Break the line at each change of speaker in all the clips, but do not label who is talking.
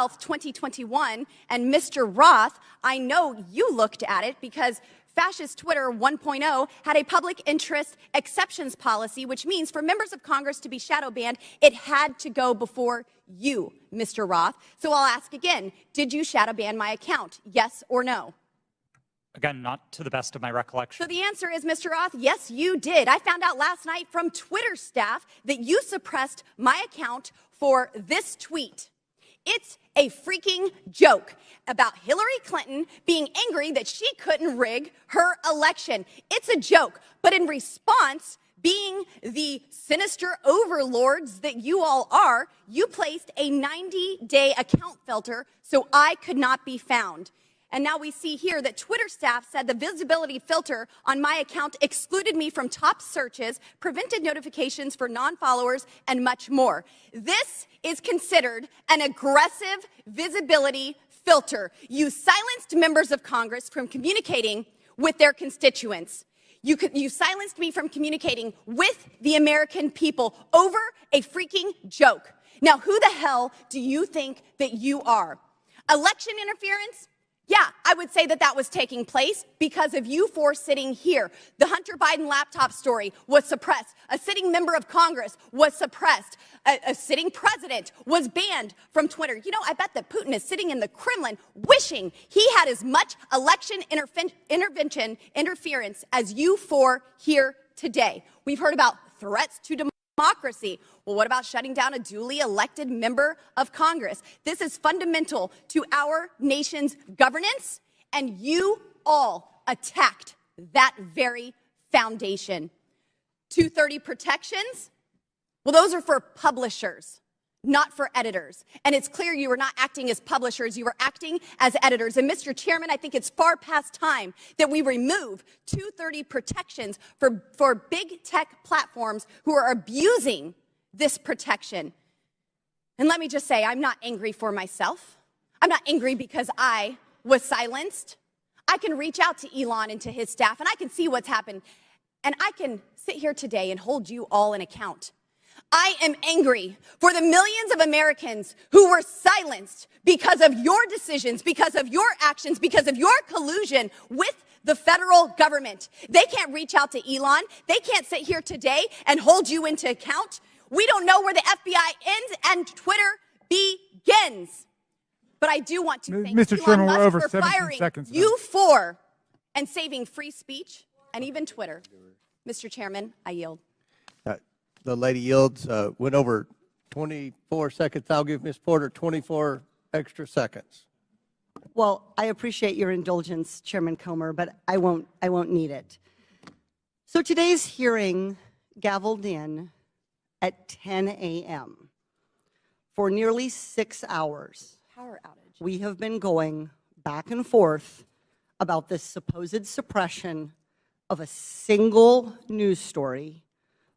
12th, 2021, and Mr. Roth, I know you looked at it because Fascist Twitter 1.0 had a public interest exceptions policy, which means for members of Congress to be shadow banned, it had to go before you, Mr. Roth. So I'll ask again, did you shadow ban my account, yes or no?
Again, not to the best of my recollection.
So the answer is, Mr. Roth, yes, you did. I found out last night from Twitter staff that you suppressed my account for this tweet. It's a freaking joke about Hillary Clinton being angry that she couldn't rig her election. It's a joke. But in response, being the sinister overlords that you all are, you placed a 90-day account filter so I could not be found. And now we see here that Twitter staff said the visibility filter on my account excluded me from top searches, prevented notifications for non-followers, and much more. This is considered an aggressive visibility filter. You silenced members of Congress from communicating with their constituents. You silenced me from communicating with the American people over a freaking joke. Now, who the hell do you think that you are? Election interference? Yeah, I would say that that was taking place because of you four sitting here. The Hunter Biden laptop story was suppressed. A sitting member of Congress was suppressed. A sitting president was banned from Twitter. You know, I bet that Putin is sitting in the Kremlin wishing he had as much election interference as you four here today. We've heard about threats to democracy. Well, what about shutting down a duly elected member of Congress? This is fundamental to our nation's governance, and you all attacked that very foundation. 230 protections? Well, those are for publishers, not for editors. And it's clear you were not acting as publishers, you were acting as editors. And Mr. Chairman, I think it's far past time that we remove 230 protections for big tech platforms who are abusing this protection. And let me just say, I'm not angry for myself. I'm not angry because I was silenced. I can reach out to Elon and to his staff, and I can see what's happened. And I can sit here today and hold you all in account. I am angry for the millions of Americans who were silenced because of your decisions, because of your actions, because of your collusion with the federal government. They can't reach out to Elon. They can't sit here today and hold you into account. We don't know where the FBI ends and Twitter begins. But I do want to thank
Mr.
Elon
Chairman,
Musk for firing you four and saving free speech and even Twitter. Mr. Chairman, I yield.
The lady yields. Went over 24 seconds. I'll give Ms. Porter 24 extra seconds.
Well, I appreciate your indulgence, Chairman Comer, but I won't need it. So today's hearing gavelled in at 10 a.m. For nearly 6 hours.
Power outage.
We have been going back and forth about this supposed suppression of a single news story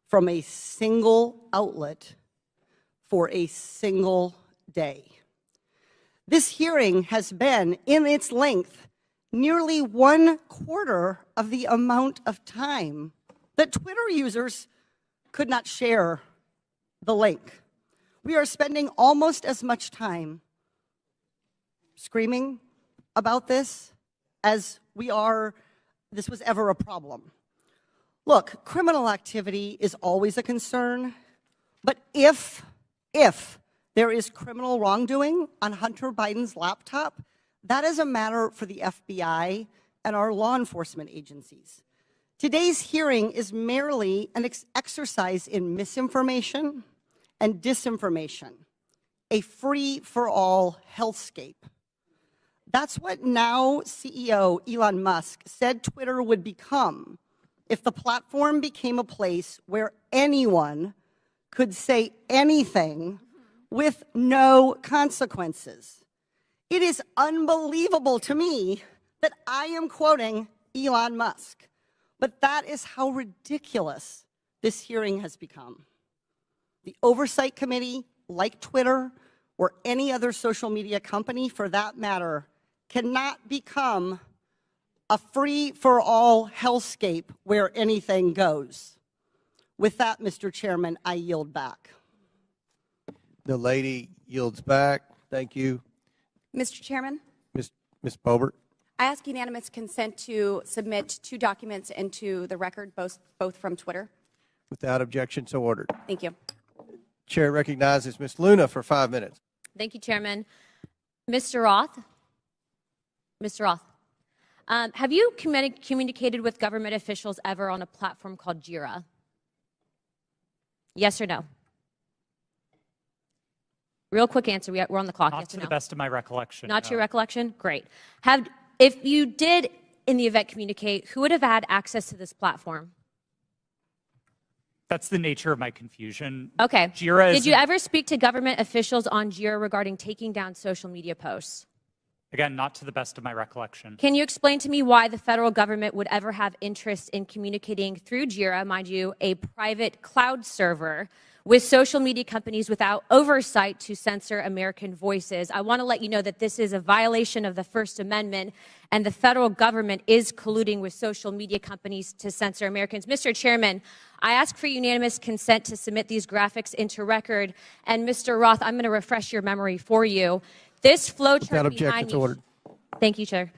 from a single outlet for a single day. This hearing has been, in its length, nearly 1/4 of the amount of time that Twitter users could not share the link. We are spending almost as much time screaming about this as this was ever a problem. Look, criminal activity is always a concern, but if there is criminal wrongdoing on Hunter Biden's laptop, that is a matter for the FBI and our law enforcement agencies. Today's hearing is merely an exercise in misinformation and disinformation, a free-for-all hellscape. That's what now CEO Elon Musk said Twitter would become if the platform became a place where anyone could say anything with no consequences. It is unbelievable to me that I am quoting Elon Musk, but that is how ridiculous this hearing has become. The Oversight Committee, like Twitter or any other social media company for that matter, cannot become a free-for-all hellscape where anything goes. With that, Mr. Chairman, I yield back.
The lady yields back. Thank you.
Mr. Chairman,
Ms. Boebert?
I ask unanimous consent to submit 2 documents into the record, both from Twitter.
Without objection, so ordered.
Thank you.
Chair recognizes Ms. Luna for 5 minutes.
Thank you, Chairman. Mr. Roth? Mr. Roth, have you communicated with government officials ever on a platform called Jira? Yes or no? Real quick answer. We're on the clock.
Not
yes
to
or
the
no?
best of my recollection.
Not to
no.
your recollection? Great. If you did, in the event, communicate, who would have had access to this platform?
That's the nature of my confusion.
Okay.
Jira
Did you ever speak to government officials on Jira regarding taking down social media posts?
Again, not to the best of my recollection.
Can you explain to me why the federal government would ever have interest in communicating through Jira, mind you, a private cloud server, with social media companies without oversight to censor American voices? I want to let you know that this is a violation of the First Amendment, and the federal government is colluding with social media companies to censor Americans. Mr. Chairman, I ask for unanimous consent to submit these graphics into record. And Mr. Roth, I'm going to refresh your memory for you. This flowchart behind me.
Ordered.
Thank you, Chair.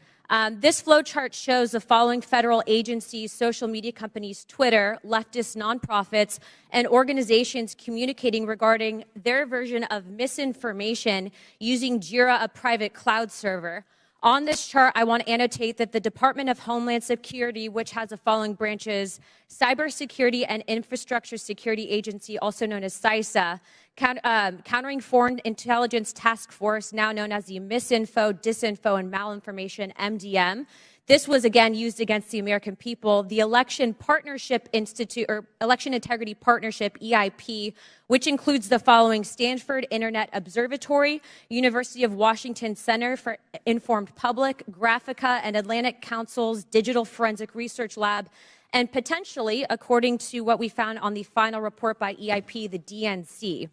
This flowchart shows the following federal agencies, social media companies, Twitter, leftist nonprofits, and organizations communicating regarding their version of misinformation using Jira, a private cloud server. On this chart, I want to annotate that the Department of Homeland Security, which has the following branches: Cybersecurity and Infrastructure Security Agency, also known as CISA, Countering Foreign Intelligence Task Force, now known as the Misinfo, Disinfo, and Malinformation, MDM. This was again used against the American people. The Election Partnership Institute, or Election Integrity Partnership, EIP, which includes the following: Stanford Internet Observatory, University of Washington Center for Informed Public, Graphica, and Atlantic Council's Digital Forensic Research Lab, and potentially, according to what we found on the final report by EIP, the DNC.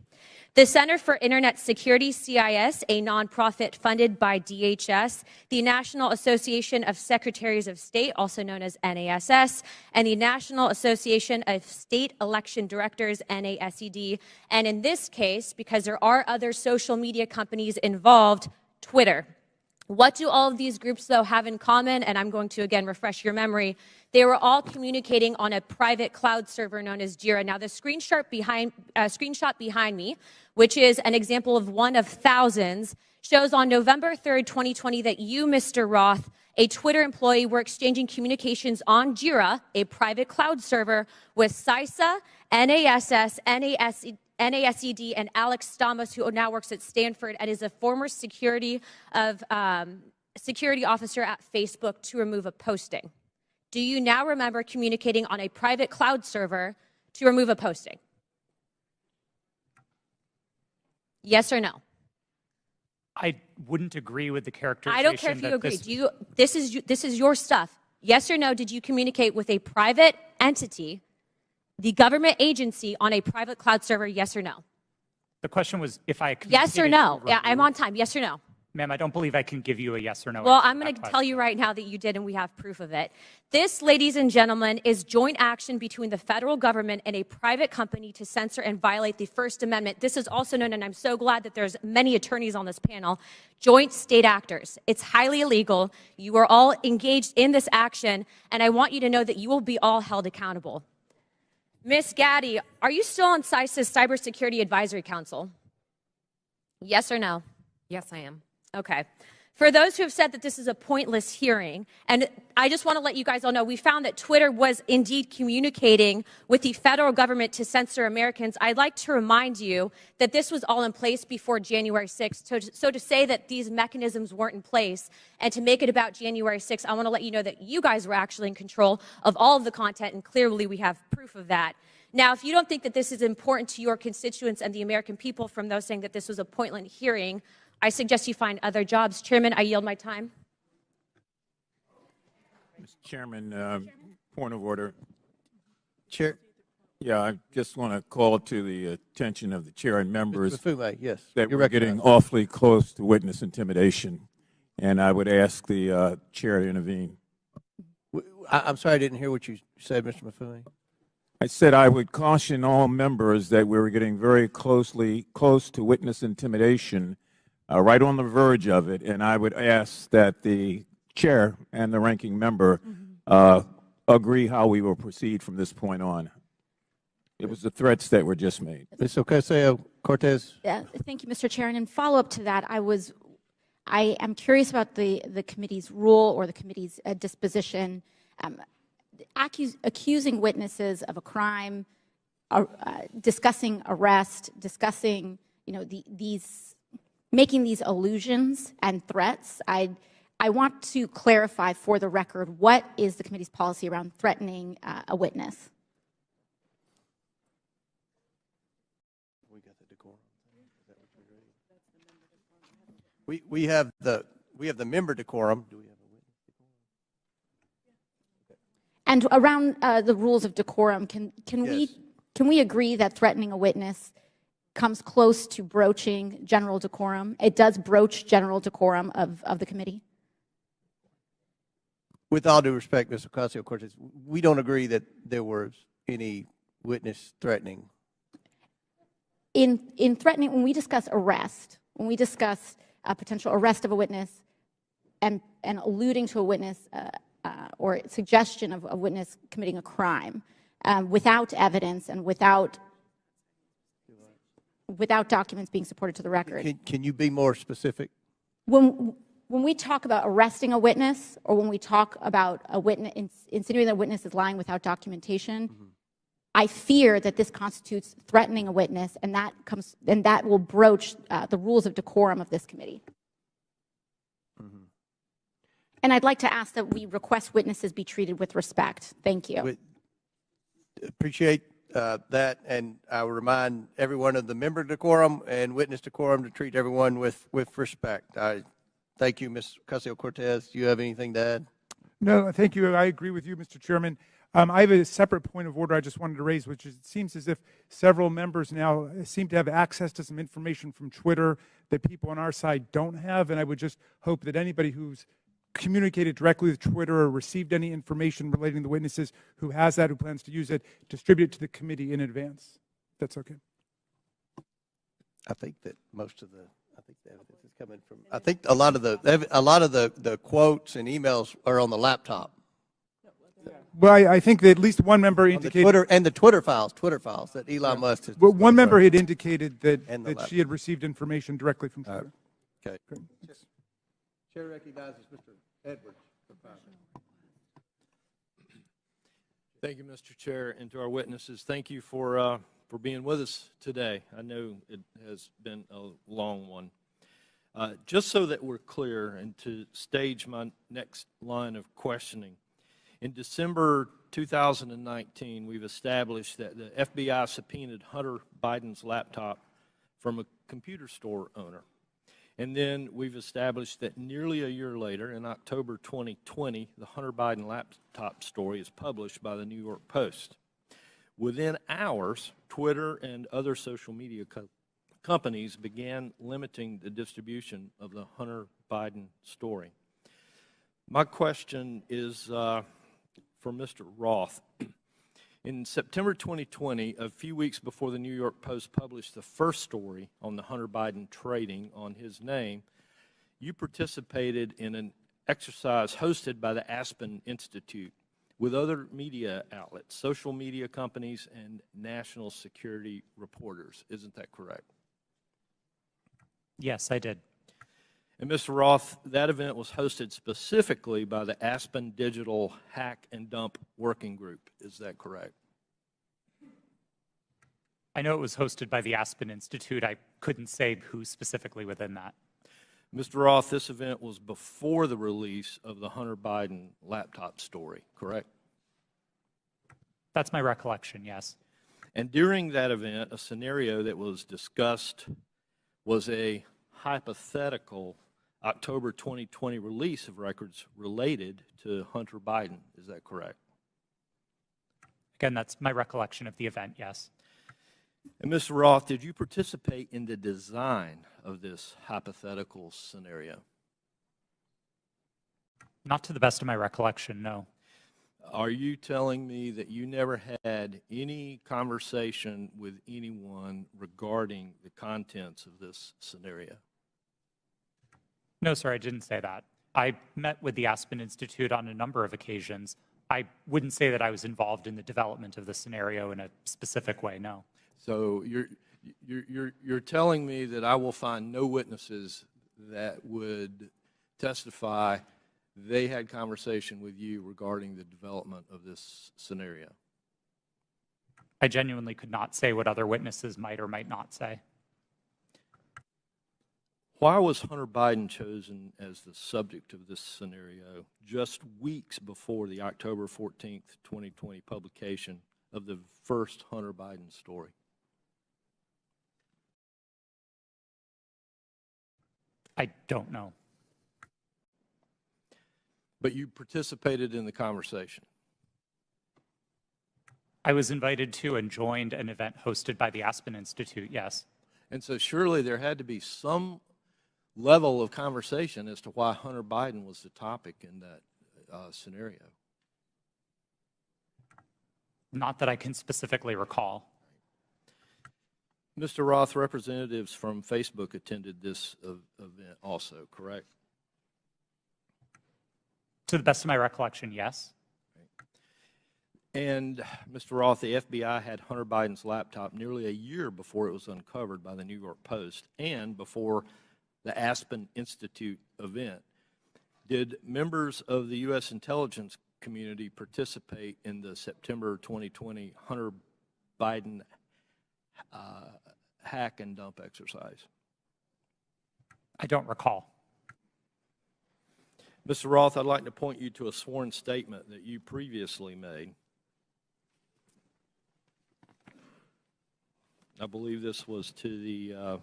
The Center for Internet Security, CIS, a nonprofit funded by DHS, the National Association of Secretaries of State, also known as NASS, and the National Association of State Election Directors, NASED, and in this case, because there are other social media companies involved, Twitter. What do all of these groups, though, have in common? And I'm going to, again, refresh your memory. They were all communicating on a private cloud server known as Jira. Now, the screenshot behind me, which is an example of one of thousands, shows on November 3rd, 2020, that you, Mr. Roth, a Twitter employee, were exchanging communications on Jira, a private cloud server, with CISA, NASS, NASED, and Alex Stamos, who now works at Stanford and is a former security officer at Facebook, to remove a posting. Do you now remember communicating on a private cloud server to remove a posting? Yes or no?
I wouldn't agree with the characterization.
I don't care if you agree. This is your stuff. Yes or no, did you communicate with a private entity, the government agency, on a private cloud server? Yes or no?
The question was if I
Yes or no? Yeah, I'm on time. Yes or no?
Ma'am, I don't believe I can give you a yes or no.
Well, I'm going to tell you right now that you did, and we have proof of it. This, ladies and gentlemen, is joint action between the federal government and a private company to censor and violate the First Amendment. This is also known, and I'm so glad that there's many attorneys on this panel, joint state actors. It's highly illegal. You are all engaged in this action, and I want you to know that you will be all held accountable. Ms. Gaddy, are you still on CISA's Cybersecurity Advisory Council? Yes or no?
Yes, I am.
Okay. For those who have said that this is a pointless hearing, and I just want to let you guys all know, we found that Twitter was indeed communicating with the federal government to censor Americans. I'd like to remind you that this was all in place before January 6th. So to say that these mechanisms weren't in place and to make it about January 6th, I want to let you know that you guys were actually in control of all of the content, and clearly we have proof of that. Now, if you don't think that this is important to your constituents and the American people from those saying that this was a pointless hearing, I suggest you find other jobs. Chairman, I yield my time.
Mr. Chairman, point of order.
Chair.
Yeah, I just want to call to the attention of the chair and members
Mr. Mafume, yes.
that
You're
we're getting awfully close to witness intimidation, and I would ask the chair to intervene.
I'm sorry, I didn't hear what you said, Mr. Mafume.
I said I would caution all members that we were getting very close to witness intimidation right on the verge of it, and I would ask that the chair and the ranking member agree how we will proceed from this point on. It was the threats that were just made.
Ms. Ocasio-Cortez.
Thank you, Mr. Chair. And in follow-up to that, I am curious about the committee's rule or the committee's disposition, accusing witnesses of a crime, discussing arrest, discussing, making these allusions and threats. I want to clarify for the record, what is the committee's policy around threatening a witness?
We have the member decorum. Do we have a witness decorum?
And around the rules of decorum, can we agree that threatening a witness comes close to broaching general decorum? It does broach general decorum of the committee?
With all due respect, Ms. Ocasio-Cortez, we don't agree that there was any witness threatening.
In threatening, when we discuss arrest, when we discuss potential arrest of a witness and alluding to a witness or suggestion of a witness committing a crime without evidence and without documents being supported to the record.
Can you be more specific?
When we talk about arresting a witness, or when we talk about a witness, insinuating that a witness is lying without documentation, I fear that this constitutes threatening a witness, and that will broach the rules of decorum of this committee. And I'd like to ask that we request witnesses be treated with respect. Thank you.
Appreciate that, and I will remind everyone of the member decorum and witness decorum to treat everyone with respect. Thank you, Ms. Ocasio-Cortez. Do you have anything to add?
No, thank you. I agree with you, Mr. Chairman. I have a separate point of order I just wanted to raise, which is it seems as if several members now seem to have access to some information from Twitter that people on our side don't have, and I would just hope that anybody who's communicated directly with Twitter or received any information relating to the witnesses who has that, who plans to use it, distribute it to the committee in advance. That's okay.
I think that most of the evidence is coming from. I think a lot of the quotes and emails are on the laptop.
Well, I think that at least one member indicated
the Twitter files that Elon Musk has.
Well, one member had indicated that she had received information directly from Twitter.
Okay. Chair recognizes Mr. Edwards.
Thank you, Mr. Chair, and to our witnesses, thank you for being with us today. I know it has been a long one. Just so that we're clear and to stage my next line of questioning, in December 2019, we've established that the FBI subpoenaed Hunter Biden's laptop from a computer store owner. And then we've established that nearly a year later, in October 2020, the Hunter Biden laptop story is published by the New York Post. Within hours, Twitter and other social media companies began limiting the distribution of the Hunter Biden story. My question is for Mr. Roth. In September 2020, a few weeks before the New York Post published the first story on the Hunter Biden trading on his name, you participated in an exercise hosted by the Aspen Institute with other media outlets, social media companies, and national security reporters. Isn't that correct?
Yes, I did.
And Mr. Roth, that event was hosted specifically by the Aspen Digital Hack and Dump Working Group. Is that correct?
I know it was hosted by the Aspen Institute. I couldn't say who specifically within that.
Mr. Roth, this event was before the release of the Hunter Biden laptop story, correct?
That's my recollection, yes.
And during that event, a scenario that was discussed was a hypothetical October 2020 release of records related to Hunter Biden. Is that correct?
Again, that's my recollection of the event, yes.
And Mr. Roth, did you participate in the design of this hypothetical scenario?
Not to the best of my recollection, no.
Are you telling me that you never had any conversation with anyone regarding the contents of this scenario?
No, sir, I didn't say that. I met with the Aspen Institute on a number of occasions. I wouldn't say that I was involved in the development of the scenario in a specific way, no.
So you're telling me that I will find no witnesses that would testify they had conversation with you regarding the development of this scenario?
I genuinely could not say what other witnesses might or might not say.
Why was Hunter Biden chosen as the subject of this scenario just weeks before the October 14th, 2020 publication of the first Hunter Biden story?
I don't know.
But you participated in the conversation.
I was invited to and joined an event hosted by the Aspen Institute, yes.
And so surely there had to be some level of conversation as to why Hunter Biden was the topic in that scenario.
Not that I can specifically recall.
Mr. Roth, representatives from Facebook attended this event also, correct?
To the best of my recollection, yes.
And Mr. Roth, the FBI had Hunter Biden's laptop nearly a year before it was uncovered by the New York Post and before the Aspen Institute event. Did members of the U.S. intelligence community participate in the September 2020 Hunter Biden hack and dump exercise?
I don't recall.
Mr. Roth, I'd like to point you to a sworn statement that you previously made. I believe this was to the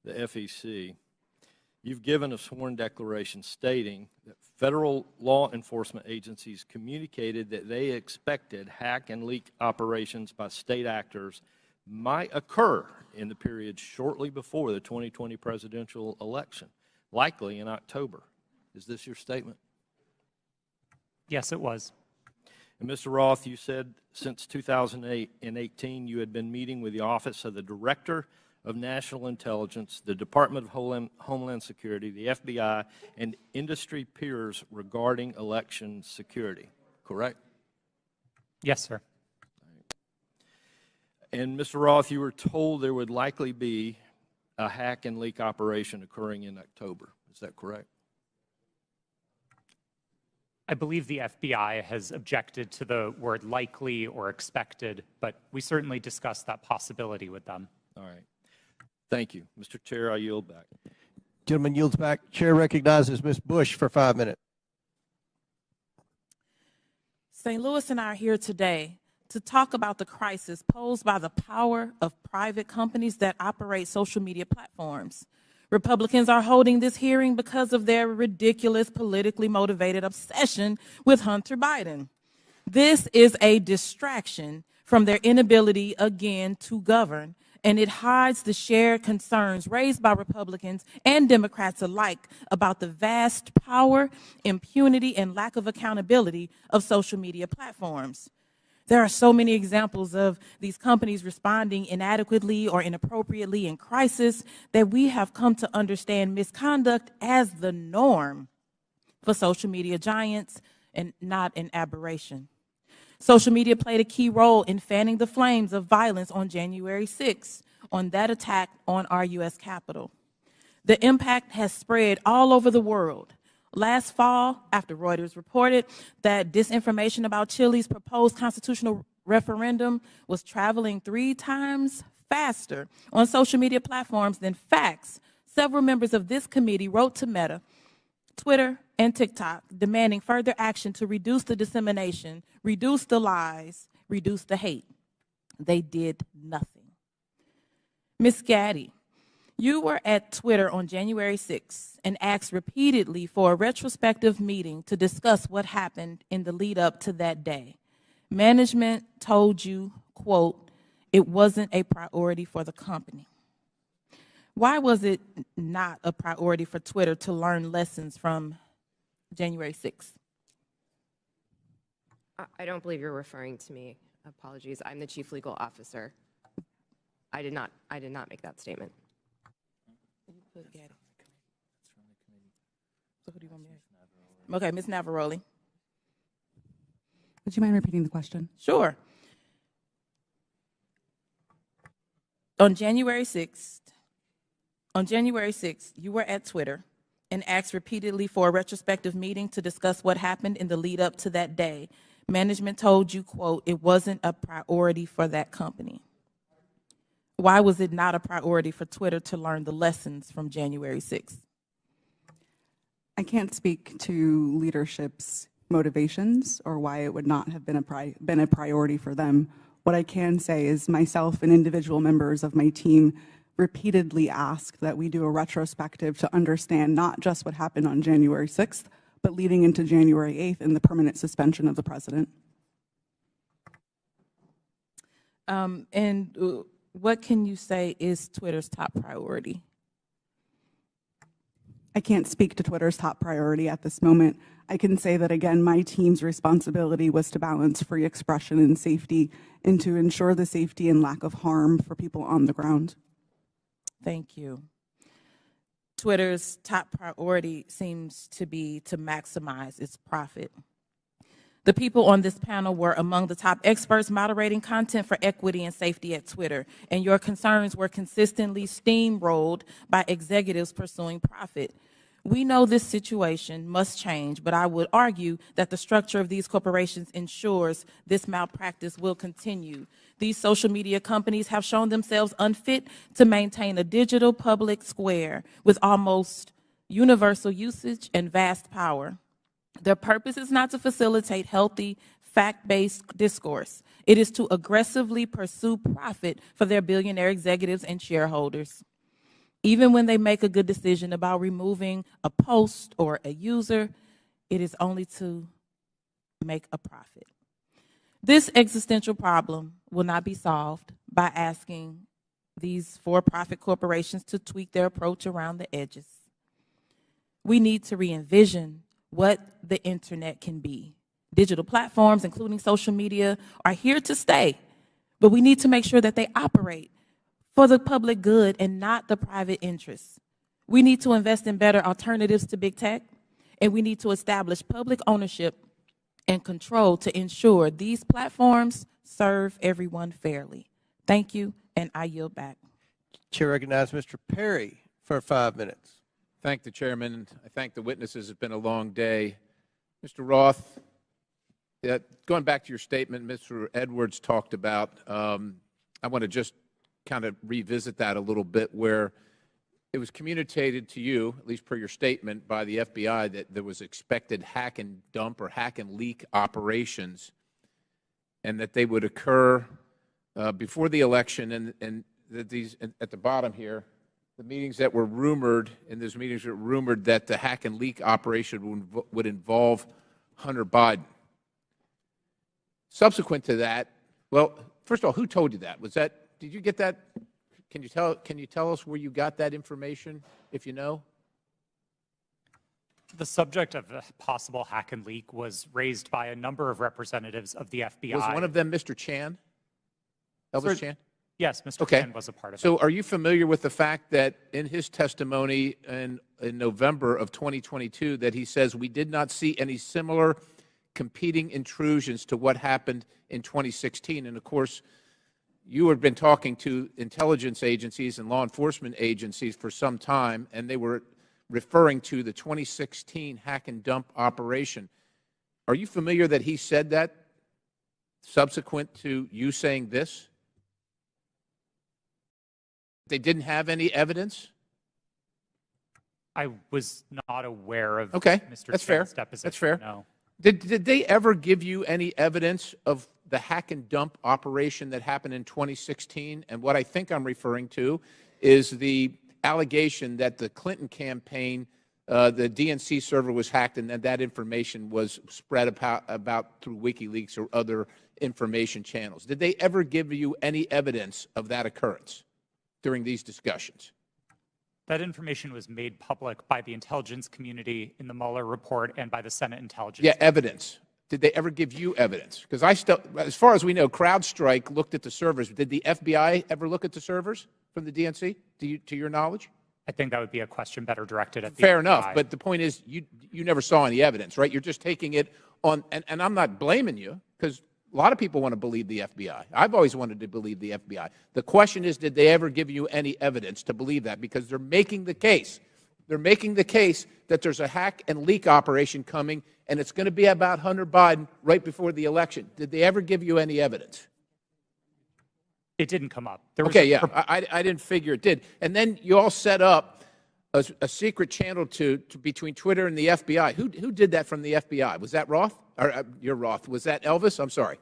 FEC. You've given a sworn declaration stating that federal law enforcement agencies communicated that they expected hack and leak operations by state actors might occur in the period shortly before the 2020 presidential election, likely in October. Is this your statement?
Yes, it was.
And Mr. Roth, you said since 2018 you had been meeting with the Office of the Director of National Intelligence, the Department of Homeland Security, the FBI, and industry peers regarding election security, correct?
Yes, sir.
And Mr. Roth, you were told there would likely be a hack and leak operation occurring in October. Is that correct?
I believe the FBI has objected to the word likely or expected, but we certainly discussed that possibility with them.
All right. Thank you. Mr. Chair, I yield back.
Gentleman yields back. Chair recognizes Ms. Bush for 5 minutes.
St. Louis and I are here today to talk about the crisis posed by the power of private companies that operate social media platforms. Republicans are holding this hearing because of their ridiculous, politically motivated obsession with Hunter Biden. This is a distraction from their inability, again, to govern, and it hides the shared concerns raised by Republicans and Democrats alike about the vast power, impunity, and lack of accountability of social media platforms. There are so many examples of these companies responding inadequately or inappropriately in crisis that we have come to understand misconduct as the norm for social media giants and not an aberration. Social media played a key role in fanning the flames of violence on January 6th, on that attack on our U.S. Capitol. The impact has spread all over the world. Last fall, after Reuters reported that disinformation about Chile's proposed constitutional referendum was traveling 3 times faster on social media platforms than facts, several members of this committee wrote to Meta, Twitter, and TikTok demanding further action to reduce the dissemination, reduce the lies, reduce the hate. They did nothing. Ms. Gaddy, you were at Twitter on January 6th and asked repeatedly for a retrospective meeting to discuss what happened in the lead up to that day. Management told you, quote, it wasn't a priority for the company. Why was it not a priority for Twitter to learn lessons from January 6th?
I don't believe you're referring to me. Apologies. I'm the chief legal officer. I did not make that statement.
So who do you want me to ask? Okay, Ms. Navaroli.
Would you mind repeating the question?
Sure. On January 6th, you were at Twitter and asked repeatedly for a retrospective meeting to discuss what happened in the lead up to that day. Management told you, quote, it wasn't a priority for that company. Why was it not a priority for Twitter to learn the lessons from January 6th?
I can't speak to leadership's motivations or why it would not have been a priority for them. What I can say is myself and individual members of my team repeatedly asked that we do a retrospective to understand not just what happened on January 6th, but leading into January 8th and the permanent suspension of the president.
What can you say is Twitter's top priority?
I can't speak to Twitter's top priority at this moment. I can say that, again, my team's responsibility was to balance free expression and safety and to ensure the safety and lack of harm for people on the ground.
Thank you. Twitter's top priority seems to be to maximize its profit. The people on this panel were among the top experts moderating content for equity and safety at Twitter, and your concerns were consistently steamrolled by executives pursuing profit. We know this situation must change, but I would argue that the structure of these corporations ensures this malpractice will continue. These social media companies have shown themselves unfit to maintain a digital public square with almost universal usage and vast power. Their purpose is not to facilitate healthy, fact-based discourse. It is to aggressively pursue profit for their billionaire executives and shareholders. Even when they make a good decision about removing a post or a user, it is only to make a profit. This existential problem will not be solved by asking these for-profit corporations to tweak their approach around the edges. We need to re-envision what the internet can be. Digital platforms, including social media, are here to stay, but we need to make sure that they operate for the public good and not the private interests. We need to invest in better alternatives to big tech, and we need to establish public ownership and control to ensure these platforms serve everyone fairly. Thank you, and I yield back.
Chair recognizes Mr. Perry for 5 minutes.
Thank the chairman. I thank the witnesses. It's been a long day. Mr. Roth, going back to your statement Mr. Edwards talked about, I want to just kind of revisit that a little bit, where it was communicated to you, at least per your statement, by the FBI that there was expected hack and dump or hack and leak operations and that they would occur before the election, and that these, at the bottom here, the meetings that were rumored, in those meetings were rumored that the hack and leak operation would involve Hunter Biden. Subsequent to that, well, first of all, who told you that? Was that, did you get that? Can you tell us where you got that information, if you know?
The subject of a possible hack and leak was raised by a number of representatives of the FBI.
Was one of them Mr. Chan? Elvis Chan?
Yes, Mr. Chan was a part of it.
So are you familiar with the fact that in his testimony in November of 2022 that he says we did not see any similar competing intrusions to what happened in 2016? And of course, you had been talking to intelligence agencies and law enforcement agencies for some time, and they were referring to the 2016 hack and dump operation. Are you familiar that he said that subsequent to you saying this? They didn't have any evidence?
I was not aware of
Okay,
Mr.
that's
Chan's
fair.
deposition.
That's fair.
No.
Did they ever give you any evidence of the hack and dump operation that happened in 2016? And what I think I'm referring to is the allegation that the Clinton campaign, the DNC server was hacked and that information was spread about through WikiLeaks or other information channels. Did they ever give you any evidence of that occurrence during these discussions?
That information was made public by the intelligence community in the Mueller report and by the Senate Intelligence.
Yeah, evidence. Did they ever give you evidence? Because as far as we know, CrowdStrike looked at the servers. Did the FBI ever look at the servers from the DNC, to your knowledge?
I think that would be a question better directed at the
Fair
FBI.
enough, but the point is you never saw any evidence, right? You're just taking it on, and I'm not blaming you, because a lot of people want to believe the FBI. I've always wanted to believe the FBI. The question is, did they ever give you any evidence to believe that? Because they're making the case. They're making the case that there's a hack and leak operation coming, and it's going to be about Hunter Biden right before the election. Did they ever give you any evidence?
It didn't come up. There was
Okay, yeah, I didn't figure it did. And then you all set up a secret channel to between Twitter and the FBI. Who did that from the FBI? Was that Roth? Or you're Roth. Was that Elvis? I'm sorry.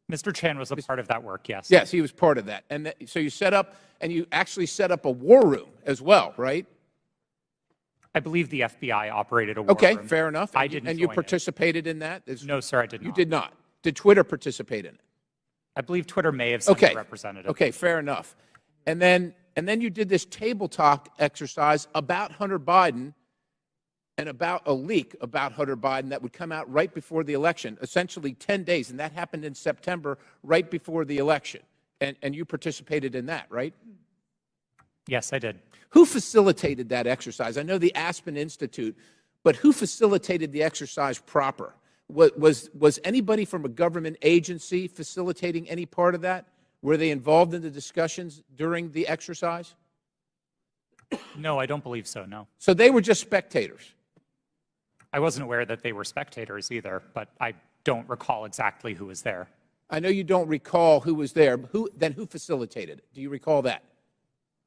Mr. Chan was a part of that work, yes.
Yes, he was part of that. And so you set up, and you actually set up a war room as well, right?
I believe the FBI operated a war
Okay,
room.
fair enough.
I didn't
And you
join it.
participated in that?
No, sir, I did not.
You did not. Did Twitter participate in it?
I believe Twitter may have sent a representative.
Okay, fair enough. And then you did this table talk exercise about Hunter Biden and about a leak about Hunter Biden that would come out right before the election, essentially 10 days, and that happened in September, right before the election. And you participated in that, right?
Yes, I did.
Who facilitated that exercise? I know the Aspen Institute, but who facilitated the exercise proper? Was anybody from a government agency facilitating any part of that? Were they involved in the discussions during the exercise?
No, I don't believe so, no.
So they were just spectators?
I wasn't aware that they were spectators either, but I don't recall exactly who was there.
I know you don't recall who was there. Then who facilitated it? Do you recall that?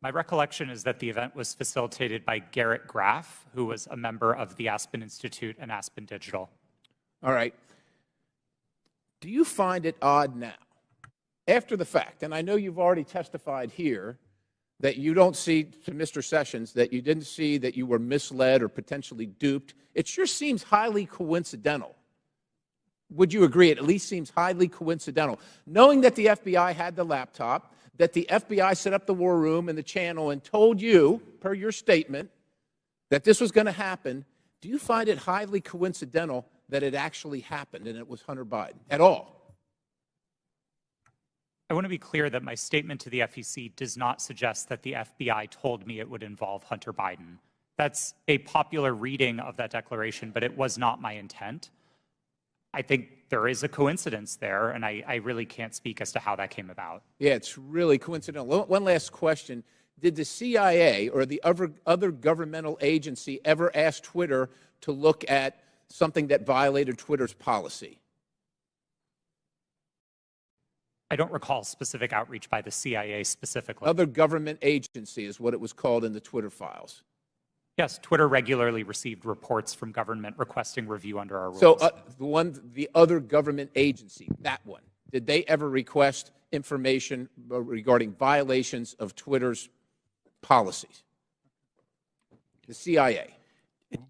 My recollection is that the event was facilitated by Garrett Graff, who was a member of the Aspen Institute and Aspen Digital.
All right. Do you find it odd now, after the fact, and I know you've already testified here, that you don't see, to Mr. Sessions, that you didn't see that you were misled or potentially duped? It sure seems highly coincidental. Would you agree? It at least seems highly coincidental. Knowing that the FBI had the laptop, that the FBI set up the war room and the channel and told you, per your statement, that this was going to happen, do you find it highly coincidental that it actually happened and it was Hunter Biden at all?
I want to be clear that my statement to the FEC does not suggest that the FBI told me it would involve Hunter Biden. That's a popular reading of that declaration, but it was not my intent. I think there is a coincidence there, and I really can't speak as to how that came about.
Yeah, it's really coincidental. One last question. Did the CIA or the other governmental agency ever ask Twitter to look at something that violated Twitter's policy?
I don't recall specific outreach by the CIA specifically.
Other government agency is what it was called in the Twitter files.
Yes, Twitter regularly received reports from government requesting review under our rules.
So the other government agency, that one, did they ever request information regarding violations of Twitter's policies? The CIA.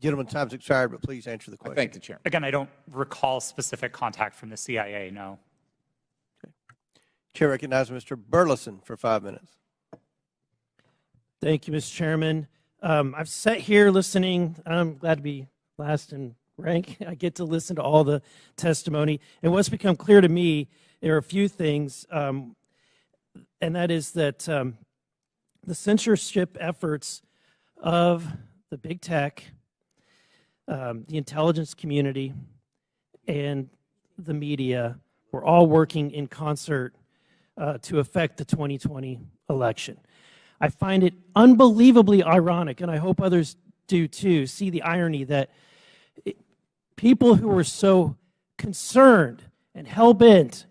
Gentlemen, time's expired, but please answer the question.
I thank the chairman.
Again, I don't recall specific contact from the CIA, no.
Okay. Chair recognizes Mr. Burleson for 5 minutes.
Thank you, Mr. Chairman. I've sat here listening. I'm glad to be last in rank. I get to listen to all the testimony. And what's become clear to me, there are a few things, and that is that the censorship efforts of the big tech, the intelligence community, and the media were all working in concert to affect the 2020 election. I find it unbelievably ironic, and I hope others do too, see the irony that people who were so concerned and hell-bent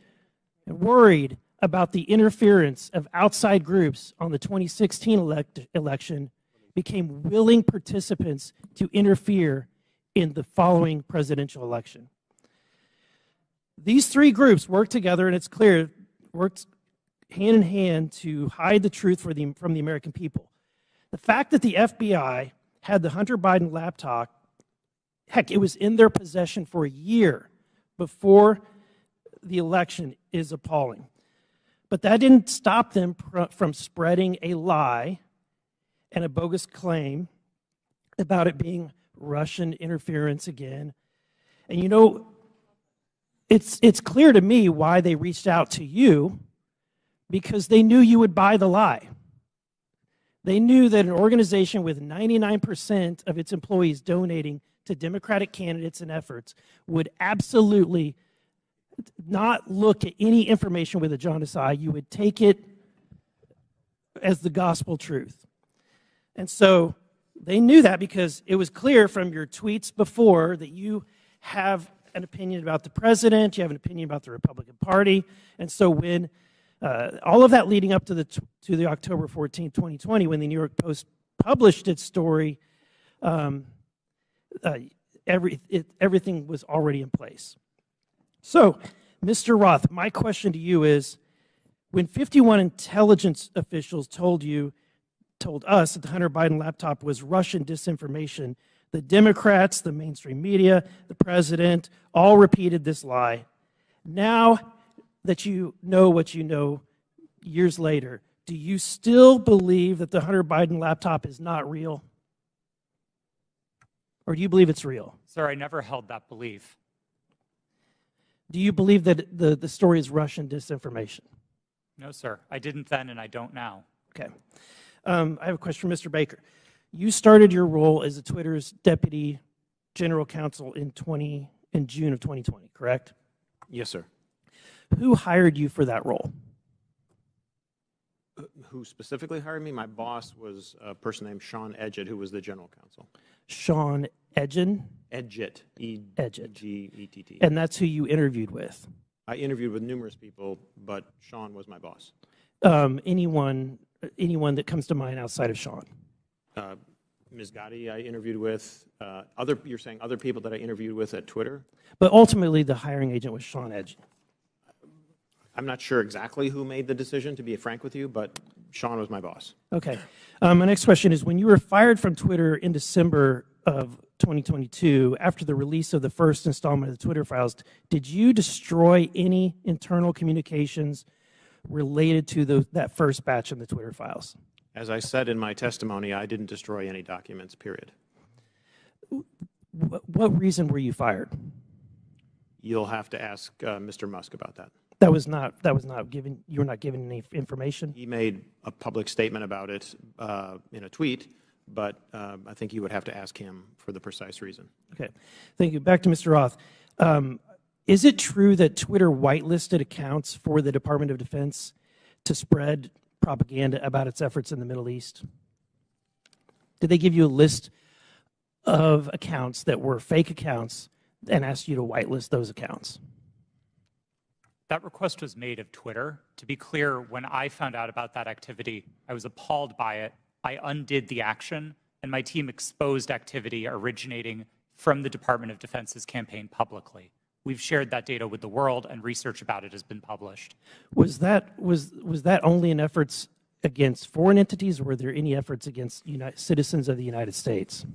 and worried about the interference of outside groups on the 2016 election became willing participants to interfere in the following presidential election. These three groups worked together, and it's clear, worked hand in hand to hide the truth from the American people. The fact that the FBI had the Hunter Biden laptop, heck, it was in their possession for a year before the election, is appalling. But that didn't stop them from spreading a lie and a bogus claim about it being Russian interference again. And you know, it's clear to me why they reached out to you, because they knew you would buy the lie. They knew that an organization with 99% of its employees donating to Democratic candidates and efforts would absolutely not look at any information with a jaundiced eye. You would take it as the gospel truth. And so they knew that because it was clear from your tweets before that you have an opinion about the president, you have an opinion about the Republican Party. And so when all of that leading up to the October 14, 2020, when the New York Post published its story, everything was already in place. So, Mr. Roth, my question to you is, when 51 intelligence officials told us that the Hunter Biden laptop was Russian disinformation, the Democrats, the mainstream media, the president, all repeated this lie. Now that you know what you know years later, do you still believe that the Hunter Biden laptop is not real? Or do you believe it's real?
Sir, I never held that belief.
Do you believe that the story is Russian disinformation?
No, sir. I didn't then and I don't now.
Okay. I have a question for Mr. Baker. You started your role as Twitter's deputy general counsel in June of 2020, correct?
Yes, sir.
Who hired you for that role?
Who specifically hired me? My boss was a person named Sean Edgett, who was the general counsel.
Sean Edgen?
Edgett.
Edgett.
E-G-E-T-T.
And that's who you interviewed with?
I interviewed with numerous people, but Sean was my boss.
Anyone that comes to mind outside of Sean?
Ms. Gotti I interviewed with. You're saying other people that I interviewed with at Twitter?
But ultimately, the hiring agent was Sean Edgen.
I'm not sure exactly who made the decision, to be frank with you, but Sean was my boss.
Okay. My next question is, when you were fired from Twitter in December of 2022, after the release of the first installment of the Twitter files, did you destroy any internal communications related to that first batch of the Twitter files?
As I said in my testimony, I didn't destroy any documents, period.
What reason were you fired?
You'll have to ask Mr. Musk about that.
That was not given. You were not given any information.
He made a public statement about it in a tweet, but I think you would have to ask him for the precise reason.
Okay, thank you. Back to Mr. Roth. Is it true that Twitter whitelisted accounts for the Department of Defense to spread propaganda about its efforts in the Middle East? Did they give you a list of accounts that were fake accounts and asked you to whitelist those accounts?
That request was made of Twitter. To be clear, when I found out about that activity, I was appalled by it. I undid the action, and my team exposed activity originating from the Department of Defense's campaign publicly. We've shared that data with the world, and research about it has been published.
Was that only in efforts against foreign entities, or were there any efforts against citizens of the United States?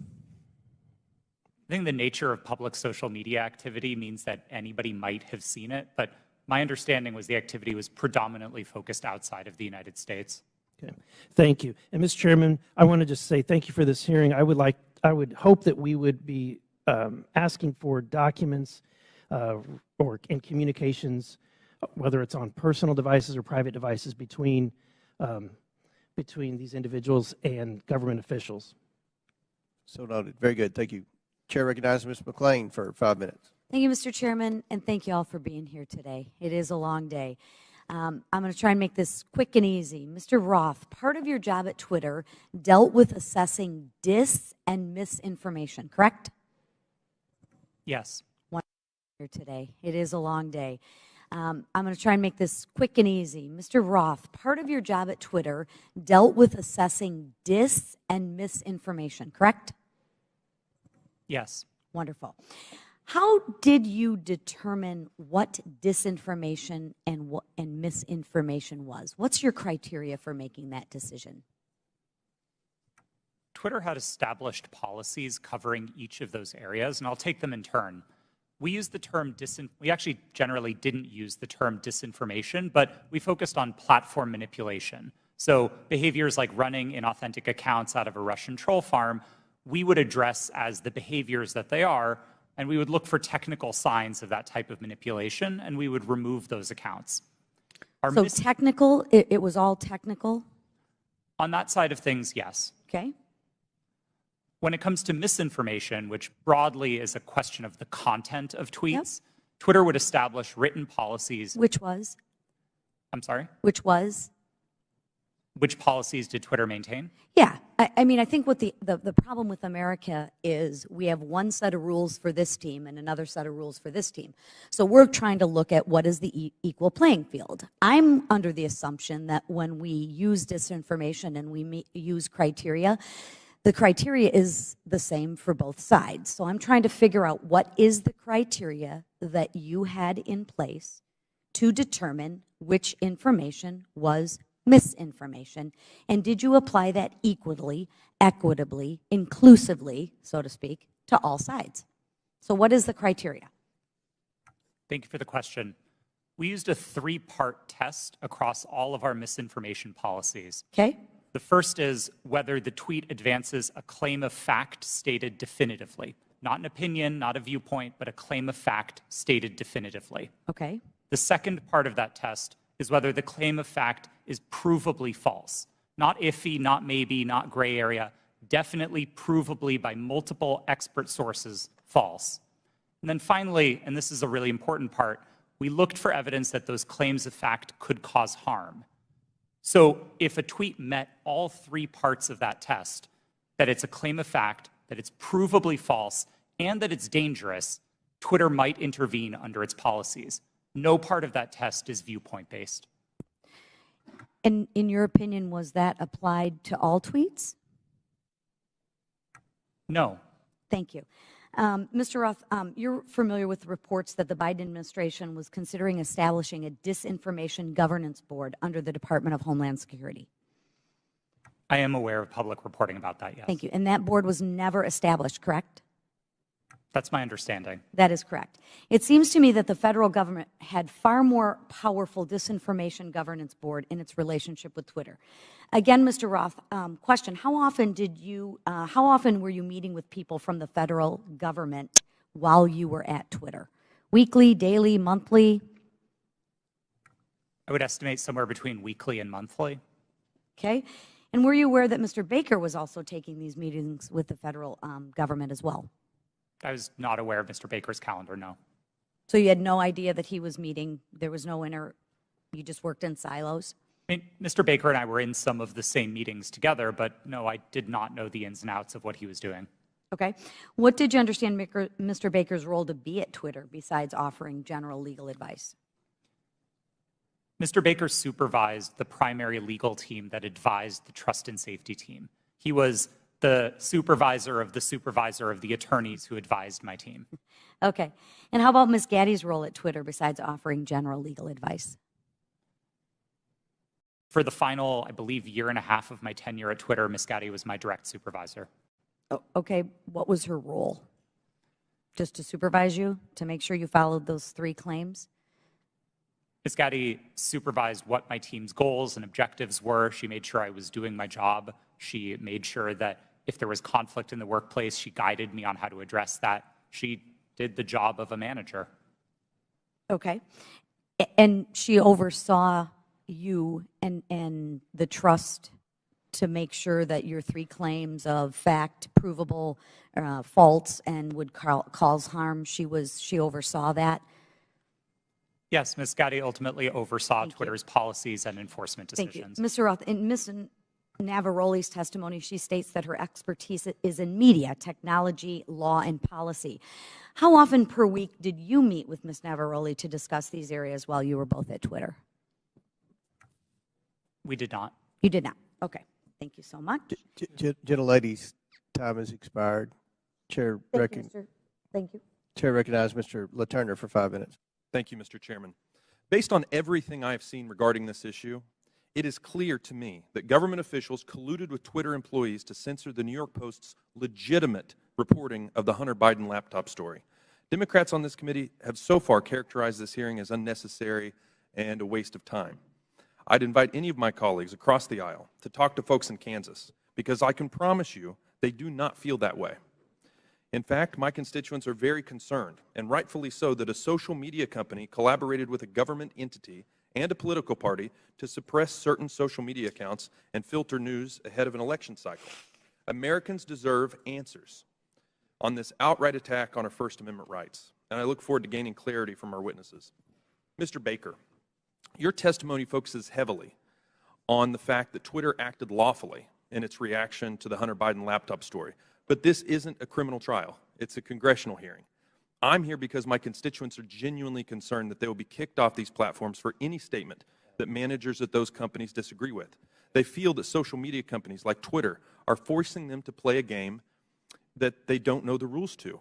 I think the nature of public social media activity means that anybody might have seen it, but my understanding was the activity was predominantly focused outside of the United States.
Okay, thank you. And Mr. Chairman, I want to just say thank you for this hearing. I would hope that we would be asking for documents or in communications, whether it's on personal devices or private devices, between these individuals and government officials.
So noted. Very good. Thank you. Chair recognizes Ms. McClain for 5 minutes.
Thank you, Mr. Chairman, and thank you all for being here today. It is a long day. I'm going to try and make this quick and easy. Mr. Roth, part of your job at Twitter dealt with assessing dis and misinformation, correct?
Yes.
Here today. It is a long day. I'm going to try and make this quick and easy. Mr. Roth, part of your job at Twitter dealt with assessing dis and misinformation, correct?
Yes.
Wonderful. How did you determine what disinformation and misinformation was? What's your criteria for making that decision?
Twitter had established policies covering each of those areas, and I'll take them in turn. We used the term we actually generally didn't use the term disinformation, but we focused on platform manipulation. So behaviors like running inauthentic accounts out of a Russian troll farm, we would address as the behaviors that they are, and we would look for technical signs of that type of manipulation, and we would remove those accounts.
So technical, it was all technical?
On that side of things, yes.
Okay.
When it comes to misinformation, which broadly is a question of the content of tweets, Twitter would establish written policies.
Which was?
I'm sorry?
Which was?
Which policies did Twitter maintain?
Yeah. I mean, I think what the problem with America is we have one set of rules for this team and another set of rules for this team. So we're trying to look at what is the equal playing field. I'm under the assumption that when we use disinformation and we use criteria, the criteria is the same for both sides. So I'm trying to figure out what is the criteria that you had in place to determine which information was misinformation, and did you apply that equally, equitably, inclusively, so to speak, to all sides? So what is the criteria?
Thank you for the question. We used a three-part test across all of our misinformation policies.
Okay.
The first is whether the tweet advances a claim of fact stated definitively. Not an opinion, not a viewpoint, but a claim of fact stated definitively.
Okay.
The second part of that test is whether the claim of fact is provably false. Not iffy, not maybe, not gray area, definitely provably by multiple expert sources false. And then finally, and this is a really important part, we looked for evidence that those claims of fact could cause harm. So if a tweet met all three parts of that test, that it's a claim of fact, that it's provably false, and that it's dangerous, Twitter might intervene under its policies. No part of that test is viewpoint-based.
And in your opinion, was that applied to all tweets?
No.
Thank you. Mr. Roth, you're familiar with the reports that the Biden administration was considering establishing a disinformation governance board under the Department of Homeland Security.
I am aware of public reporting about that, yes.
Thank you. And that board was never established, correct?
That's my understanding.
That is correct. It seems to me that the federal government had far more powerful disinformation governance board in its relationship with Twitter. Again, Mr. Roth, question: how often were you meeting with people from the federal government while you were at Twitter? Weekly, daily, monthly?
I would estimate somewhere between weekly and monthly.
Okay. And were you aware that Mr. Baker was also taking these meetings with the federal government as well?
I was not aware of Mr. Baker's calendar, no.
So you had no idea that he was meeting, there was no you just worked in silos?
I mean, Mr. Baker and I were in some of the same meetings together, but no, I did not know the ins and outs of what he was doing.
Okay. What did you understand Mr. Baker's role to be at Twitter besides offering general legal advice?
Mr. Baker supervised the primary legal team that advised the trust and safety team. He was the supervisor of the attorneys who advised my team.
Okay. And how about Ms. Gaddy's role at Twitter besides offering general legal advice?
For the final, I believe, year and a half of my tenure at Twitter, Ms. Gaddy was my direct supervisor.
Oh, okay. What was her role? Just to supervise you, to make sure you followed those three claims?
Ms. Gaddy supervised what my team's goals and objectives were. She made sure I was doing my job. She made sure that if there was conflict in the workplace, she guided me on how to address that. She did the job of a manager.
Okay. And she oversaw you and the trust to make sure that your three claims of fact, provable, false, and would cause harm, she oversaw that?
Yes, Ms. Gaddy ultimately oversaw Twitter's policies and enforcement decisions.
Thank you. Mr. Roth, in Ms. Navaroli's testimony, she states that her expertise is in media, technology, law, and policy. How often per week did you meet with Ms. Navaroli to discuss these areas while you were both at Twitter?
We did not.
You did not. Okay. Thank you so much.
Gentlelady's time has expired. Chair
Thank you.
Chair recognizes Mr. LaTurner for 5 minutes.
Thank you, Mr. Chairman. Based on everything I have seen regarding this issue, it is clear to me that government officials colluded with Twitter employees to censor the New York Post's legitimate reporting of the Hunter Biden laptop story. Democrats on this committee have so far characterized this hearing as unnecessary and a waste of time. I'd invite any of my colleagues across the aisle to talk to folks in Kansas, because I can promise you they do not feel that way. In fact, my constituents are very concerned, and rightfully so, that a social media company collaborated with a government entity and a political party to suppress certain social media accounts and filter news ahead of an election cycle. Americans deserve answers on this outright attack on our First Amendment rights, and I look forward to gaining clarity from our witnesses. Mr. Baker, your testimony focuses heavily on the fact that Twitter acted lawfully in its reaction to the Hunter Biden laptop story. But this isn't a criminal trial. It's a congressional hearing. I'm here because my constituents are genuinely concerned that they will be kicked off these platforms for any statement that managers at those companies disagree with. They feel that social media companies like Twitter are forcing them to play a game that they don't know the rules to.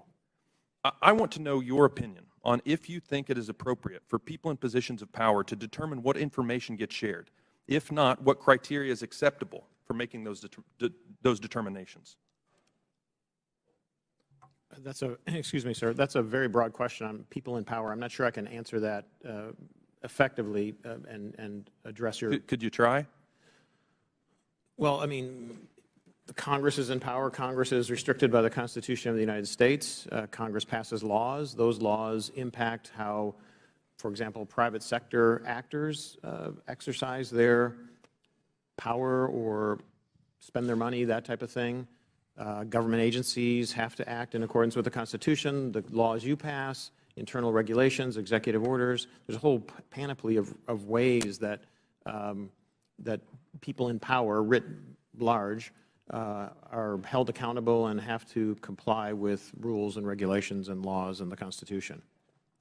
I want to know your opinion on if you think it is appropriate for people in positions of power to determine what information gets shared. If not, what criteria is acceptable for making those determinations?
Excuse me, sir, that's a very broad question on people in power. I'm not sure I can answer that effectively and address your...
Could you try?
Well, I mean, the Congress is in power. Congress is restricted by the Constitution of the United States. Congress passes laws. Those laws impact how, for example, private sector actors exercise their power or spend their money, that type of thing. Government agencies have to act in accordance with the Constitution, the laws you pass, internal regulations, executive orders. There's a whole panoply of ways that that people in power, writ large, are held accountable and have to comply with rules and regulations and laws and the Constitution.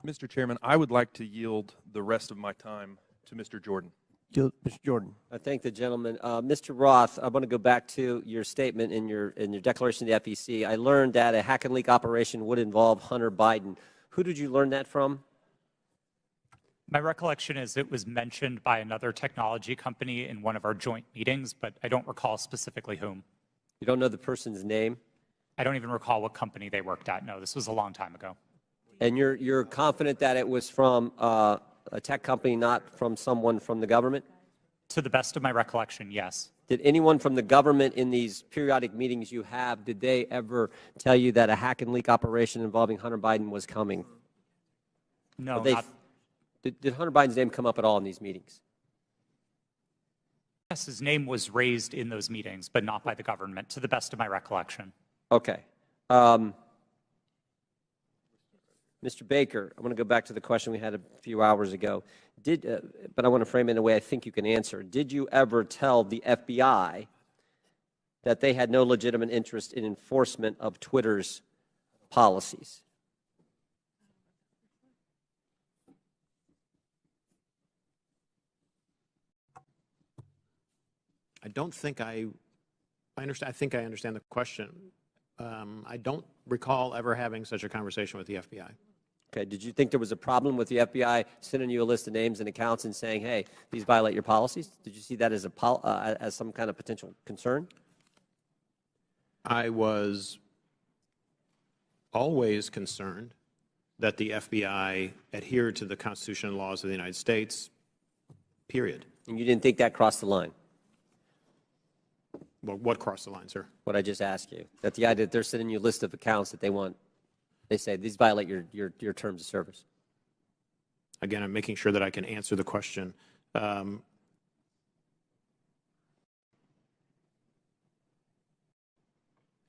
Mr. Chairman, I would like to yield the rest of my time to Mr. Jordan.
Mr. Jordan.
I thank the gentleman. Mr. Roth, I want to go back to your statement in your declaration to the FEC. I learned that a hack and leak operation would involve Hunter Biden. Who did you learn that from?
My recollection is it was mentioned by another technology company in one of our joint meetings, but I don't recall specifically whom.
You don't know the person's name?
I don't even recall what company they worked at. No, this was a long time ago.
And you're confident that it was from a tech company, not from someone from the government?
To the best of my recollection, yes.
Did anyone from the government in these periodic meetings you have, did they ever tell you that a hack and leak operation involving Hunter Biden was coming?
No,
not. Did Hunter Biden's name come up at all in these meetings?
Yes, his name was raised in those meetings, but not by the government, to the best of my recollection.
Okay. Mr. Baker, I want to go back to the question we had a few hours ago. But I want to frame it in a way I think you can answer. Did you ever tell the FBI that they had no legitimate interest in enforcement of Twitter's policies?
I don't think I understand. I think I understand the question. I don't recall ever having such a conversation with the FBI.
Okay. Did you think there was a problem with the FBI sending you a list of names and accounts and saying, "Hey, these violate your policies"? Did you see that as as some kind of potential concern?
I was always concerned that the FBI adhered to the Constitution and laws of the United States. Period.
And you didn't think that crossed the line?
Well, what crossed the line, sir?
What I just asked you. That the idea that they're sending you a list of accounts that they say these violate your terms of service.
Again, I'm making sure that I can answer the question.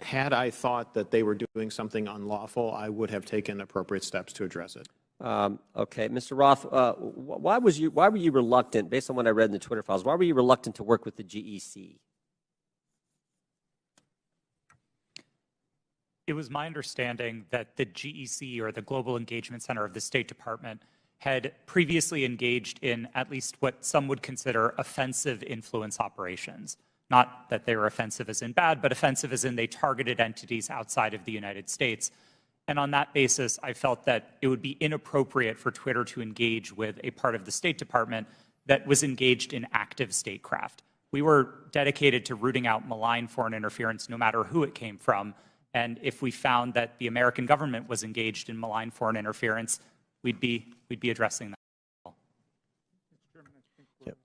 Had I thought that they were doing something unlawful, I would have taken appropriate steps to address it.
Okay, Mr. Roth, why were you reluctant, based on what I read in the Twitter files, why were you reluctant to work with the GEC?
It was my understanding that the GEC, or the Global Engagement Center of the State Department, had previously engaged in at least what some would consider offensive influence operations. Not that they were offensive as in bad, but offensive as in they targeted entities outside of the United States. And on that basis, I felt that it would be inappropriate for Twitter to engage with a part of the State Department that was engaged in active statecraft. We were dedicated to rooting out malign foreign interference, no matter who it came from. And if we found that the American government was engaged in malign foreign interference, we'd be addressing that.
Yep.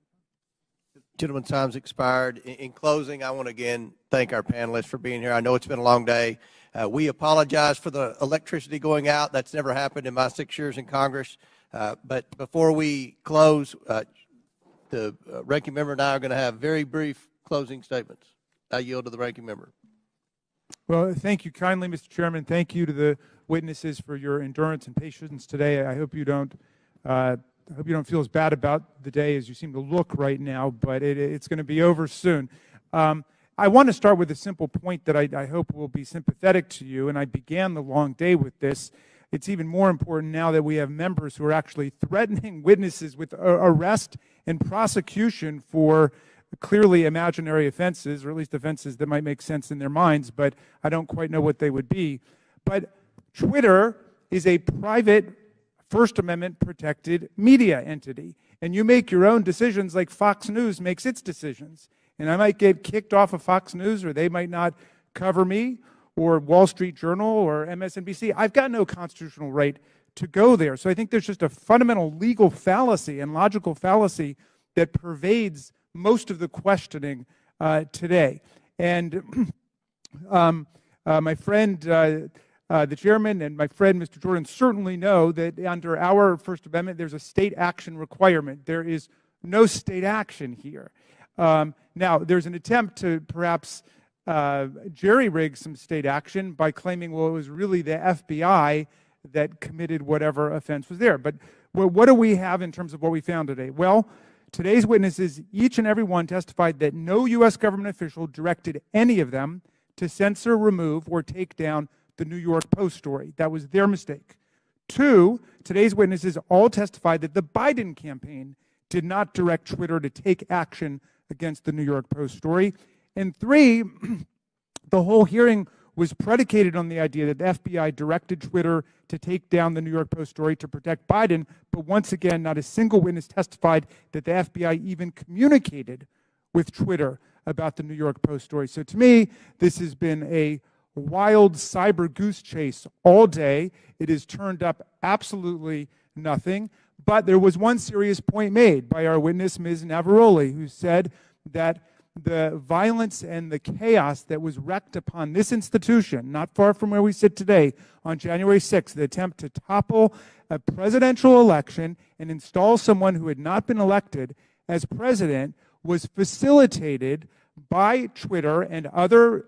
Gentlemen's time's expired. In closing, I want to again thank our panelists for being here. I know it's been a long day. We apologize for the electricity going out. That's never happened in my 6 years in Congress. But before we close, the ranking member and I are going to have very brief closing statements. I yield to the ranking member.
Well, thank you kindly, Mr. Chairman. Thank you to the witnesses for your endurance and patience today. I hope you don't feel as bad about the day as you seem to look right now, but it's going to be over soon. I want to start with a simple point that I hope will be sympathetic to you, and I began the long day with this. It's even more important now that we have members who are actually threatening witnesses with arrest and prosecution for clearly imaginary offenses, or at least offenses that might make sense in their minds, but I don't quite know what they would be. But Twitter is a private First Amendment protected media entity, and you make your own decisions like Fox News makes its decisions. And I might get kicked off of Fox News, or they might not cover me, or Wall Street Journal, or MSNBC. I've got no constitutional right to go there. So I think there's just a fundamental legal fallacy and logical fallacy that pervades most of the questioning today. And my friend, the chairman, and my friend, Mr. Jordan, certainly know that under our First Amendment, there's a state action requirement. There is no state action here. Now, there's an attempt to perhaps jerry-rig some state action by claiming, well, it was really the FBI that committed whatever offense was there. But what do we have in terms of what we found today? Well, today's witnesses, each and every one, testified that no U.S. government official directed any of them to censor, remove, or take down the New York Post story. That was their mistake. 2, today's witnesses all testified that the Biden campaign did not direct Twitter to take action against the New York Post story. And 3, the whole hearing was predicated on the idea that the FBI directed Twitter to take down the New York Post story to protect Biden, but once again, not a single witness testified that the FBI even communicated with Twitter about the New York Post story. So to me, this has been a wild cyber goose chase all day. It has turned up absolutely nothing. But there was one serious point made by our witness, Ms. Navaroli, who said that the violence and the chaos that was wreaked upon this institution, not far from where we sit today, on January 6th, the attempt to topple a presidential election and install someone who had not been elected as president, was facilitated by Twitter and other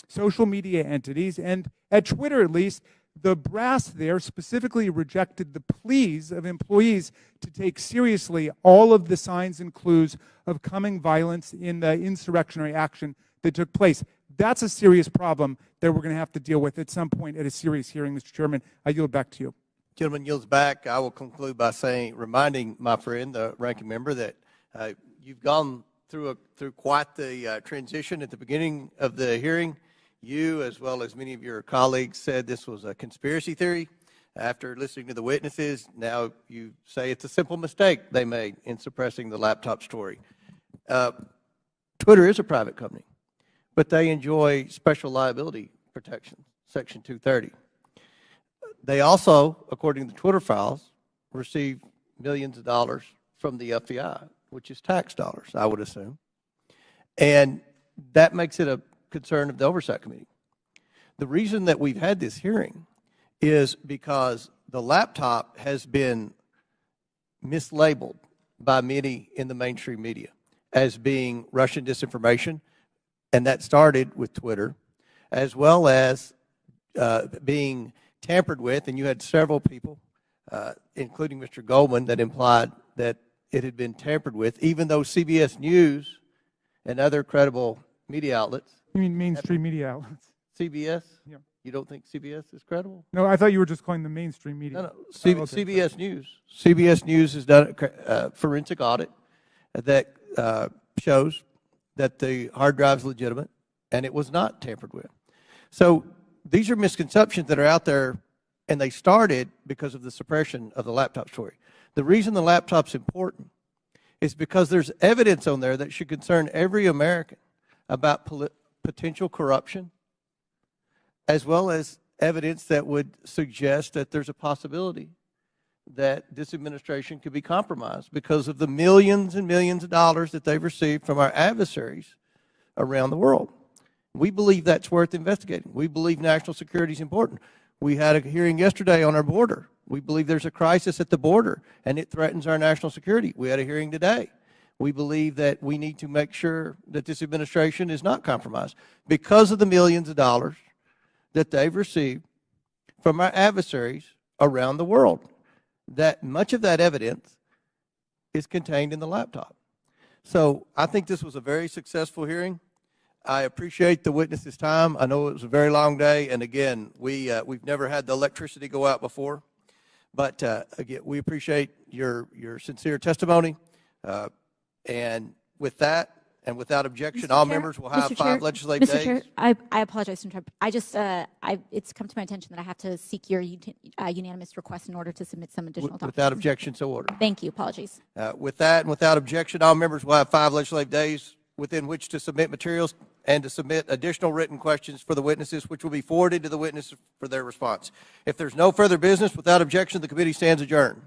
social media entities. And at Twitter, at least, the brass there specifically rejected the pleas of employees to take seriously all of the signs and clues of coming violence in the insurrectionary action that took place. That's a serious problem that we're going to have to deal with at some point at a serious hearing, Mr. Chairman. I yield back to you.
Gentleman yields back. I will conclude by reminding my friend, the ranking member, that you've gone through quite the transition at the beginning of the hearing. You, as well as many of your colleagues, said this was a conspiracy theory. After listening to the witnesses, now you say it's a simple mistake they made in suppressing the laptop story. Twitter is a private company, but they enjoy special liability protection, Section 230. They also, according to the Twitter files, receive millions of dollars from the FBI, which is tax dollars, I would assume. And that makes it a concern of the Oversight Committee. The reason that we've had this hearing is because the laptop has been mislabeled by many in the mainstream media as being Russian disinformation, and that started with Twitter, as well as being tampered with, and you had several people, including Mr. Goldman, that implied that it had been tampered with, even though CBS News and other credible media outlets.
You mean mainstream media outlets?
CBS?
Yeah.
You don't think CBS is credible?
No, I thought you were just calling the mainstream media.
No. CBS News. CBS News has done a forensic audit that shows that the hard drive is legitimate and it was not tampered with. So these are misconceptions that are out there, and they started because of the suppression of the laptop story. The reason the laptop's important is because there's evidence on there that should concern every American about potential corruption, as well as evidence that would suggest that there's a possibility that this administration could be compromised because of the millions and millions of dollars that they've received from our adversaries around the world. We believe that's worth investigating. We believe national security is important. We had a hearing yesterday on our border. We believe there's a crisis at the border, and it threatens our national security. We had a hearing today. We believe that we need to make sure that this administration is not compromised because of the millions of dollars that they've received from our adversaries around the world. That much of that evidence is contained in the laptop. So I think this was a very successful hearing. I appreciate the witnesses' time. I know it was a very long day, and again, we've never had the electricity go out before. But again, we appreciate your sincere testimony. And with that, and without objection, all members will have 5 legislative days.
Mr. Chair, I apologize to interrupt. It's come to my attention that I have to seek your unanimous request in order to submit some additional documents.
Without objection, so ordered.
Thank you. Apologies.
With that and without objection, all members will have 5 legislative days within which to submit materials and to submit additional written questions for the witnesses, which will be forwarded to the witnesses for their response. If there's no further business, without objection, the committee stands adjourned.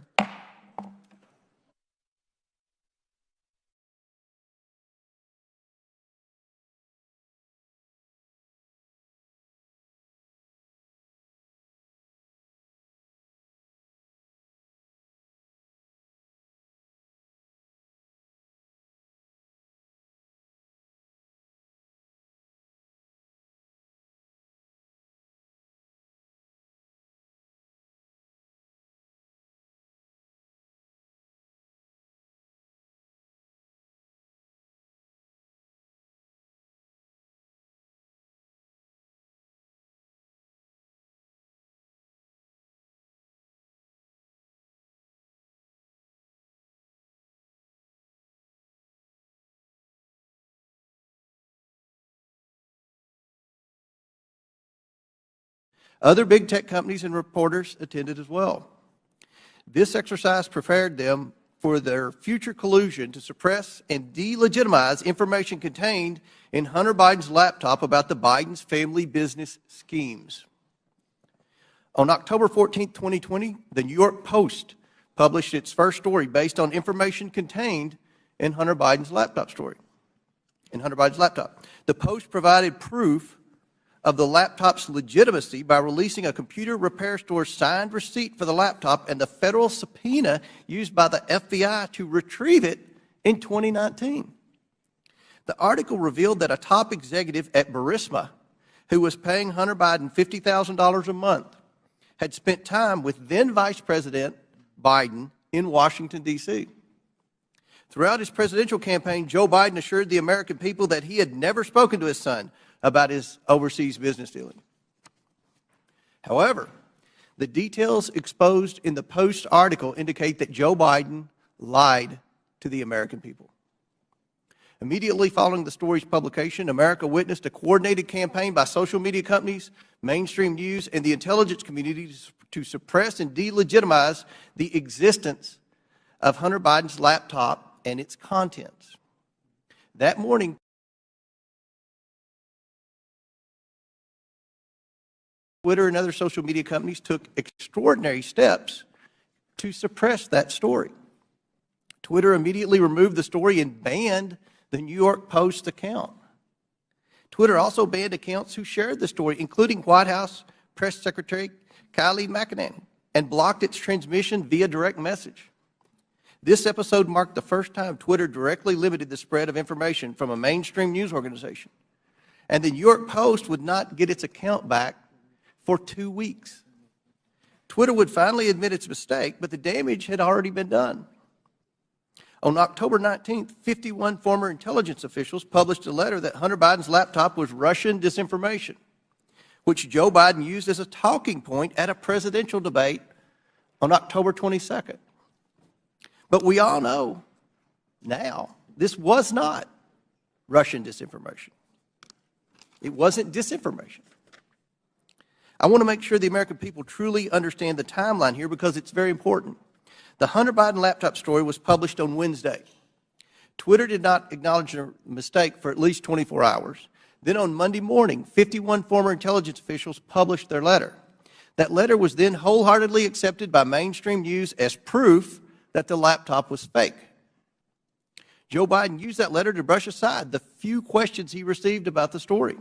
Other big tech companies and reporters attended as well. This exercise prepared them for their future collusion to suppress and delegitimize information contained in Hunter Biden's laptop about the Biden's family business schemes. On October 14, 2020, the New York Post published its first story based on information contained in Hunter Biden's laptop story. The Post provided proof of the laptop's legitimacy by releasing a computer repair store's signed receipt for the laptop and the federal subpoena used by the FBI to retrieve it in 2019. The article revealed that a top executive at Burisma, who was paying Hunter Biden $50,000 a month, had spent time with then Vice President Biden in Washington, D.C. Throughout his presidential campaign, Joe Biden assured the American people that he had never spoken to his son about his overseas business dealing. However, the details exposed in the Post article indicate that Joe Biden lied to the American people. Immediately following the story's publication, America witnessed a coordinated campaign by social media companies, mainstream news, and the intelligence community to suppress and delegitimize the existence of Hunter Biden's laptop and its contents. That morning, Twitter and other social media companies took extraordinary steps to suppress that story. Twitter immediately removed the story and banned the New York Post account. Twitter also banned accounts who shared the story, including White House Press Secretary Kayleigh McEnany, and blocked its transmission via direct message. This episode marked the first time Twitter directly limited the spread of information from a mainstream news organization. And the New York Post would not get its account back for 2 weeks. Twitter would finally admit its mistake, but the damage had already been done. On October 19th, 51 former intelligence officials published a letter that Hunter Biden's laptop was Russian disinformation, which Joe Biden used as a talking point at a presidential debate on October 22nd. But we all know now this was not Russian disinformation. It wasn't disinformation. I want to make sure the American people truly understand the timeline here because it's very important. The Hunter Biden laptop story was published on Wednesday. Twitter did not acknowledge a mistake for at least 24 hours. Then on Monday morning, 51 former intelligence officials published their letter. That letter was then wholeheartedly accepted by mainstream news as proof that the laptop was fake. Joe Biden used that letter to brush aside the few questions he received about the story.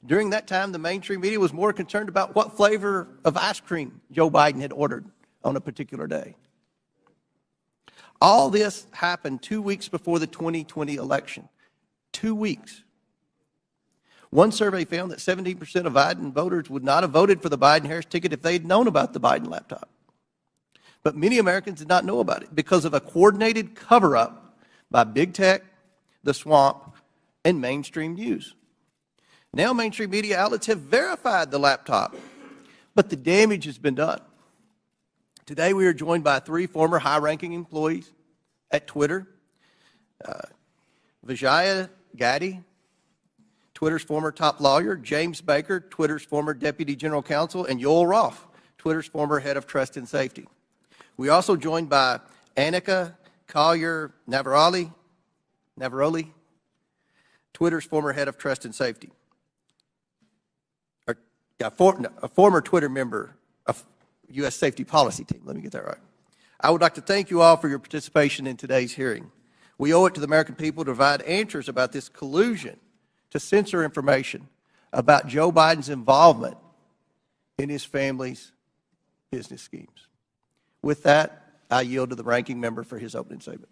During that time, the mainstream media was more concerned about what flavor of ice cream Joe Biden had ordered on a particular day. All this happened 2 weeks before the 2020 election. 2 weeks. One survey found that 17% of Biden voters would not have voted for the Biden-Harris ticket if they had known about the Biden laptop. But many Americans did not know about it because of a coordinated cover-up by big tech, the swamp, and mainstream news. Now mainstream media outlets have verified the laptop, but the damage has been done. Today we are joined by 3 former high-ranking employees at Twitter. Vijaya Gaddy, Twitter's former top lawyer, James Baker, Twitter's former deputy general counsel, and Yoel Roth, Twitter's former head of trust and safety. We're also joined by Annika Collier-Navaroli, Twitter's former head of trust and safety. A former Twitter member of U.S. safety policy team. Let me get that right. I would like to thank you all for your participation in today's hearing. We owe it to the American people to provide answers about this collusion to censor information about Joe Biden's involvement in his family's business schemes. With that, I yield to the ranking member for his opening statement.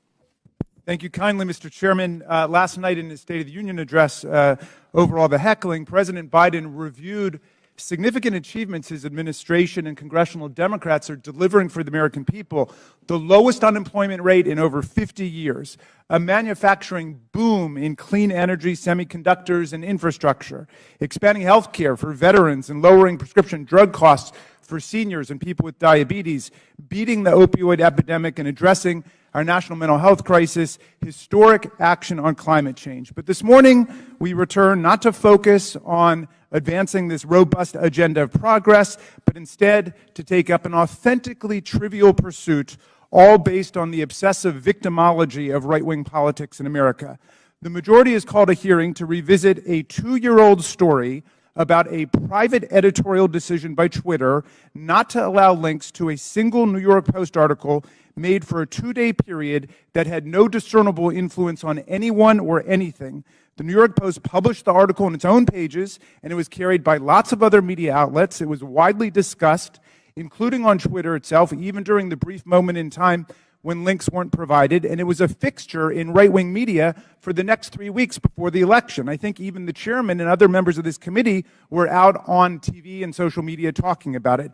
Thank you kindly, Mr. Chairman. Last night in his State of the Union address, over all the heckling, President Biden reviewed significant achievements his administration and congressional Democrats are delivering for the American people. The lowest unemployment rate in over 50 years, a manufacturing boom in clean energy, semiconductors, and infrastructure, expanding health care for veterans and lowering prescription drug costs for seniors and people with diabetes, beating the opioid epidemic and addressing our national mental health crisis, historic action on climate change. But this morning, we return not to focus on advancing this robust agenda of progress, but instead to take up an authentically trivial pursuit, all based on the obsessive victimology of right-wing politics in America. The majority has called a hearing to revisit a 2-year-old story about a private editorial decision by Twitter not to allow links to a single New York Post article made for a 2-day period that had no discernible influence on anyone or anything. The New York Post published the article on its own pages, and it was carried by lots of other media outlets. It was widely discussed, including on Twitter itself, even during the brief moment in time when links weren't provided, and it was a fixture in right-wing media for the next 3 weeks before the election. I think even the chairman and other members of this committee were out on TV and social media talking about it.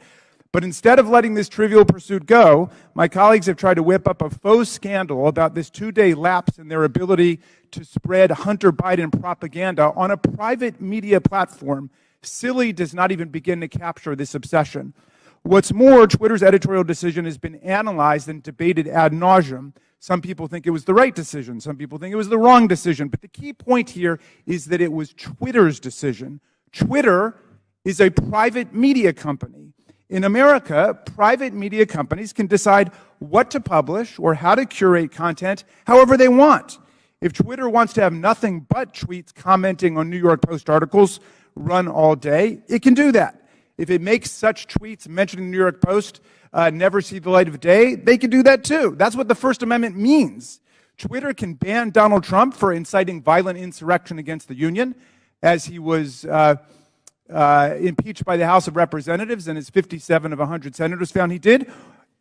But instead of letting this trivial pursuit go, my colleagues have tried to whip up a faux scandal about this 2-day lapse in their ability to spread Hunter Biden propaganda on a private media platform. Silly does not even begin to capture this obsession. What's more, Twitter's editorial decision has been analyzed and debated ad nauseum. Some people think it was the right decision. Some people think it was the wrong decision. But the key point here is that it was Twitter's decision. Twitter is a private media company. In America, private media companies can decide what to publish or how to curate content however they want. If Twitter wants to have nothing but tweets commenting on New York Post articles run all day, it can do that. If it makes such tweets mentioning the New York Post never see the light of day, they can do that too. That's what the First Amendment means. Twitter can ban Donald Trump for inciting violent insurrection against the Union, as he was impeached by the House of Representatives, and as 57 of 100 senators found he did.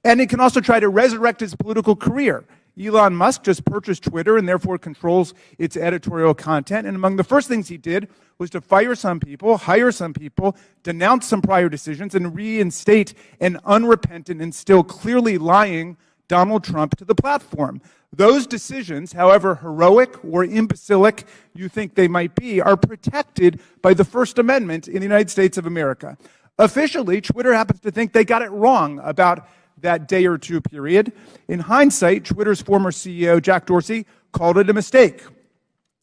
And it can also try to resurrect his political career. Elon Musk just purchased Twitter and therefore controls its editorial content. And among the first things he did was to fire some people, hire some people, denounce some prior decisions, and reinstate an unrepentant and still clearly lying Donald Trump to the platform. Those decisions, however heroic or imbecilic you think they might be, are protected by the First Amendment in the United States of America. Officially, Twitter happens to think they got it wrong about that day or two period. In hindsight, Twitter's former CEO, Jack Dorsey, called it a mistake.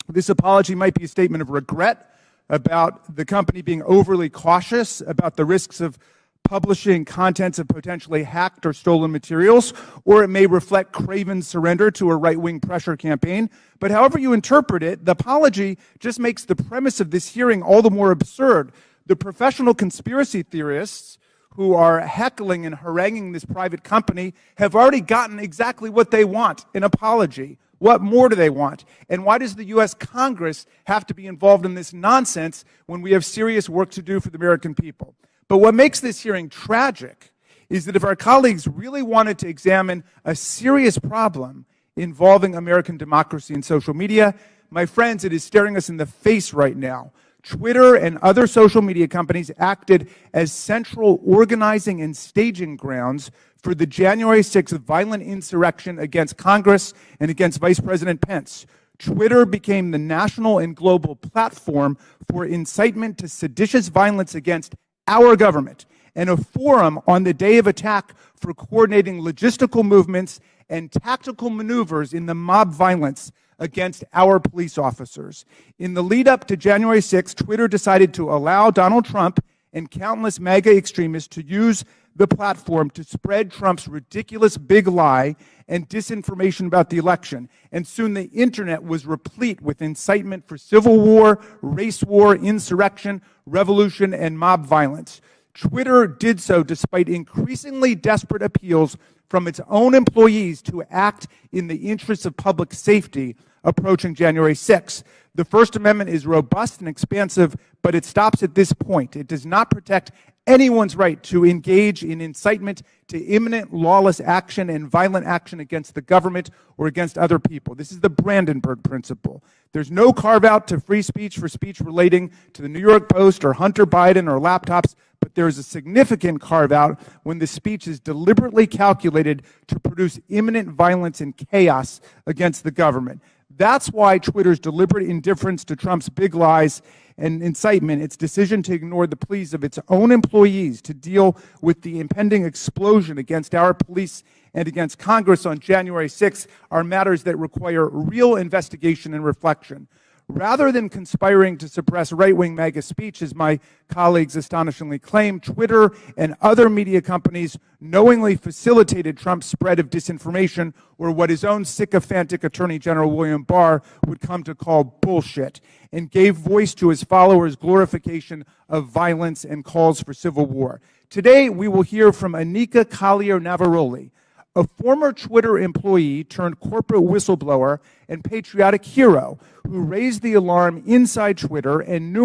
This apology might be a statement of regret about the company being overly cautious about the risks of publishing contents of potentially hacked or stolen materials, or it may reflect craven surrender to a right-wing pressure campaign. But however you interpret it, the apology just makes the premise of this hearing all the more absurd. The professional conspiracy theorists who are heckling and haranguing this private company have already gotten exactly what they want, an apology. What more do they want? And why does the U.S. Congress have to be involved in this nonsense when we have serious work to do for the American people? But what makes this hearing tragic is that if our colleagues really wanted to examine a serious problem involving American democracy and social media, my friends, it is staring us in the face right now. Twitter and other social media companies acted as central organizing and staging grounds for the January 6th violent insurrection against Congress and against Vice President Pence. Twitter became the national and global platform for incitement to seditious violence against our government and a forum on the day of attack for coordinating logistical movements and tactical maneuvers in the mob violence against our police officers. In the lead up to January 6th, Twitter decided to allow Donald Trump and countless MAGA extremists to use the platform to spread Trump's ridiculous big lie and disinformation about the election. And soon the internet was replete with incitement for civil war, race war, insurrection, revolution, and mob violence. Twitter did so despite increasingly desperate appeals from its own employees to act in the interests of public safety approaching January 6th. The First Amendment is robust and expansive, but it stops at this point. It does not protect anyone's right to engage in incitement to imminent lawless action and violent action against the government or against other people. This is the Brandenburg Principle. There's no carve-out to free speech for speech relating to the New York Post or Hunter Biden or laptops, but there is a significant carve-out when the speech is deliberately calculated to produce imminent violence and chaos against the government. That's why Twitter's deliberate indifference to Trump's big lies and incitement, its decision to ignore the pleas of its own employees to deal with the impending explosion against our police and against Congress on January 6th, are matters that require real investigation and reflection. Rather than conspiring to suppress right-wing MAGA speech, as my colleagues astonishingly claim, Twitter and other media companies knowingly facilitated Trump's spread of disinformation, or what his own sycophantic Attorney General William Barr would come to call bullshit, and gave voice to his followers' glorification of violence and calls for civil war. Today, we will hear from Anika Collier-Navaroli, a former Twitter employee turned corporate whistleblower and patriotic hero who raised the alarm inside Twitter and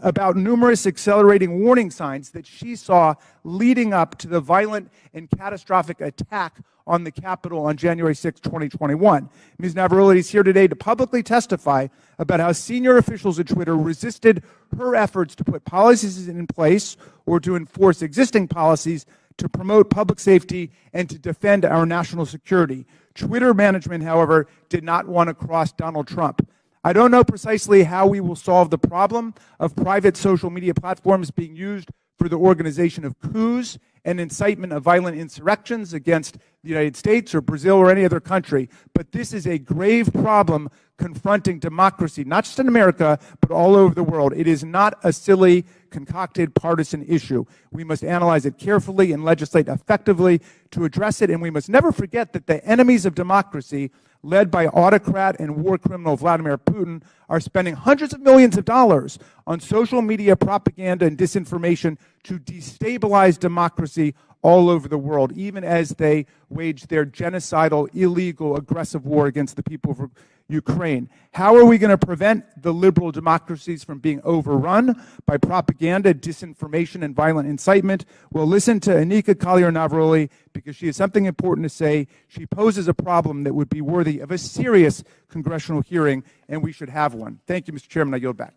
about numerous accelerating warning signs that she saw leading up to the violent and catastrophic attack on the Capitol on January 6, 2021. Ms. Navaroli is here today to publicly testify about how senior officials at Twitter resisted her efforts to put policies in place or to enforce existing policies to promote public safety and to defend our national security. Twitter management, however, did not want to cross Donald Trump. I don't know precisely how we will solve the problem of private social media platforms being used for the organization of coups and incitement of violent insurrections against the United States or Brazil or any other country. But this is a grave problem confronting democracy, not just in America, but all over the world. It is not a silly, concocted partisan issue. We must analyze it carefully and legislate effectively to address it, and we must never forget that the enemies of democracy, led by autocrat and war criminal Vladimir Putin, are spending hundreds of millions of dollars on social media propaganda and disinformation to destabilize democracy all over the world, even as they wage their genocidal, illegal, aggressive war against the people of Ukraine. How are we going to prevent the liberal democracies from being overrun by propaganda, disinformation, and violent incitement? Well, listen to Anika Collier-Navaroli, because she has something important to say. She poses a problem that would be worthy of a serious congressional hearing, and we should have one. Thank you, Mr. Chairman. I yield back.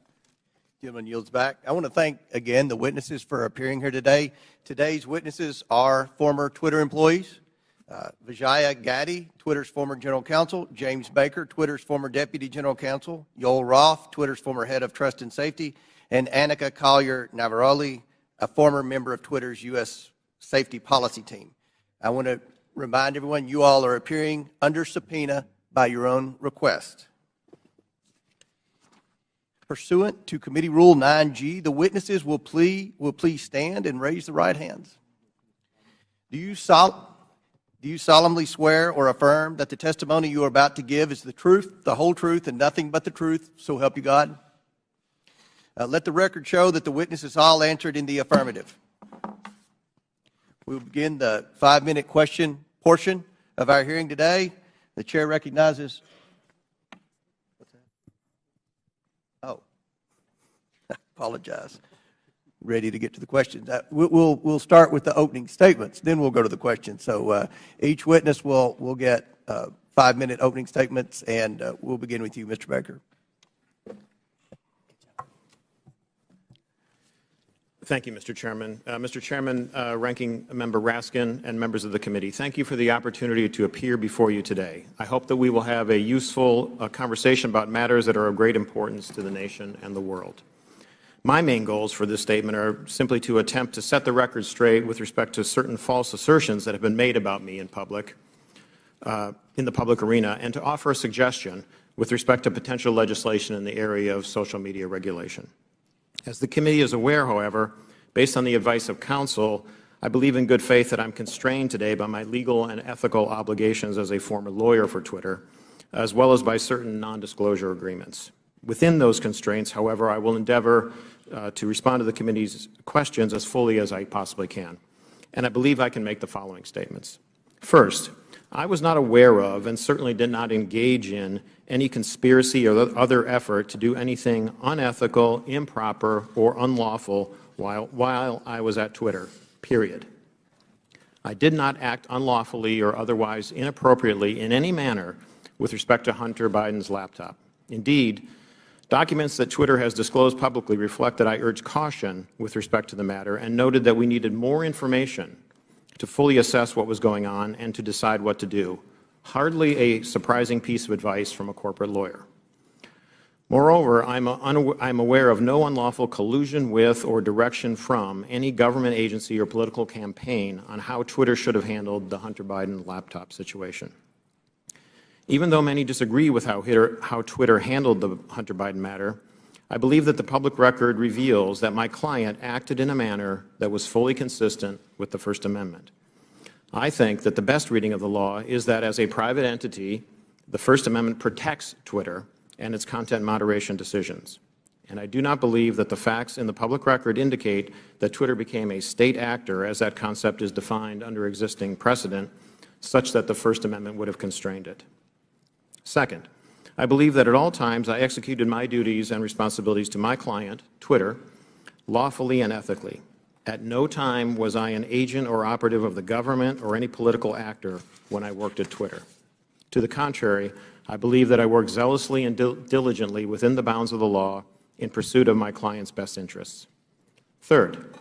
Gentleman yields back. I want to thank, again, the witnesses for appearing here today. Today's witnesses are former Twitter employees. Vijaya Gaddy, Twitter's former general counsel. James Baker, Twitter's former deputy general counsel. Yoel Roth, Twitter's former head of trust and safety. And Anika Collier-Navaroli, a former member of Twitter's U.S. safety policy team. I want to remind everyone you all are appearing under subpoena by your own request. Pursuant to Committee Rule 9G, the witnesses will please stand and raise the right hands. Do you solemnly swear or affirm that the testimony you are about to give is the truth, the whole truth, and nothing but the truth, so help you God? Let the record show that the witnesses all answered in the affirmative. We will begin the 5-minute question portion of our hearing today. The chair recognizes. What's that? Oh, I apologize. ready to get to the questions. We'll start with the opening statements, then we'll go to the questions. So each witness will get 5-minute opening statements, and we'll begin with you, Mr. Baker.
Thank you, Mr. Chairman. Mr. Chairman, Ranking Member Raskin, and members of the committee, thank you for the opportunity to appear before you today. I hope that we will have a useful conversation about matters that are of great importance to the nation and the world. My main goals for this statement are simply to attempt to set the record straight with respect to certain false assertions that have been made about me in the public arena, and to offer a suggestion with respect to potential legislation in the area of social media regulation. As the committee is aware, however, based on the advice of counsel, I believe in good faith that I'm constrained today by my legal and ethical obligations as a former lawyer for Twitter, as well as by certain non-disclosure agreements. Within those constraints, however, I will endeavor to respond to the committee's questions as fully as I possibly can. And I believe I can make the following statements. First, I was not aware of and certainly did not engage in any conspiracy or other effort to do anything unethical, improper, or unlawful while I was at Twitter, period. I did not act unlawfully or otherwise inappropriately in any manner with respect to Hunter Biden's laptop. Indeed, documents that Twitter has disclosed publicly reflect that I urged caution with respect to the matter and noted that we needed more information to fully assess what was going on and to decide what to do. Hardly a surprising piece of advice from a corporate lawyer. Moreover, I'm aware of no unlawful collusion with or direction from any government agency or political campaign on how Twitter should have handled the Hunter Biden laptop situation. Even though many disagree with how Twitter handled the Hunter Biden matter, I believe that the public record reveals that my client acted in a manner that was fully consistent with the First Amendment. I think that the best reading of the law is that as a private entity, the First Amendment protects Twitter and its content moderation decisions. And I do not believe that the facts in the public record indicate that Twitter became a state actor as that concept is defined under existing precedent, such that the First Amendment would have constrained it. Second, I believe that at all times I executed my duties and responsibilities to my client, Twitter, lawfully and ethically. At no time was I an agent or operative of the government or any political actor when I worked at Twitter. To the contrary, I believe that I worked zealously and diligently within the bounds of the law in pursuit of my client's best interests. Third,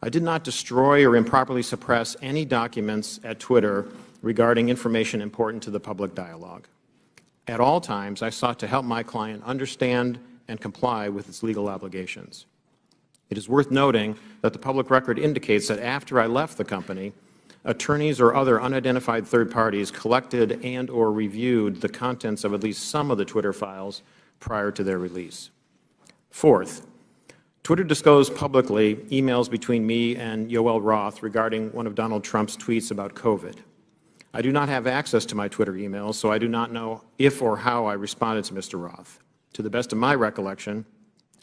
I did not destroy or improperly suppress any documents at Twitter regarding information important to the public dialogue. At all times, I sought to help my client understand and comply with its legal obligations. It is worth noting that the public record indicates that after I left the company, attorneys or other unidentified third parties collected and or reviewed the contents of at least some of the Twitter files prior to their release. Fourth, Twitter disclosed publicly emails between me and Yoel Roth regarding one of Donald Trump's tweets about COVID. I do not have access to my Twitter emails, so I do not know if or how I responded to Mr. Roth. To the best of my recollection,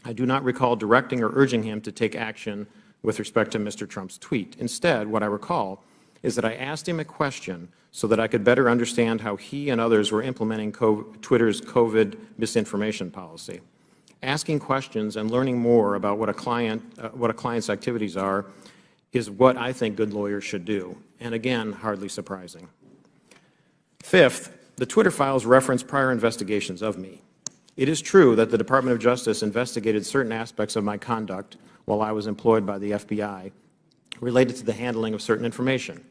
I do not recall directing or urging him to take action with respect to Mr. Trump's tweet. Instead, what I recall is that I asked him a question so that I could better understand how he and others were implementing Twitter's COVID misinformation policy. Asking questions and learning more about what a client's activities are is what I think good lawyers should do, and again, hardly surprising. Fifth, the Twitter files reference prior investigations of me. It is true that the Department of Justice investigated certain aspects of my conduct while I was employed by the FBI related to the handling of certain information.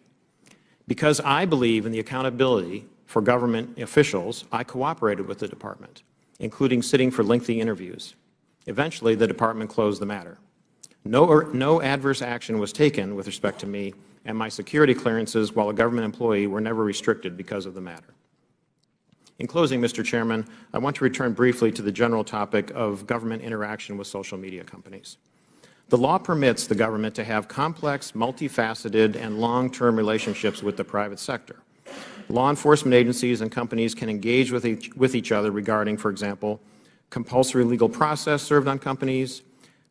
Because I believe in the accountability for government officials, I cooperated with the department, including sitting for lengthy interviews. Eventually, the department closed the matter. No adverse action was taken with respect to me, and my security clearances while a government employee were never restricted because of the matter. In closing, Mr. Chairman, I want to return briefly to the general topic of government interaction with social media companies. The law permits the government to have complex, multifaceted, and long-term relationships with the private sector. Law enforcement agencies and companies can engage with each other regarding, for example, compulsory legal process served on companies,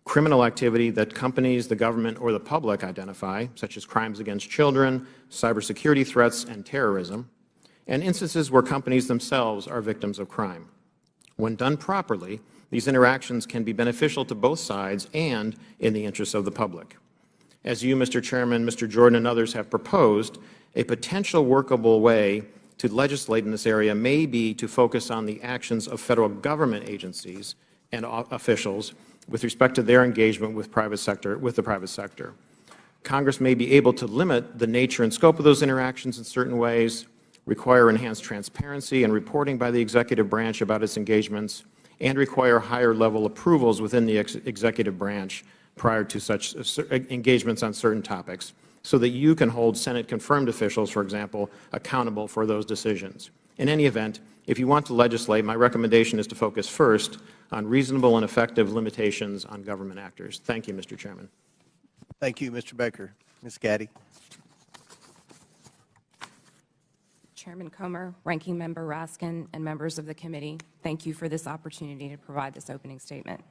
criminal activity that companies, the government, or the public identify, such as crimes against children, cybersecurity threats, and terrorism, and instances where companies themselves are victims of crime. When done properly, These interactions can be beneficial to both sides and in the interests of the public. As you, Mr. Chairman, Mr. Jordan, and others have proposed, a potential workable way to legislate in this area may be to focus on the actions of federal government agencies and officials with respect to their engagement with the private sector. Congress may be able to limit the nature and scope of those interactions in certain ways, require enhanced transparency and reporting by the executive branch about its engagements, and require higher level approvals within the executive branch prior to such engagements on certain topics, so that you can hold Senate-confirmed officials, for example, accountable for those decisions. In any event, if you want to legislate, my recommendation is to focus first on reasonable and effective limitations on government actors. Thank you, Mr. Chairman.
Thank you, Mr. Baker. Ms. Gaddy.
Chairman Comer, Ranking Member Raskin, and members of the committee, thank you for this opportunity to provide this opening statement.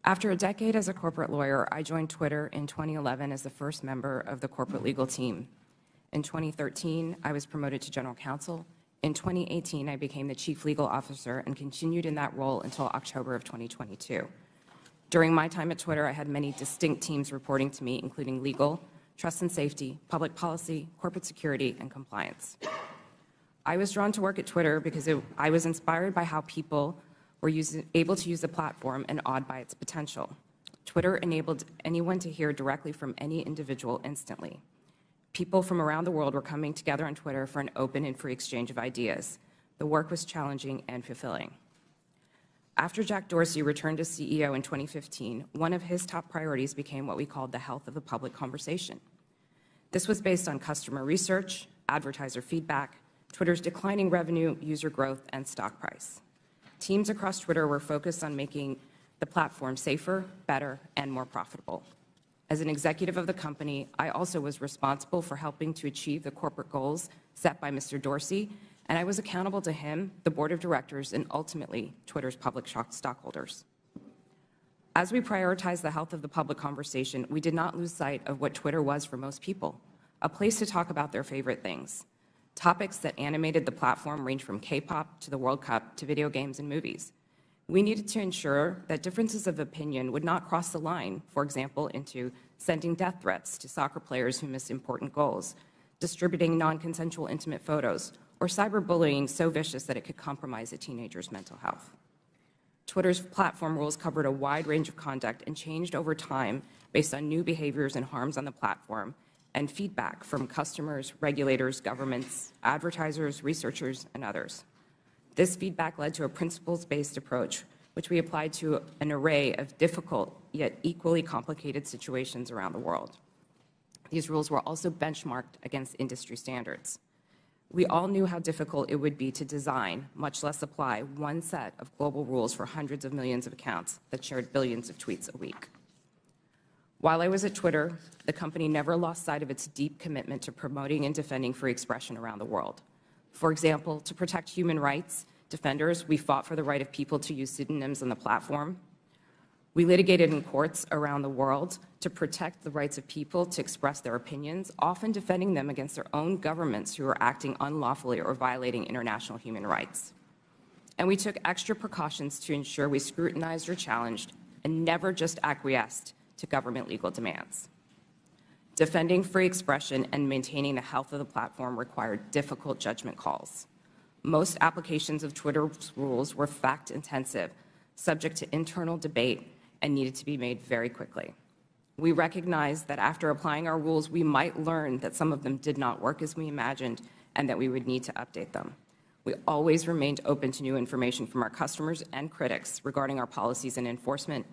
After a decade as a corporate lawyer, I joined Twitter in 2011 as the first member of the corporate legal team. In 2013, I was promoted to general counsel. In 2018, I became the chief legal officer and continued in that role until October of 2022. During my time at Twitter, I had many distinct teams reporting to me, including legal, trust and safety, public policy, corporate security, and compliance. I was drawn to work at Twitter because I was inspired by how people were able to use the platform and awed by its potential. Twitter enabled anyone to hear directly from any individual instantly. People from around the world were coming together on Twitter for an open and free exchange of ideas. The work was challenging and fulfilling. After Jack Dorsey returned as CEO in 2015, one of his top priorities became what we called the health of the public conversation. This was based on customer research, advertiser feedback, Twitter's declining revenue, user growth, and stock price. Teams across Twitter were focused on making the platform safer, better, and more profitable. As an executive of the company, I also was responsible for helping to achieve the corporate goals set by Mr. Dorsey, and I was accountable to him, the board of directors, and ultimately Twitter's public stockholders. As we prioritized the health of the public conversation, we did not lose sight of what Twitter was for most people, a place to talk about their favorite things. Topics that animated the platform range from K-pop to the World Cup to video games and movies. We needed to ensure that differences of opinion would not cross the line, for example, into sending death threats to soccer players who miss important goals, distributing non-consensual intimate photos, or cyberbullying so vicious that it could compromise a teenager's mental health. Twitter's platform rules covered a wide range of conduct and changed over time based on new behaviors and harms on the platform and feedback from customers, regulators, governments, advertisers, researchers, and others. This feedback led to a principles-based approach, which we applied to an array of difficult yet equally complicated situations around the world. These rules were also benchmarked against industry standards. We all knew how difficult it would be to design, much less apply, one set of global rules for hundreds of millions of accounts that shared billions of tweets a week. While I was at Twitter, the company never lost sight of its deep commitment to promoting and defending free expression around the world. For example, to protect human rights defenders, we fought for the right of people to use pseudonyms on the platform. We litigated in courts around the world to protect the rights of people to express their opinions, often defending them against their own governments who are acting unlawfully or violating international human rights. And we took extra precautions to ensure we scrutinized or challenged and never just acquiesced to government legal demands. Defending free expression and maintaining the health of the platform required difficult judgment calls. Most applications of Twitter's rules were fact-intensive, subject to internal debate, and needed to be made very quickly. We recognized that after applying our rules, we might learn that some of them did not work as we imagined and that we would need to update them. We always remained open to new information from our customers and critics regarding our policies and enforcement.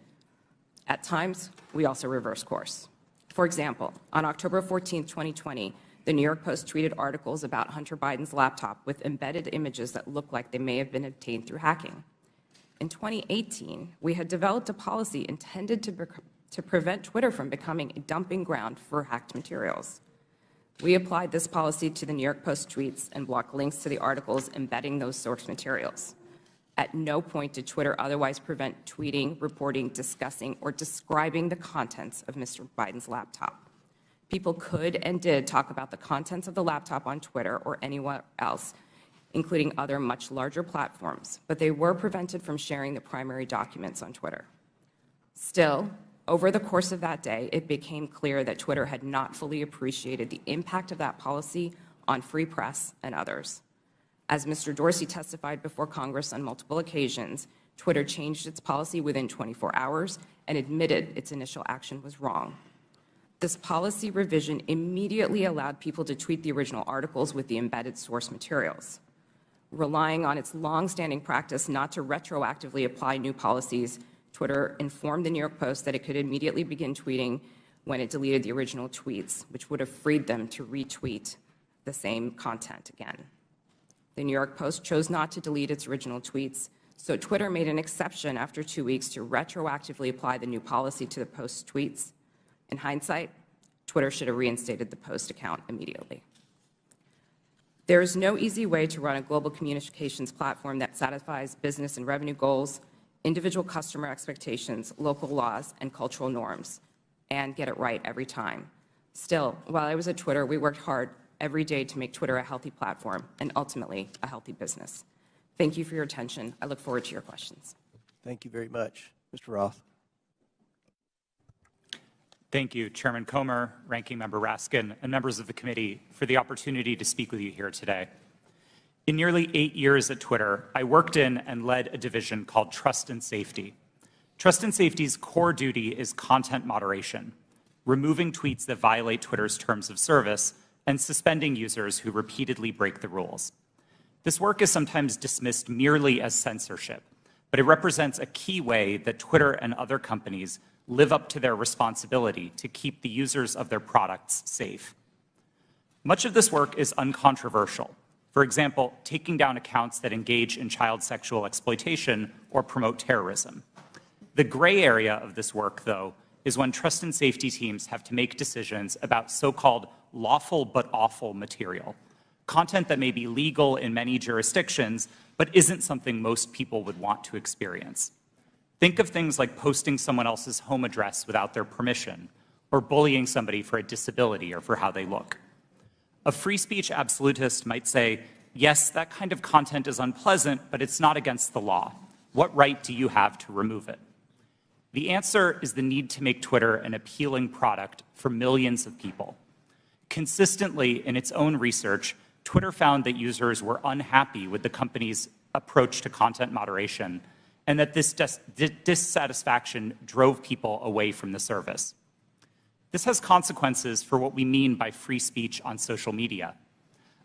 At times, we also reversed course. For example, on October 14, 2020, the New York Post tweeted articles about Hunter Biden's laptop with embedded images that looked like they may have been obtained through hacking. In 2018, we had developed a policy intended to prevent Twitter from becoming a dumping ground for hacked materials. We applied this policy to the New York Post tweets and blocked links to the articles embedding those source materials. At no point did Twitter otherwise prevent tweeting, reporting, discussing, or describing the contents of Mr. Biden's laptop. People could and did talk about the contents of the laptop on Twitter or anywhere else including other much larger platforms, but they were prevented from sharing the primary documents on Twitter. Still, over the course of that day, it became clear that Twitter had not fully appreciated the impact of that policy on free press and others. As Mr. Dorsey testified before Congress on multiple occasions, Twitter changed its policy within 24 hours and admitted its initial action was wrong. This policy revision immediately allowed people to tweet the original articles with the embedded source materials. Relying on its long-standing practice not to retroactively apply new policies, Twitter informed the New York Post that it could immediately begin tweeting when it deleted the original tweets, which would have freed them to retweet the same content again. The New York Post chose not to delete its original tweets, so Twitter made an exception after 2 weeks to retroactively apply the new policy to the Post's tweets. In hindsight, Twitter should have reinstated the Post account immediately. There is no easy way to run a global communications platform that satisfies business and revenue goals, individual customer expectations, local laws, and cultural norms, and get it right every time. Still, while I was at Twitter, we worked hard every day to make Twitter a healthy platform and ultimately a healthy business. Thank you for your attention. I look forward to your questions.
Thank you very much. Mr. Roth.
Thank you, Chairman Comer, Ranking Member Raskin, and members of the committee for the opportunity to speak with you here today. In nearly 8 years at Twitter, I worked in and led a division called Trust and Safety. Trust and Safety's core duty is content moderation, removing tweets that violate Twitter's terms of service and suspending users who repeatedly break the rules. This work is sometimes dismissed merely as censorship, but it represents a key way that Twitter and other companies live up to their responsibility to keep the users of their products safe. Much of this work is uncontroversial. For example, taking down accounts that engage in child sexual exploitation or promote terrorism. The gray area of this work, though, is when trust and safety teams have to make decisions about so-called lawful but awful material, content that may be legal in many jurisdictions, but isn't something most people would want to experience. Think of things like posting someone else's home address without their permission, or bullying somebody for a disability or for how they look. A free speech absolutist might say, yes, that kind of content is unpleasant, but it's not against the law. What right do you have to remove it? The answer is the need to make Twitter an appealing product for millions of people. Consistently, in its own research, Twitter found that users were unhappy with the company's approach to content moderation, and that this dissatisfaction drove people away from the service. This has consequences for what we mean by free speech on social media.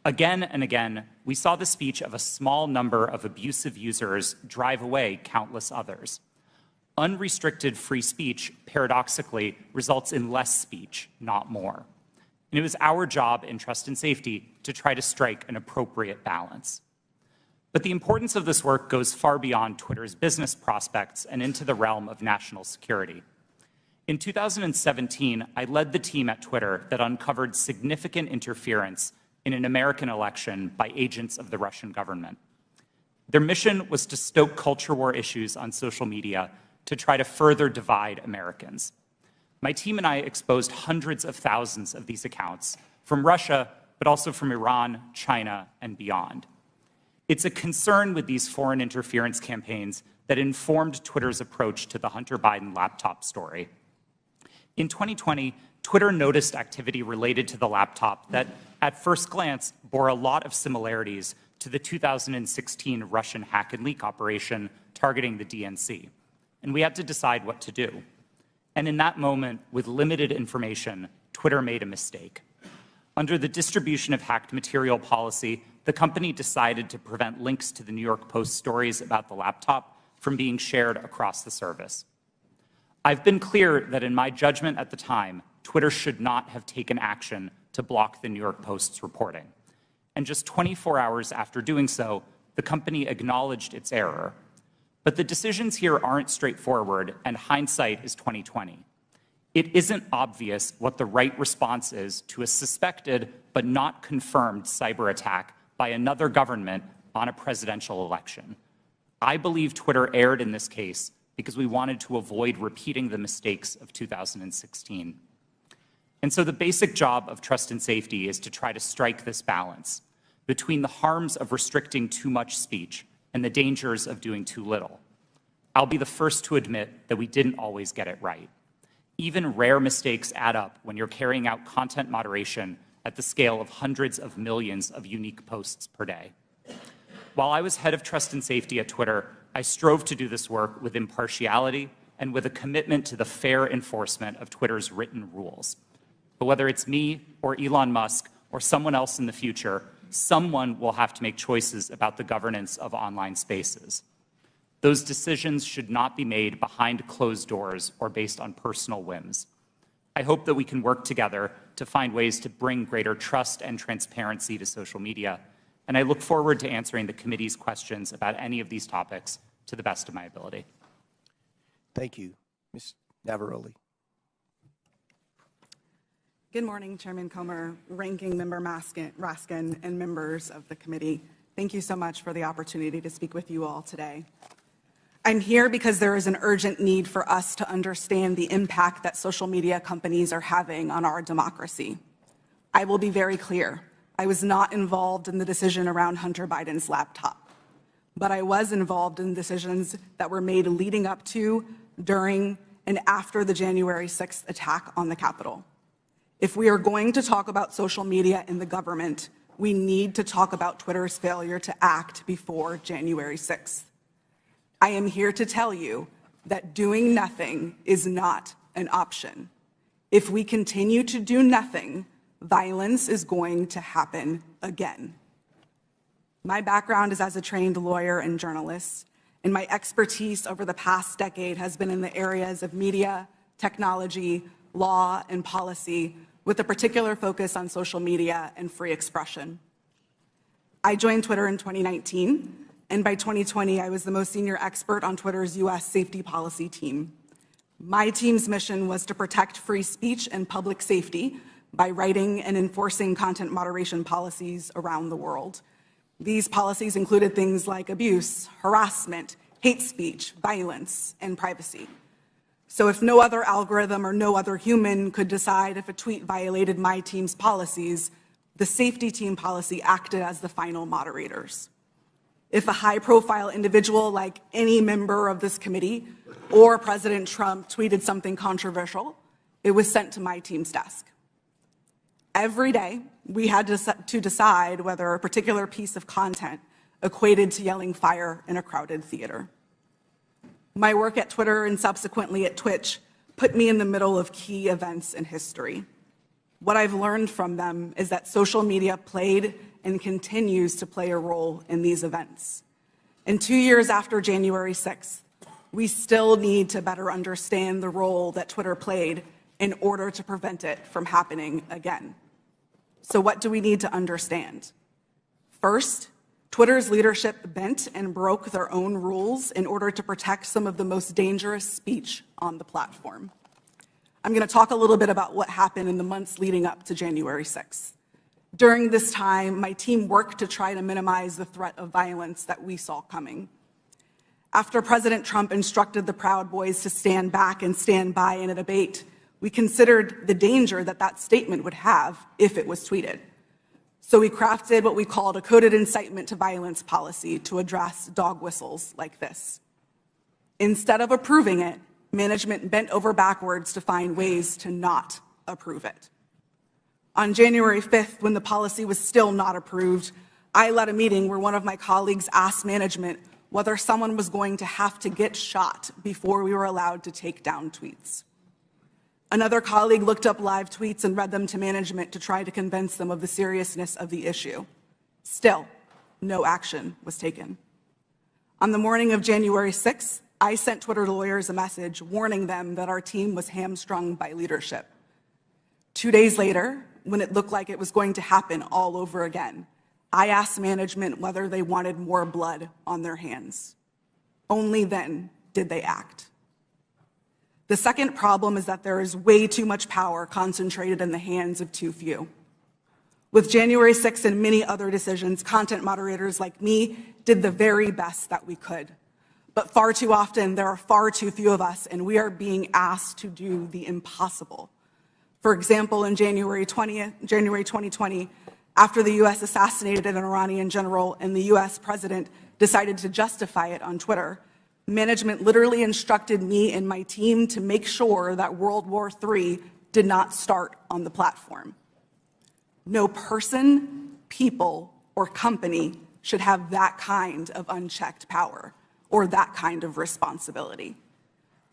Again and again, we saw the speech of a small number of abusive users drive away countless others. Unrestricted free speech, paradoxically, results in less speech, not more. And it was our job in Trust and Safety to try to strike an appropriate balance. But the importance of this work goes far beyond Twitter's business prospects and into the realm of national security. In 2017, I led the team at Twitter that uncovered significant interference in an American election by agents of the Russian government. Their mission was to stoke culture war issues on social media to try to further divide Americans. My team and I exposed hundreds of thousands of these accounts from Russia, but also from Iran, China, and beyond. It's a concern with these foreign interference campaigns that informed Twitter's approach to the Hunter Biden laptop story. In 2020, Twitter noticed activity related to the laptop that, at first glance, bore a lot of similarities to the 2016 Russian hack and leak operation targeting the DNC. And we had to decide what to do. And in that moment, with limited information, Twitter made a mistake. Under the distribution of hacked material policy, the company decided to prevent links to the New York Post stories about the laptop from being shared across the service. I've been clear that in my judgment at the time, Twitter should not have taken action to block the New York Post's reporting. And just 24 hours after doing so, the company acknowledged its error. But the decisions here aren't straightforward, and hindsight is 2020. It isn't obvious what the right response is to a suspected but not confirmed cyber attack by another government on a presidential election. I believe Twitter erred in this case because we wanted to avoid repeating the mistakes of 2016. And so the basic job of Trust and Safety is to try to strike this balance. between the harms of restricting too much speech and the dangers of doing too little. I'll be the first to admit that we didn't always get it right. Even rare mistakes add up when you're carrying out content moderation at the scale of hundreds of millions of unique posts per day. While I was head of trust and safety at Twitter, I strove to do this work with impartiality and with a commitment to the fair enforcement of Twitter's written rules. But whether it's me or Elon Musk or someone else in the future, someone will have to make choices about the governance of online spaces. Those decisions should not be made behind closed doors or based on personal whims. I hope that we can work together to find ways to bring greater trust and transparency to social media, and I look forward to answering the committee's questions about any of these topics to the best of my ability.
Thank you. Ms. Navaroli.
Good morning, Chairman Comer, Ranking Member Raskin, and members of the committee. Thank you so much for the opportunity to speak with you all today. I'm here because there is an urgent need for us to understand the impact that social media companies are having on our democracy. I will be very clear. I was not involved in the decision around Hunter Biden's laptop, but I was involved in decisions that were made leading up to, during, and after the January 6th attack on the Capitol. If we are going to talk about social media in the government, we need to talk about Twitter's failure to act before January 6th. I am here to tell you that doing nothing is not an option. If we continue to do nothing, violence is going to happen again. My background is as a trained lawyer and journalist, and my expertise over the past decade has been in the areas of media, technology, law, and policy, with a particular focus on social media and free expression. I joined Twitter in 2019, and by 2020, I was the most senior expert on Twitter's US safety policy team. My team's mission was to protect free speech and public safety by writing and enforcing content moderation policies around the world. These policies included things like abuse, harassment, hate speech, violence, and privacy. So if no other algorithm or no other human could decide if a tweet violated my team's policies, the safety team policy acted as the final moderators. If a high-profile individual like any member of this committee or President Trump tweeted something controversial, it was sent to my team's desk. Every day, we had to decide whether a particular piece of content equated to yelling fire in a crowded theater. My work at Twitter and subsequently at Twitch put me in the middle of key events in history. What I've learned from them is that social media played and continues to play a role in these events. And 2 years after January 6th, we still need to better understand the role that Twitter played in order to prevent it from happening again. So what do we need to understand? First, Twitter's leadership bent and broke their own rules in order to protect some of the most dangerous speech on the platform. I'm going to talk a little bit about what happened in the months leading up to January 6th. During this time, my team worked to try to minimize the threat of violence that we saw coming. After President Trump instructed the Proud Boys to stand back and stand by in a debate, we considered the danger that that statement would have if it was tweeted. So we crafted what we called a coded incitement to violence policy to address dog whistles like this. Instead of approving it, management bent over backwards to find ways to not approve it. On January 5th, when the policy was still not approved, I led a meeting where one of my colleagues asked management whether someone was going to have to get shot before we were allowed to take down tweets. Another colleague looked up live tweets and read them to management to try to convince them of the seriousness of the issue. Still, no action was taken. On the morning of January 6th, I sent Twitter lawyers a message warning them that our team was hamstrung by leadership. 2 days later, when it looked like it was going to happen all over again, I asked management whether they wanted more blood on their hands. Only then did they act. The second problem is that there is way too much power concentrated in the hands of too few. With January 6th and many other decisions, content moderators like me did the very best that we could. But far too often, there are far too few of us, and we are being asked to do the impossible. For example, in January 2020, after the U.S. assassinated an Iranian general and the U.S. president decided to justify it on Twitter, management literally instructed me and my team to make sure that World War III did not start on the platform. No person, people, or company should have that kind of unchecked power or that kind of responsibility.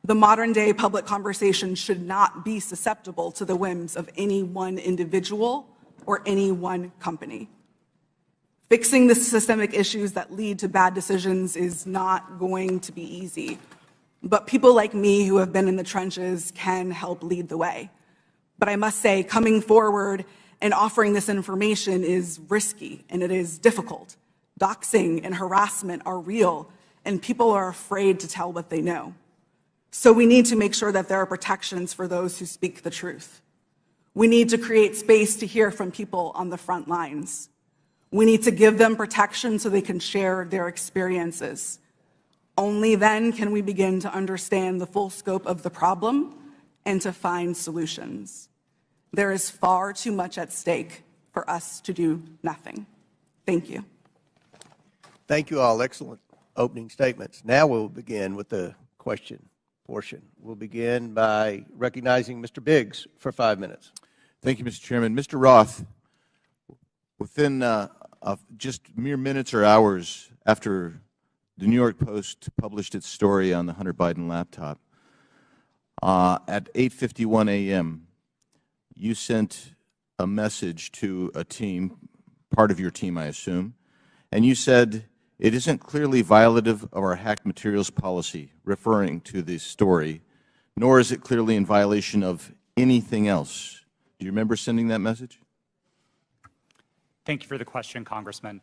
The modern-day public conversation should not be susceptible to the whims of any one individual or any one company. Fixing the systemic issues that lead to bad decisions is not going to be easy, but people like me who have been in the trenches can help lead the way. But I must say, coming forward and offering this information is risky and it is difficult. Doxing and harassment are real, and people are afraid to tell what they know. So we need to make sure that there are protections for those who speak the truth. We need to create space to hear from people on the front lines. We need to give them protection so they can share their experiences. Only then can we begin to understand the full scope of the problem and to find solutions. There is far too much at stake for us to do nothing. Thank you.
Thank you all. Excellent opening statements. Now we'll begin with the question portion. We'll begin by recognizing Mr. Biggs for 5 minutes.
Thank you, Mr. Chairman. Mr. Roth, within just mere minutes or hours after the New York Post published its story on the Hunter Biden laptop, at 8:51 a.m., you sent a message to a team, part of your team, I assume, and you said, "It isn't clearly violative of our hacked materials policy," referring to the story, "nor is it clearly in violation of anything else." Do you remember sending that message?
Thank you for the question, Congressman.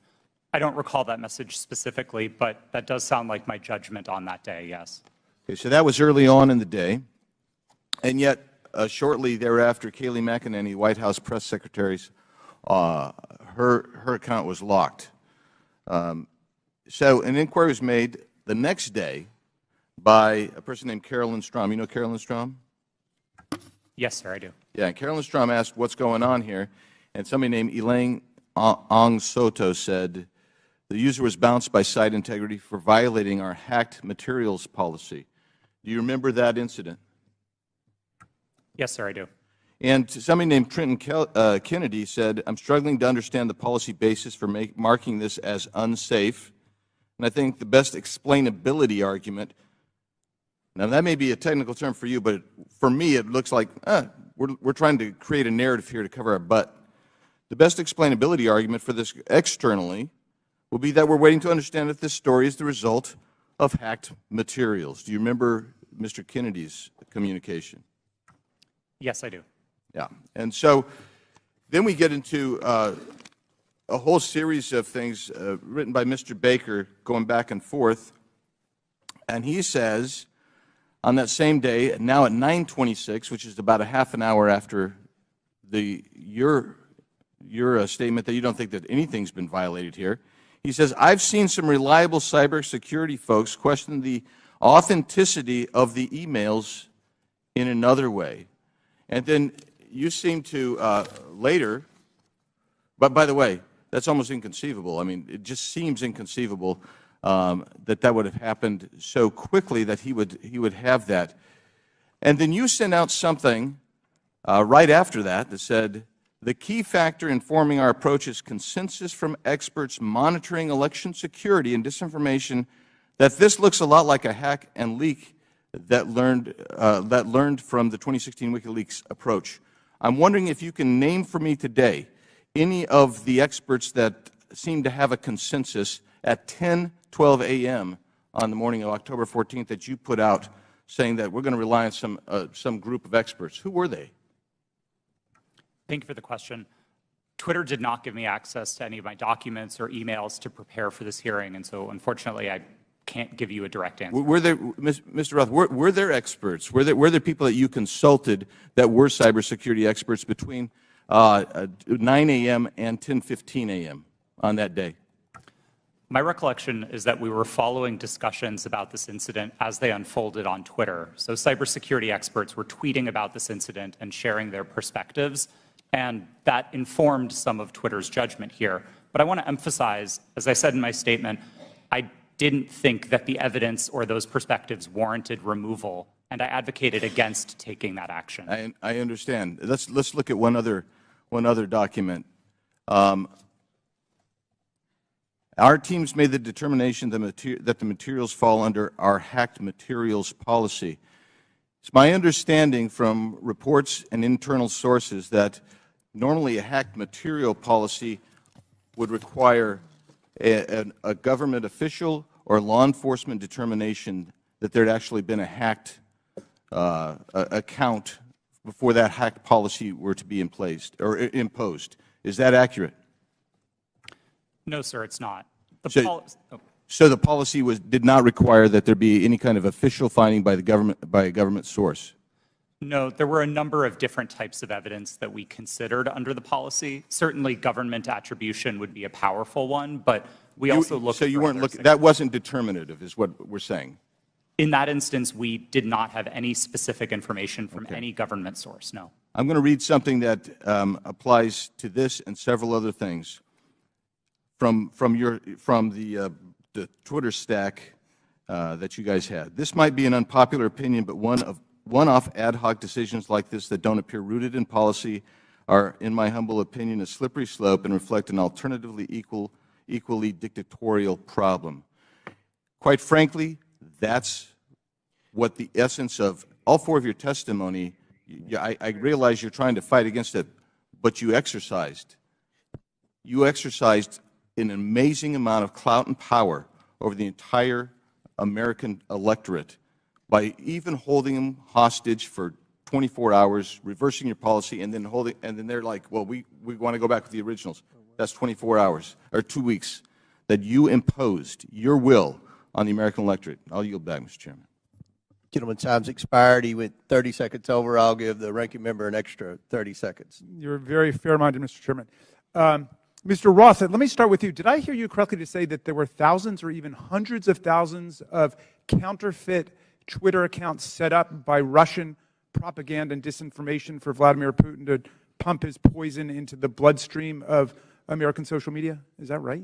I don't recall that message specifically, but that does sound like my judgment on that day, yes.
Okay, so that was early on in the day, and yet shortly thereafter, Kayleigh McEnany, White House press secretary's, her account was locked. So an inquiry was made the next day by a person named Carolyn Strom. You know Carolyn Strom?
Yes, sir, I do.
Yeah, and Carolyn Strom asked what's going on here, and somebody named Elaine Ong Soto said the user was bounced by site integrity for violating our hacked materials policy. Do you remember that incident?
Yes, sir, I do.
And somebody named Trenton Kennedy said, "I'm struggling to understand the policy basis for marking this as unsafe. And I think the best explainability argument," now that may be a technical term for you, but for me it looks like we're trying to create a narrative here to cover our butt. The best explainability argument for this externally will be that we're waiting to understand if this story is the result of hacked materials. Do you remember Mr. Kennedy's communication?
Yes, I do.
Yeah. And so then we get into a whole series of things written by Mr. Baker going back and forth. And he says on that same day, now at 9:26, which is about a half an hour after your statement that you don't think that anything's been violated here, he says, "I've seen some reliable cybersecurity folks question the authenticity of the emails in another way." And then you seem to later, but by the way, that's almost inconceivable. I mean, it just seems inconceivable that would have happened so quickly that he would have that. And then you sent out something right after that said, "The key factor informing our approach is consensus from experts monitoring election security and disinformation that this looks a lot like a hack and leak that learned from the 2016 WikiLeaks approach." I'm wondering if you can name for me today any of the experts that seem to have a consensus at 10:12 a.m. on the morning of October 14th that you put out saying that we're going to rely on some group of experts. Who were they?
Thank you for the question. Twitter did not give me access to any of my documents or emails to prepare for this hearing, and so unfortunately I can't give you a direct answer.
Were there, Mr. Roth, were there experts? Were there people that you consulted that were cybersecurity experts between 9 a.m. and 10:15 a.m. on that day?
My recollection is that we were following discussions about this incident as they unfolded on Twitter. So cybersecurity experts were tweeting about this incident and sharing their perspectives. And that informed some of Twitter's judgment here. But I want to emphasize, as I said in my statement, I didn't think that the evidence or those perspectives warranted removal, and I advocated against taking that action.
I understand. Let's look at one other document. Our teams made the determination that the materials fall under our hacked materials policy. It's my understanding from reports and internal sources that normally a hacked material policy would require a government official or law enforcement determination that there had actually been a hacked account before that hacked policy were to be in place or imposed. Is that accurate?
No, sir, it's not.
So the policy did not require that there be any kind of official finding by the government, by a government source?
No, there were a number of different types of evidence that we considered under the policy. Certainly government attribution would be a powerful one, but we also looked
So you weren't looking, that wasn't determinative is what we're saying?
In that instance, we did not have any specific information from any government source, no.
I'm going to read something that applies to this and several other things from the Twitter stack that you guys had. This might be an unpopular opinion, but one-off ad hoc decisions like this that don't appear rooted in policy are, in my humble opinion, a slippery slope and reflect an alternatively equally dictatorial problem. Quite frankly, that's what the essence of all four of your testimony. I realize you're trying to fight against it, but you exercised. You exercised an amazing amount of clout and power over the entire American electorate by even holding them hostage for 24 hours, reversing your policy, and then they're like, well, we want to go back to the originals. That's 24 hours, or 2 weeks, that you imposed your will on the American electorate. I'll yield back, Mr. Chairman.
Gentleman, time's expired. He went 30 seconds over. I'll give the ranking member an extra 30 seconds.
You're very fair-minded, Mr. Chairman. Mr. Ross, let me start with you. Did I hear you correctly to say that there were thousands or even hundreds of thousands of counterfeit Twitter accounts set up by Russian propaganda and disinformation for Vladimir Putin to pump his poison into the bloodstream of American social media? Is that right?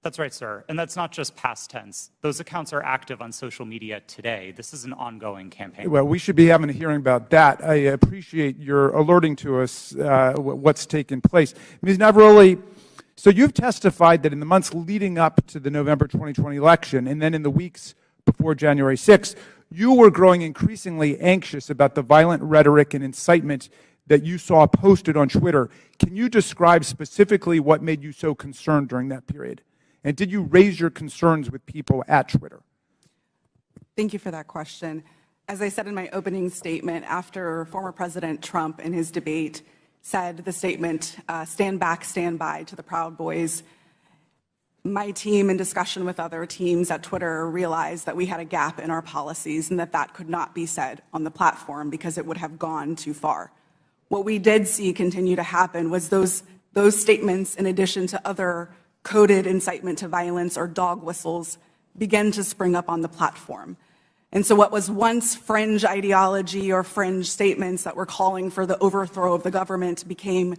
That's right, sir. And that's not just past tense. Those accounts are active on social media today. This is an ongoing campaign.
Well, we should be having a hearing about that. I appreciate your alerting to us what's taken place. Ms. Navaroli, so you've testified that in the months leading up to the November 2020 election and then in the weeks before January 6th, you were growing increasingly anxious about the violent rhetoric and incitement that you saw posted on Twitter. Can you describe specifically what made you so concerned during that period? And did you raise your concerns with people at Twitter?
Thank you for that question. As I said in my opening statement, after former President Trump in his debate said the statement, stand back, stand by to the Proud Boys, my team, in discussion with other teams at Twitter, realized that we had a gap in our policies and that could not be said on the platform because it would have gone too far. What we did see continue to happen was those statements, in addition to other coded incitement to violence or dog whistles, began to spring up on the platform. And so what was once fringe ideology or fringe statements that were calling for the overthrow of the government became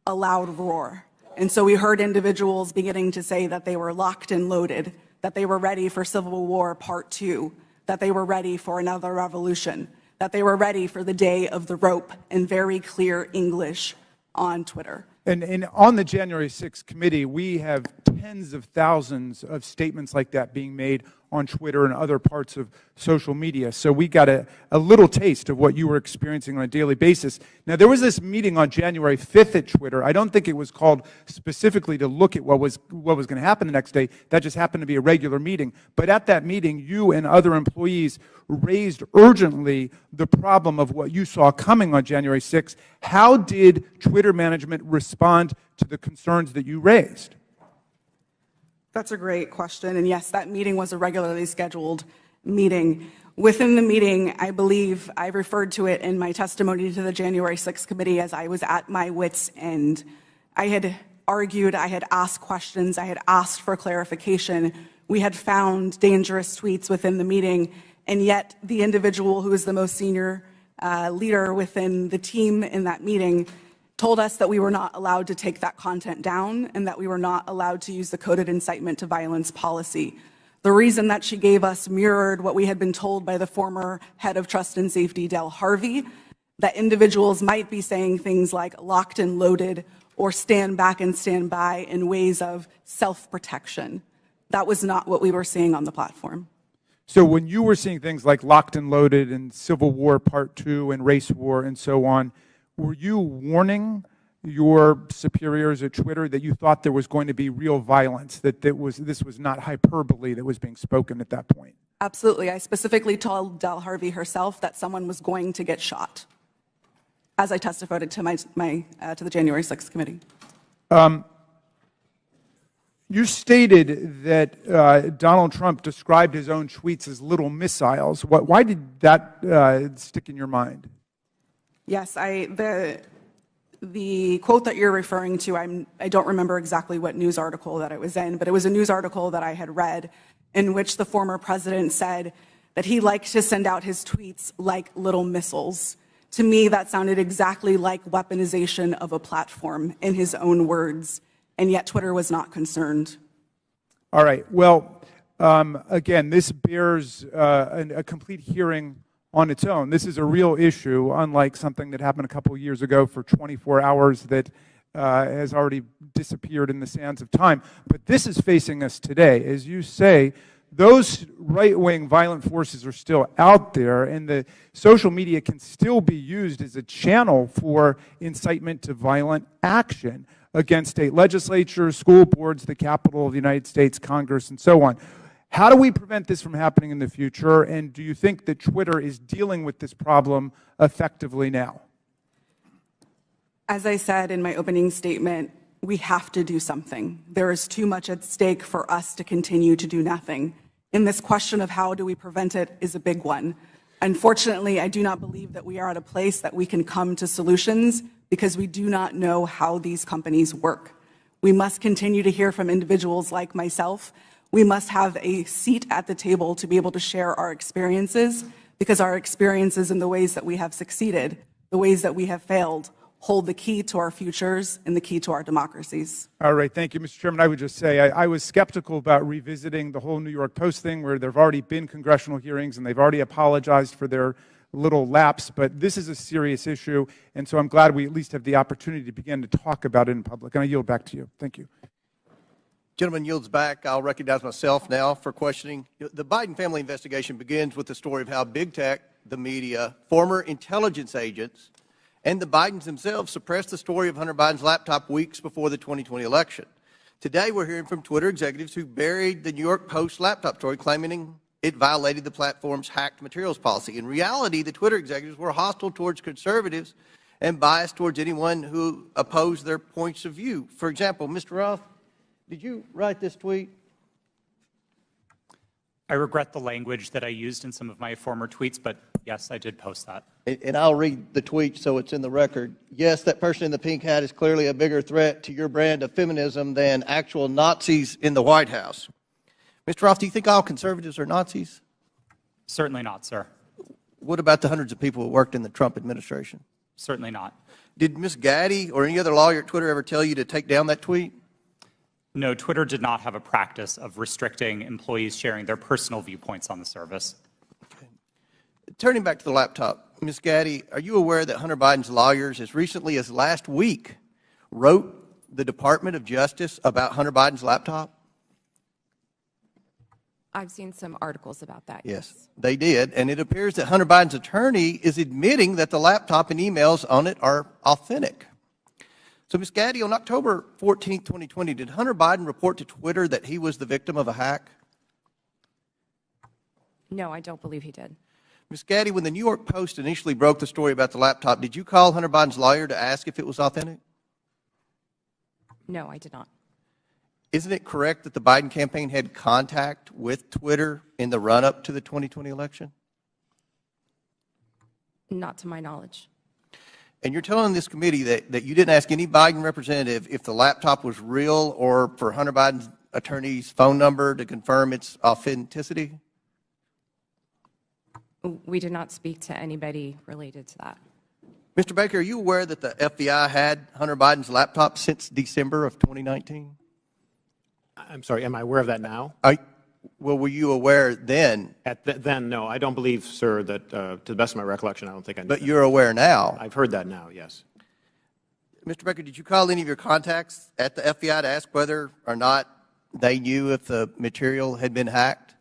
a loud roar. And so we heard individuals beginning to say that they were locked and loaded, that they were ready for Civil War Part 2, that they were ready for another revolution, that they were ready for the day of the rope in very clear English on Twitter.
And on the January 6th committee, we have tens of thousands of statements like that being made on Twitter and other parts of social media. So we got a little taste of what you were experiencing on a daily basis. Now, there was this meeting on January 5th at Twitter. I don't think it was called specifically to look at what was going to happen the next day. That just happened to be a regular meeting. But at that meeting, you and other employees raised urgently the problem of what you saw coming on January 6th. How did Twitter management respond to the concerns that you raised?
That's a great question. And yes, that meeting was a regularly scheduled meeting. Within the meeting, I believe I referred to it in my testimony to the January 6th committee as I was at my wit's end. I had argued, I had asked questions, I had asked for clarification. We had found dangerous tweets within the meeting, and yet the individual who was the most senior leader within the team in that meeting told us that we were not allowed to take that content down and that we were not allowed to use the coded incitement to violence policy. The reason that she gave us mirrored what we had been told by the former head of Trust and Safety, Del Harvey, that individuals might be saying things like locked and loaded or stand back and stand by in ways of self-protection. That was not what we were seeing on the platform.
So when you were seeing things like locked and loaded and Civil War Part 2 and race war and so on, were you warning your superiors at Twitter that you thought there was going to be real violence, that this was not hyperbole that was being spoken at that point?
Absolutely. I specifically told Del Harvey herself that someone was going to get shot, as I testified to to the January 6th committee.
You stated that Donald Trump described his own tweets as little missiles. Why did that stick in your mind?
Yes, the quote that you're referring to, I don't remember exactly what news article that it was in, but it was a news article that I had read in which the former president said that he liked to send out his tweets like little missiles. To me, that sounded exactly like weaponization of a platform in his own words, and yet Twitter was not concerned.
All right. Well, again, this bears a complete hearing on its own. This is a real issue, unlike something that happened a couple of years ago for 24 hours that has already disappeared in the sands of time. But this is facing us today. As you say, those right-wing violent forces are still out there, and the social media can still be used as a channel for incitement to violent action against state legislatures, school boards, the Capitol of the United States, Congress, and so on. How do we prevent this from happening in the future, and do you think that Twitter is dealing with this problem effectively now?
As I said in my opening statement, we have to do something. There is too much at stake for us to continue to do nothing. And this question of how do we prevent it is a big one. Unfortunately, I do not believe that we are at a place that we can come to solutions because we do not know how these companies work. We must continue to hear from individuals like myself. We must have a seat at the table to be able to share our experiences, because our experiences and the ways that we have succeeded, the ways that we have failed, hold the key to our futures and the key to our democracies.
All right, thank you, Mr. Chairman. I would just say I was skeptical about revisiting the whole New York Post thing, where there have already been congressional hearings and they've already apologized for their little lapse, but this is a serious issue, and so I'm glad we at least have the opportunity to begin to talk about it in public. And I yield back to you. Thank you.
Gentleman yields back. I'll recognize myself now for questioning. The Biden family investigation begins with the story of how big tech, the media, former intelligence agents, and the Bidens themselves suppressed the story of Hunter Biden's laptop weeks before the 2020 election. Today, we're hearing from Twitter executives who buried the New York Post laptop story, claiming it violated the platform's hacked materials policy. In reality, the Twitter executives were hostile towards conservatives and biased towards anyone who opposed their points of view. For example, Mr. Roth, did you write this tweet?
I regret the language that I used in some of my former tweets, but yes, I did post that.
And I'll read the tweet so it's in the record. Yes, that person in the pink hat is clearly a bigger threat to your brand of feminism than actual Nazis in the White House. Mr. Roth, do you think all conservatives are Nazis?
Certainly not, sir.
What about the hundreds of people who worked in the Trump administration?
Certainly not.
Did Ms. Gaddy or any other lawyer at Twitter ever tell you to take down that tweet?
No, Twitter did not have a practice of restricting employees sharing their personal viewpoints on the service.
Okay. Turning back to the laptop, Ms. Gaddy, are you aware that Hunter Biden's lawyers, as recently as last week, wrote the Department of Justice about Hunter Biden's laptop?
I've seen some articles about that.
Yes, they did. And it appears that Hunter Biden's attorney is admitting that the laptop and emails on it are authentic. So, Ms. Gaddy, on October 14, 2020, did Hunter Biden report to Twitter that he was the victim of a hack?
No, I don't believe he did.
Ms. Gaddy, when the New York Post initially broke the story about the laptop, did you call Hunter Biden's lawyer to ask if it was authentic?
No, I did not.
Isn't it correct that the Biden campaign had contact with Twitter in the run-up to the 2020 election?
Not to my knowledge.
And you're telling this committee that you didn't ask any Biden representative if the laptop was real or for Hunter Biden's attorney's phone number to confirm its authenticity?
We did not speak to anybody related to that.
Mr. Baker, are you aware that the FBI had Hunter Biden's laptop since December of 2019?
I'm sorry, am I aware of that now?
Well, were you aware then?
Then, no. I don't believe, sir, that to the best of my recollection, I don't think I knew
But
that.
you're aware now?
I've heard that now, yes.
Mr. Baker, did you call any of your contacts at the FBI to ask whether or not they knew if the material had been hacked?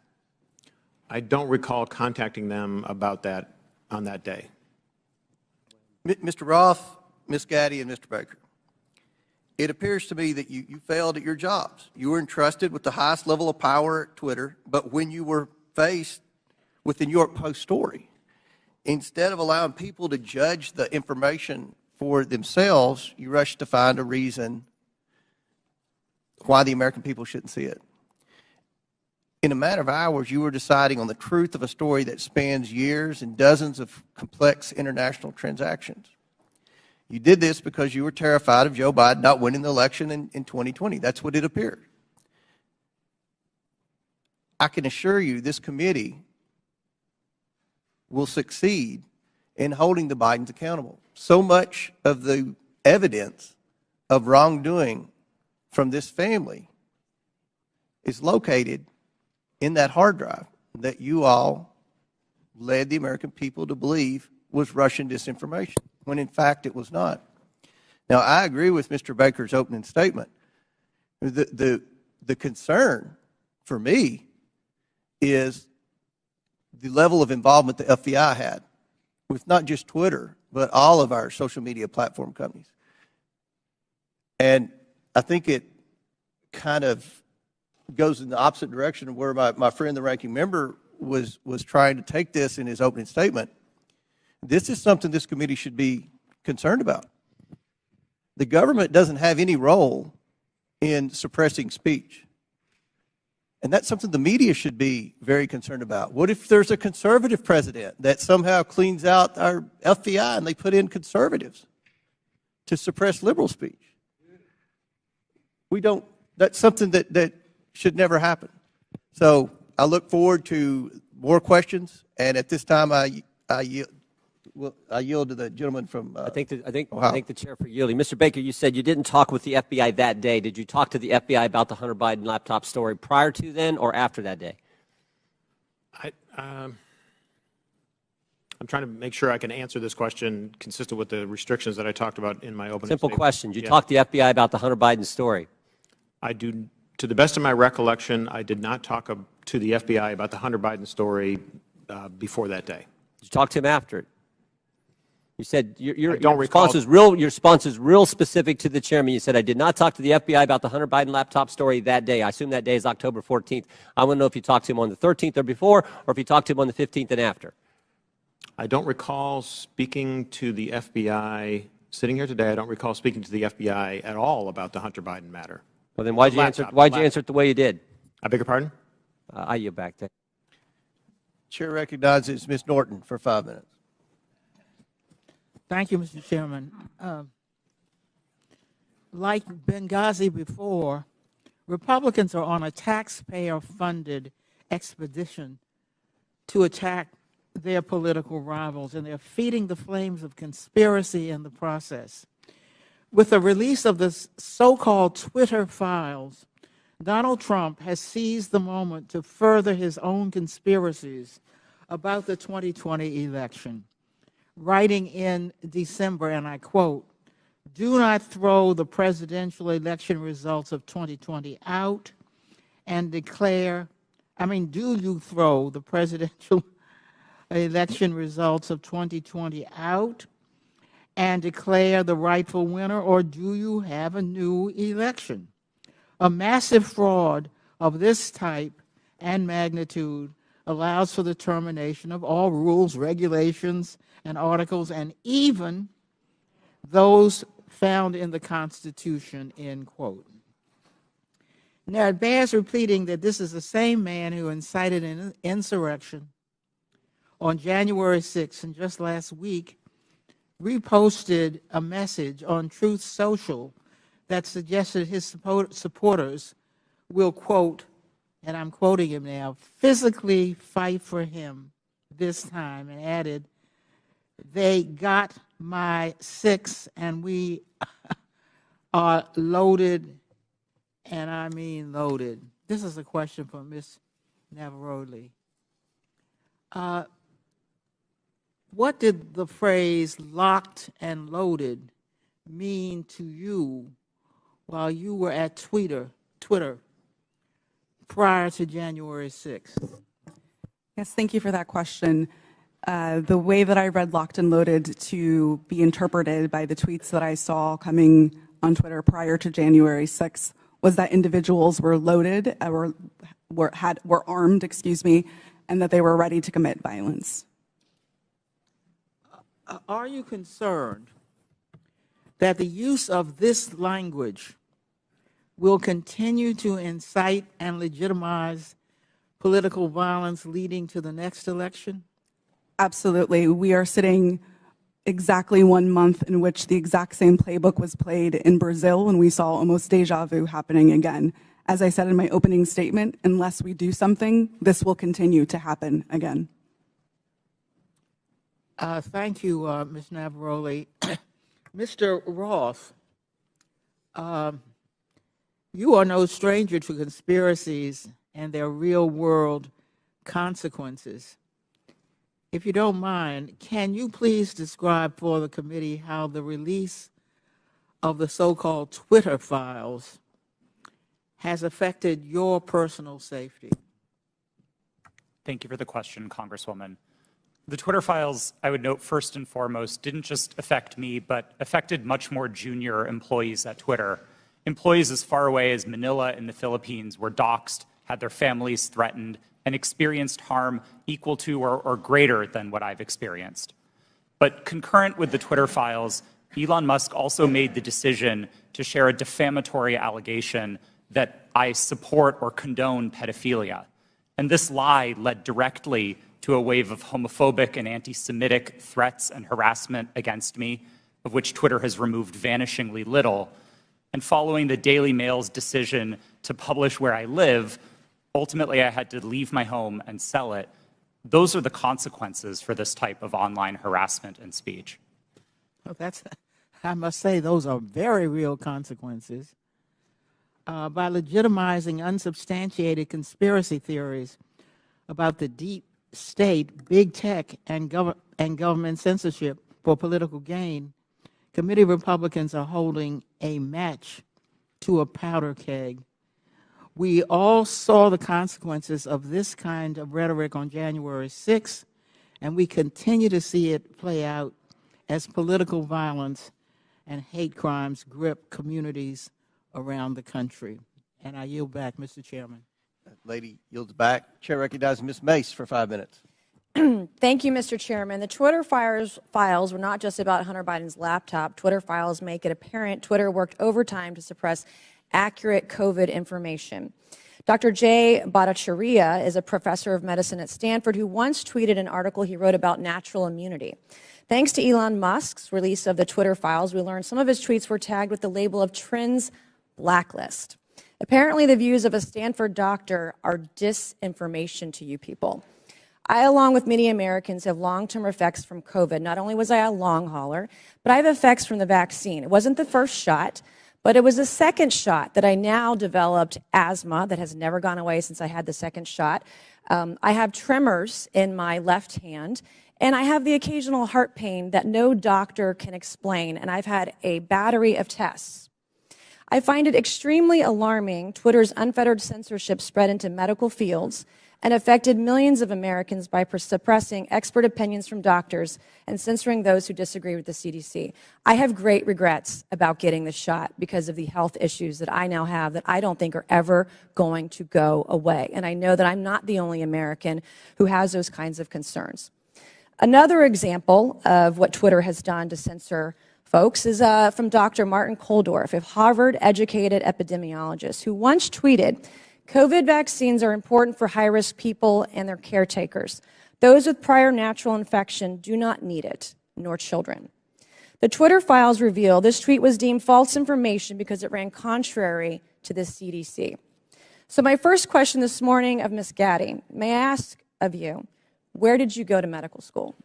I don't recall contacting them about that on that day.
Mr. Roth, Ms. Gaddy, and Mr. Baker, it appears to me that you failed at your jobs. You were entrusted with the highest level of power at Twitter, but when you were faced with the New York Post story, instead of allowing people to judge the information for themselves, you rushed to find a reason why the American people shouldn't see it. In a matter of hours, you were deciding on the truth of a story that spans years and dozens of complex international transactions. You did this because you were terrified of Joe Biden not winning the election in 2020. That's what it appeared. I can assure you this committee will succeed in holding the Bidens accountable. So much of the evidence of wrongdoing from this family is located in that hard drive that you all led the American people to believe was Russian disinformation, when in fact it was not. Now, I agree with Mr. Baker's opening statement. The concern for me is the level of involvement the FBI had with not just Twitter, but all of our social media platform companies. And I think it kind of goes in the opposite direction of where my friend, the ranking member, was trying to take this in his opening statement. This is something this committee should be concerned about. The government doesn't have any role in suppressing speech. And that's something the media should be very concerned about. What if there's a conservative president that somehow cleans out our FBI and they put in conservatives to suppress liberal speech? That's something that should never happen. So I look forward to more questions, and at this time I yield to the gentleman from
I think
Ohio.
the chair for yielding. Mr. Baker, you said you didn't talk with the FBI that day. Did you talk to the FBI about the Hunter Biden laptop story prior to then or after that day?
I'm trying to make sure I can answer this question consistent with the restrictions that I talked about in my opening
Simple
statement.
question. Did you talk to the FBI about the Hunter Biden story?
To the best of my recollection, I did not talk to the FBI about the Hunter Biden story before that day.
Did you talk to him after it? You said your response is real specific to the chairman. You said, I did not talk to the FBI about the Hunter Biden laptop story that day. I assume that day is October 14th. I want to know if you talked to him on the 13th or before, or if you talked to him on the 15th and after.
I don't recall speaking to the FBI, sitting here today, I don't recall speaking to the FBI at all about the Hunter Biden matter.
Well, then why'd you answer it the way you did?
I beg your pardon?
I yield back there.
Chair recognizes Ms. Norton for 5 minutes.
Thank you, Mr. Chairman. Like Benghazi before, Republicans are on a taxpayer-funded expedition to attack their political rivals, and they're feeding the flames of conspiracy in the process. With the release of the so-called Twitter files, Donald Trump has seized the moment to further his own conspiracies about the 2020 election, writing in December, and I quote, "Do not throw the presidential election results of 2020 out and declare, do you throw the presidential election results of 2020 out and declare the rightful winner, or do you have a new election? A massive fraud of this type and magnitude allows for the termination of all rules, regulations, and articles, and even those found in the Constitution," end quote. Now, it bears repeating that this is the same man who incited an insurrection on January 6th, and just last week reposted a message on Truth Social that suggested his supporters will, quote, and I'm quoting him now, "physically fight for him this time," and added, "they got my 6, and we are loaded, and I mean loaded. This is a question for Ms. Navaroli. What did the phrase locked and loaded mean to you while you were at Twitter prior to January 6th?
Yes, thank you for that question. The way that I read locked and loaded to be interpreted by the tweets that I saw coming on Twitter prior to January 6th was that individuals were loaded, were armed, and that they were ready to commit violence.
Are you concerned that the use of this language will continue to incite and legitimize political violence leading to the next election?
Absolutely. We are sitting exactly 1 month in which the exact same playbook was played in Brazil, and we saw almost deja vu happening again. As I said in my opening statement, unless we do something, this will continue to happen again.
Thank you, Ms. Navaroli. Mr. Roth, you are no stranger to conspiracies and their real-world consequences. If you don't mind, can you please describe for the committee how the release of the so-called Twitter files has affected your personal safety?
Thank you for the question, Congresswoman. The Twitter files, I would note first and foremost, didn't just affect me, but affected much more junior employees at Twitter. Employees as far away as Manila in the Philippines were doxxed, had their families threatened, and experienced harm equal to or greater than what I've experienced. But concurrent with the Twitter files, Elon Musk also made the decision to share a defamatory allegation that I support or condone pedophilia. And this lie led directly to a wave of homophobic and anti-Semitic threats and harassment against me, of which Twitter has removed vanishingly little. And following the Daily Mail's decision to publish where I live, ultimately I had to leave my home and sell it. Those are the consequences for this type of online harassment and speech.
Well, I must say, those are very real consequences. By legitimizing unsubstantiated conspiracy theories about the deep state, big tech, and government censorship for political gain, committee Republicans are holding a match to a powder keg. We all saw the consequences of this kind of rhetoric on January 6th, and we continue to see it play out as political violence and hate crimes grip communities around the country. And I yield back, Mr. Chairman.
Lady yields back. Chair recognizes Ms. Mace for 5 minutes.
Thank you, Mr. Chairman. The Twitter files were not just about Hunter Biden's laptop. Twitter files make it apparent Twitter worked overtime to suppress accurate COVID information. Dr. Jay Bhattacharya is a professor of medicine at Stanford who once tweeted an article he wrote about natural immunity. Thanks to Elon Musk's release of the Twitter files, we learned some of his tweets were tagged with the label of Trends Blacklist. Apparently, the views of a Stanford doctor are disinformation to you people. I, along with many Americans, have long-term effects from COVID. Not only was I a long hauler, but I have effects from the vaccine. It wasn't the first shot, but it was the second shot that I now developed asthma that has never gone away since I had the second shot. I have tremors in my left hand, and I have the occasional heart pain that no doctor can explain, and I've had a battery of tests. I find it extremely alarming Twitter's unfettered censorship spread into medical fields and affected millions of Americans by suppressing expert opinions from doctors and censoring those who disagree with the CDC. I have great regrets about getting the shot because of the health issues that I now have that I don't think are ever going to go away. And I know that I'm not the only American who has those kinds of concerns. Another example of what Twitter has done to censor folks is from Dr. Martin Koldorf, a Harvard-educated epidemiologist who once tweeted, COVID vaccines are important for high-risk people and their caretakers. Those with prior natural infection do not need it, nor children. The Twitter files reveal this tweet was deemed false information because it ran contrary to the CDC. So my first question this morning of Ms. Gaddy, may I ask of you, where did you go to medical school?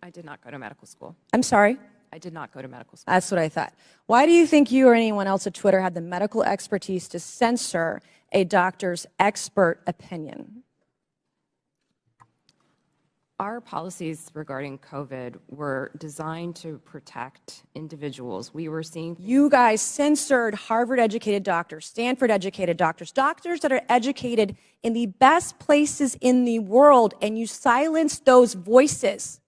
I did not go to medical school.
I'm sorry?
I did not go to medical school.
That's what I thought. Why do you think you or anyone else at Twitter had the medical expertise to censor a doctor's expert opinion?
Our policies regarding COVID were designed to protect individuals. We were seeing...
You guys censored Harvard-educated doctors, Stanford-educated doctors, doctors that are educated in the best places in the world, and you silenced those voices.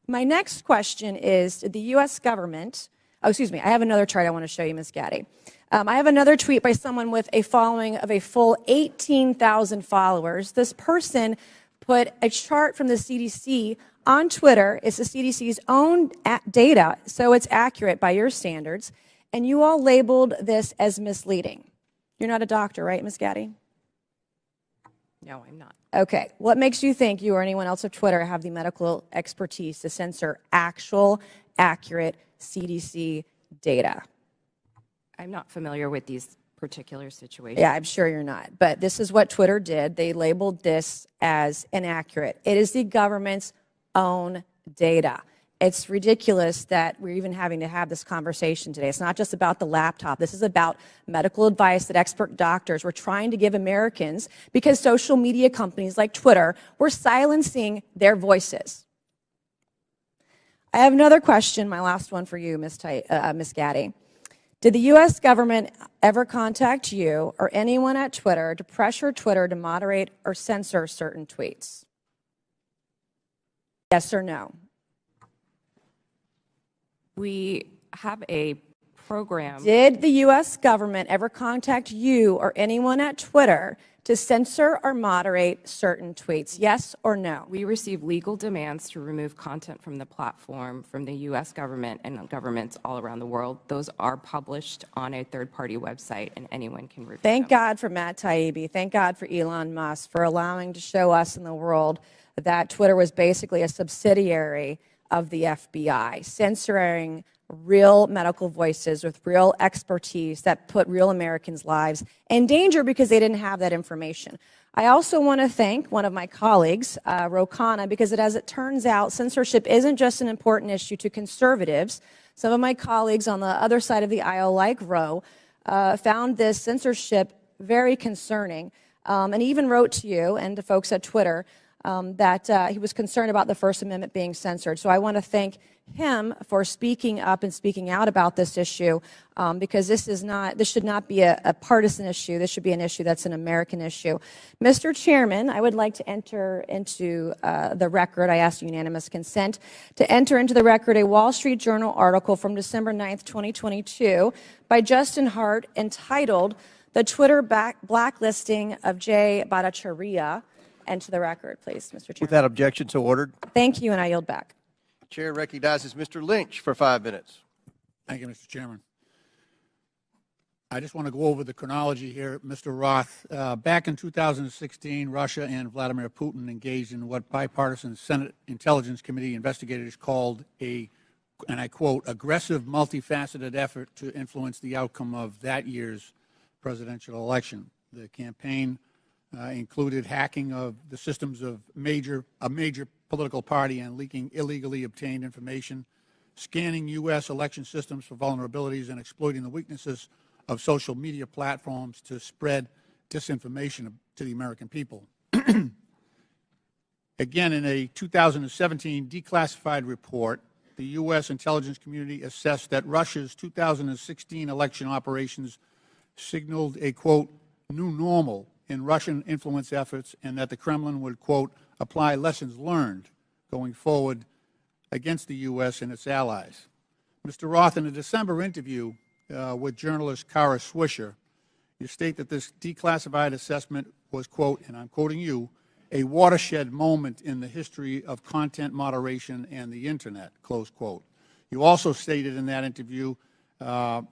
My next question is, did the U.S. government... Oh, excuse me, I have another chart I want to show you, Ms. Gaddy. I have another tweet by someone with a following of a full 18,000 followers. This person put a chart from the CDC on Twitter. It's the CDC's own data, so it's accurate by your standards. And you all labeled this as misleading. You're not a doctor, right, Ms. Gaddy?
No, I'm not.
Okay. What makes you think you or anyone else at Twitter have the medical expertise to censor actual, accurate CDC data?
I'm not familiar with these particular situations.
Yeah, I'm sure you're not. But this is what Twitter did. They labeled this as inaccurate. It is the government's own data. It's ridiculous that we're even having to have this conversation today. It's not just about the laptop. This is about medical advice that expert doctors were trying to give Americans because social media companies like Twitter were silencing their voices. I have another question, my last one for you, Ms. Gaddy. Did the U.S. government ever contact you or anyone at Twitter to pressure Twitter to moderate or censor certain tweets? Yes or no?
We have a program.
Did the U.S. government ever contact you or anyone at Twitter to censor or moderate certain tweets? Yes or no?
We receive legal demands to remove content from the platform from the U.S. government and governments all around the world. Those are published on a third-party website, and anyone can review
Thank
them.
God for Matt Taibbi. Thank God for Elon Musk for allowing to show us in the world that Twitter was basically a subsidiary of the FBI, censoring real medical voices with real expertise that put real Americans' lives in danger because they didn't have that information. I also want to thank one of my colleagues, Rokana, because as it turns out, censorship isn't just an important issue to conservatives. Some of my colleagues on the other side of the aisle, like Ro, found this censorship very concerning, and even wrote to you and to folks at Twitter that he was concerned about the First Amendment being censored. So I want to thank him for speaking up and speaking out about this issue, because this should not be a partisan issue. This should be an issue that's an American issue. Mr. Chairman, I would like to enter into the record, I ask unanimous consent, to enter into the record a Wall Street Journal article from December 9th, 2022 by Justin Hart entitled "The Twitter Blacklisting of Jay Bhattacharya." Enter the record, please, Mr. Chairman.
With that objection, so ordered.
Thank you, and I yield back.
Chair recognizes Mr. Lynch for 5 minutes.
Thank you, Mr. Chairman. I just want to go over the chronology here, Mr. Roth. Back in 2016, Russia and Vladimir Putin engaged in what bipartisan Senate Intelligence Committee investigators called a, and I quote, aggressive, multifaceted effort to influence the outcome of that year's presidential election. The campaign included hacking of the systems of a major political party and leaking illegally obtained information, scanning U.S. election systems for vulnerabilities, and exploiting the weaknesses of social media platforms to spread disinformation to the American people. Again, in a 2017 declassified report, the U.S. intelligence community assessed that Russia's 2016 election operations signaled a, quote, new normal in Russian influence efforts, and that the Kremlin would, quote, apply lessons learned going forward against the U.S. and its allies. Mr. Roth, in a December interview with journalist Kara Swisher, you state that this declassified assessment was, quote, and I'm quoting you, a watershed moment in the history of content moderation and the Internet, close quote. You also stated in that interview that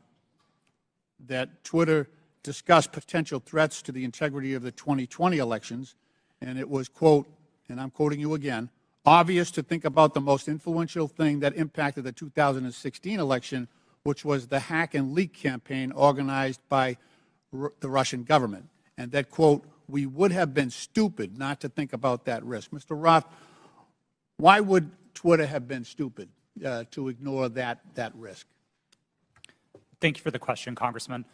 Twitter discussed potential threats to the integrity of the 2020 elections, and it was, quote, and I'm quoting you again, obvious to think about the most influential thing that impacted the 2016 election, which was the hack and leak campaign organized by the Russian government, and that, quote, we would have been stupid not to think about that risk. Mr. Roth, why would Twitter have been stupid to ignore that risk?
Thank you for the question, Congressman.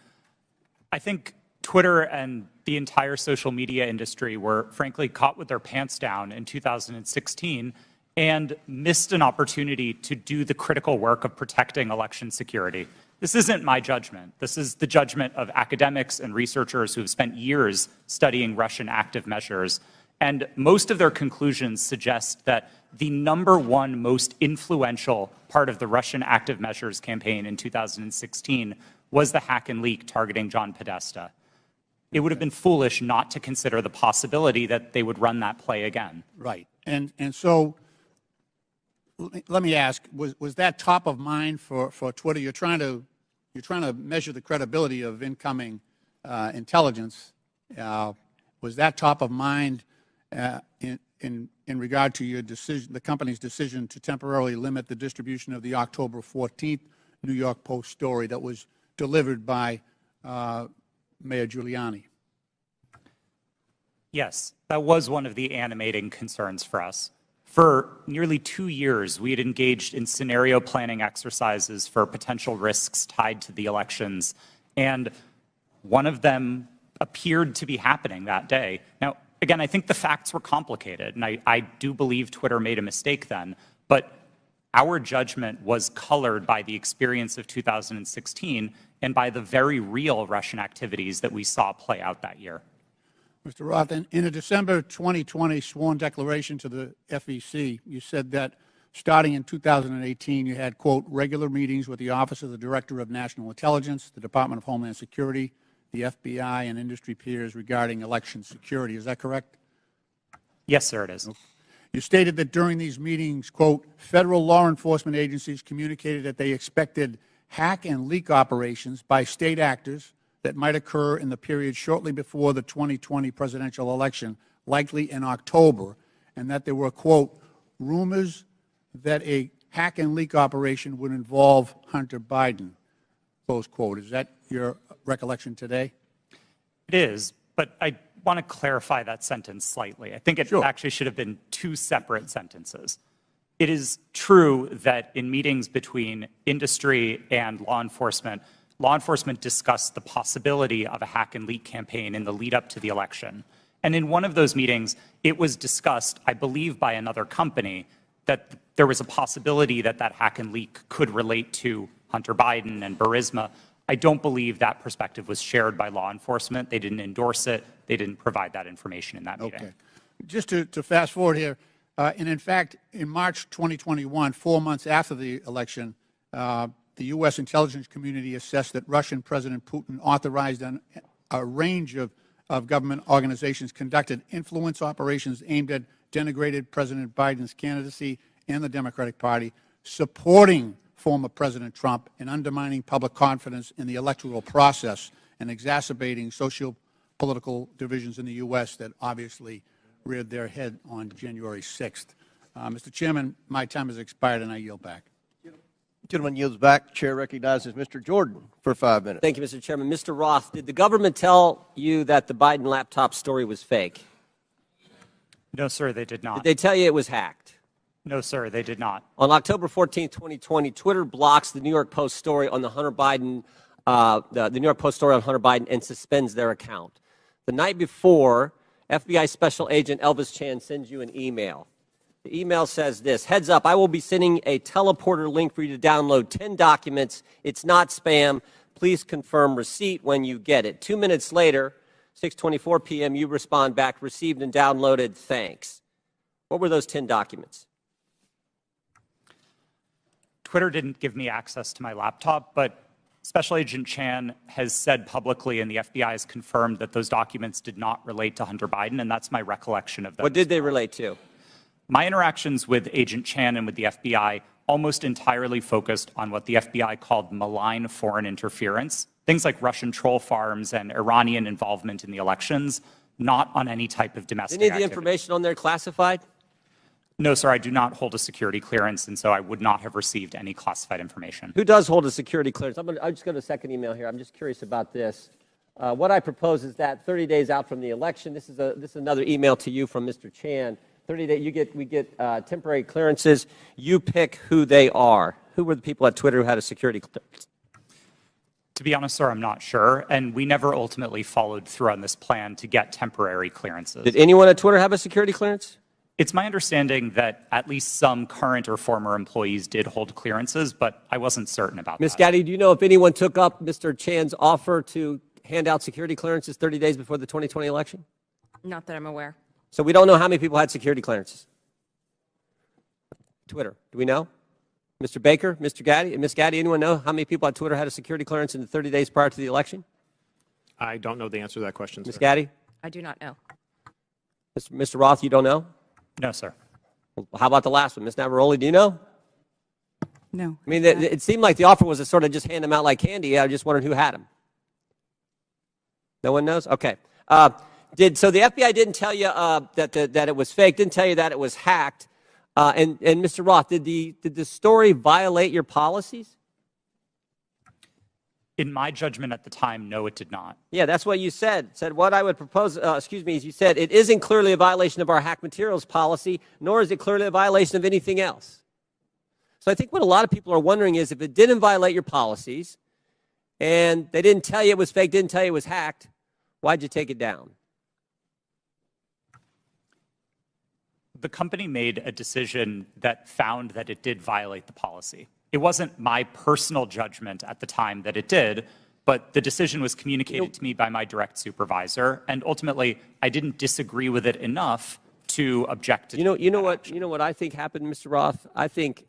I think Twitter and the entire social media industry were frankly caught with their pants down in 2016 and missed an opportunity to do the critical work of protecting election security. This isn't my judgment. This is the judgment of academics and researchers who have spent years studying Russian active measures. And most of their conclusions suggest that the #1 most influential part of the Russian active measures campaign in 2016 was the hack and leak targeting John Podesta. It would have been foolish not to consider the possibility that they would run that play again.
Right. And so let me ask, was that top of mind for Twitter? You're trying to measure the credibility of incoming intelligence. Was that top of mind in regard to your decision, the company's decision to temporarily limit the distribution of the October 14th New York Post story that was delivered by Mayor Giuliani?
Yes, that was one of the animating concerns for us. For nearly 2 years, we had engaged in scenario planning exercises for potential risks tied to the elections, and one of them appeared to be happening that day. Now, again, I think the facts were complicated, and I do believe Twitter made a mistake then, but our judgment was colored by the experience of 2016 and by the very real Russian activities that we saw play out that year.
Mr. Roth, in a December 2020 sworn declaration to the FEC, you said that starting in 2018, you had, quote, regular meetings with the Office of the Director of National Intelligence, the Department of Homeland Security, the FBI, and industry peers regarding election security. Is that correct?
Yes, sir, it is.
You stated that during these meetings, quote, federal law enforcement agencies communicated that they expected hack and leak operations by state actors that might occur in the period shortly before the 2020 presidential election, likely in October, and that there were, quote, rumors that a hack and leak operation would involve Hunter Biden, close quote. Is that your recollection today?
It is, but I want to clarify that sentence slightly. I think it actually should have been 2 separate sentences. It is true that in meetings between industry and law enforcement discussed the possibility of a hack and leak campaign in the lead up to the election. And in one of those meetings, it was discussed, I believe by another company, that there was a possibility that that hack and leak could relate to Hunter Biden and Burisma. I don't believe that perspective was shared by law enforcement. They didn't endorse it. They didn't provide that information in that meeting.
Okay. Just to fast forward here, and in fact, in March 2021, 4 months after the election, the U.S. intelligence community assessed that Russian President Putin authorized a range of government organizations conducted influence operations aimed at denigrating President Biden's candidacy and the Democratic Party, supporting former President Trump, and undermining public confidence in the electoral process and exacerbating socio-political divisions in the U.S. that obviously reared their head on January 6th. Mr. Chairman, my time has expired, and I yield back.
Gentleman yields back. Chair recognizes Mr. Jordan for 5 minutes.
Thank you, Mr. Chairman. Mr. Roth, did the government tell you that the Biden laptop story was fake?
No, sir, they did not.
Did they tell you it was hacked?
No, sir, they did not.
On October 14, 2020, Twitter blocks the New York Post story on the Hunter Biden, the New York Post story on Hunter Biden, and suspends their account. The night before, FBI Special Agent Elvis Chan sends you an email. The email says this: heads up, I will be sending a teleporter link for you to download 10 documents. It's not spam. Please confirm receipt when you get it. 2 minutes later, 6:24 p.m., you respond back, received and downloaded, thanks. What were those 10 documents?
Twitter didn't give me access to my laptop, but Special Agent Chan has said publicly, and the FBI has confirmed, that those documents did not relate to Hunter Biden, and that's my recollection of them.
What did they relate to?
My interactions with Agent Chan and with the FBI almost entirely focused on what the FBI called malign foreign interference, things like Russian troll farms and Iranian involvement in the elections, not on any type of domestic
Any of the
activity.
information on there classified?
No, sir, I do not hold a security clearance, and so I would not have received any classified information.
Who does hold a security clearance? I'll just go to the second email here. I'm just curious about this. What I propose is that 30 days out from the election, this is another email to you from Mr. Chan. 30 day, we get temporary clearances. You pick who they are. Who were the people at Twitter who had a security clearance?
To be honest, sir, I'm not sure, and we never ultimately followed through on this plan to get temporary clearances.
Did anyone at Twitter have a security clearance?
It's my understanding that at least some current or former employees did hold clearances, but I wasn't certain about
Ms.
that.
Gaddy, do you know if anyone took up Mr. Chan's offer to hand out security clearances 30 days before the 2020 election?
Not that I'm aware.
So we don't know how many people had security clearances. Twitter, do we know? Mr. Baker, Mr. Gaddy, Ms. Gaddy, anyone know how many people at Twitter had a security clearance in the 30 days prior to the election?
I don't know the answer to that question,
Ms.
sir.
Gaddy?
I do not know.
Mr. Roth, you don't know?
No, sir.
Well, how about the last one? Ms. Navaroli, do you know?
No.
I mean, it seemed like the offer was to sort of just hand them out like candy. I just wondered who had them. No one knows? Okay. So the FBI didn't tell you that it was fake, didn't tell you that it was hacked. And Mr. Roth, did the story violate your policies?
In my judgment at the time, no, it did not.
Yeah, that's what you said. Said what I would propose, you said it isn't clearly a violation of our hack materials policy, nor is it clearly a violation of anything else. So I think what a lot of people are wondering is if it didn't violate your policies and they didn't tell you it was fake, didn't tell you it was hacked, why'd you take it down?
The company made a decision that found that it did violate the policy. It wasn't my personal judgment at the time that it did, but the decision was communicated to me by my direct supervisor, and ultimately I didn't disagree with it enough to object to
You know what I think happened, Mr. Roth? I think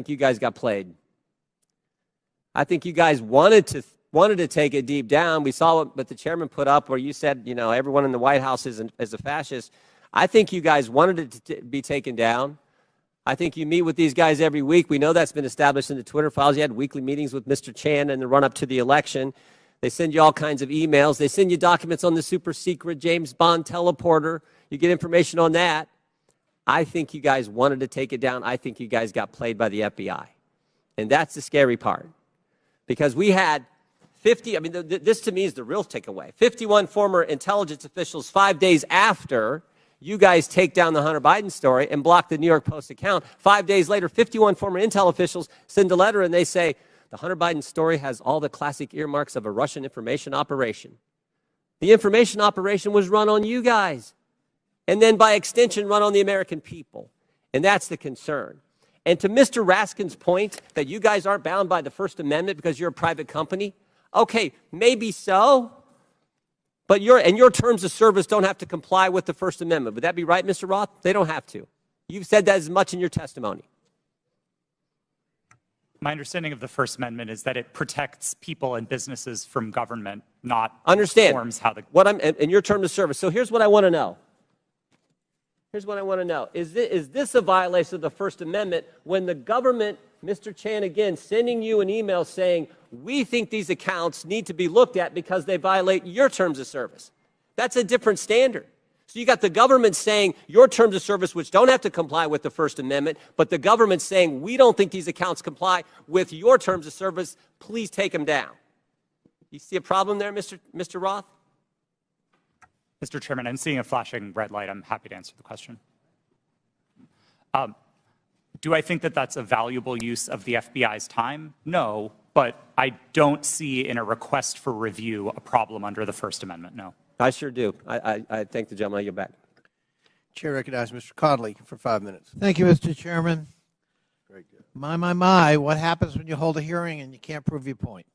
you guys got played. I think you guys wanted to take it deep down. We saw what the chairman put up where you said, everyone in the White House is a fascist. I think you guys wanted it to be taken down. I think you meet with these guys every week. We know that's been established in the Twitter files. You had weekly meetings with Mr. Chan in the run-up to the election. They send you all kinds of emails. They send you documents on the super secret James Bond teleporter. You get information on that. I think you guys wanted to take it down. I think you guys got played by the FBI. And that's the scary part. Because we had 50, this to me is the real takeaway. 51 former intelligence officials 5 days after you guys take down the Hunter Biden story and block the New York Post account. 5 days later, 51 former intel officials send a letter and they say, the Hunter Biden story has all the classic earmarks of a Russian information operation. The information operation was run on you guys. And then by extension, run on the American people. And that's the concern. And to Mr. Raskin's point that you guys aren't bound by the First Amendment because you're a private company, okay, maybe so. But your terms of service don't have to comply with the First Amendment. Would that be right, Mr. Roth? They don't have to. You've said that as much in your testimony.
My understanding of the First Amendment is that it protects people and businesses from government, not forms how the...
in your terms of service. So here's what I want to know. Here's what I want to know. Is this a violation of the First Amendment when the government, Mr. Chan, again, sending you an email saying, we think these accounts need to be looked at because they violate your terms of service? That's a different standard. So you got the government saying your terms of service, which don't have to comply with the First Amendment, but the government saying we don't think these accounts comply with your terms of service, please take them down. You see a problem there, Mr. Roth?
Mr. Chairman, I'm seeing a flashing red light. I'm happy to answer the question. Do I think that that's a valuable use of the FBI's time? No, but I don't see in a request for review a problem under the First Amendment, no.
I sure do. I thank the gentleman. I yield back.
Chair recognizes Mr. Conley for 5 minutes.
Thank you, Mr. Chairman.
Very good.
My, what happens when you hold a hearing and you can't prove your point?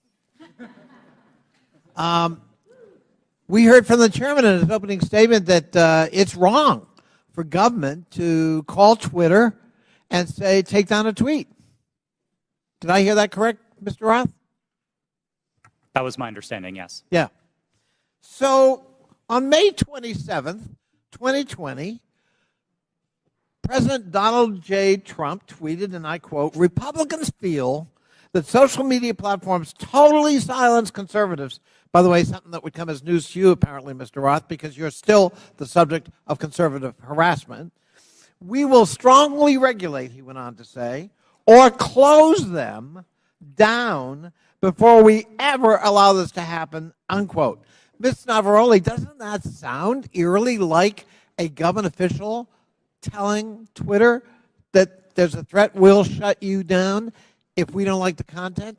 We heard from the chairman in his opening statement that it's wrong for government to call Twitter and say, take down a tweet. Did I hear that correct, Mr. Roth?
That was my understanding, yes.
Yeah. So on May 27th, 2020, President Donald J. Trump tweeted, and I quote, Republicans feel that social media platforms totally silence conservatives. By the way, something that would come as news to you, apparently, Mr. Roth, because you're still the subject of conservative harassment. We will strongly regulate, he went on to say, or close them down before we ever allow this to happen, unquote. Ms. Navaroli, doesn't that sound eerily like a government official telling Twitter that there's a threat, we'll shut you down if we don't like the content?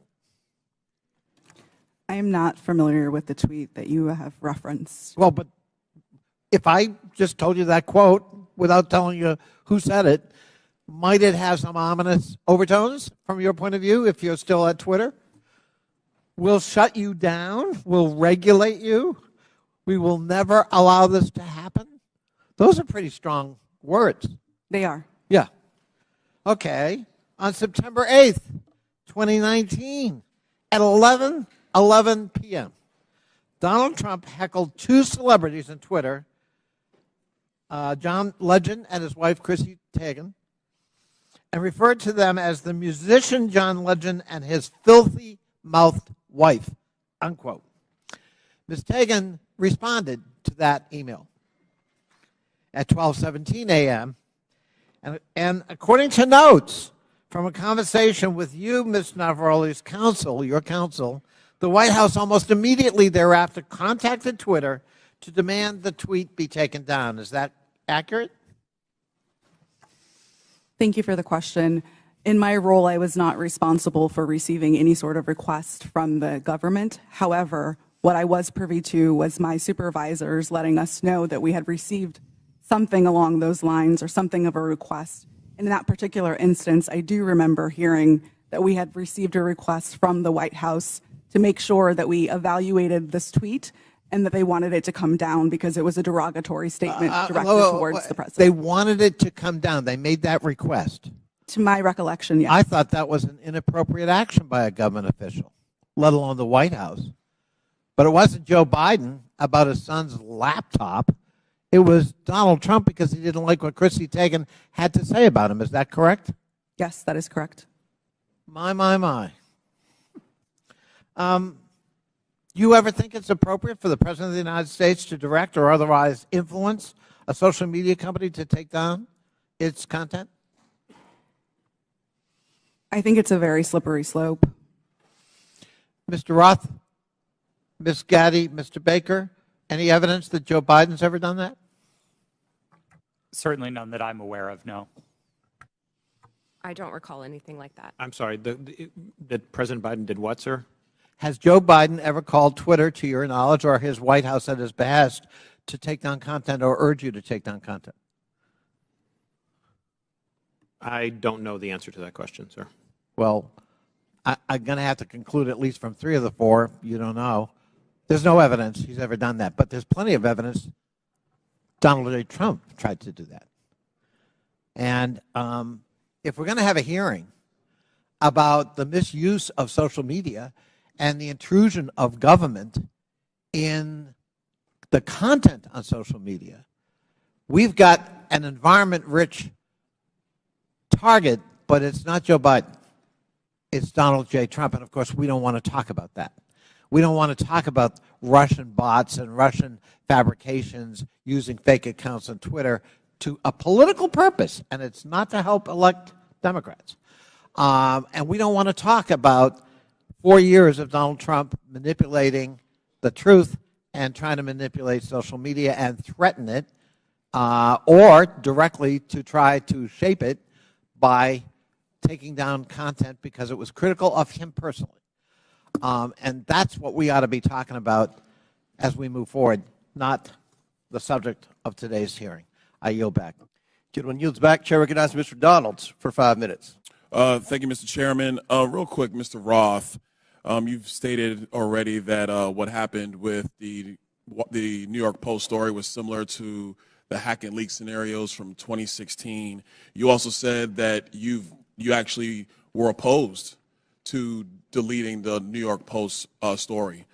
I am not familiar with the tweet that you have referenced.
Well, but if I just told you that quote without telling you who said it, might it have some ominous overtones from your point of view if you're still at Twitter? We'll shut you down. We'll regulate you. We will never allow this to happen. Those are pretty strong words.
They are.
Yeah. Okay. On September 8th, 2019, at 11:11 p.m., Donald Trump heckled two celebrities on Twitter, John Legend and his wife, Chrissy Teigen, and referred to them as the musician John Legend and his filthy-mouthed wife, unquote. Ms. Teigen responded to that email at 12:17 a.m., and according to notes from a conversation with you, Ms. Navaroli's counsel, your counsel, the White House almost immediately thereafter contacted Twitter to demand the tweet be taken down. Is that accurate?
Thank you for the question. In my role, I was not responsible for receiving any sort of request from the government. However, what I was privy to was my supervisors letting us know that we had received something along those lines or something of a request. And in that particular instance, I do remember hearing that we had received a request from the White House to make sure that we evaluated this tweet and that they wanted it to come down because it was a derogatory statement directed towards the president.
They wanted it to come down. They made that request.
To my recollection, yes.
I thought that was an inappropriate action by a government official, let alone the White House. But it wasn't Joe Biden about his son's laptop. It was Donald Trump because he didn't like what Chrissy Teigen had to say about him. Is that correct?
Yes, that is correct.
My. You ever think it's appropriate for the President of the United States to direct or otherwise influence a social media company to take down its content?
I think it's a very slippery slope.
Mr. Roth, Ms. Gaddy, Mr. Baker, any evidence that Joe Biden's ever done that?
Certainly none that I'm aware of, no.
I don't recall anything like that.
I'm sorry, that President Biden did what, sir?
Has Joe Biden ever called Twitter, to your knowledge, or his White House at his behest to take down content or urge you to take down content?
I don't know the answer to that question, sir.
Well, I'm going to have to conclude at least from 3 of the 4. You don't know. There's no evidence he's ever done that, but there's plenty of evidence Donald J. Trump tried to do that. And if we're going to have a hearing about the misuse of social media and the intrusion of government in the content on social media, we've got an environment-rich target, but it's not Joe Biden. It's Donald J. Trump, and of course, we don't want to talk about that. We don't want to talk about Russian bots and Russian fabrications using fake accounts on Twitter to a political purpose, and it's not to help elect Democrats. And we don't want to talk about 4 years of Donald Trump manipulating the truth and trying to manipulate social media and threaten it, or directly to try to shape it by taking down content because it was critical of him personally. And that's what we ought to be talking about as we move forward, not the subject of today's hearing. I yield back.
Gentleman yields back. Chair recognizes Mr. Donalds for 5 minutes.
Thank you, Mr. Chairman. Real quick, Mr. Roth, you've stated already that what happened with the New York Post story was similar to the hack and leak scenarios from 2016. You also said that you actually were opposed to deleting the New York Post story.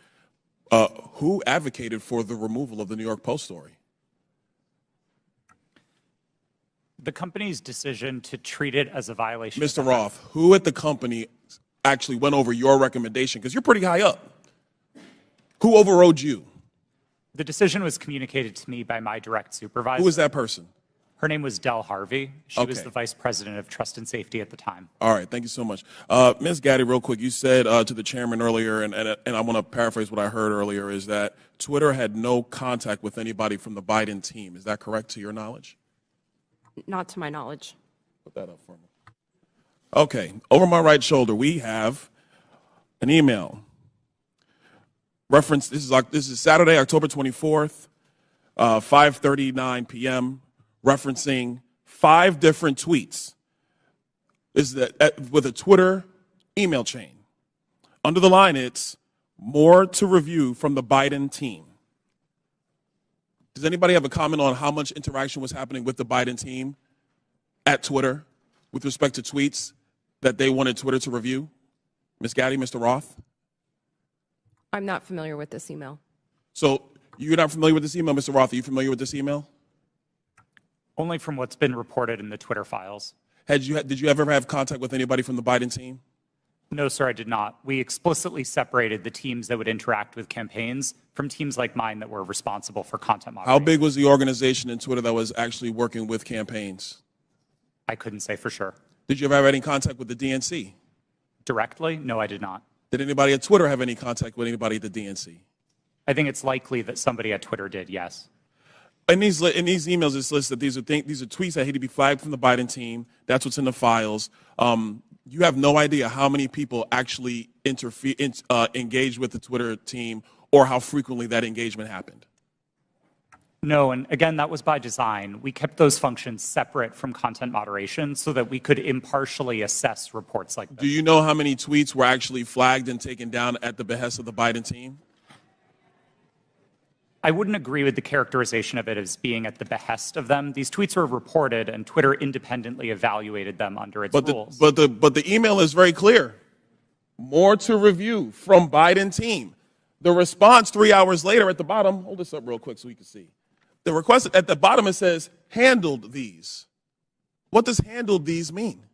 Who advocated for the removal of the New York Post story?
The company's decision to treat it as a violation.
Mr. Roth, who at the company actually went over your recommendation? Because you're pretty high up. Who overrode you?
The decision was communicated to me by my direct supervisor.
Who was that person?
Her name was Del Harvey. She was
Okay.
the vice president of trust and safety at the time.
All right, thank you so much. Ms. Gaddy, real quick, you said to the chairman earlier, and I want to paraphrase what I heard earlier, is that Twitter had no contact with anybody from the Biden team. Is that correct to your knowledge?
Not to my knowledge.
Put that up for me. Okay, over my right shoulder, we have an email. Reference, this is Saturday, October 24th, 5:39 p.m., referencing 5 different tweets. This is with a Twitter email chain. Under the line, it's more to review from the Biden team. Does anybody have a comment on how much interaction was happening with the Biden team at Twitter with respect to tweets that they wanted Twitter to review? Ms. Gaddy, Mr. Roth?
I'm not familiar with this email.
So you're not familiar with this email, Mr. Roth? Are you familiar with this email?
Only from what's been reported in the Twitter files.
Did you ever have contact with anybody from the Biden team?
No, sir, I did not. We explicitly separated the teams that would interact with campaigns from teams like mine that were responsible for content moderation.
How big was the organization in Twitter that was actually working with campaigns?
I couldn't say for sure.
Did you ever have any contact with the DNC?
Directly? No, I did not.
Did anybody at Twitter have any contact with anybody at the DNC?
I think it's likely that somebody at Twitter did, yes.
In these emails, it's listed these are tweets that had to be flagged from the Biden team. That's what's in the files. You have no idea how many people actually engaged with the Twitter team or how frequently that engagement happened.
No, and again, that was by design. We kept those functions separate from content moderation so that we could impartially assess reports like this.
Do you know how many tweets were actually flagged and taken down at the behest of the Biden team?
I wouldn't agree with the characterization of it as being at the behest of them. These tweets were reported, and Twitter independently evaluated them under its rules.
But the email is very clear. More to review from Biden team. The response 3 hours later at the bottom, hold this up real quick so you can see. The request at the bottom, it says, handled these. What does handled these mean?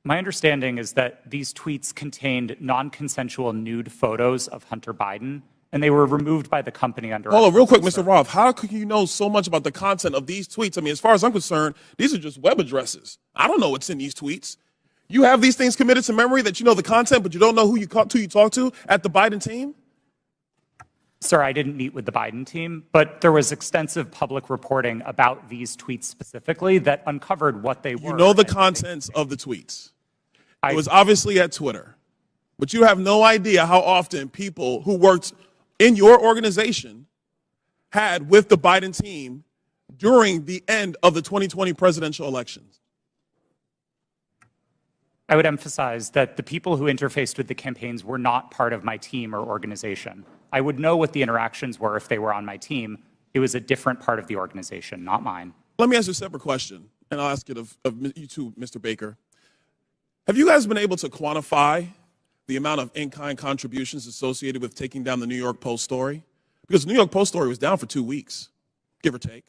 My understanding is that these tweets contained non-consensual nude photos of Hunter Biden, and they were removed by the company under.
Hold on, real quick, Mr. Roth. How could you know so much about the content of these tweets? I mean, as far as I'm concerned, these are just web addresses. I don't know what's in these tweets. You have these things committed to memory that you know the content, but you don't know who you talk to at the Biden team?
Sir, I didn't meet with the Biden team, but there was extensive public reporting about these tweets specifically that uncovered what they were.
You know the contents of the tweets. It was obviously at Twitter, but you have no idea how often people who worked in your organization had with the Biden team during the end of the 2020 presidential elections.
I would emphasize that the people who interfaced with the campaigns were not part of my team or organization. I would know what the interactions were if they were on my team. It was a different part of the organization, not mine.
Let me ask you a separate question, and I'll ask it of you too, Mr. Baker. Have you guys been able to quantify the amount of in-kind contributions associated with taking down the New York Post story? Because the New York Post story was down for 2 weeks, give or take.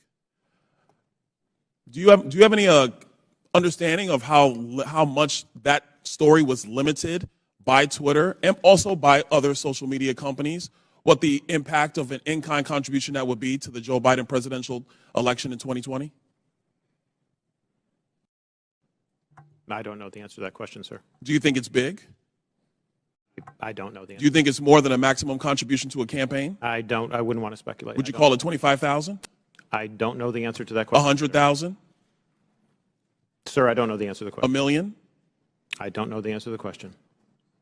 Do you have any understanding of how much that story was limited by Twitter and also by other social media companies? What the impact of an in-kind contribution that would be to the Joe Biden presidential election in 2020?
I don't know the answer to that question, sir.
Do you think it's big?
I don't know the answer.
Do you think it's more than a maximum contribution to a campaign?
I wouldn't want to speculate.
Would you call it 25,000?
I don't know the answer to that question.
100,000?
Sir, I don't know the answer to the question.
$1 million?
I don't know the answer to the question.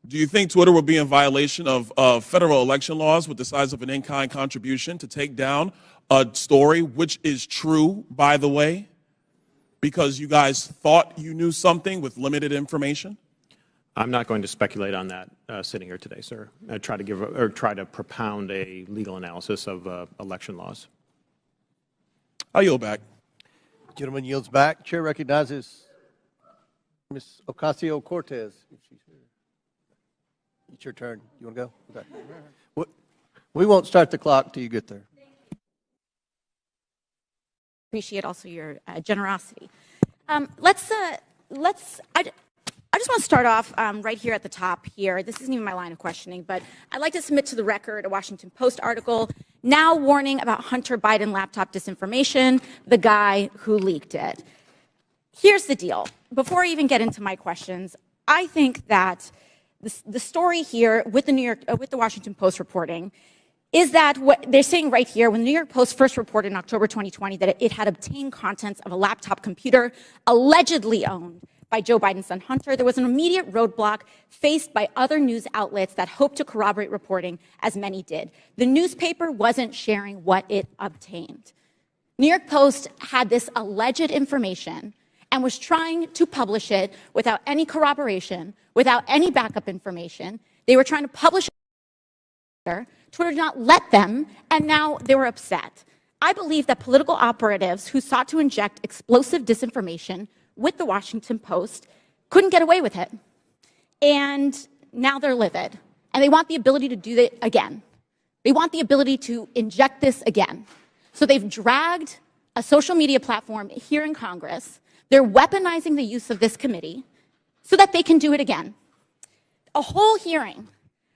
Do you think Twitter will be in violation of federal election laws with the size of an in-kind contribution to take down a story, which is true, by the way, because you guys thought you knew something with limited information?
I'm not going to speculate on that sitting here today, sir. I try to propound a legal analysis of election laws.
I'll yield back.
Gentleman yields back. Chair recognizes Ms. Ocasio-Cortez. It's your turn. You want to go? Okay. We won't start the clock till you get there.
Appreciate also your generosity. I just want to start off right here at the top here. This isn't even my line of questioning, but I'd like to submit to the record a Washington Post article now warning about Hunter Biden laptop disinformation, the guy who leaked it. Here's the deal. Before I even get into my questions, I think that the story here with the Washington Post reporting is that what they're saying right here, when the New York Post first reported in October 2020 that it had obtained contents of a laptop computer allegedly owned by Joe Biden's son Hunter, there was an immediate roadblock faced by other news outlets that hoped to corroborate reporting, as many did. The newspaper wasn't sharing what it obtained. New York Post had this alleged information and was trying to publish it without any corroboration, without any backup information. They were trying to publish it. Twitter did not let them, and now they were upset. I believe that political operatives who sought to inject explosive disinformation with the Washington Post couldn't get away with it. And now they're livid. And they want the ability to do that again. They want the ability to inject this again. So they've dragged a social media platform here in Congress. They're weaponizing the use of this committee so that they can do it again. A whole hearing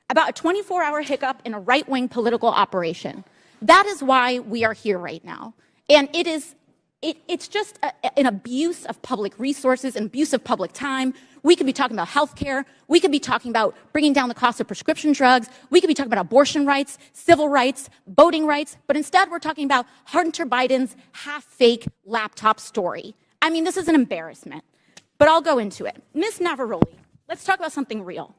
about a 24-hour hiccup in a right-wing political operation. That is why we are here right now. And it's just an abuse of public resources, an abuse of public time. We could be talking about health care. We could be talking about bringing down the cost of prescription drugs. We could be talking about abortion rights, civil rights, voting rights. But instead, we're talking about Hunter Biden's half-fake laptop story. I mean, this is an embarrassment. But I'll go into it. Ms. Navarrete, let's talk about something real.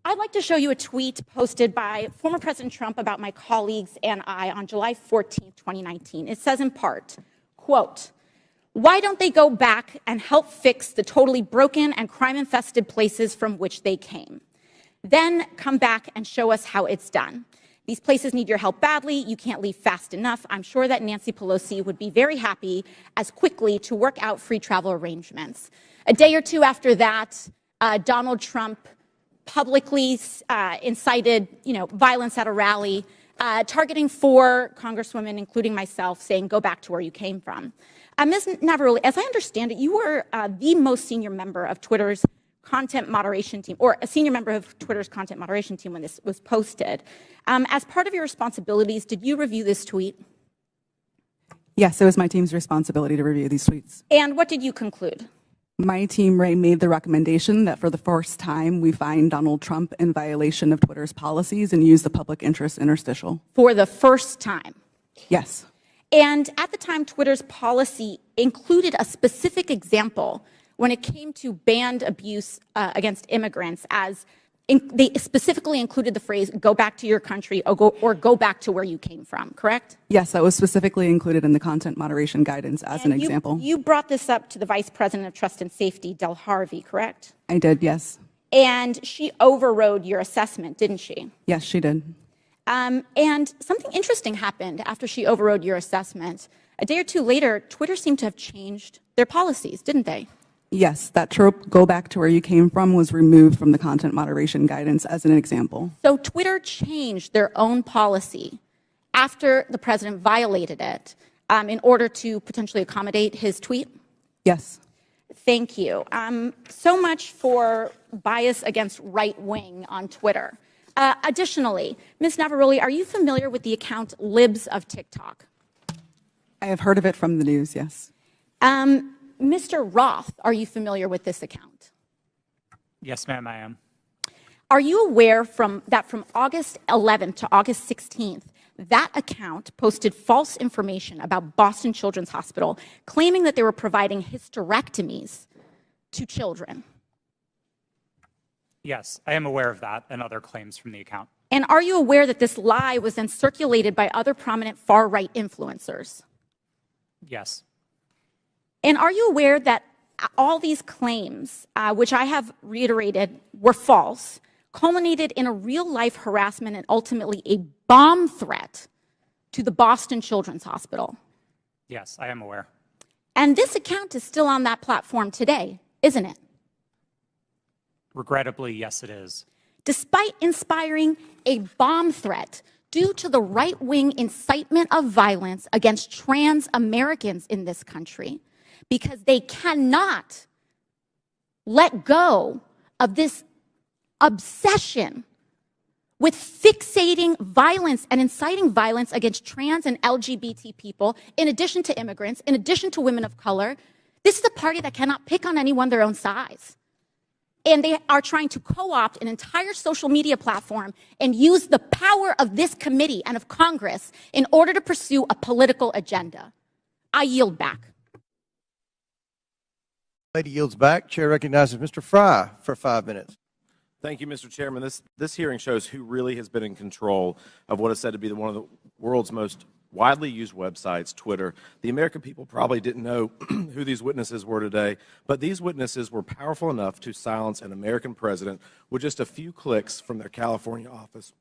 I'd like to show you a tweet posted by former President Trump about my colleagues and I on July 14, 2019. It says in part, quote, "Why don't they go back and help fix the totally broken and crime-infested places from which they came? Then come back and show us how it's done. These places need your help badly. You can't leave fast enough. I'm sure that Nancy Pelosi would be very happy as quickly to work out free travel arrangements." A day or two after that, Donald Trump publicly incited, violence at a rally, targeting 4 congresswomen, including myself, saying, "Go back to where you came from." Ms. Navarrete, as I understand it, you were the most senior member of Twitter's content moderation team, or a senior member of Twitter's content moderation team when this was posted. As part of your responsibilities, did you review this tweet?
Yes, it was my team's responsibility to review these tweets.
And what did you conclude?
My team, Ray, made the recommendation that for the first time we find Donald Trump in violation of Twitter's policies and use the public interest interstitial.
For the first time?
Yes.
And at the time, Twitter's policy included a specific example when it came to banned abuse against immigrants, as they specifically included the phrase, "go back to your country," or go back to where you came from, correct?
Yes, that was specifically included in the content moderation guidance as an example.
You brought this up to the Vice President of Trust and Safety, Del Harvey, correct?
I did, yes.
And she overrode your assessment, didn't she?
Yes, she did.
And something interesting happened after she overrode your assessment. A day or two later, Twitter seemed to have changed their policies, didn't they?
Yes, that trope, "go back to where you came from," was removed from the content moderation guidance as an example.
So Twitter changed their own policy after the president violated it in order to potentially accommodate his tweet?
Yes.
Thank you. So much for bias against right wing on Twitter. Additionally, Ms. Navarrete, are you familiar with the account Libs of TikTok?
I have heard of it from the news, yes.
Mr. Roth, are you familiar with this account?
Yes, ma'am, I am.
Are you aware that from August 11th to August 16th, that account posted false information about Boston Children's Hospital, claiming that they were providing hysterectomies to children?
Yes, I am aware of that and other claims from the account.
And are you aware that this lie was then circulated by other prominent far-right influencers?
Yes.
And are you aware that all these claims, which I have reiterated were false, culminated in a real-life harassment and ultimately a bomb threat to the Boston Children's Hospital?
Yes, I am aware.
And this account is still on that platform today, isn't it?
Regrettably, yes, it is.
Despite inspiring a bomb threat due to the right-wing incitement of violence against trans Americans in this country, because they cannot let go of this obsession with fixating violence and inciting violence against trans and LGBT people, in addition to immigrants, in addition to women of color. This is a party that cannot pick on anyone their own size. And they are trying to co-opt an entire social media platform and use the power of this committee and of Congress in order to pursue a political agenda. I yield back.
Lady yields back. Chair recognizes Mr. Fry for 5 minutes.
Thank you, Mr. Chairman. This hearing shows who really has been in control of what is said to be one of the world's most widely used websites, Twitter. The American people probably didn't know who these witnesses were today, but these witnesses were powerful enough to silence an American president with just a few clicks from their California office.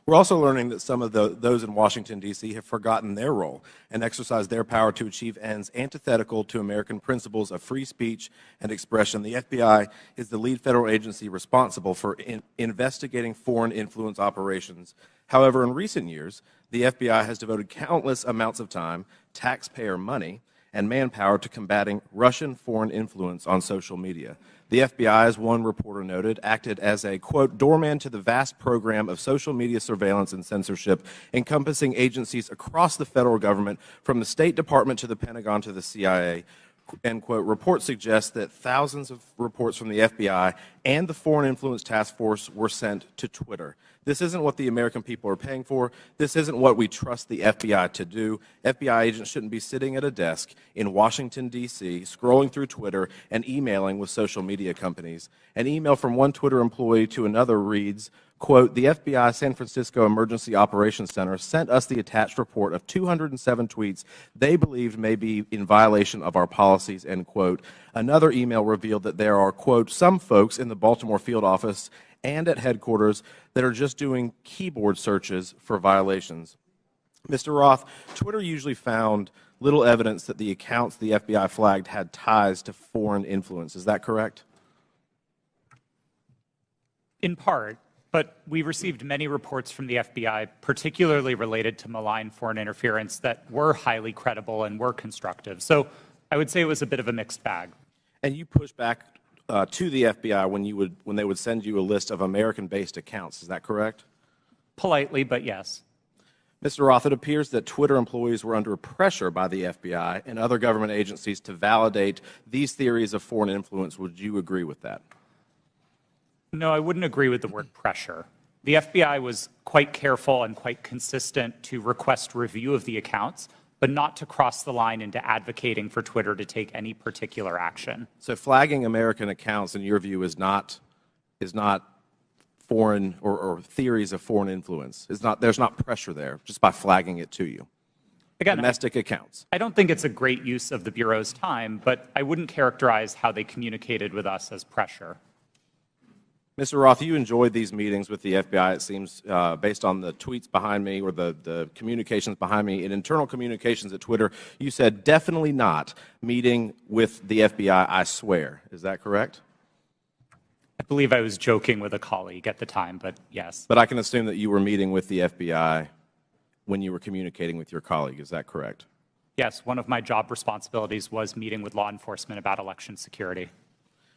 We're also learning that some of those in Washington, D.C. have forgotten their role and exercised their power to achieve ends antithetical to American principles of free speech and expression. The FBI is the lead federal agency responsible for investigating foreign influence operations. However, in recent years, the FBI has devoted countless amounts of time, taxpayer money, and manpower to combating Russian foreign influence on social media. The FBI, as one reporter noted, acted as a, quote, doorman to the vast program of social media surveillance and censorship encompassing agencies across the federal government, from the State Department to the Pentagon to the CIA. End quote. Reports suggest that thousands of reports from the FBI and the Foreign Influence Task Force were sent to Twitter. This isn't what the American people are paying for. This isn't what we trust the FBI to do. FBI agents shouldn't be sitting at a desk in Washington, D.C., scrolling through Twitter and emailing with social media companies. An email from one Twitter employee to another reads, quote, the FBI San Francisco Emergency Operations Center sent us the attached report of 207 tweets they believed may be in violation of our policies, end quote. Another email revealed that there are, quote, some folks in the Baltimore field office and at headquarters that are just doing keyboard searches for violations. Mr. Roth, Twitter usually found little evidence that the accounts the FBI flagged had ties to foreign influence. Is that correct?
In part, but we received many reports from the FBI, particularly related to malign foreign interference, that were highly credible and were constructive. So I would say it was a bit of a mixed bag.
And you pushed back to the FBI when they would send you a list of American-based accounts. Is that correct?
Politely, but yes.
Mr. Roth, it appears that Twitter employees were under pressure by the FBI and other government agencies to validate these theories of foreign influence. Would you agree with that?
No, I wouldn't agree with the word pressure. The FBI was quite careful and quite consistent to request review of the accounts, but not to cross the line into advocating for Twitter to take any particular action.
So flagging American accounts, in your view, is not foreign or theories of foreign influence. There's not pressure there just by flagging it to you.
Again,
domestic accounts.
I don't think it's a great use of the Bureau's time, but I wouldn't characterize how they communicated with us as pressure.
Mr. Roth, you enjoyed these meetings with the FBI, it seems, based on the tweets behind me or the communications behind me. In internal communications at Twitter, you said, definitely not meeting with the FBI, I swear. Is that correct?
I believe I was joking with a colleague at the time, but yes.
But I can assume that you were meeting with the FBI when you were communicating with your colleague. Is that correct?
Yes, one of my job responsibilities was meeting with law enforcement about election security.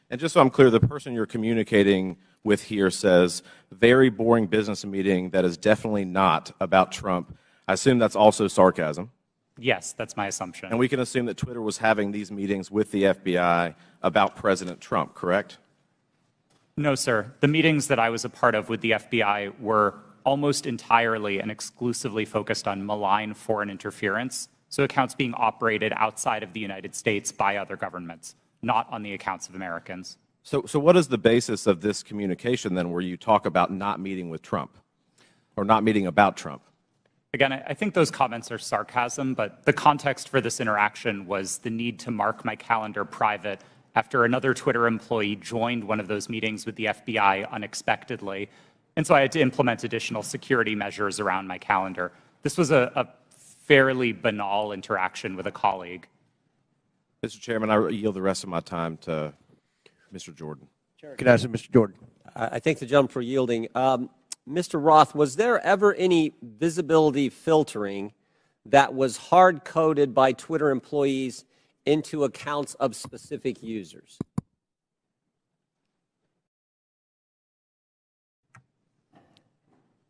And just so I'm clear, the person you're communicating with here says, very boring business meeting that is definitely not about Trump. I assume that's also sarcasm.
Yes, that's my assumption.
And we can assume that Twitter was having these meetings with the FBI about President Trump, correct?
No, sir. The meetings that I was a part of with the FBI were almost entirely and exclusively focused on malign foreign interference, so accounts being operated outside of the United States by other governments, not on the accounts of Americans.
So what is the basis of this communication then where you talk about not meeting with Trump or not meeting about Trump?
Again, I think those comments are sarcasm, but the context for this interaction was the need to mark my calendar private after another Twitter employee joined one of those meetings with the FBI unexpectedly. And so I had to implement additional security measures around my calendar. This was a fairly banal interaction with a colleague.
Mr. Chairman, I yield the rest of my time to Mr. Jordan.
Can I ask Mr. Jordan?
I thank the gentleman for yielding. Mr. Roth, was there ever any visibility filtering that was hard-coded by Twitter employees into accounts of specific users?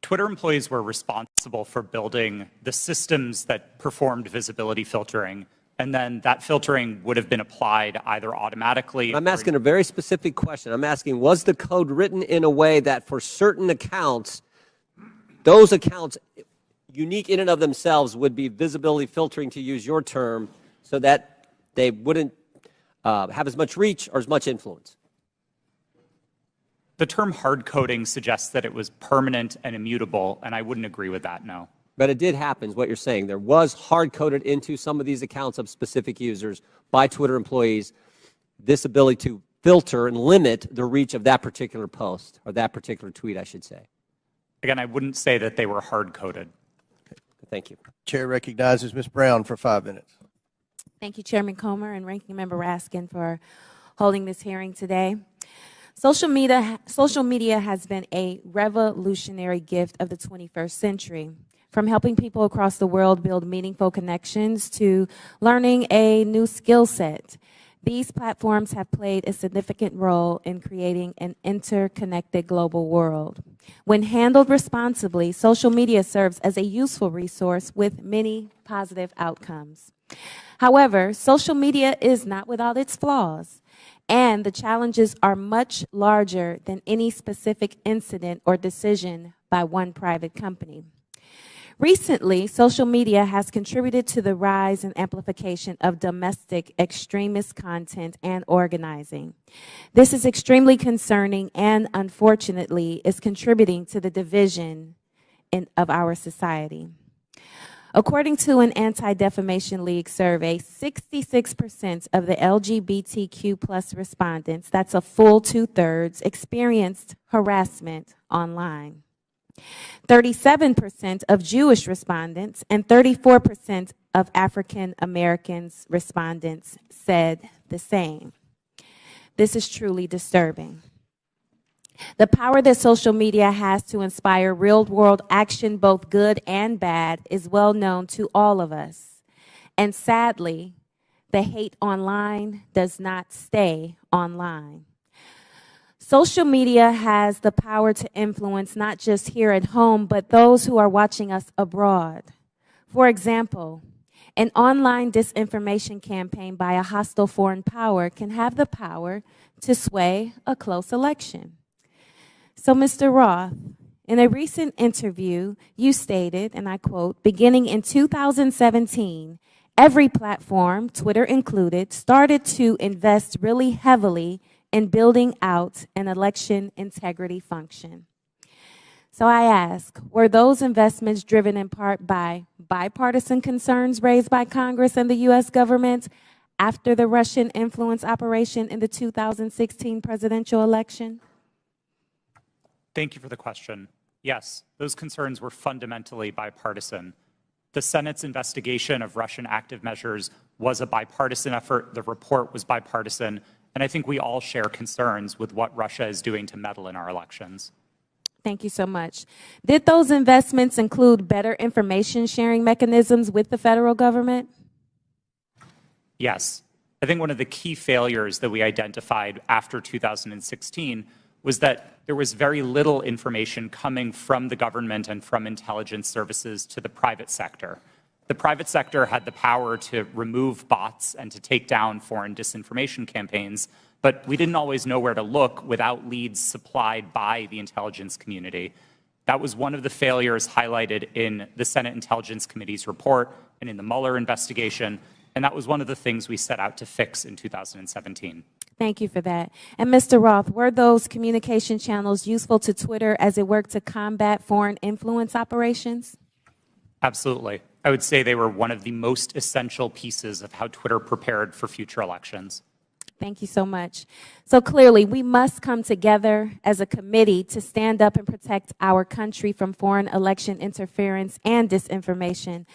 Twitter employees were responsible for building the systems that performed visibility filtering, and then that filtering would have been applied either automatically.
I'm asking a very specific question. I'm asking, was the code written in a way that for certain accounts, those accounts, unique in and of themselves, would be visibility filtering, to use your term, so that they wouldn't have as much reach or as much influence?
The term hard coding suggests that it was permanent and immutable, and I wouldn't agree with that, no.
But it did happen, is what you're saying. There was hard-coded into some of these accounts of specific users by Twitter employees this ability to filter and limit the reach of that particular post, or that particular tweet, I should say.
Again, I wouldn't say that they were hard-coded.
Thank you.
Chair recognizes Ms. Brown for 5 minutes.
Thank you, Chairman Comer and Ranking Member Raskin, for holding this hearing today. Social media has been a revolutionary gift of the 21st century. From helping people across the world build meaningful connections to learning a new skill set, these platforms have played a significant role in creating an interconnected global world. When handled responsibly, social media serves as a useful resource with many positive outcomes. However, social media is not without its flaws, and the challenges are much larger than any specific incident or decision by one private company. Recently, social media has contributed to the rise and amplification of domestic extremist content and organizing. This is extremely concerning and, unfortunately, is contributing to the division of our society. According to an Anti-Defamation League survey, 66% of the LGBTQ+ respondents, that's a full 2/3, experienced harassment online. 37% of Jewish respondents and 34% of African Americans respondents said the same. This is truly disturbing. The power that social media has to inspire real-world action, both good and bad, is well known to all of us. And sadly, the hate online does not stay online. Social media has the power to influence not just here at home, but those who are watching us abroad. For example, an online disinformation campaign by a hostile foreign power can have the power to sway a close election. So, Mr. Roth, in a recent interview, you stated, and I quote, beginning in 2017, every platform, Twitter included, started to invest really heavily in building out an election integrity function. So I ask, were those investments driven in part by bipartisan concerns raised by Congress and the U.S. government after the Russian influence operation in the 2016 presidential election?
Thank you for the question. Yes, those concerns were fundamentally bipartisan. The Senate's investigation of Russian active measures was a bipartisan effort. The report was bipartisan. And I think we all share concerns with what Russia is doing to meddle in our elections.
Thank you so much. Did those investments include better information sharing mechanisms with the federal government?
Yes. I think one of the key failures that we identified after 2016 was that there was very little information coming from the government and from intelligence services to the private sector. The private sector had the power to remove bots and to take down foreign disinformation campaigns, but we didn't always know where to look without leads supplied by the intelligence community. That was one of the failures highlighted in the Senate Intelligence Committee's report and in the Mueller investigation, and that was one of the things we set out to fix in 2017.
Thank you for that. And Mr. Roth, were those communication channels useful to Twitter as it worked to combat foreign influence operations?
Absolutely. I would say they were one of the most essential pieces of how Twitter prepared for future elections.
Thank you so much. So clearly, we must come together as a committee to stand up and protect our country from foreign election interference and disinformation.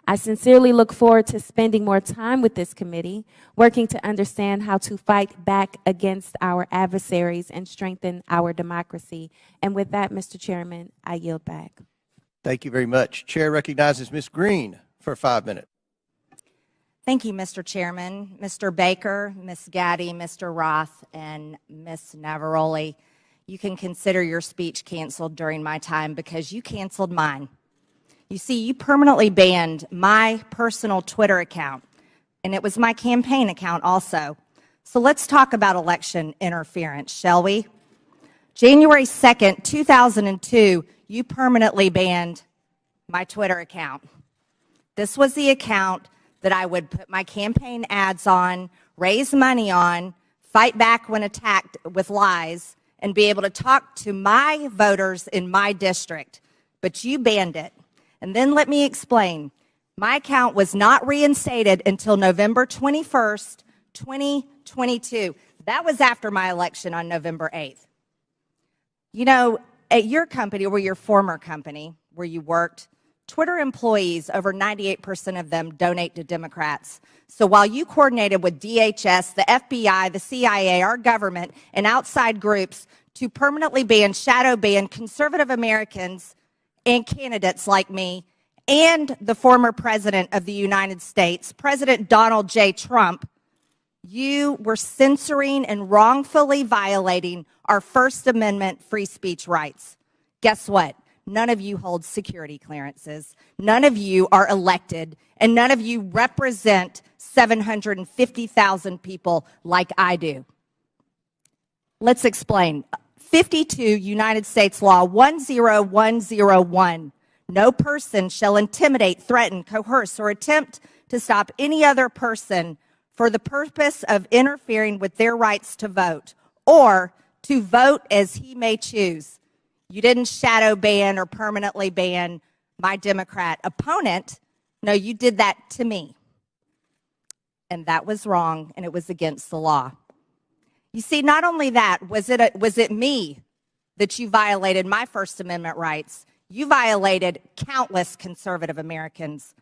I sincerely look forward to spending more time with this committee, working to understand how to fight back against our adversaries and strengthen our democracy. And with that, Mr. Chairman, I yield back.
Thank you very much. Chair recognizes Ms. Green for 5 minutes.
Thank you, Mr. Chairman. Mr. Baker, Ms. Gaddy, Mr. Roth, and Ms. Navaroli, you can consider your speech canceled during my time because you canceled mine. You see, you permanently banned my personal Twitter account and it was my campaign account also. So let's talk about election interference, shall we? January 2nd, 2002, you permanently banned my Twitter account. This was the account that I would put my campaign ads on, raise money on, fight back when attacked with lies, and be able to talk to my voters in my district. But you banned it. And then let me explain. My account was not reinstated until November 21st, 2022. That was after my election on November 8th. You know, at your company or your former company where you worked, Twitter employees, over 98% of them donate to Democrats. So while you coordinated with DHS, the FBI, the CIA, our government, and outside groups to permanently ban, shadow ban conservative Americans and candidates like me and the former president of the United States, President Donald J. Trump, you were censoring and wrongfully violating our First Amendment free speech rights. Guess what? None of you hold security clearances. None of you are elected, and none of you represent 750,000 people like I do. Let's explain. 52 United States Law 10101. No person shall intimidate, threaten, coerce, or attempt to stop any other person for the purpose of interfering with their rights to vote or to vote as he may choose. You didn't shadow ban or permanently ban my Democrat opponent. No, you did that to me. And that was wrong, and it was against the law. You see, not only that, was it me that you violated my First Amendment rights? You violated countless conservative Americans.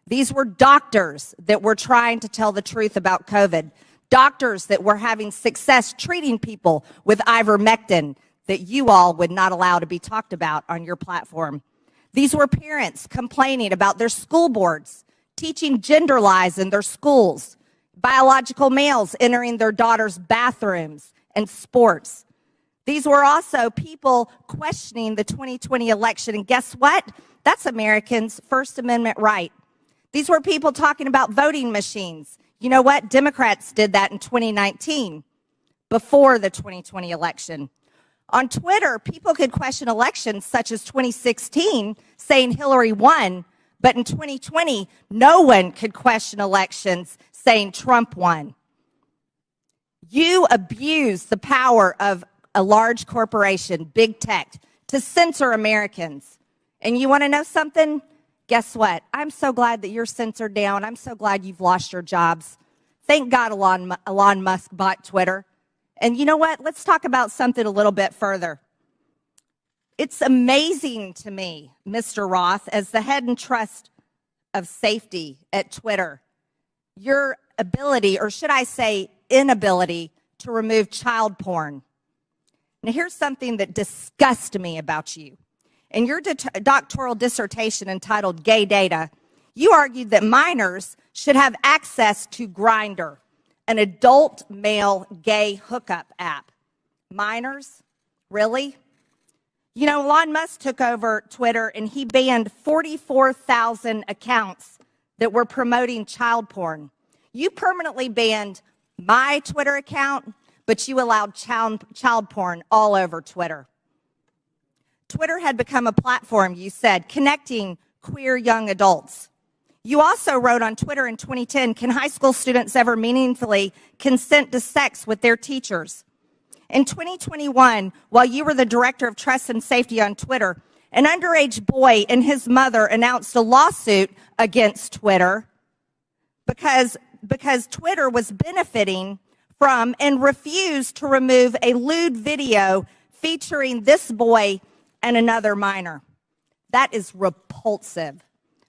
These were doctors that were trying to tell the truth about COVID, doctors that were having success treating people with ivermectin that you all would not allow to be talked about on your platform. These were parents complaining about their school boards, teaching gender lies in their schools, biological males entering their daughters' bathrooms and sports. These were also people questioning the 2020 election. And guess what? That's Americans' First Amendment right. These were people talking about voting machines. You know what? Democrats did that in 2019, before the 2020 election. On Twitter, people could question elections such as 2016, saying Hillary won, but in 2020, no one could question elections saying Trump won. You abuse the power of a large corporation, big tech, to censor Americans. And you want to know something? Guess what? I'm so glad that you're censored down. I'm so glad you've lost your jobs. Thank God Elon Musk bought Twitter. And you know what? Let's talk about something a little bit further. It's amazing to me, Mr. Roth, as the head and trust of safety at Twitter, your ability, or should I say inability, to remove child porn. Now, here's something that disgusts me about you. In your doctoral dissertation entitled Gay Data, you argued that minors should have access to Grindr, an adult male gay hookup app. Minors? Really? You know, Elon Musk took over Twitter and he banned 44,000 accounts that were promoting child porn. You permanently banned my Twitter account, but you allowed child porn all over Twitter. Twitter had become a platform, you said, connecting queer young adults. You also wrote on Twitter in 2010, can high school students ever meaningfully consent to sex with their teachers? In 2021, while you were the director of trust and safety on Twitter, an underage boy and his mother announced a lawsuit against Twitter because Twitter was benefiting from and refused to remove a lewd video featuring this boy and another minor. That is repulsive.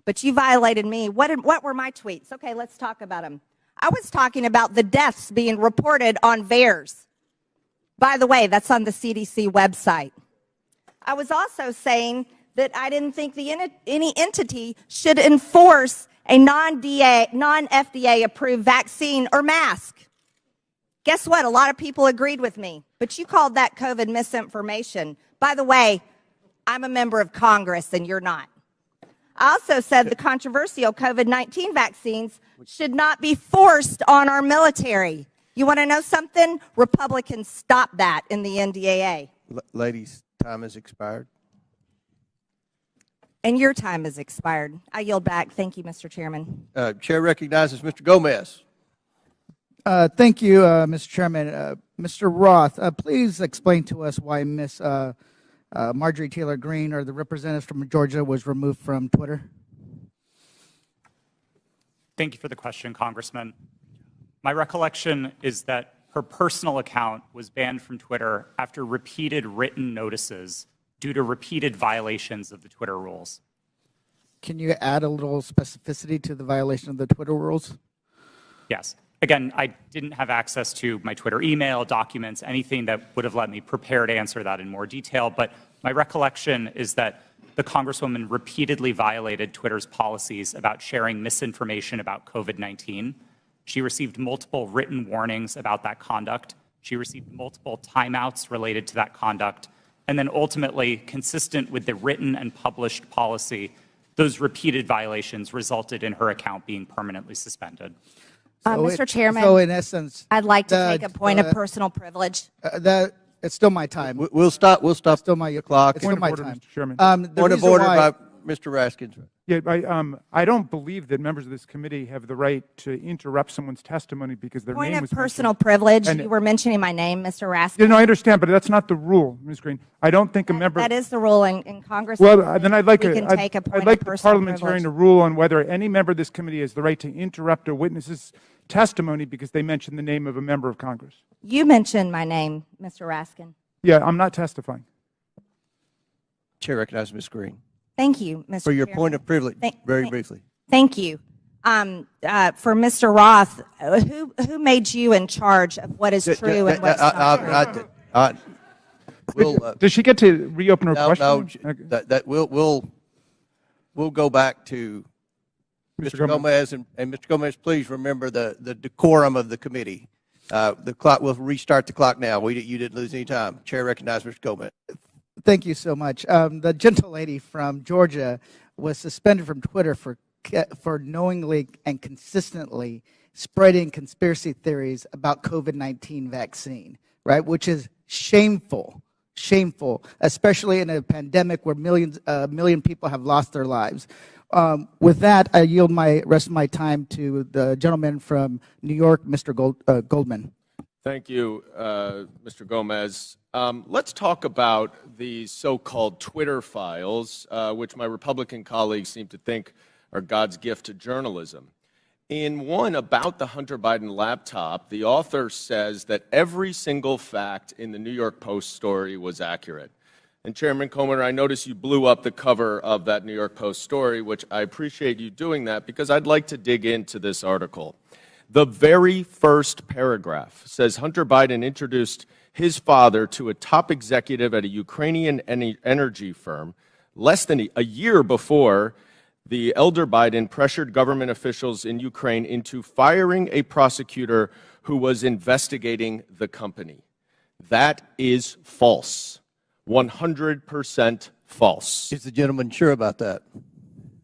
But you violated me. What were my tweets? Okay, let's talk about them. I was talking about the deaths being reported on VAERS. By the way, that's on the CDC website. I was also saying that I didn't think any entity should enforce a non-FDA approved vaccine or mask. Guess what? A lot of people agreed with me, but you called that COVID misinformation. By the way, I'm a member of Congress and you're not. also said the controversial COVID-19 vaccines should not be forced on our military. You want to know something? Republicans stopped that in the NDAA.
Ladies, time has expired.
And your time has expired. I yield back. Thank you, Mr. Chairman.
Chair recognizes Mr. Gomez.
Thank you, Mr. Chairman. Mr. Roth, please explain to us why Ms. Marjorie Taylor Greene, or the representative from Georgia, was removed from Twitter.
Thank you for the question, Congressman. My recollection is that her personal account was banned from Twitter after repeated written notices due to repeated violations of the Twitter rules.
Can you add a little specificity to the violation of the Twitter rules?
Yes. Again, I didn't have access to my Twitter email, documents, anything that would have let me prepare to answer that in more detail, but my recollection is that the Congresswoman repeatedly violated Twitter's policies about sharing misinformation about COVID-19. She received multiple written warnings about that conduct. She received multiple timeouts related to that conduct. And then ultimately, consistent with the written and published policy, those repeated violations resulted in her account being permanently suspended.
Mr. Chairman,
so in essence,
I'd like to take a point of personal privilege.
It's still my time.
We'll stop. We'll stop.
Still my
clock.
It's still my
order,
time.
Mr. Chairman.
Point of order by Mr. Raskins.
Yeah, I don't believe that members of this committee have the right to interrupt someone's testimony because their
Point
name
of
was
personal
mentioned.
privilege.
And-
You were mentioning my name, Mr. Raskin.
Yeah, no, I understand, but that's not the rule, Ms. Green. I don't think a member.
That is the rule in Congress.
Well, then I'd like
we can take a point
I'd like
of
the
personal
parliamentarian
privilege.
to rule on whether any member of this committee has the right to interrupt a witness's testimony because they mentioned the name of a member of Congress.
You mentioned my name, Mr. Raskin.
Yeah, I'm not testifying.
Chair recognizes Ms. Green.
Thank you, Mr.
For your
Chairman.
point of privilege, very briefly.
Thank you. For Mr. Roth, who made you in charge of what is true and what's not true?
Does she get to reopen her question?
No, we'll go back to Mr. Gomez, and Mr. Gomez, please remember the decorum of the committee. The clock. We'll restart the clock now. You didn't lose any time. Chair recognizes Mr. Gomez.
Thank you so much. The gentle lady from Georgia was suspended from Twitter for knowingly and consistently spreading conspiracy theories about COVID-19 vaccine, right? Which is shameful, especially in a pandemic where a million people have lost their lives. With that, I yield my rest of my time to the gentleman from New York, Mr. Goldman.
Thank you, Mr. Gomez. Let's talk about the so-called Twitter files, which my Republican colleagues seem to think are God's gift to journalism. In one about the Hunter Biden laptop, the author says that every single fact in the New York Post story was accurate. And Chairman Comer, I notice you blew up the cover of that New York Post story, which I appreciate you doing that because I'd like to dig into this article. The very first paragraph says Hunter Biden introduced his father to a top executive at a Ukrainian energy firm less than a year before the elder Biden pressured government officials in Ukraine into firing a prosecutor who was investigating the company. That is false. 100% false.
Is the gentleman sure about that?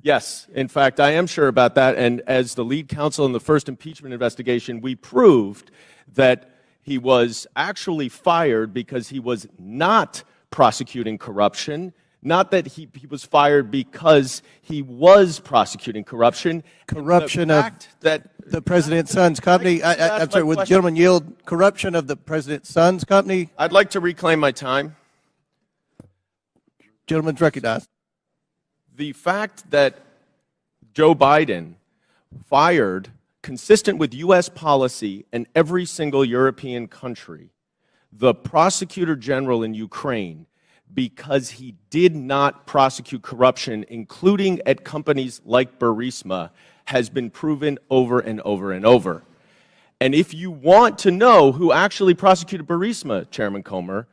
Yes, in fact, I am sure about that. And as the lead counsel in the first impeachment investigation, we proved that he was actually fired because he was not prosecuting corruption, not that he was fired because he was prosecuting corruption.
Corruption of the president's son's company. I'm sorry, would the gentleman yield corruption of the president's son's company?
I'd like to reclaim my time.
Gentleman's recognized.
The fact that Joe Biden fired, consistent with U.S. policy in every single European country, the prosecutor general in Ukraine because he did not prosecute corruption, including at companies like Burisma, has been proven over and over and over. And if you want to know who actually prosecuted Burisma, Chairman Comer,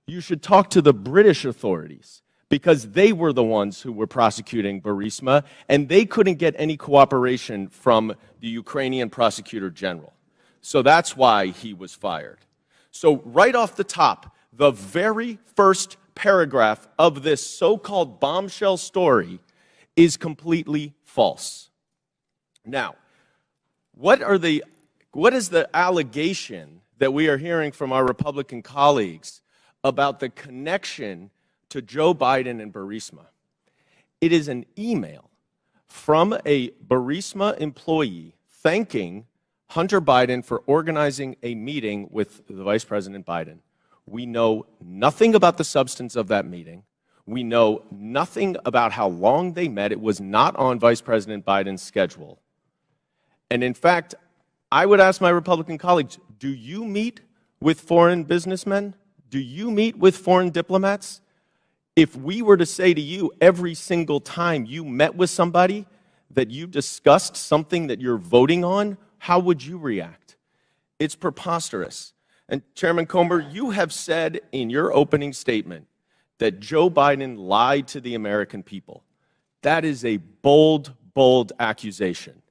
you should talk to the British authorities, because they were the ones who were prosecuting Burisma, and they couldn't get any cooperation from the Ukrainian prosecutor general. So that's why he was fired. So right off the top, the very first paragraph of this so-called bombshell story is completely false. Now, what is the allegation that we are hearing from our Republican colleagues about the connection to Joe Biden and Burisma? It is an email from a Burisma employee thanking Hunter Biden for organizing a meeting with the Vice President Biden. We know nothing about the substance of that meeting. We know nothing about how long they met. It was not on Vice President Biden's schedule. And in fact, I would ask my Republican colleagues, do you meet with foreign businessmen? Do you meet with foreign diplomats? If we were to say to you every single time you met with somebody that you discussed something that you're voting on, how would you react? It's preposterous. And Chairman Comer, you have said in your opening statement that Joe Biden lied to the American people. That is a bold, bold accusation.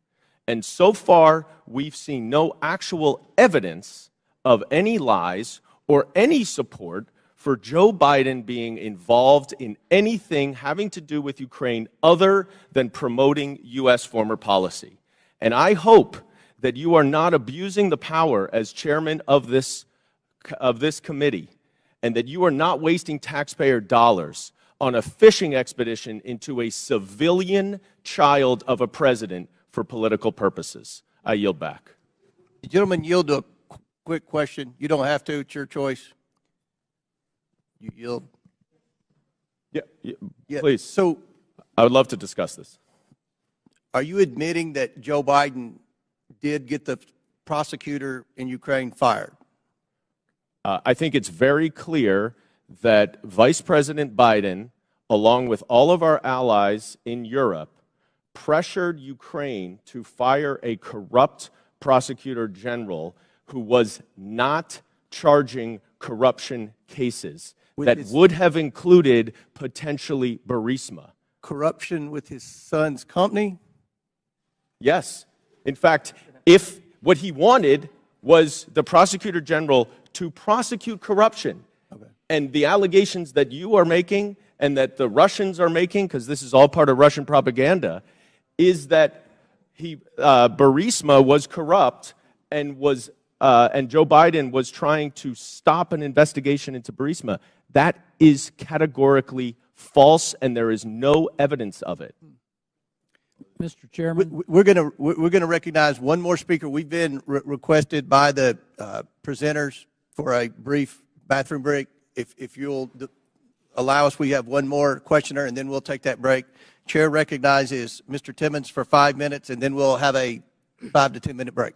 And so far, we've seen no actual evidence of any lies or any support for Joe Biden being involved in anything having to do with Ukraine other than promoting U.S. foreign policy. And I hope that you are not abusing the power as chairman of this committee, and that you are not wasting taxpayer dollars on a fishing expedition into a civilian child of a president for political purposes. I yield back.
The gentleman yield to a quick question. You don't have to. It's your choice. You yield.
Yeah, please.
So,
I would love to discuss this.
Are you admitting that Joe Biden did get the prosecutor in Ukraine fired?
I think it's very clear that Vice President Biden, along with all of our allies in Europe, pressured Ukraine to fire a corrupt prosecutor general who was not charging corruption cases that would have included potentially Burisma.
Corruption with his son's company?
Yes. In fact, if what he wanted was the prosecutor general to prosecute corruption, and the allegations that you are making and that the Russians are making, because this is all part of Russian propaganda, is that Burisma was corrupt and Joe Biden was trying to stop an investigation into Burisma. That is categorically false, and there is no evidence of it.
Mr. Chairman,
we're going to recognize one more speaker. We've been requested by the presenters for a brief bathroom break. If you'll allow us, we have one more questioner, and then we'll take that break. Chair recognizes Mr. Timmons for 5 minutes, and then we'll have a 5 to 10 minute break.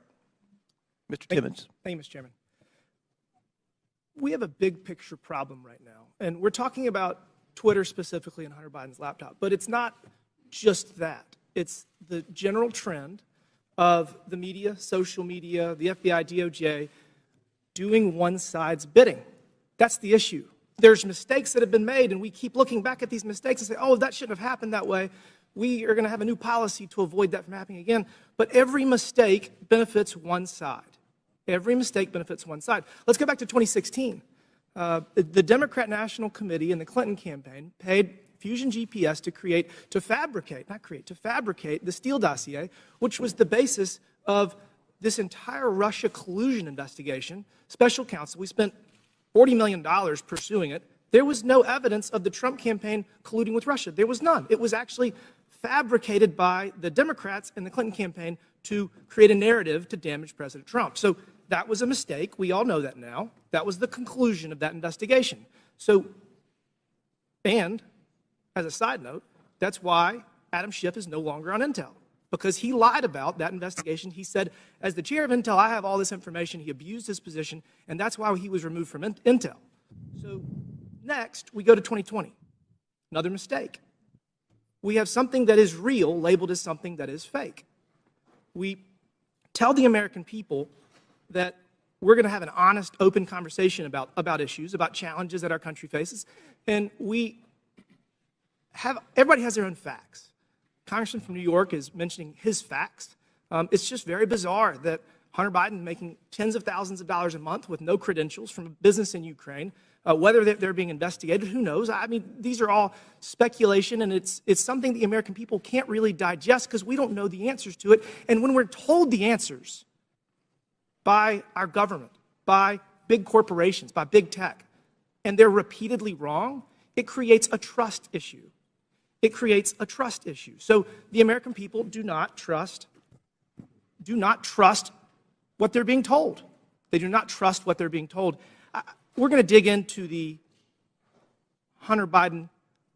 Mr. Timmons.
Thank you, Mr. Chairman. We have a big picture problem right now, and we're talking about Twitter specifically and Hunter Biden's laptop, but it's not just that. It's the general trend of the media, social media, the FBI, DOJ, doing one side's bidding. That's the issue. There's mistakes that have been made, and we keep looking back at these mistakes and say, oh, that shouldn't have happened that way. We are going to have a new policy to avoid that from happening again. But every mistake benefits one side. Every mistake benefits one side. Let's go back to 2016. The Democrat National Committee and the Clinton campaign paid Fusion GPS to fabricate the Steele dossier, which was the basis of this entire Russia collusion investigation. Special counsel, we spent $40 million pursuing it. There was no evidence of the Trump campaign colluding with Russia. There was none. It was actually fabricated by the Democrats and the Clinton campaign to create a narrative to damage President Trump. So that was a mistake. We all know that now. That was the conclusion of that investigation. And as a side note, that's why Adam Schiff is no longer on Intel, because he lied about that investigation. He said, as the chair of Intel, I have all this information. He abused his position, and that's why he was removed from Intel. So next, we go to 2020. Another mistake. We have something that is real labeled as something that is fake. We tell the American people that we're going to have an honest, open conversation about issues, about challenges that our country faces, and everybody has their own facts. Congressman from New York is mentioning his facts. It's just very bizarre that Hunter Biden making tens of thousands of dollars a month with no credentials from a business in Ukraine, Whether they're being investigated, who knows? I mean, these are all speculation, and it's something the American people can't really digest because we don't know the answers to it. And when we're told the answers by our government, by big corporations, by big tech, and they're repeatedly wrong, it creates a trust issue. It creates a trust issue. So the American people do not trust what they're being told. They do not trust what they're being told. We're going to dig into the Hunter Biden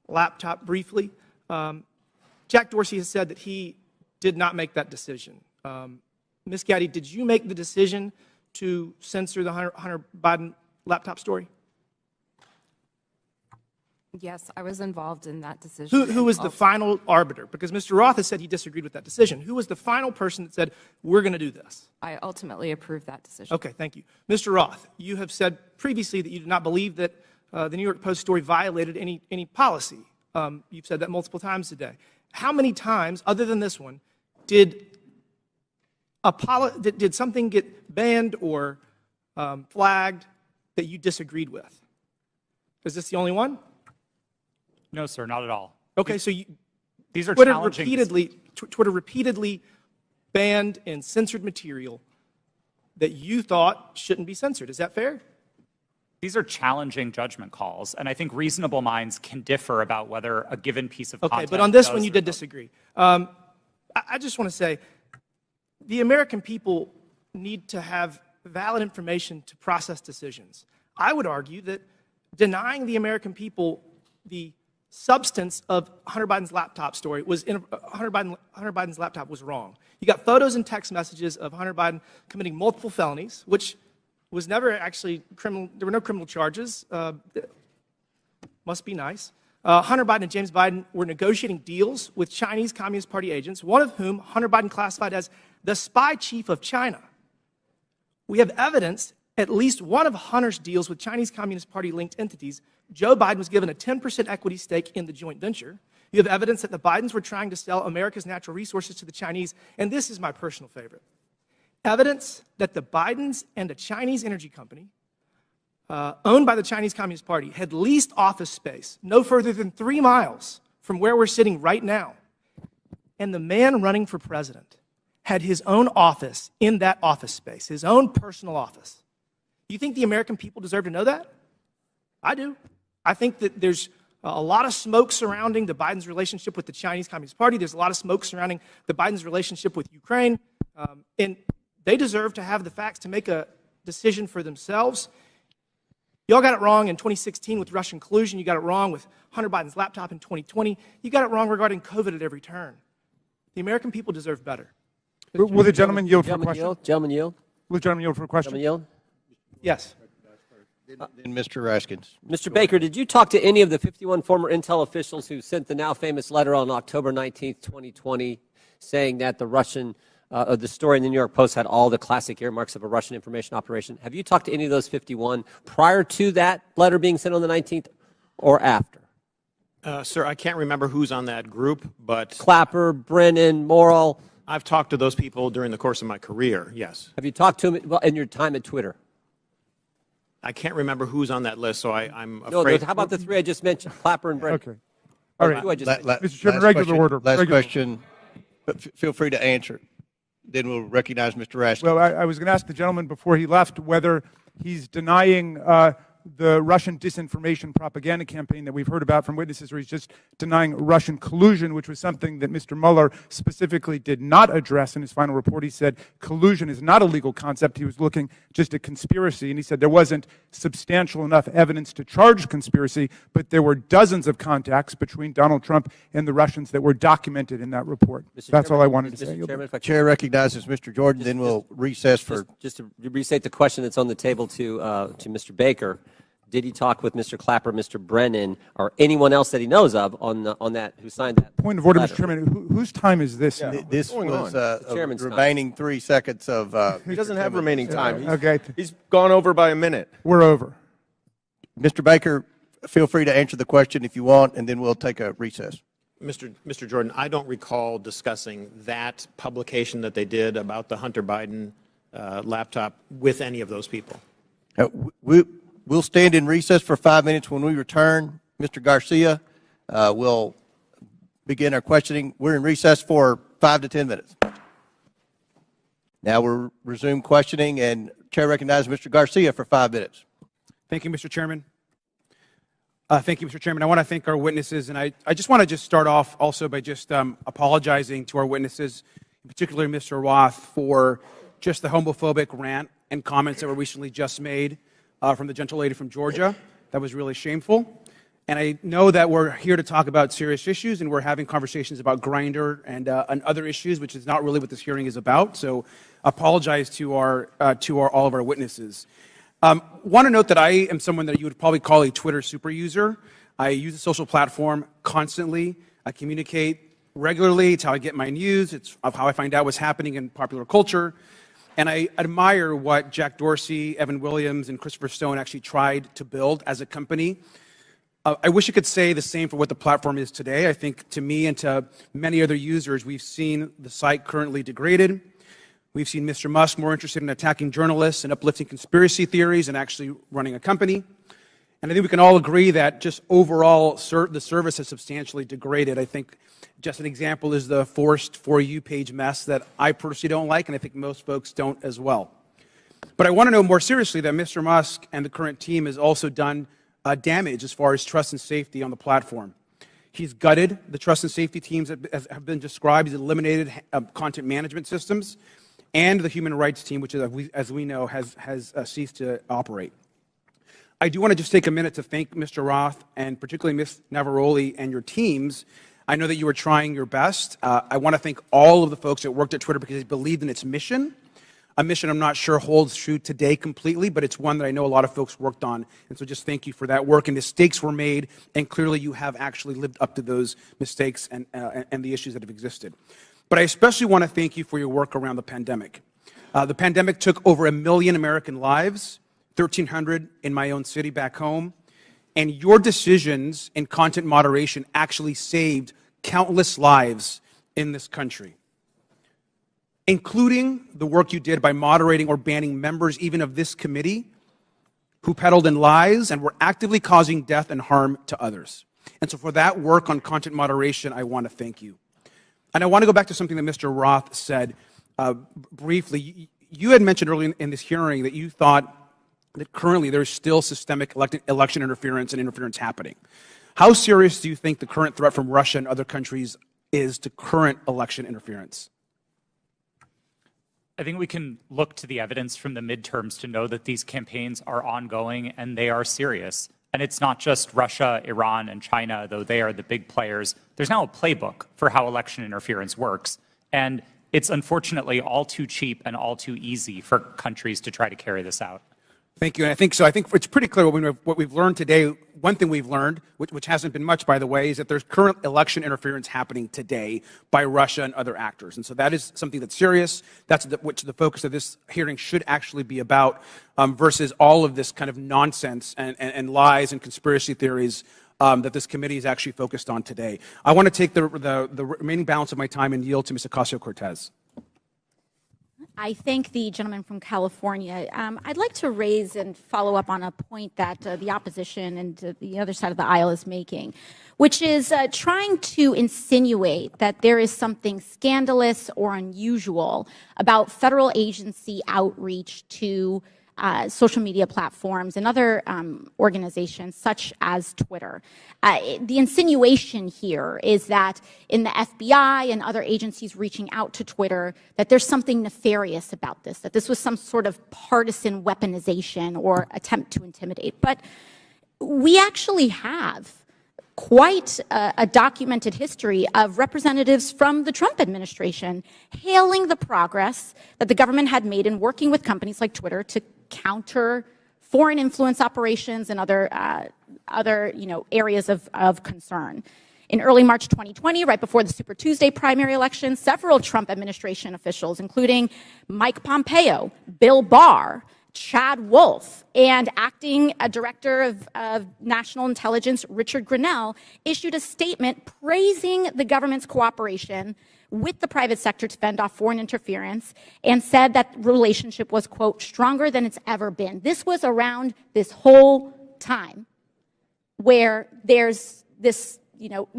laptop briefly. Jack Dorsey has said that he did not make that decision. Ms. Gaddy, did you make the decision to censor the Hunter Biden laptop story?
Yes, I was involved in that decision.
Who was the final arbiter? Because Mr. Roth has said he disagreed with that decision. Who was the final person that said, we're going to do this?
I ultimately approved that decision.
Okay, thank you. Mr. Roth, you have said previously that you did not believe that the New York Post story violated any policy. You've said that multiple times today. How many times, other than this one, did something get banned or flagged that you disagreed with? Is this the only one?
No, sir, not at all.
Okay, so
these are
Twitter
challenging.
Twitter repeatedly banned and censored material that you thought shouldn't be censored. Is that fair?
These are challenging judgment calls, and I think reasonable minds can differ about whether a given piece of content.
Okay, but on this
does
one you
or
did
doesn't.
disagree. I just want to say the American people need to have valid information to process decisions. I would argue that denying the American people the substance of Hunter Biden's laptop story was Hunter Biden's laptop was wrong. You got photos and text messages of Hunter Biden committing multiple felonies, which was never actually criminal. There were no criminal charges. Must be nice. Hunter Biden and James Biden were negotiating deals with Chinese Communist Party agents, one of whom Hunter Biden classified as the spy chief of China. We have evidence at least one of Hunter's deals with Chinese Communist Party linked entities. Joe Biden was given a 10% equity stake in the joint venture. You have evidence that the Bidens were trying to sell America's natural resources to the Chinese, and this is my personal favorite. Evidence that the Bidens and a Chinese energy company owned by the Chinese Communist Party had leased office space no further than 3 miles from where we're sitting right now. And the man running for president had his own office in that office space, his own personal office. You think the American people deserve to know that? I do. I think that there's a lot of smoke surrounding the Biden's relationship with the Chinese Communist Party. There's a lot of smoke surrounding the Biden's relationship with Ukraine. And they deserve to have the facts to make a decision for themselves. Y'all got it wrong in 2016 with Russian collusion. You got it wrong with Hunter Biden's laptop in 2020. You got it wrong regarding COVID at every turn. The American people deserve better.
Will the gentleman yield for a question?
Gentleman yield.
Will the gentleman yield for a question?
Gentleman yield.
Yes.
And Mr. Raskins.
Mr. Baker, did you talk to any of the 51 former Intel officials who sent the now famous letter on October 19th, 2020, saying that the story in the New York Post had all the classic earmarks of a Russian information operation? Have you talked to any of those 51 prior to that letter being sent on the 19th or after?
Sir, I can't remember who's on that group, but
Clapper, Brennan, Morrill.
I've talked to those people during the course of my career, yes.
Have you talked to them in your time at Twitter?
I can't remember who's on that list, so I'm afraid.
No, how about the three I just mentioned, Clapper and Brennan?
Okay. All right. Mr. Chairman, regular order.
Last
Regular.
question, but feel free to answer. Then we'll recognize Mr. Raskins.
Well, I was going to ask the gentleman before he left whether he's denying the Russian disinformation propaganda campaign that we've heard about from witnesses, or he's just denying Russian collusion, which was something that Mr. Mueller specifically did not address in his final report. He said collusion is not a legal concept. He was looking just at conspiracy, and he said there wasn't substantial enough evidence to charge conspiracy, but there were dozens of contacts between Donald Trump and the Russians that were documented in that report. That's all I wanted to say.
Mr. Chairman, if I
Chair recognizes Mr. Jordan, then we'll recess for...
Just to restate the question that's on the table to Mr. Baker. Did he talk with Mr. Clapper, Mr. Brennan, or anyone else that he knows of on that who signed that?
Point of order,
letter?
Mr. Chairman. Whose time is this?
Yeah, this was
chairman's
remaining 3 seconds of...
He doesn't have remaining time.
Okay.
He's gone over by a minute.
We're over.
Mr. Baker, feel free to answer the question if you want, and then we'll take a recess.
Mr. Jordan, I don't recall discussing that publication that they did about the Hunter Biden laptop with any of those people.
We'll stand in recess for 5 minutes. When we return, Mr. Garcia will begin our questioning. We're in recess for 5 to 10 minutes. Now we'll resume questioning, and Chair recognizes Mr. Garcia for 5 minutes.
Thank you, Mr. Chairman. Thank you, Mr. Chairman. I want to thank our witnesses, and I just want to start off also by just apologizing to our witnesses, particularly Mr. Roth, for just the homophobic rant and comments that were recently just made from the gentle lady from Georgia. That was really shameful. And I know that we're here to talk about serious issues, and we're having conversations about Grindr and other issues, which is not really what this hearing is about. So, apologize to all of our witnesses. Want to note that I am someone that you would probably call a Twitter super user. I use the social platform constantly. I communicate regularly. It's how I get my news. It's how I find out what's happening in popular culture. And I admire what Jack Dorsey, Evan Williams, and Christopher Stone actually tried to build as a company. I wish I could say the same for what the platform is today. I think to me and to many other users, we've seen the site currently degraded. We've seen Mr. Musk more interested in attacking journalists and uplifting conspiracy theories and actually running a company. And I think we can all agree that just overall the service has substantially degraded. I think just an example is the forced For You page mess that I personally don't like, and I think most folks don't as well. But I want to know more seriously that Mr. Musk and the current team has also done damage as far as trust and safety on the platform. He's gutted the trust and safety teams that have been described. He's eliminated content management systems and the human rights team, which, as we know, has ceased to operate. I do want to just take a minute to thank Mr. Roth and particularly Ms. Navaroli and your teams. I know that you were trying your best. I want to thank all of the folks that worked at Twitter because they believed in its mission. A mission I'm not sure holds true today completely, but it's one that I know a lot of folks worked on. And so just thank you for that work. And mistakes were made, and clearly you have actually lived up to those mistakes and the issues that have existed. But I especially want to thank you for your work around the pandemic. The pandemic took over 1 million American lives, 1,300 in my own city back home. And your decisions in content moderation actually saved countless lives in this country, including the work you did by moderating or banning members even of this committee who peddled in lies and were actively causing death and harm to others. And so for that work on content moderation, I want to thank you. And I want to go back to something that Mr. Roth said briefly. You had mentioned earlier in this hearing that you thought that currently there's still systemic election interference and interference happening. How serious do you think the current threat from Russia and other countries is to current election interference?
I think we can look to the evidence from the midterms to know that these campaigns are ongoing and they are serious. And it's not just Russia, Iran, and China, though they are the big players. There's now a playbook for how election interference works. And it's unfortunately all too cheap and all too easy for countries to try to carry this out.
Thank you. And I think it's pretty clear what we've learned today. One thing we've learned, which hasn't been much, by the way, is that there's current election interference happening today by Russia and other actors. And so that is something that's serious. That's which the focus of this hearing should actually be about, versus all of this kind of nonsense and lies and conspiracy theories that this committee is actually focused on today. I want to take the remaining balance of my time and yield to Ms. Ocasio-Cortez.
I thank the gentleman from California. I'd like to raise and follow up on a point that the opposition and the other side of the aisle is making, which is trying to insinuate that there is something scandalous or unusual about federal agency outreach to social media platforms and other organizations such as Twitter. The insinuation here is that in the FBI and other agencies reaching out to Twitter, that there's something nefarious about this, that this was some sort of partisan weaponization or attempt to intimidate. But we actually have quite a documented history of representatives from the Trump administration hailing the progress that the government had made in working with companies like Twitter to counter foreign influence operations and other areas of concern. In early March 2020, right before the Super Tuesday primary election, several Trump administration officials, including Mike Pompeo, Bill Barr, Chad Wolf and acting director of national intelligence, Richard Grinnell, issued a statement praising the government's cooperation with the private sector to fend off foreign interference and said that relationship was, quote, stronger than it's ever been. This was around this whole time where there's this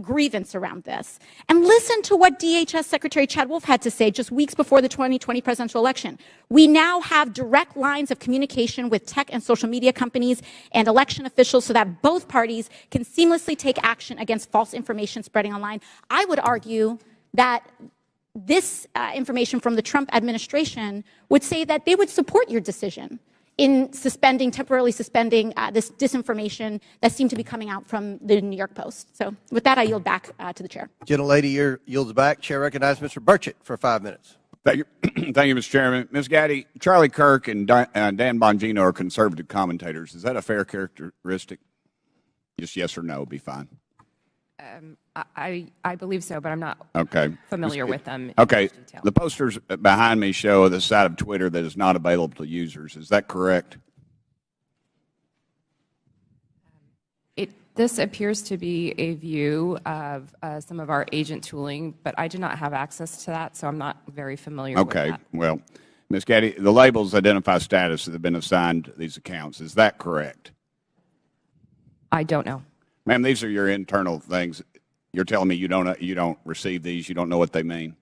grievance around this. And listen to what DHS Secretary Chad Wolf had to say just weeks before the 2020 presidential election. We now have direct lines of communication with tech and social media companies and election officials so that both parties can seamlessly take action against false information spreading online. I would argue that this information from the Trump administration would say that they would support your decision in temporarily suspending this disinformation that seemed to be coming out from the New York Post. So with that, I yield back to the chair.
Gentlelady yields back. Chair recognizes Mr. Burchett for 5 minutes.
Thank you, thank you, Mr. Chairman. Ms. Gaddy, Charlie Kirk and Dan Bongino are conservative commentators. Is that a fair characteristic? Just yes or no would be fine.
I believe so, but I'm not familiar with them.
Okay. The posters behind me show the side of Twitter that is not available to users. Is that correct?
This appears to be a view of some of our agent tooling, but I do not have access to that, so I'm not very familiar with that.
Okay. Well, Ms. Gaddy, the labels identify status that have been assigned to these accounts. Is that correct?
I don't know.
Ma'am, these are your internal things. You're telling me you don't receive these, you don't know what they mean?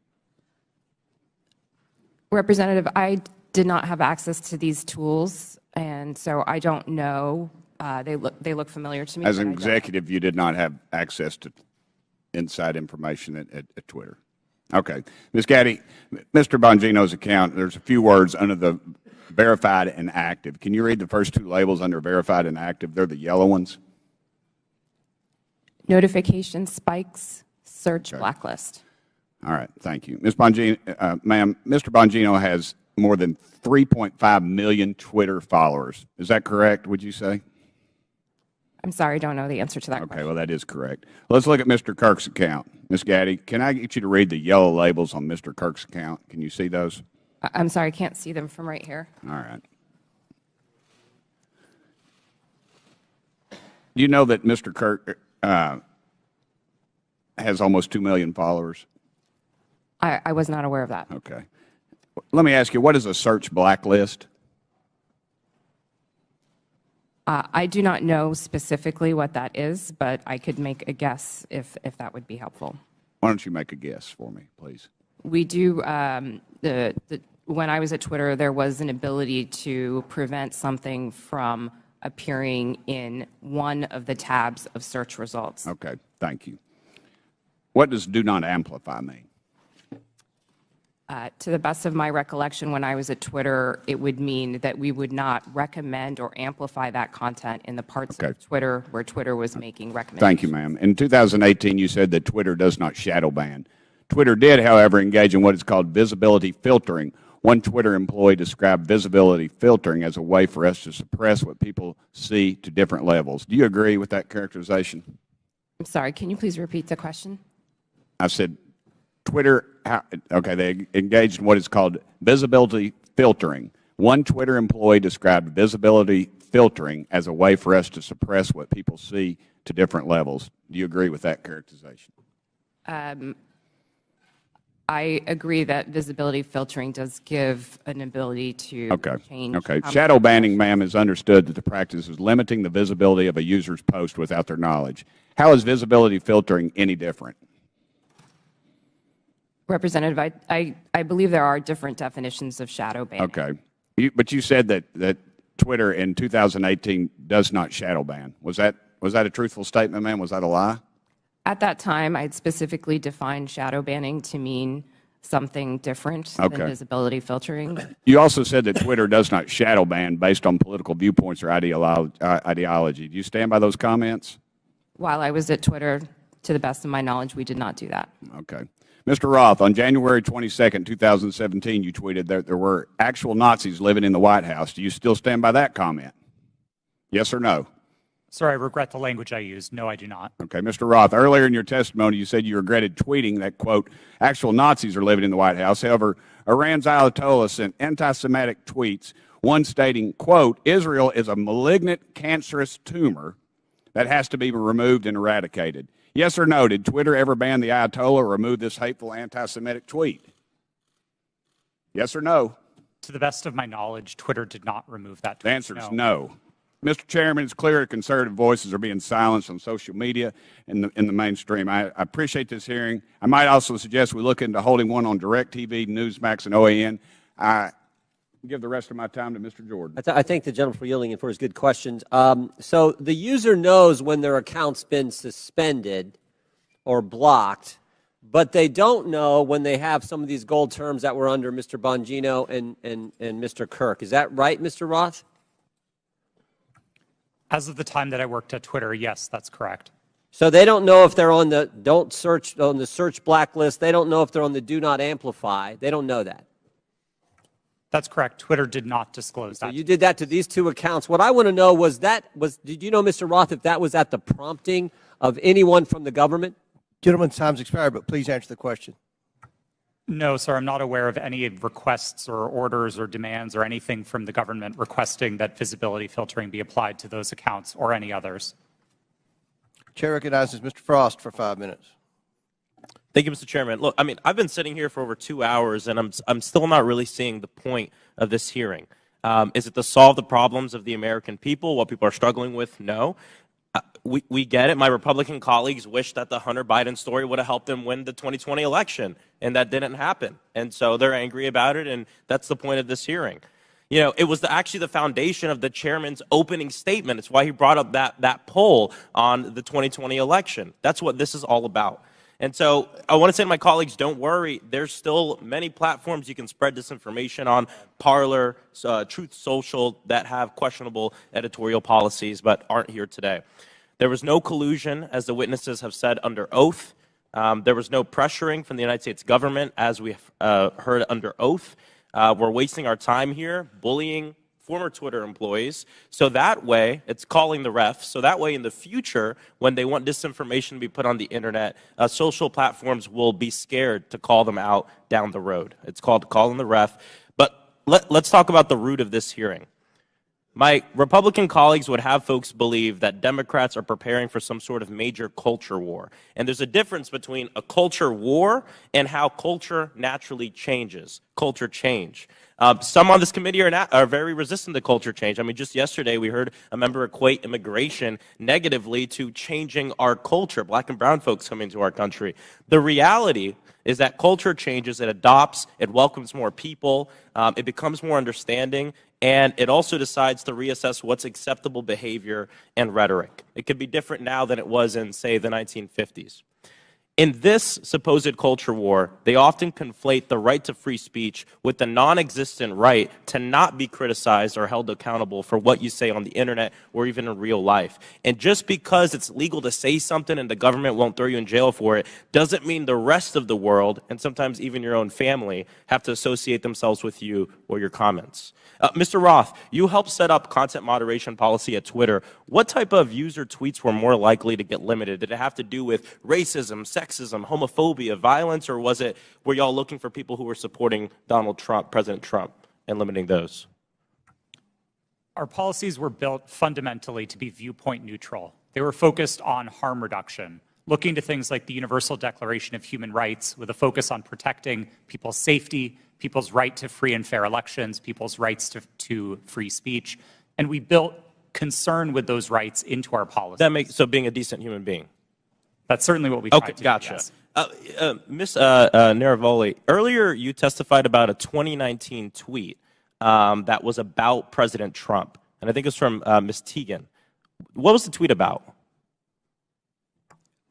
Representative, I did not have access to these tools, and so I don't know. They look familiar to me.
As an executive, you did not have access to inside information at Twitter. Okay. Ms. Gaddy, Mr. Bongino's account, there's a few words under the verified and active. Can you read the first two labels under verified and active? They're the yellow ones.
Notification spikes, search blacklist.
All right, thank you. Ms. Bongino, ma'am, Mr. Bongino has more than 3.5 million Twitter followers. Is that correct, would you say?
I'm sorry, I don't know the answer to that question.
Well, that is correct. Let's look at Mr. Kirk's account. Ms. Gaddy, can I get you to read the yellow labels on Mr. Kirk's account? Can you see those?
I'm sorry, I can't see them from right here.
All right. Do you know that Mr. Kirk has almost 2 million followers?
I was not aware of that.
Okay. Let me ask you, what is a search blacklist?
I do not know specifically what that is, but I could make a guess if that would be helpful.
Why don't you make a guess for me, please?
We do, when I was at Twitter, there was an ability to prevent something from appearing in one of the tabs of search results.
Okay, thank you. What does do not amplify mean?
To the best of my recollection, when I was at Twitter, it would mean that we would not recommend or amplify that content in the parts of Twitter where Twitter was making recommendations.
Thank you, ma'am. In 2018, you said that Twitter does not shadow ban. Twitter did, however, engage in what is called visibility filtering. One Twitter employee described visibility filtering as a way for us to suppress what people see to different levels. Do you agree with that characterization?
I'm sorry, can you please repeat the question?
I said Twitter, okay, they engaged in what is called visibility filtering. One Twitter employee described visibility filtering as a way for us to suppress what people see to different levels. Do you agree with that characterization?
I agree that visibility filtering does give an ability to change.
Okay. Shadow banning, ma'am, is understood that the practice is limiting the visibility of a user's post without their knowledge. How is visibility filtering any different?
Representative, I believe there are different definitions of shadow banning.
Okay. But you said that Twitter in 2018 does not shadow ban. Was that a truthful statement, ma'am? Was that a lie?
At that time, I had specifically defined shadow banning to mean something different than visibility filtering.
You also said that Twitter does not shadow ban based on political viewpoints or ideology. Do you stand by those comments?
While I was at Twitter, to the best of my knowledge, we did not do that.
Okay. Mr. Roth, on January 22nd, 2017, you tweeted that there were actual Nazis living in the White House. Do you still stand by that comment? Yes or no?
Sir, I regret the language I used. No, I do not.
Okay. Mr. Roth, earlier in your testimony, you said you regretted tweeting that, quote, actual Nazis are living in the White House. However, Iran's Ayatollah sent anti-Semitic tweets one stating, quote, Israel is a malignant, cancerous tumor that has to be removed and eradicated. Yes or no, did Twitter ever ban the Ayatollah or remove this hateful anti-Semitic tweet? Yes or no?
To the best of my knowledge, Twitter did not remove that tweet.
The answer is no. Mr. Chairman, it's clear that conservative voices are being silenced on social media in the mainstream. I appreciate this hearing. I might also suggest we look into holding one on DirecTV, Newsmax, and OAN. I give the rest of my time to Mr. Jordan.
I thank the gentleman for yielding and for his good questions. So the user knows when their account's been suspended or blocked, but they don't know when they have some of these gold terms that were under Mr. Bongino and Mr. Kirk. Is that right, Mr. Roth?
As of the time that I worked at Twitter, yes, that's correct.
So they don't know if they're on the search blacklist. They don't know if they're on the do not amplify. They don't know that.
That's correct. Twitter did not disclose that.
So you did that to these two accounts. What I want to know did you know, Mr. Roth, if that was at the prompting of anyone from the government?
Gentleman's time's expired, but please answer the question.
No, sir, I'm not aware of any requests or orders or demands or anything from the government requesting that visibility filtering be applied to those accounts or any others.
Chair recognizes Mr. Frost for 5 minutes.
Thank you, Mr. Chairman. Look, I mean, I've been sitting here for over 2 hours, and I'm still not really seeing the point of this hearing. Is it to solve the problems of the American people, what people are struggling with? No. We get it. My Republican colleagues wish that the Hunter Biden story would have helped them win the 2020 election, and that didn't happen. And so they're angry about it, and that's the point of this hearing. You know, it was actually the foundation of the chairman's opening statement. It's why he brought up that poll on the 2020 election. That's what this is all about. And so I want to say to my colleagues, don't worry. There's still many platforms you can spread disinformation on, Parler, Truth Social, that have questionable editorial policies but aren't here today. There was no collusion, as the witnesses have said, under oath. There was no pressuring from the United States government, as we heard under oath. We're wasting our time here bullying former Twitter employees. So that way, it's calling the ref. So that way, in the future, when they want disinformation to be put on the internet, social platforms will be scared to call them out down the road. It's called calling the ref. But let's talk about the root of this hearing. My Republican colleagues would have folks believe that Democrats are preparing for some sort of major culture war. And there's a difference between a culture war and how culture naturally changes, culture change. Some on this committee are very resistant to culture change. I mean, just yesterday we heard a member equate immigration negatively to changing our culture, black and brown folks coming to our country. The reality is that culture changes, it adopts, it welcomes more people, it becomes more understanding, and it also decides to reassess what's acceptable behavior and rhetoric. It could be different now than it was in, say, the 1950s. In this supposed culture war, they often conflate the right to free speech with the non-existent right to not be criticized or held accountable for what you say on the internet or even in real life. And just because it's legal to say something and the government won't throw you in jail for it, doesn't mean the rest of the world, and sometimes even your own family, have to associate themselves with you or your comments. Mr. Roth, you helped set up content moderation policy at Twitter. What type of user tweets were more likely to get limited? Did it have to do with racism, sexism, homophobia, violence, or were y'all looking for people who were supporting Donald Trump, President Trump, and limiting those?
Our policies were built fundamentally to be viewpoint neutral. They were focused on harm reduction, looking to things like the Universal Declaration of Human Rights with a focus on protecting people's safety, people's right to free and fair elections, people's rights to free speech. And we built concern with those rights into our policies.
So being a decent human being.
That's certainly what we tried to do,
gotcha.
Yes.
Ms. Naravoli, earlier you testified about a 2019 tweet that was about President Trump. And I think it was from Ms. Teagan. What was the tweet about?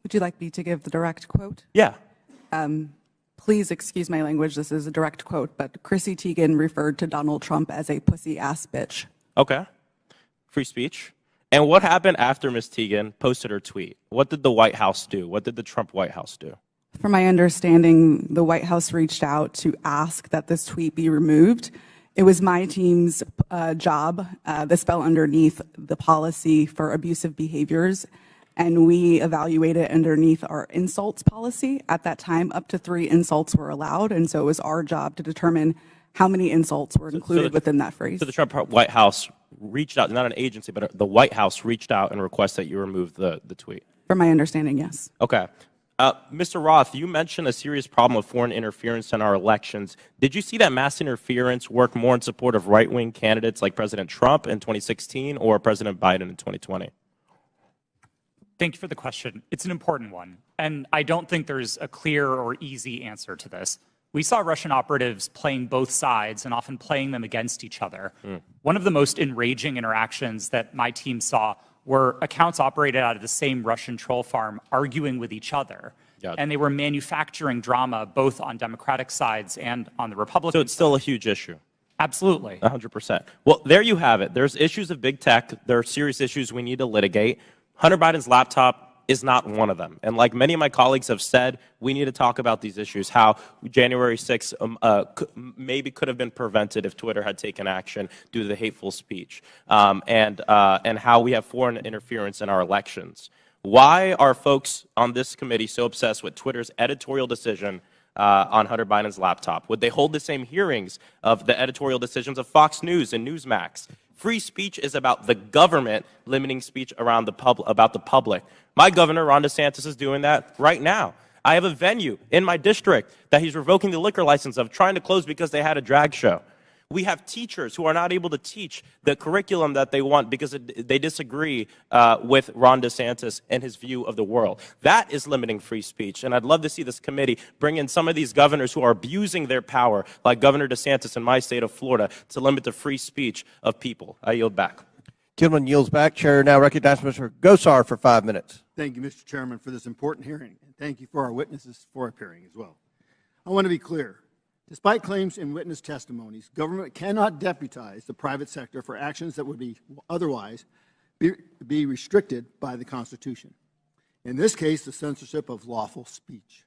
Would you like me to give the direct quote?
Yeah.
Please excuse my language. This is a direct quote, but Chrissy Teigen referred to Donald Trump as a pussy-ass bitch.
Okay. Free speech. And what happened after Ms. Teagan posted her tweet? What did the White House do? What did the Trump White House do?
From my understanding, the White House reached out to ask that this tweet be removed. It was my team's job. This fell underneath the policy for abusive behaviors, and we evaluated underneath our insults policy. At that time, up to 3 insults were allowed, and so it was our job to determine how many insults were included within that phrase.
So the Trump White House reached out, not an agency, but the White House reached out and requested that you remove the tweet.
From my understanding, yes.
Okay. Mr. Roth, you mentioned a serious problem of foreign interference in our elections. Did you see that mass interference work more in support of right-wing candidates like President Trump in 2016 or President Biden in 2020?
Thank you for the question. It's an important one, and I don't think there's a clear or easy answer to this. We saw Russian operatives playing both sides and often playing them against each other. One of the most enraging interactions that my team saw were accounts operated out of the same Russian troll farm arguing with each other. And they were manufacturing drama both on Democratic sides and on the Republican side.
So it's still a huge issue.
Absolutely.
100%. Well, there you have it. There's issues of big tech. There are serious issues we need to litigate. Hunter Biden's laptop is not one of them. And like many of my colleagues have said, we need to talk about these issues, how January 6th maybe could have been prevented if Twitter had taken action due to the hateful speech, and how we have foreign interference in our elections. Why are folks on this committee so obsessed with Twitter's editorial decision on Hunter Biden's laptop? Would they hold the same hearings of the editorial decisions of Fox News and Newsmax? Free speech is about the government limiting speech around about the public. My governor, Ron DeSantis, is doing that right now. I have a venue in my district that he's revoking the liquor license of, trying to close because they had a drag show. We have teachers who are not able to teach the curriculum that they want because they disagree with Ron DeSantis and his view of the world. That is limiting free speech. And I'd love to see this committee bring in some of these governors who are abusing their power, like Governor DeSantis in my state of Florida, to limit the free speech of people. I yield back.
Gentleman yields back. Chair now recognizes Mr. Gosar for 5 minutes.
Thank you, Mr. Chairman, for this important hearing. And thank you for our witnesses for appearing as well. I want to be clear. Despite claims in witness testimonies, government cannot deputize the private sector for actions that would be otherwise be restricted by the Constitution. In this case, the censorship of lawful speech.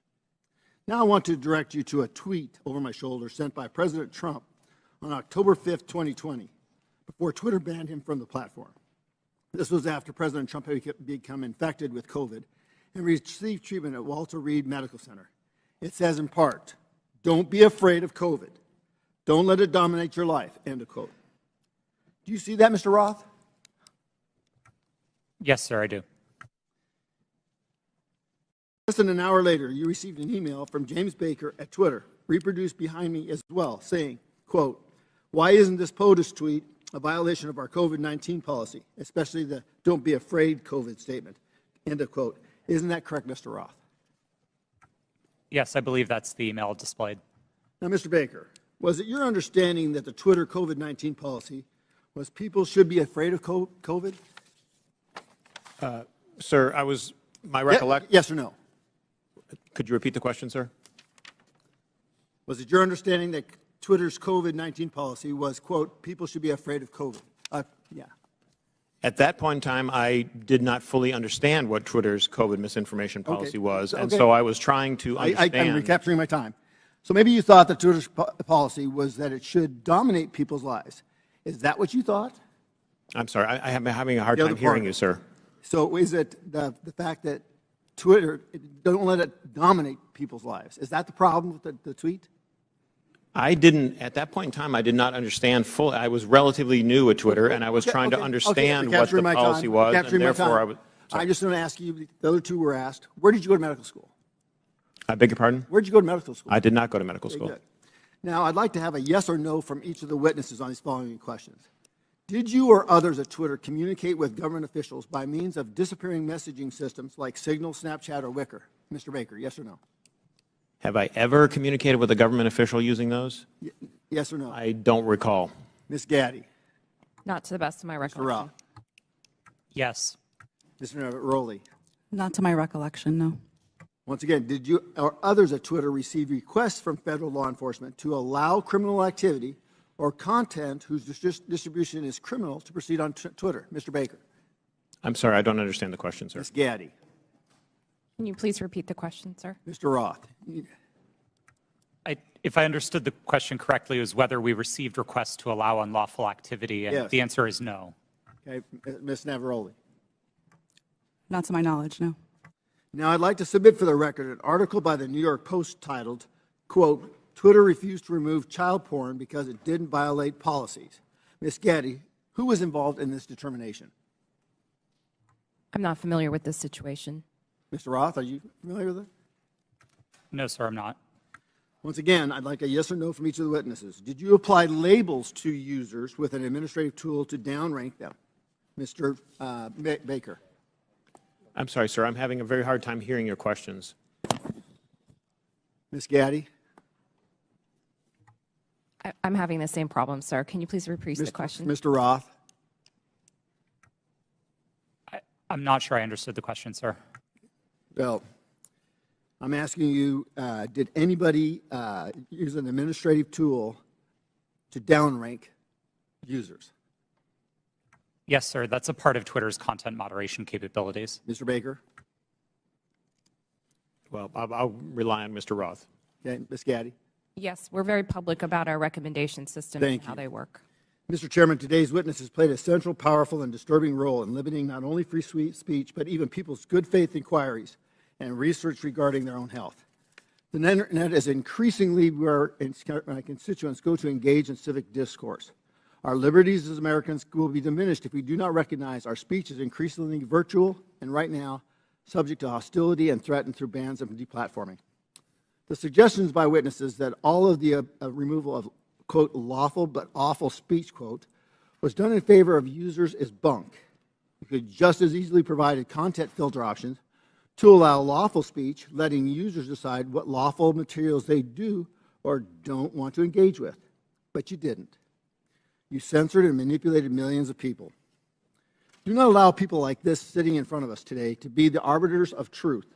Now I want to direct you to a tweet over my shoulder sent by President Trump on October 5th, 2020, before Twitter banned him from the platform. This was after President Trump had become infected with COVID and received treatment at Walter Reed Medical Center. It says in part, "Don't be afraid of COVID. Don't let it dominate your life," end of quote. Do you see that, Mr. Roth?
Yes, sir, I do.
Less than an hour later, you received an email from James Baker at Twitter, reproduced behind me as well, saying, quote, "Why isn't this POTUS tweet a violation of our COVID-19 policy, especially the don't be afraid COVID statement," end of quote. Isn't that correct, Mr. Roth?
Yes, I believe that's the email displayed.
Now, Mr. Baker, was it your understanding that the Twitter COVID-19 policy was people should be afraid of COVID?
Sir, my recollection.
Yes or no?
Could you repeat the question, sir?
Was it your understanding that Twitter's COVID-19 policy was, quote, people should be afraid of COVID? Yeah.
At that point in time, I did not fully understand what Twitter's COVID misinformation policy was, and so I was trying to understand.
I'm recapturing my time. So maybe you thought that Twitter's policy was that it should dominate people's lives. Is that what you thought?
I'm sorry, I am having a hard time hearing you, sir.
So is it the fact that Twitter, don't let it dominate people's lives? Is that the problem with the tweet?
I didn't, at that point in time, I did not understand fully. I was relatively new at Twitter, and I was trying to understand what the policy was, and therefore I was.
I just want to ask you, the other two were asked, where did you go to medical school?
I beg your pardon?
Where did you go to medical school?
I did not go to medical school.
Good. Now, I'd like to have a yes or no from each of the witnesses on these following questions. Did you or others at Twitter communicate with government officials by means of disappearing messaging systems like Signal, Snapchat, or Wicker? Mr. Baker, yes or no?
Have I ever communicated with a government official using those?
Yes or no?
I don't recall.
Ms. Gaddy?
Not to the best of my recollection.
Mr. Rao?
Yes.
Mr. Rowley?
Not to my recollection, no.
Once again, did you or others at Twitter receive requests from federal law enforcement to allow criminal activity or content whose distribution is criminal to proceed on Twitter? Mr. Baker?
I'm sorry, I don't understand the question, sir.
Ms. Gaddy?
Can you please repeat the question, sir?
Mr. Roth?
If I understood the question correctly, it was whether we received requests to allow unlawful activity, and
Yes.
the answer is no.
Okay, Ms. Navaroli?
Not to my knowledge, no.
Now, I'd like to submit for the record an article by the New York Post titled, quote, Twitter refused to remove child porn because it didn't violate policies. Ms. Gaddy, who was involved in this determination?
I'm not familiar with this situation.
Mr. Roth, are you familiar with it?
No, sir, I'm not.
Once again, I'd like a yes or no from each of the witnesses. Did you apply labels to users with an administrative tool to downrank them? Mr. Baker.
I'm sorry, sir. I'm having a very hard time hearing your questions.
Ms. Gaddy.
I'm having the same problem, sir. Can you please repeat the question?
Mr. Roth.
I'm not sure I understood the question, sir.
Well, I'm asking you, did anybody use an administrative tool to downrank users?
Yes, sir. That's a part of Twitter's content moderation capabilities.
Mr. Baker?
Well, I'll rely on Mr. Roth.
Okay. Ms. Gaddy?
Yes, we're very public about our recommendation system and how they work.
Mr. Chairman, today's witnesses played a central, powerful, and disturbing role in limiting not only free speech, but even people's good faith inquiries and research regarding their own health. The Internet is increasingly where my constituents go to engage in civic discourse. Our liberties as Americans will be diminished if we do not recognize our speech is increasingly virtual and right now subject to hostility and threatened through bans and deplatforming. The suggestions by witnesses that all of the removal of, quote, lawful but awful speech, quote, was done in favor of users is bunk. We could just as easily provide content filter options to allow lawful speech, letting users decide what lawful materials they do or don't want to engage with. But you didn't. You censored and manipulated millions of people. Do not allow people like this sitting in front of us today to be the arbiters of truth.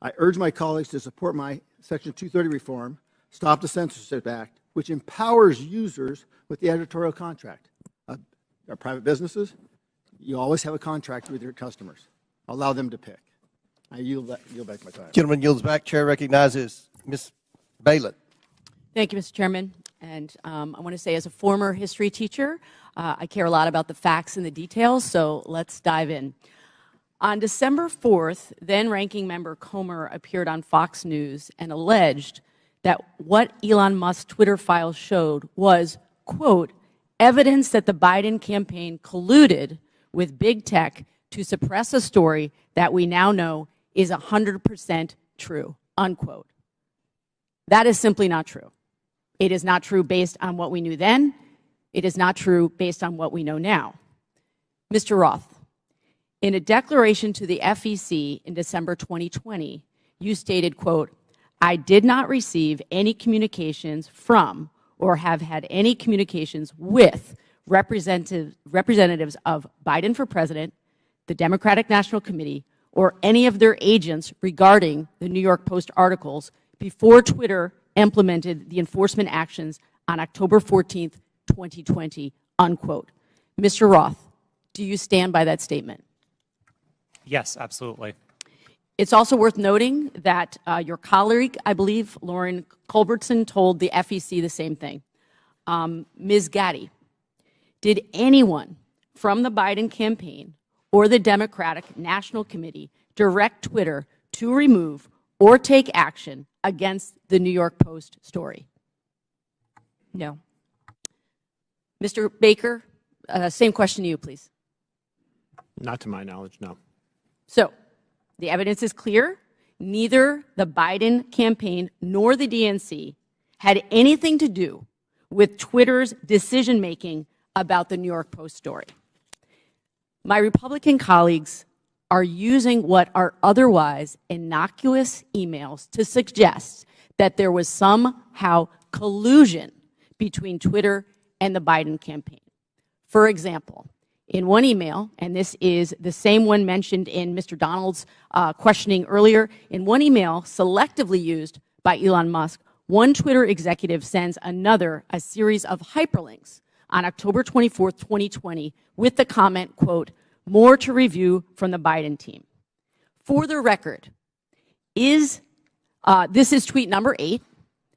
I urge my colleagues to support my Section 230 reform, Stop the Censorship Act, which empowers users with the editorial contract. Our private businesses, you always have a contract with your customers. Allow them to pick. I yield back my time.
Gentleman yields back. Chair recognizes Ms. Balin.
Thank you, Mr. Chairman. And I want to say, as a former history teacher, I care a lot about the facts and the details, so let's dive in. On December 4th, then-ranking member Comer appeared on Fox News and alleged that what Elon Musk's Twitter files showed was, quote, evidence that the Biden campaign colluded with big tech to suppress a story that we now know is 100% true, unquote. That is simply not true. It is not true based on what we knew then. It is not true based on what we know now. Mr. Roth, in a declaration to the FEC in December 2020, you stated, quote, I did not receive any communications from or have had any communications with representatives of Biden for President, the Democratic National Committee, or any of their agents regarding the New York Post articles before Twitter implemented the enforcement actions on October 14th, 2020, unquote. Mr. Roth, do you stand by that statement?
Yes, absolutely.
It's also worth noting that your colleague, I believe, Lauren Culbertson, told the FEC the same thing. Ms. Gaddy, did anyone from the Biden campaign or the Democratic National Committee direct Twitter to remove or take action against the New York Post story?
No.
Mr. Baker, same question to you, please.
Not to my knowledge, no.
So, the evidence is clear. Neither the Biden campaign nor the DNC had anything to do with Twitter's decision-making about the New York Post story. My Republican colleagues are using what are otherwise innocuous emails to suggest that there was somehow collusion between Twitter and the Biden campaign. For example, in one email, and this is the same one mentioned in Mr. Donald's questioning earlier, in one email selectively used by Elon Musk, one Twitter executive sends another a series of hyperlinks on October 24th, 2020, with the comment, quote, more to review from the Biden team. For the record, this is tweet number 8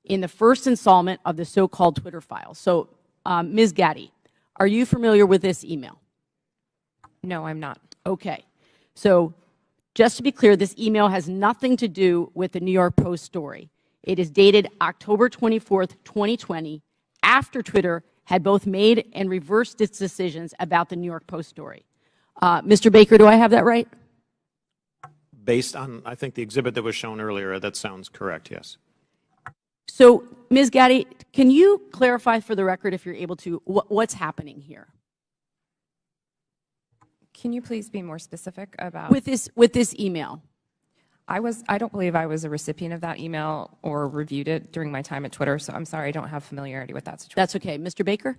in the first installment of the so-called Twitter files. So, Ms. Gaddy, are you familiar with this email?
No, I'm not.
Okay. So just to be clear, this email has nothing to do with the New York Post story. It is dated October 24th, 2020, after Twitter had both made and reversed its decisions about the New York Post story. Mr. Baker, do I have that right?
Based on, I think, the exhibit that was shown earlier, that sounds correct, yes.
So, Ms. Gaddy, can you clarify for the record, if you're able to, what's happening here?
Can you please be more specific about
with this email?
I don't believe I was a recipient of that email or reviewed it during my time at Twitter, so I'm sorry I don't have familiarity with that situation.
That's okay. Mr. Baker?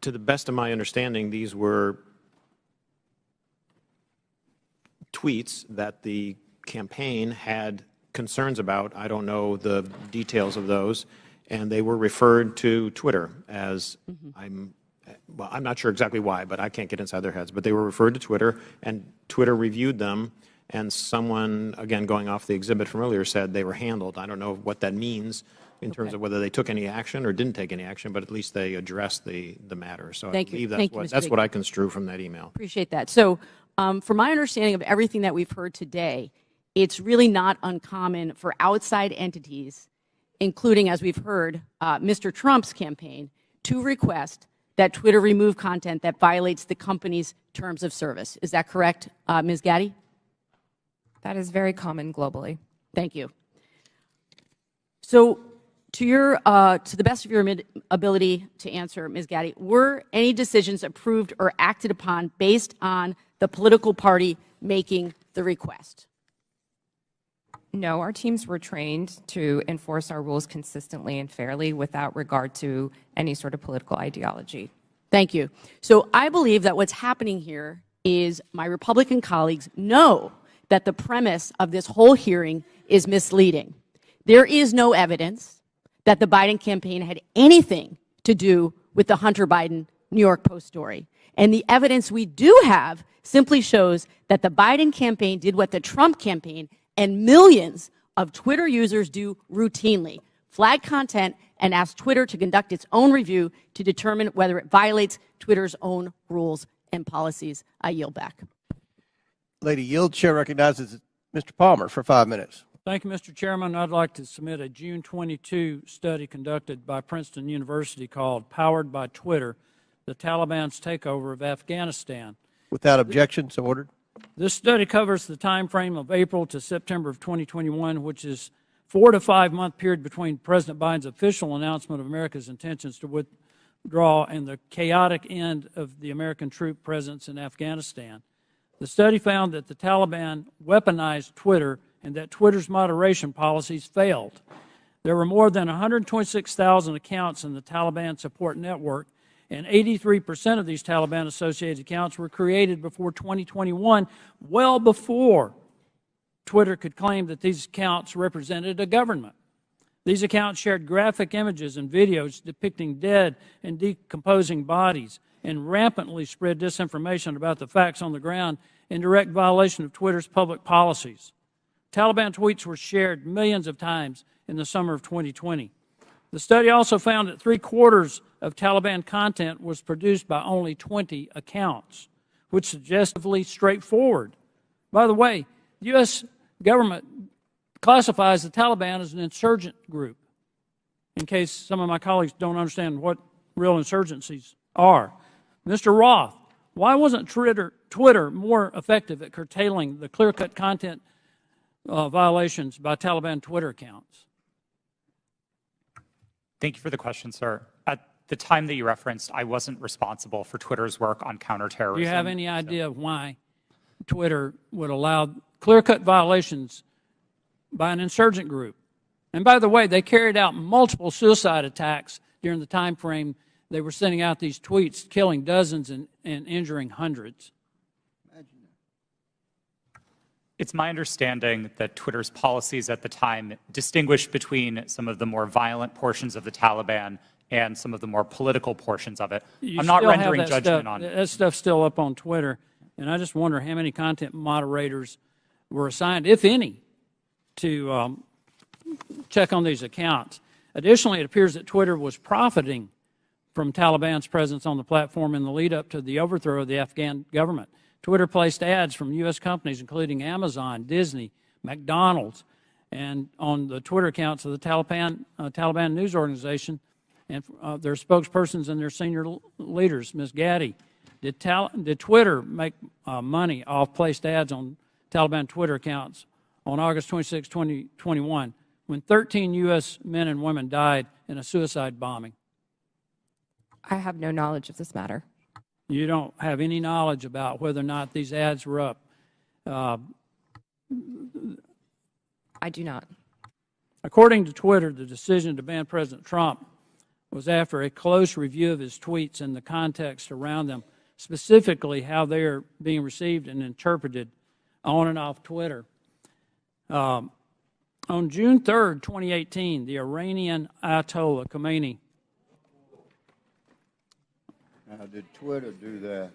To the best of my understanding, these were tweets that the campaign had concerns about. I don't know the details of those, and they were referred to Twitter as, I'm not sure exactly why, but I can't get inside their heads, but they were referred to Twitter, and Twitter reviewed them, and someone, again, going off the exhibit from earlier, said they were handled. I don't know what that means in terms of whether they took any action or didn't take any action, but at least they addressed the matter. So I believe that's what I construe from that email.
Appreciate that. So from my understanding of everything that we've heard today, it's really not uncommon for outside entities, including, as we've heard, Mr. Trump's campaign, to request that Twitter remove content that violates the company's terms of service. Is that correct, Ms. Gaddy?
That is very common globally.
Thank you. So to the best of your ability to answer, Ms. Gaddy, were any decisions approved or acted upon based on the political party making the request?
No, our teams were trained to enforce our rules consistently and fairly without regard to any sort of political ideology.
Thank you. So I believe that what's happening here is my Republican colleagues know that the premise of this whole hearing is misleading. There is no evidence that the Biden campaign had anything to do with the Hunter Biden New York Post story. And the evidence we do have simply shows that the Biden campaign did what the Trump campaign and millions of Twitter users do routinely: flag content and ask Twitter to conduct its own review to determine whether it violates Twitter's own rules and policies. I yield back.
Lady yield. Chair recognizes Mr. Palmer for 5 minutes.
Thank you, Mr. Chairman. I'd like to submit a June 22 study conducted by Princeton University called Powered by Twitter, the Taliban's Takeover of Afghanistan.
Without objection, so ordered.
This study covers the time frame of April to September of 2021, which is 4 to 5 month period between President Biden's official announcement of America's intentions to withdraw and the chaotic end of the American troop presence in Afghanistan. The study found that the Taliban weaponized Twitter and that Twitter's moderation policies failed. There were more than 126,000 accounts in the Taliban support network, and 83% of these Taliban-associated accounts were created before 2021, well before Twitter could claim that these accounts represented a government. These accounts shared graphic images and videos depicting dead and decomposing bodies and rampantly spread disinformation about the facts on the ground in direct violation of Twitter's public policies. Taliban tweets were shared millions of times in the summer of 2020. The study also found that 3/4 of Taliban content was produced by only 20 accounts, which is suggestively straightforward. By the way, the U.S. government classifies the Taliban as an insurgent group, in case some of my colleagues don't understand what real insurgencies are. Mr. Roth, why wasn't Twitter more effective at curtailing the clear-cut content violations by Taliban Twitter accounts?
Thank you for the question, sir. At the time that you referenced, I wasn't responsible for Twitter's work on counterterrorism.
Do you have any idea why Twitter would allow clear-cut violations by an insurgent group? And by the way, they carried out multiple suicide attacks during the time frame they were sending out these tweets, killing dozens and injuring hundreds.
It's my understanding that Twitter's policies at the time distinguished between some of the more violent portions of the Taliban and some of the more political portions of it. I'm not rendering judgment on it.
That stuff's still up on Twitter, and I just wonder how many content moderators were assigned, if any, to check on these accounts. Additionally, it appears that Twitter was profiting from Taliban's presence on the platform in the lead-up to the overthrow of the Afghan government. Twitter placed ads from U.S. companies, including Amazon, Disney, McDonald's, and on the Twitter accounts of the Taliban news organization and their spokespersons and their senior leaders. Ms. Gaddy, did Twitter make money off placed ads on Taliban Twitter accounts on August 26, 2021, when 13 U.S. men and women died in a suicide bombing?
I have no knowledge of this matter.
You don't have any knowledge about whether or not these ads were up?
I do not.
According to Twitter, the decision to ban President Trump was after a close review of his tweets and the context around them, specifically how they are being received and interpreted on and off Twitter. On June 3rd, 2018, the Iranian Ayatollah Khomeini.
Now, did Twitter do that?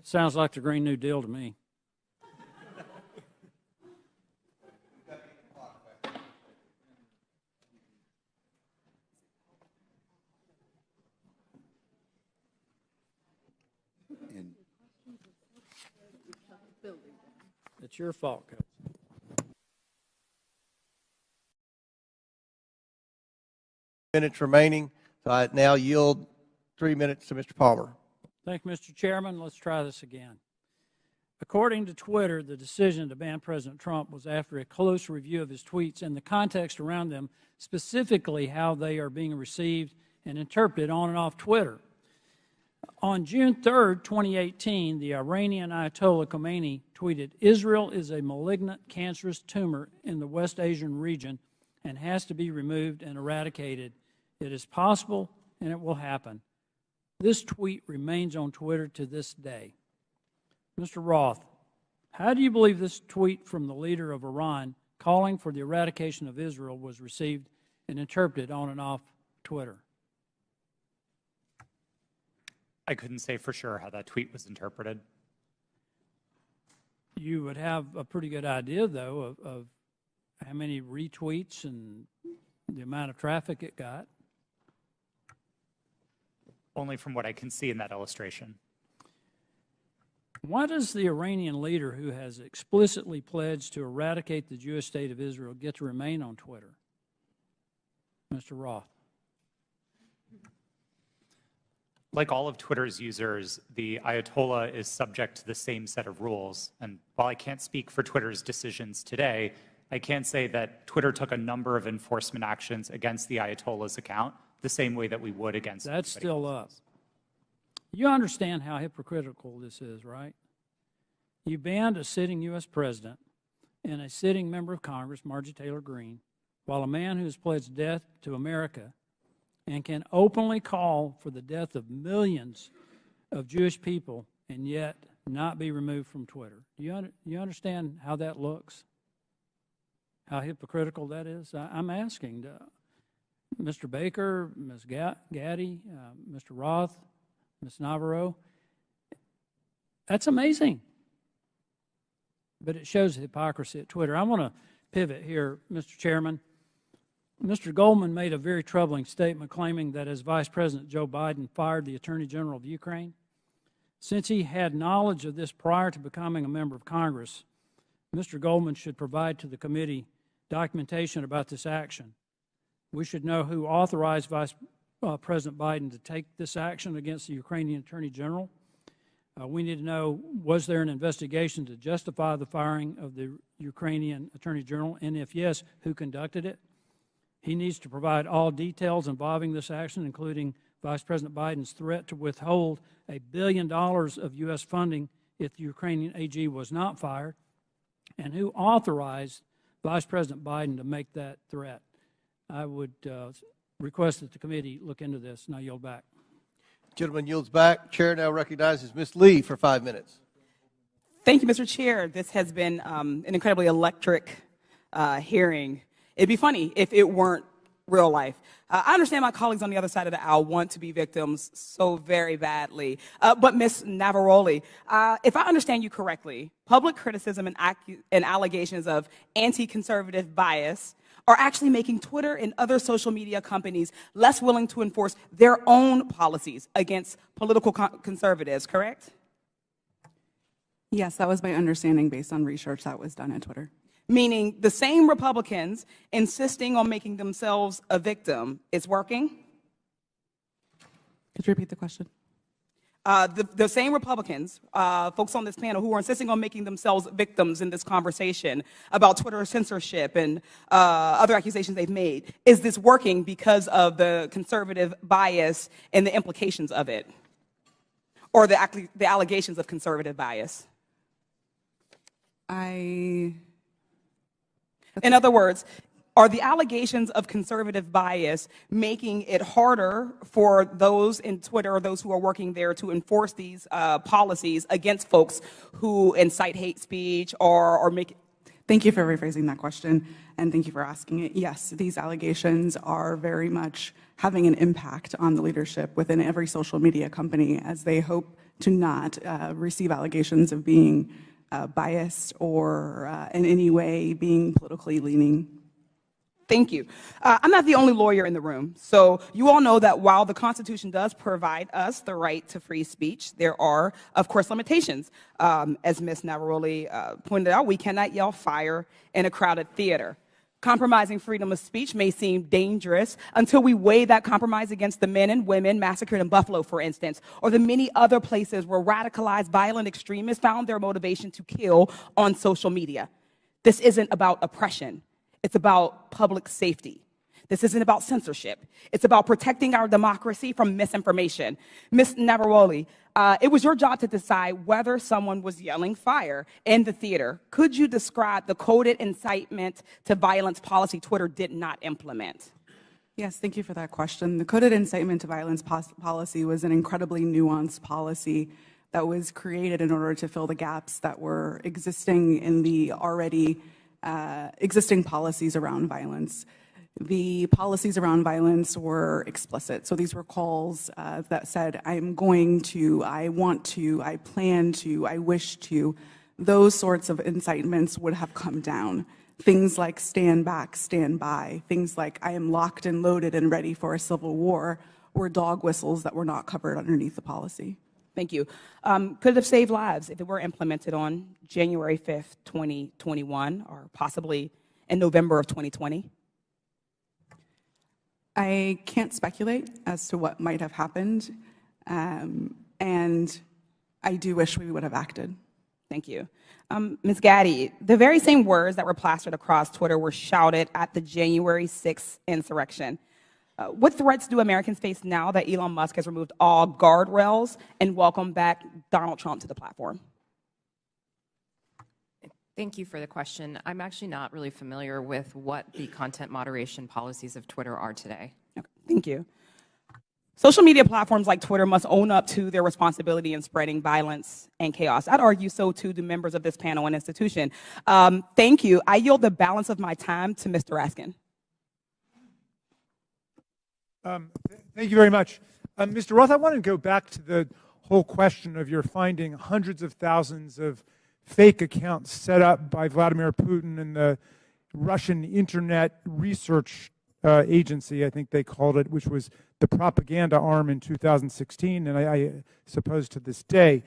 Sounds like the Green New Deal to me. It's your fault, Coach.
Minutes remaining, so I now yield 3 minutes to Mr. Palmer.
Thank you, Mr. Chairman. Let's try this again. According to Twitter, the decision to ban President Trump was after a close review of his tweets and the context around them, specifically how they are being received and interpreted on and off Twitter. On June 3rd, 2018, the Iranian Ayatollah Khomeini tweeted, "Israel is a malignant, cancerous tumor in the West Asian region and has to be removed and eradicated. It is possible and it will happen." This tweet remains on Twitter to this day. Mr. Roth, how do you believe this tweet from the leader of Iran calling for the eradication of Israel was received and interpreted on and off Twitter?
I couldn't say for sure how that tweet was interpreted.
You would have a pretty good idea, though, of how many retweets and the amount of traffic it got.
Only from what I can see in that illustration.
Why does the Iranian leader who has explicitly pledged to eradicate the Jewish state of Israel get to remain on Twitter? Mr. Roth.
Like all of Twitter's users, the Ayatollah is subject to the same set of rules. And while I can't speak for Twitter's decisions today, I can say that Twitter took a number of enforcement actions against the Ayatollah's account, the same way that we would against
That's still up. You understand how hypocritical this is, right? You banned a sitting U.S. president and a sitting member of Congress, Marjorie Taylor Greene, while a man who has pledged death to America and can openly call for the death of millions of Jewish people and yet not be removed from Twitter. Do you understand how that looks? How hypocritical that is? I'm asking Mr. Baker, Ms. Gaddy, Mr. Roth, Ms. Navarro. That's amazing. But it shows hypocrisy at Twitter. I want to pivot here, Mr. Chairman. Mr. Goldman made a very troubling statement claiming that as Vice President Joe Biden fired the Attorney General of Ukraine, since he had knowledge of this prior to becoming a member of Congress, Mr. Goldman should provide to the committee documentation about this action. We should know who authorized Vice President Biden to take this action against the Ukrainian Attorney General. We need to know, was there an investigation to justify the firing of the Ukrainian Attorney General, and if yes, who conducted it? He needs to provide all details involving this action, including Vice President Biden's threat to withhold $1 billion of U.S. funding if the Ukrainian AG was not fired, and who authorized Vice President Biden to make that threat. I would request that the committee look into this, and I yield back.
Gentleman yields back. Chair now recognizes Ms. Lee for 5 minutes.
Thank you, Mr. Chair. This has been an incredibly electric hearing. It'd be funny if it weren't real life. I understand my colleagues on the other side of the aisle want to be victims so very badly. But Ms. Navaroli, if I understand you correctly, public criticism and allegations of anti-conservative bias are actually making Twitter and other social media companies less willing to enforce their own policies against political conservatives, correct?
Yes, that was my understanding based on research that was done at Twitter.
Meaning the same Republicans insisting on making themselves a victim is working?
Could you repeat the question?
The same Republicans, folks on this panel who are insisting on making themselves victims in this conversation about Twitter censorship and other accusations they've made, is this working because of the conservative bias and the implications of it? Or the allegations of conservative bias?
In
other words, are the allegations of conservative bias making it harder for those in Twitter or those who are working there to enforce these policies against folks who incite hate speech or make...
Thank you for rephrasing that question, and thank you for asking it. Yes, these allegations are very much having an impact on the leadership within every social media company as they hope to not receive allegations of being biased or in any way being politically leaning.
Thank you. I'm not the only lawyer in the room, so you all know that while the Constitution does provide us the right to free speech, there are, of course, limitations. As Ms. Navaroli pointed out, we cannot yell fire in a crowded theater. Compromising freedom of speech may seem dangerous until we weigh that compromise against the men and women massacred in Buffalo, for instance, or the many other places where radicalized violent extremists found their motivation to kill on social media. This isn't about oppression. It's about public safety. This isn't about censorship. It's about protecting our democracy from misinformation. Ms. Navaroli, it was your job to decide whether someone was yelling fire in the theater. Could you describe the coded incitement to violence policy Twitter did not implement?
Yes, thank you for that question. The coded incitement to violence policy was an incredibly nuanced policy that was created in order to fill the gaps that were existing in the already existing policies around violence. The policies around violence were explicit. So these were calls that said, I'm going to, I want to, I plan to, I wish to. Those sorts of incitements would have come down. Things like stand back, stand by. Things like I am locked and loaded and ready for a civil war were dog whistles that were not covered underneath the policy.
Thank you. Could it have saved lives if it were implemented on January 5th, 2021, or possibly in November of 2020?
I can't speculate as to what might have happened, and I do wish we would have acted.
Thank you. Ms. Gaddy, the very same words that were plastered across Twitter were shouted at the January 6th insurrection. What threats do Americans face now that Elon Musk has removed all guardrails and welcomed back Donald Trump to the platform?
Thank you for the question. I'm actually not really familiar with what the content moderation policies of Twitter are today.
Okay, thank you. Social media platforms like Twitter must own up to their responsibility in spreading violence and chaos. I'd argue so too do members of this panel and institution. Thank you. I yield the balance of my time to Mr. Raskin.
Thank you very much. Mr. Roth, I want to go back to the whole question of your finding hundreds of thousands of fake accounts set up by Vladimir Putin and the Russian Internet Research Agency, I think they called it, which was the propaganda arm in 2016, and I suppose to this day.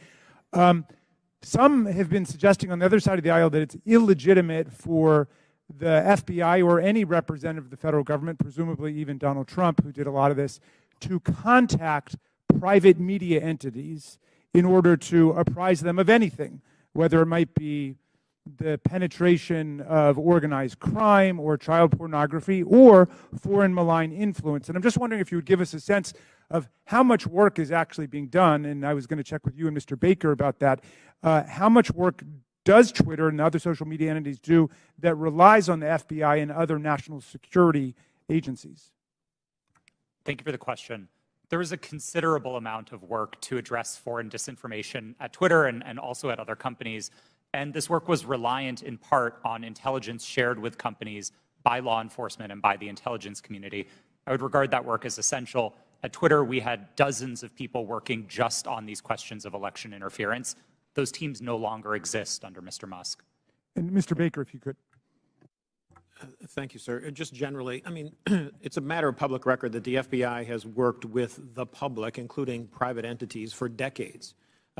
Some have been suggesting on the other side of the aisle that it's illegitimate for the FBI or any representative of the federal government, presumably even Donald Trump, who did a lot of this, to contact private media entities in order to apprise them of anything, whether it might be the penetration of organized crime or child pornography or foreign malign influence. And I'm just wondering if you would give us a sense of how much work is actually being done, and I was going to check with you and Mr. Baker about that. How much work does Twitter and other social media entities do that relies on the FBI and other national security agencies?
Thank you for the question. There is a considerable amount of work to address foreign disinformation at Twitter and also at other companies. And this work was reliant in part on intelligence shared with companies by law enforcement and by the intelligence community. I would regard that work as essential. At Twitter, we had dozens of people working just on these questions of election interference. Those teams no longer exist under Mr. Musk.
And Mr. Baker, if you could.
Thank you, sir. Just generally, I mean, it's a matter of public record that the FBI has worked with the public, including private entities, for decades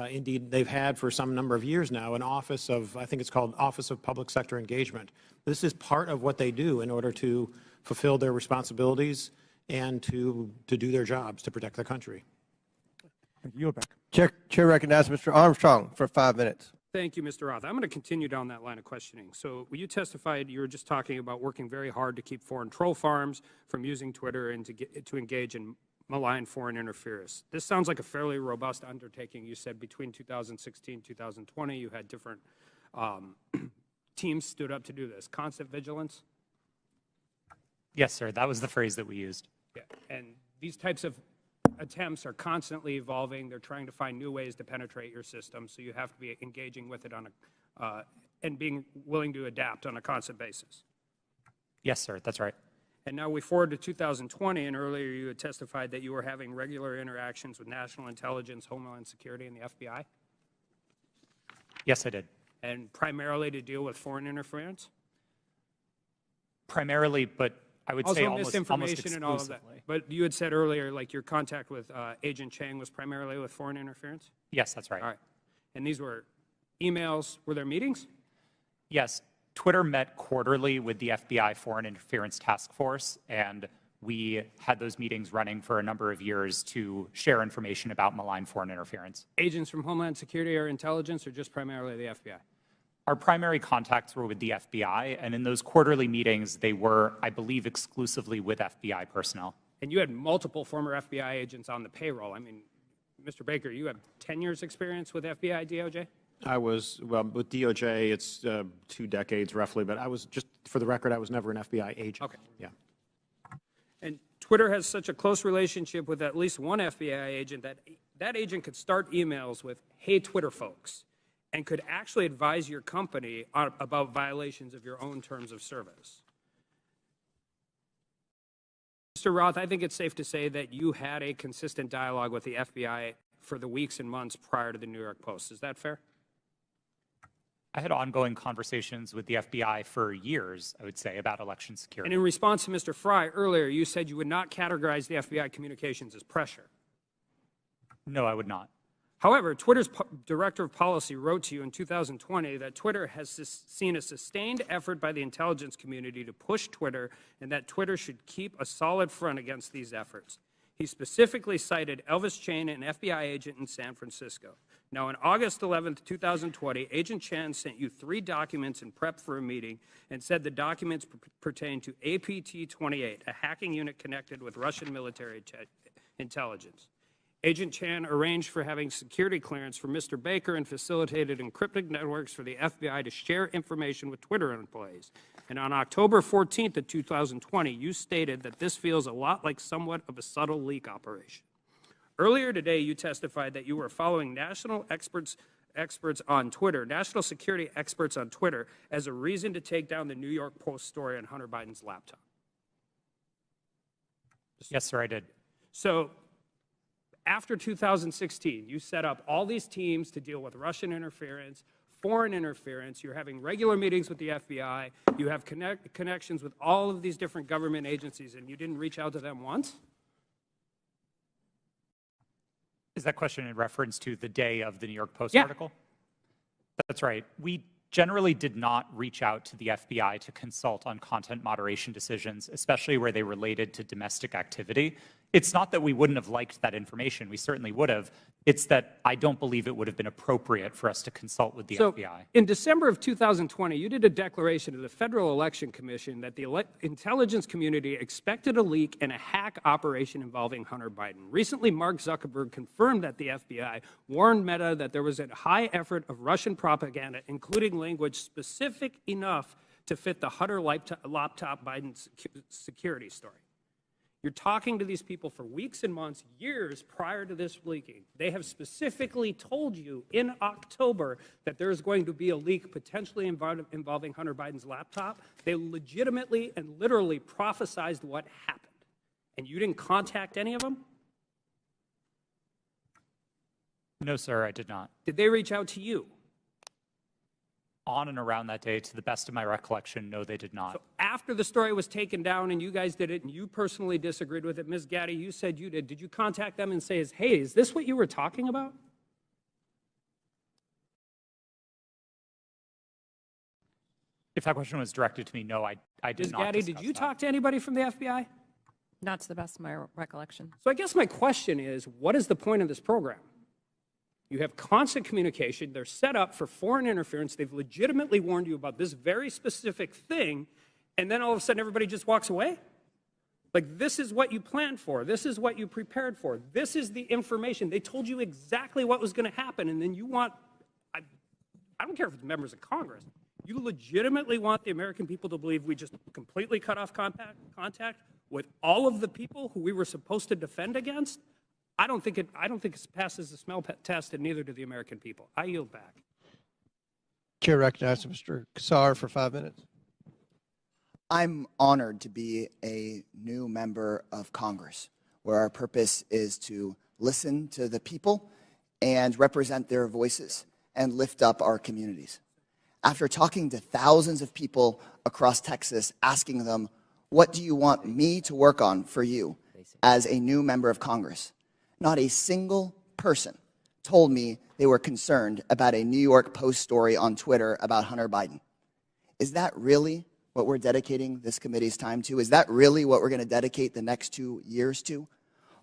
Indeed, they've had for some number of years now an office of, I think it's called Office of Public Sector Engagement. This is part of what they do in order to fulfill their responsibilities and to do their jobs to protect the country.
Thank you. Yield back.
Chair recognizes Mr. Armstrong for 5 minutes.
Thank you, Mr. Roth. I'm going to continue down that line of questioning. So you testified, you were just talking about working very hard to keep foreign troll farms from using Twitter and to engage in malign foreign interference. This sounds like a fairly robust undertaking. You said between 2016 and 2020, you had different teams stood up to do this. Constant vigilance?
Yes, sir. That was the phrase that we used.
Yeah. And these types of attempts are constantly evolving. They're trying to find new ways to penetrate your system, so you have to be engaging with it on and being willing to adapt on a constant basis.
Yes, sir. That's right.
And now we forward to 2020, and earlier you had testified that you were having regular interactions with national intelligence, Homeland Security, and the FBI?
Yes, I did.
And primarily to deal with foreign interference?
Primarily, but I would say almost
misinformation and all of that.
exclusively.
But you had said earlier, like your contact with Agent Chang was primarily with foreign interference?
Yes, that's right.
All right. And these were emails, were there meetings?
Yes. Twitter met quarterly with the FBI Foreign Interference Task Force, and we had those meetings running for a number of years to share information about malign foreign interference.
Agents from Homeland Security or intelligence, or just primarily the FBI?
Our primary contacts were with the FBI, and in those quarterly meetings, they were, I believe, exclusively with FBI personnel.
And you had multiple former FBI agents on the payroll. I mean, Mr. Baker, you have 10 years experience with FBI, DOJ?
I was, well, with DOJ, it's 2 decades roughly, but I was, just for the record, I was never an FBI agent.
Okay.
Yeah.
And Twitter has such a close relationship with at least one FBI agent that that agent could start emails with, "Hey, Twitter folks," and could actually advise your company about violations of your own terms of service. Mr. Roth, I think it's safe to say that you had a consistent dialogue with the FBI for the weeks and months prior to the New York Post. Is that fair?
I had ongoing conversations with the FBI for years, I would say, about election security.
And in response to Mr. Fry earlier, you said you would not categorize the FBI communications as pressure.
No, I would not.
However, Twitter's director of policy wrote to you in 2020 that Twitter has seen a sustained effort by the intelligence community to push Twitter and that Twitter should keep a solid front against these efforts. He specifically cited Elvis Chan, an FBI agent in San Francisco. Now, on August 11th, 2020, Agent Chan sent you 3 documents in prep for a meeting and said the documents pertain to APT-28, a hacking unit connected with Russian military intelligence. Agent Chan arranged for having security clearance for Mr. Baker and facilitated encrypted networks for the FBI to share information with Twitter employees. And on October 14th of 2020, you stated that this feels a lot like somewhat of a subtle leak operation. Earlier today, you testified that you were following national experts on Twitter, national security experts on Twitter, as a reason to take down the New York Post story on Hunter Biden's laptop.
Yes, sir, I did.
So after 2016, you set up all these teams to deal with Russian interference, foreign interference. You're having regular meetings with the FBI. You have connections with all of these different government agencies, and you didn't reach out to them once?
Is that question in reference to the day of the New York Post
Yeah.
article? That's right. We generally did not reach out to the FBI to consult on content moderation decisions, especially where they related to domestic activity. It's not that we wouldn't have liked that information. We certainly would have. It's that I don't believe it would have been appropriate for us to consult with the FBI.
In December of 2020, you did a declaration to the Federal Election Commission that the intelligence community expected a leak and a hack operation involving Hunter Biden. Recently, Mark Zuckerberg confirmed that the FBI warned Meta that there was a high effort of Russian propaganda, including language specific enough to fit the Hunter laptop Biden security story. You're talking to these people for weeks and months, years prior to this leaking. They have specifically told you in October that there's going to be a leak potentially involving Hunter Biden's laptop. They legitimately and literally prophesized what happened. And you didn't contact any of them?
No, sir, I did not.
Did they reach out to you?
On and around that day, to the best of my recollection, no, they did not.
So after the story was taken down and you guys did it and you personally disagreed with it, Ms. Gaddy, you said you did. Did you contact them and say, hey, is this what you were talking about?
If that question was directed to me, no, I did
Ms.
not.
Gaddy, did you talk to anybody from the FBI?
Not to the best of my recollection.
So I guess my question is, what is the point of this program? You have constant communication. They're set up for foreign interference. They've legitimately warned you about this very specific thing, and then all of a sudden everybody just walks away? Like, this is what you planned for. This is what you prepared for. This is the information. They told you exactly what was going to happen, and then you want, I don't care if it's members of Congress, you legitimately want the American people to believe we just completely cut off contact with all of the people who we were supposed to defend against? I don't think it passes the smell test, and neither do the American people. I yield back.
Chair recognizes Mr. Kassar for 5 minutes.
I'm honored to be a new member of Congress, where our purpose is to listen to the people and represent their voices and lift up our communities. After talking to thousands of people across Texas, asking them, what do you want me to work on for you as a new member of Congress? Not a single person told me they were concerned about a New York Post story on Twitter about Hunter Biden. Is that really what we're dedicating this committee's time to? Is that really what we're going to dedicate the next 2 years to?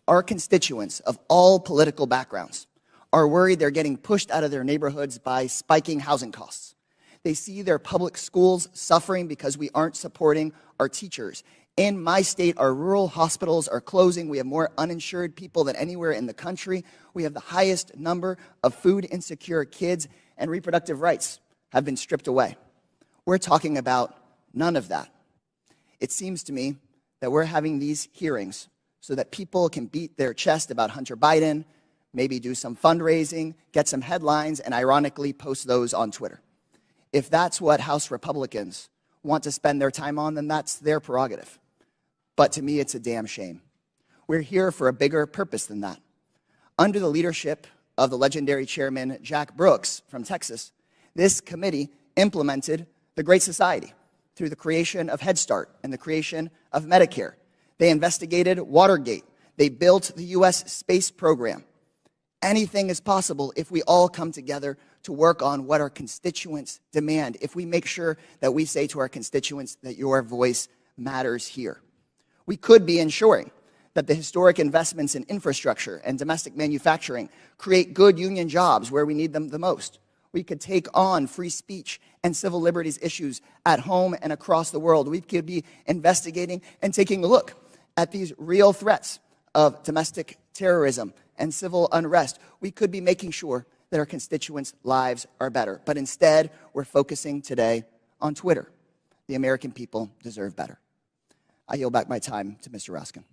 Our constituents of all political backgrounds are worried they're getting pushed out of their neighborhoods by spiking housing costs. They see their public schools suffering because we aren't supporting our teachers. In my state, our rural hospitals are closing. We have more uninsured people than anywhere in the country. We have the highest number of food insecure kids, and reproductive rights have been stripped away. We're talking about none of that. It seems to me that we're having these hearings so that people can beat their chest about Hunter Biden, maybe do some fundraising, get some headlines, and ironically post those on Twitter. If that's what House Republicans want to spend their time on, then that's their prerogative. But to me, it's a damn shame. We're here for a bigger purpose than that. Under the leadership of the legendary chairman, Jack Brooks from Texas, this committee implemented the Great Society through the creation of Head Start and the creation of Medicare. They investigated Watergate. They built the U.S. space program. Anything is possible if we all come together to work on what our constituents demand, if we make sure that we say to our constituents that your voice matters here. We could be ensuring that the historic investments in infrastructure and domestic manufacturing create good union jobs where we need them the most. We could take on free speech and civil liberties issues at home and across the world. We could be investigating and taking a look at these real threats of domestic terrorism and civil unrest. We could be making sure that our constituents' lives are better. But instead, we're focusing today on Twitter. The American people deserve better. I yield back my time to Mr. Raskin.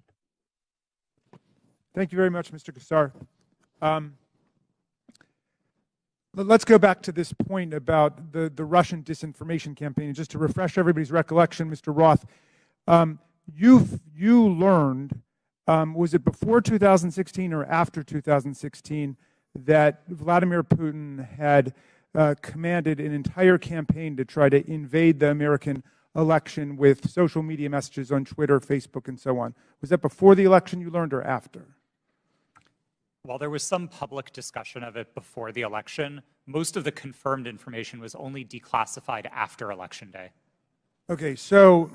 Thank you very much, Mr. Kassar. Let's go back to this point about the Russian disinformation campaign. And just to refresh everybody's recollection, Mr. Roth, you learned, was it before 2016 or after 2016, that Vladimir Putin had commanded an entire campaign to try to invade the American election with social media messages on Twitter, Facebook, and so on? Was that before the election you learned or after?
While there was some public discussion of it before the election, most of the confirmed information was only declassified after Election Day.
Okay, so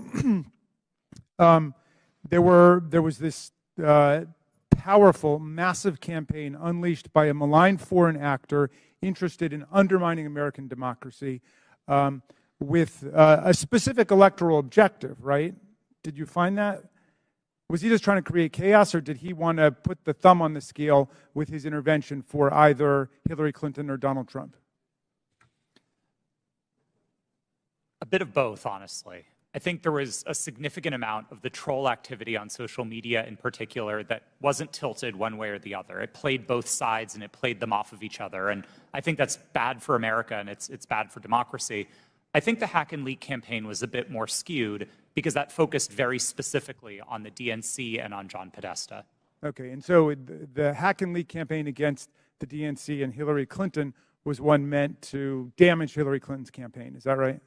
there was this powerful, massive campaign unleashed by a malign foreign actor interested in undermining American democracy with a specific electoral objective, right? Did you find that? Was he just trying to create chaos, or did he want to put the thumb on the scale with his intervention for either Hillary Clinton or Donald Trump?
A bit of both, honestly. I think there was a significant amount of the troll activity on social media in particular that wasn't tilted one way or the other. It played both sides and it played them off of each other. And I think that's bad for America and it's bad for democracy. I think the hack and leak campaign was a bit more skewed because that focused very specifically on the DNC and on John Podesta.
Okay, and so the hack and leak campaign against the DNC and Hillary Clinton was one meant to damage Hillary Clinton's campaign. Is that right?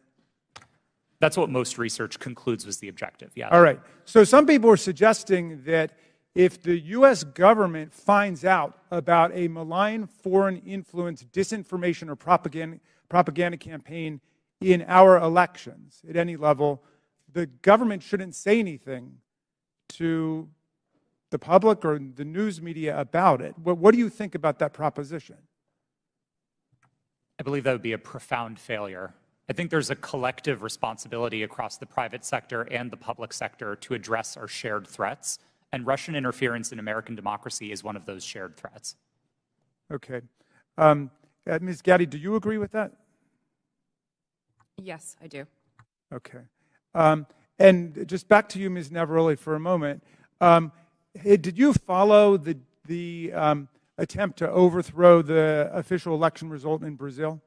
That's what most research concludes was the objective, yeah.
All right. So some people are suggesting that if the U.S. government finds out about a malign foreign influence disinformation or propaganda campaign in our elections at any level, the government shouldn't say anything to the public or the news media about it. What do you think about that proposition?
I believe that would be a profound failure. I think there's a collective responsibility across the private sector and the public sector to address our shared threats, and Russian interference in American democracy is one of those shared threats.
Okay. Ms. Gaddy, do you agree with that?
Yes, I do.
Okay. And just back to you, Ms. Navaroli, for a moment. Did you follow the attempt to overthrow the official election result in Brazil?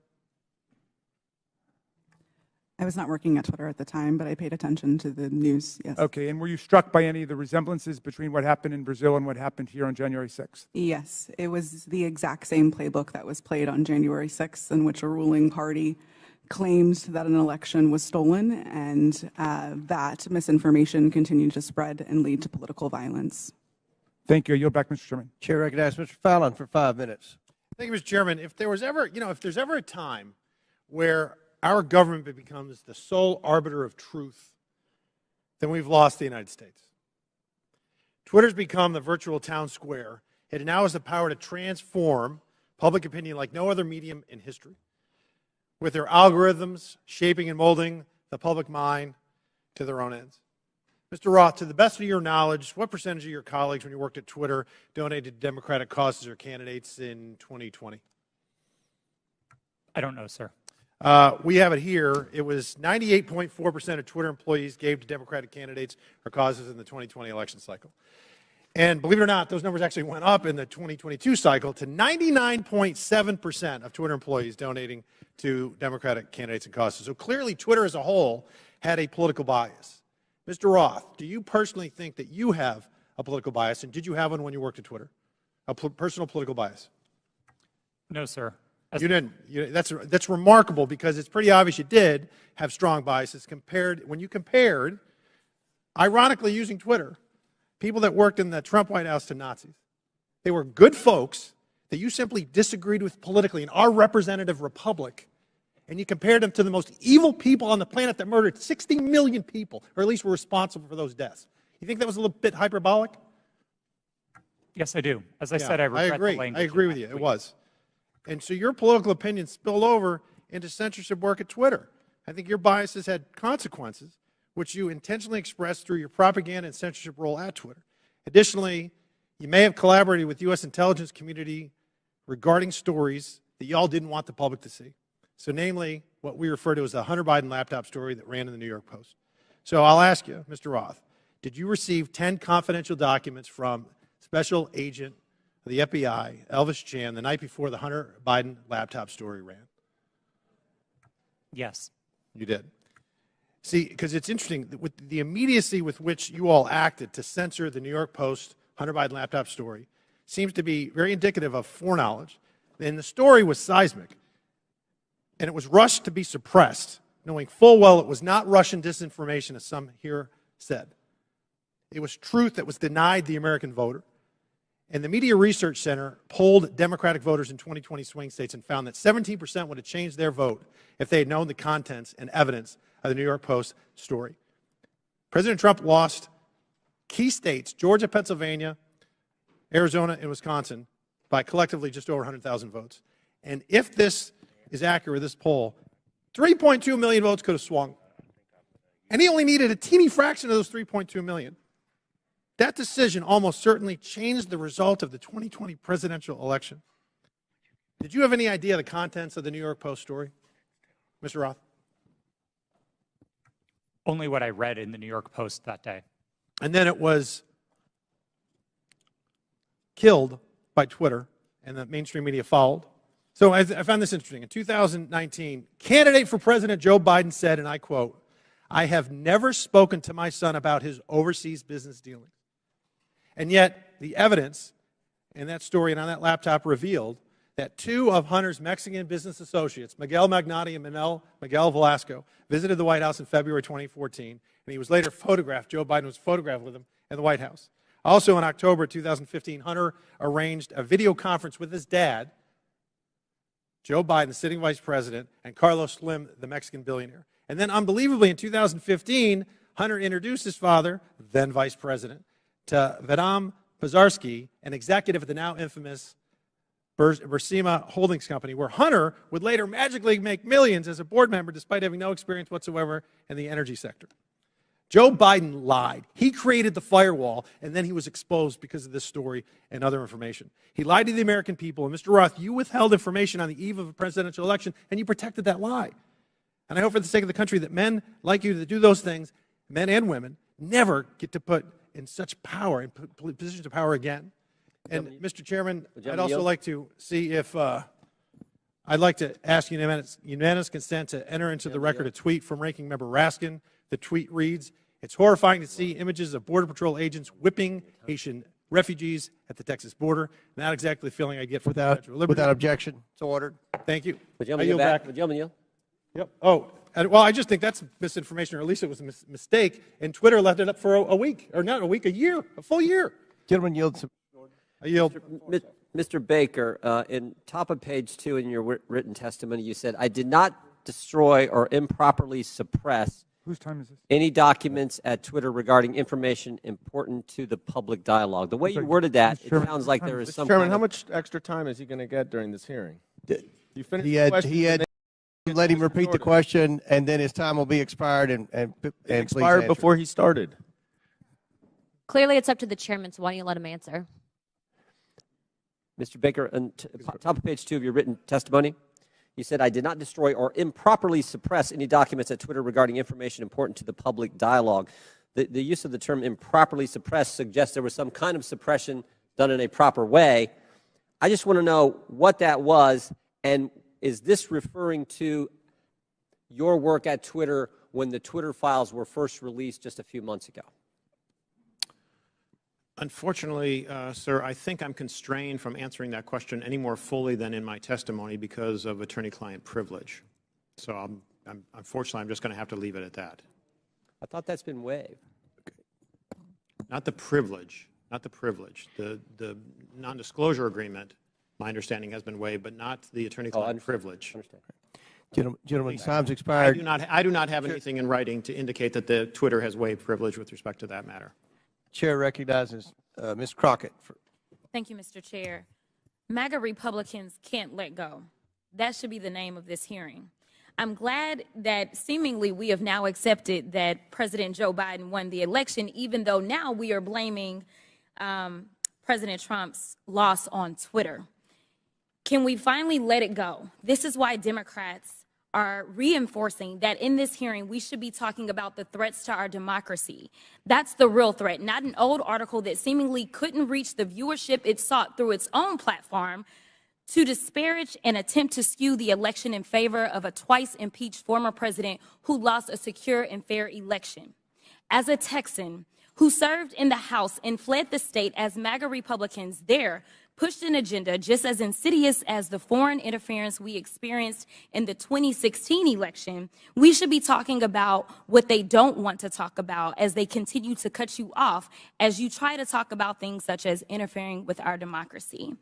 I was not working at Twitter at the time, but I paid attention to the news, yes.
Okay, and were you struck by any of the resemblances between what happened in Brazil and what happened here on January 6th?
Yes, it was the exact same playbook that was played on January 6th, in which a ruling party claimed that an election was stolen, and that misinformation continued to spread and lead to political violence.
Thank you. I yield back, Mr. Chairman.
Chair recognizes Mr. Fallon for 5 minutes.
Thank you, Mr. Chairman. If there was ever, if there's ever a time where our government becomes the sole arbiter of truth, then we've lost the United States. Twitter's become the virtual town square. It now has the power to transform public opinion like no other medium in history, with their algorithms shaping and molding the public mind to their own ends. Mr. Roth, to the best of your knowledge, what percentage of your colleagues when you worked at Twitter donated to Democratic causes or candidates in 2020?
I don't know, sir.
We have it here. It was 98.4% of Twitter employees gave to Democratic candidates or causes in the 2020 election cycle. And believe it or not, those numbers actually went up in the 2022 cycle to 99.7% of Twitter employees donating to Democratic candidates and causes. So clearly, Twitter as a whole had a political bias. Mr. Roth, do you personally think that you have a political bias, and did you have one when you worked at Twitter? A personal political bias?
No, sir.
You didn't. That's remarkable, because it's pretty obvious you did have strong biases when you compared, ironically using Twitter, people that worked in the Trump White House to Nazis. They were good folks that you simply disagreed with politically in our representative republic, and you compared them to the most evil people on the planet that murdered 60 million people, or at least were responsible for those deaths. You think that was a little bit hyperbolic?
Yes, I do. As I said, I regret the language.
I agree with you. It was. And so your political opinion spilled over into censorship work at Twitter. I think your biases had consequences, which you intentionally expressed through your propaganda and censorship role at Twitter. Additionally, you may have collaborated with the U.S. intelligence community regarding stories that you all didn't want the public to see. So namely, what we refer to as the Hunter Biden laptop story that ran in the New York Post. So I'll ask you, Mr. Roth, did you receive 10 confidential documents from Special Agent of the FBI, Elvis Chan, the night before the Hunter Biden laptop story ran?
Yes.
You did. See, because it's interesting, with the immediacy with which you all acted to censor the New York Post Hunter Biden laptop story seems to be very indicative of foreknowledge. And the story was seismic, and it was rushed to be suppressed, knowing full well it was not Russian disinformation, as some here said. It was truth that was denied the American voter. And the Media Research Center polled Democratic voters in 2020 swing states and found that 17% would have changed their vote if they had known the contents and evidence of the New York Post story. President Trump lost key states, Georgia, Pennsylvania, Arizona, and Wisconsin, by collectively just over 100,000 votes. And if this is accurate, this poll, 3.2 million votes could have swung. And he only needed a teeny fraction of those 3.2 million. That decision almost certainly changed the result of the 2020 presidential election. Did you have any idea the contents of the New York Post story, Mr. Roth?
Only what I read in the New York Post that day.
And then it was killed by Twitter, and the mainstream media followed. So I found this interesting. In 2019, candidate for President Joe Biden said, and I quote, "I have never spoken to my son about his overseas business dealings." And yet, the evidence in that story and on that laptop revealed that two of Hunter's Mexican business associates, Miguel Magnati and Miguel Velasco, visited the White House in February 2014, and he was later photographed. Joe Biden was photographed with him in the White House. Also in October 2015, Hunter arranged a video conference with his dad Joe Biden, the sitting vice president, and Carlos Slim, the Mexican billionaire. And then unbelievably in 2015, Hunter introduced his father, then vice president, to Vadam Pazarski, an executive at the now infamous Burisma Holdings Company, where Hunter would later magically make millions as a board member despite having no experience whatsoever in the energy sector. Joe Biden lied. He created the firewall, and then he was exposed because of this story and other information. He lied to the American people, and Mr. Roth, you withheld information on the eve of a presidential election, and you protected that lie. And I hope for the sake of the country that men like you that do those things, men and women, never get to put in such power, in positions of power again. And Mr. Chairman, I'd also like to see if, I'd like to ask unanimous consent to enter into the record a tweet from Ranking Member Raskin. The tweet reads, "It's horrifying to see images of Border Patrol agents whipping Haitian refugees at the Texas border. Not exactly the feeling I get from
Without objection, it's ordered.
Thank you.
Would you
I yield back.
Would you yield?
Yep. Oh, well, I just think that's misinformation, or at least it was a mistake, and Twitter left it up for a week, or not a week, a year, a full year.
Gentleman yields.
I yield.
Mr. Baker, in top of page 2 in your written testimony, you said, "I did not destroy or improperly suppress
Whose time is this?
any documents at Twitter regarding information important to the public dialogue." The way you worded that, it sounds like there is some
Chairman,
kind
how
of
much extra time is he going to get during this hearing? You finished
He
the
had,
question,
he had, let him repeat the question, and then his time will be expired, and please
expired
answer.
before he started.
Clearly, it's up to the chairman, so why don't you let him answer?
Mr. Baker, on top of page 2 of your written testimony, you said, "I did not destroy or improperly suppress any documents at Twitter regarding information important to the public dialogue." The use of the term improperly suppressed suggests there was some kind of suppression done in a proper way. I just want to know what that was, and is this referring to your work at Twitter when the Twitter files were first released just a few months ago?
Unfortunately, sir, I think I'm constrained from answering that question any more fully than in my testimony because of attorney-client privilege. So unfortunately, I'm just going to have to leave it at that.
I thought that's been waived.
Not the privilege, not the privilege. The non-disclosure agreement, my understanding, has been waived, but not the attorney-client privilege.
Gentlemen, time's expired.
I do not have anything in writing to indicate that the Twitter has waived privilege with respect to that matter.
Chair recognizes Ms. Crockett.
Thank you, Mr. Chair. MAGA Republicans can't let go. That should be the name of this hearing. I'm glad that seemingly we have now accepted that President Joe Biden won the election, even though now we are blaming President Trump's loss on Twitter. Can we finally let it go? This is why Democrats are reinforcing that in this hearing, we should be talking about the threats to our democracy. That's the real threat, not an old article that seemingly couldn't reach the viewership it sought through its own platform to disparage and attempt to skew the election in favor of a twice impeached former president who lost a secure and fair election. As a Texan who served in the House and fled the state as MAGA Republicans there pushed an agenda just as insidious as the foreign interference we experienced in the 2016 election, we should be talking about what they don't want to talk about as they continue to cut you off as you try to talk about things such as interfering with our democracy,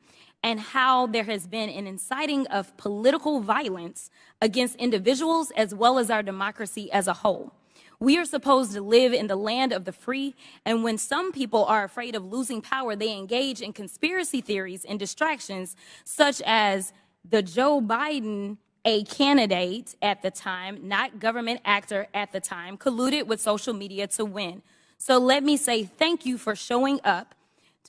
and how there has been an inciting of political violence against individuals as well as our democracy as a whole. We are supposed to live in the land of the free, and when some people are afraid of losing power, they engage in conspiracy theories and distractions, such as the Joe Biden, a candidate at the time, not government actor at the time, colluded with social media to win. So let me say thank you for showing up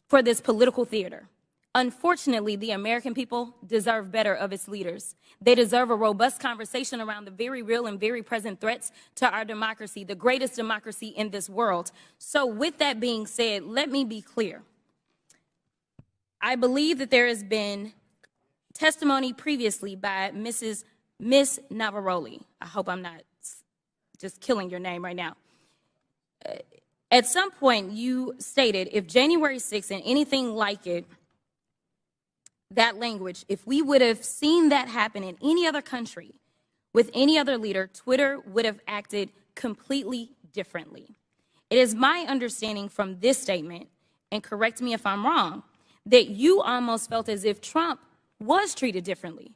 for this political theater. Unfortunately, the American people deserve better of its leaders. They deserve a robust conversation around the very real and very present threats to our democracy, the greatest democracy in this world. So with that being said, let me be clear. I believe that there has been testimony previously by Miss Navaroli. I hope I'm not just killing your name right now. At some point, you stated if January 6th and anything like it, that language, if we would have seen that happen in any other country with any other leader, Twitter would have acted completely differently. It is my understanding from this statement, and correct me if I'm wrong, that you almost felt as if Trump was treated differently.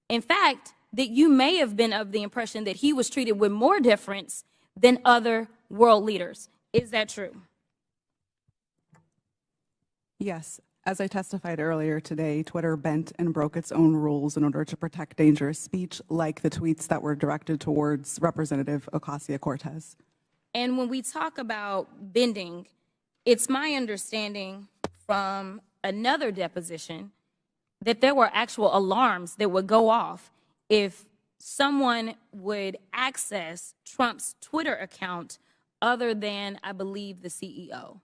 In fact, that you may have been of the impression that he was treated with more deference than other world leaders. Is that true?
Yes. As I testified earlier today, Twitter bent and broke its own rules in order to protect dangerous speech, like the tweets that were directed towards Representative Ocasio-Cortez.
And when we talk about bending, it's my understanding from another deposition that there were actual alarms that would go off if someone would access Trump's Twitter account other than, I believe, the CEO.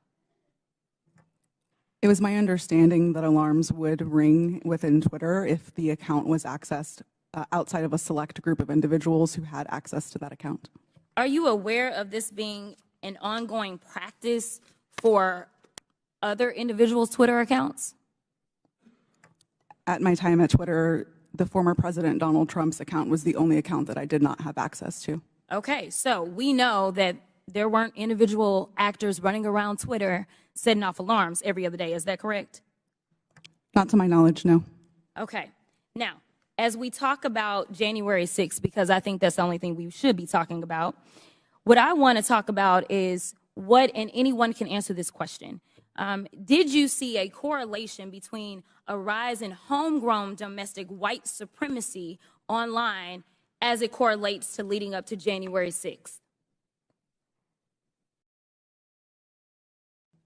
It was my understanding that alarms would ring within Twitter if the account was accessed outside of a select group of individuals who had access to that account.
Are you aware of this being an ongoing practice for other individuals' Twitter accounts?
At my time at Twitter, the former President Donald Trump's account was the only account that I did not have access to.
Okay, so we know that there weren't individual actors running around Twitter setting off alarms every other day. Is that correct?
Not to my knowledge, no.
Okay. Now, as we talk about January 6th, because I think that's the only thing we should be talking about, what I want to talk about is what, and anyone can answer this question. Did you see a correlation between a rise in homegrown domestic white supremacy online as it correlates to leading up to January 6th?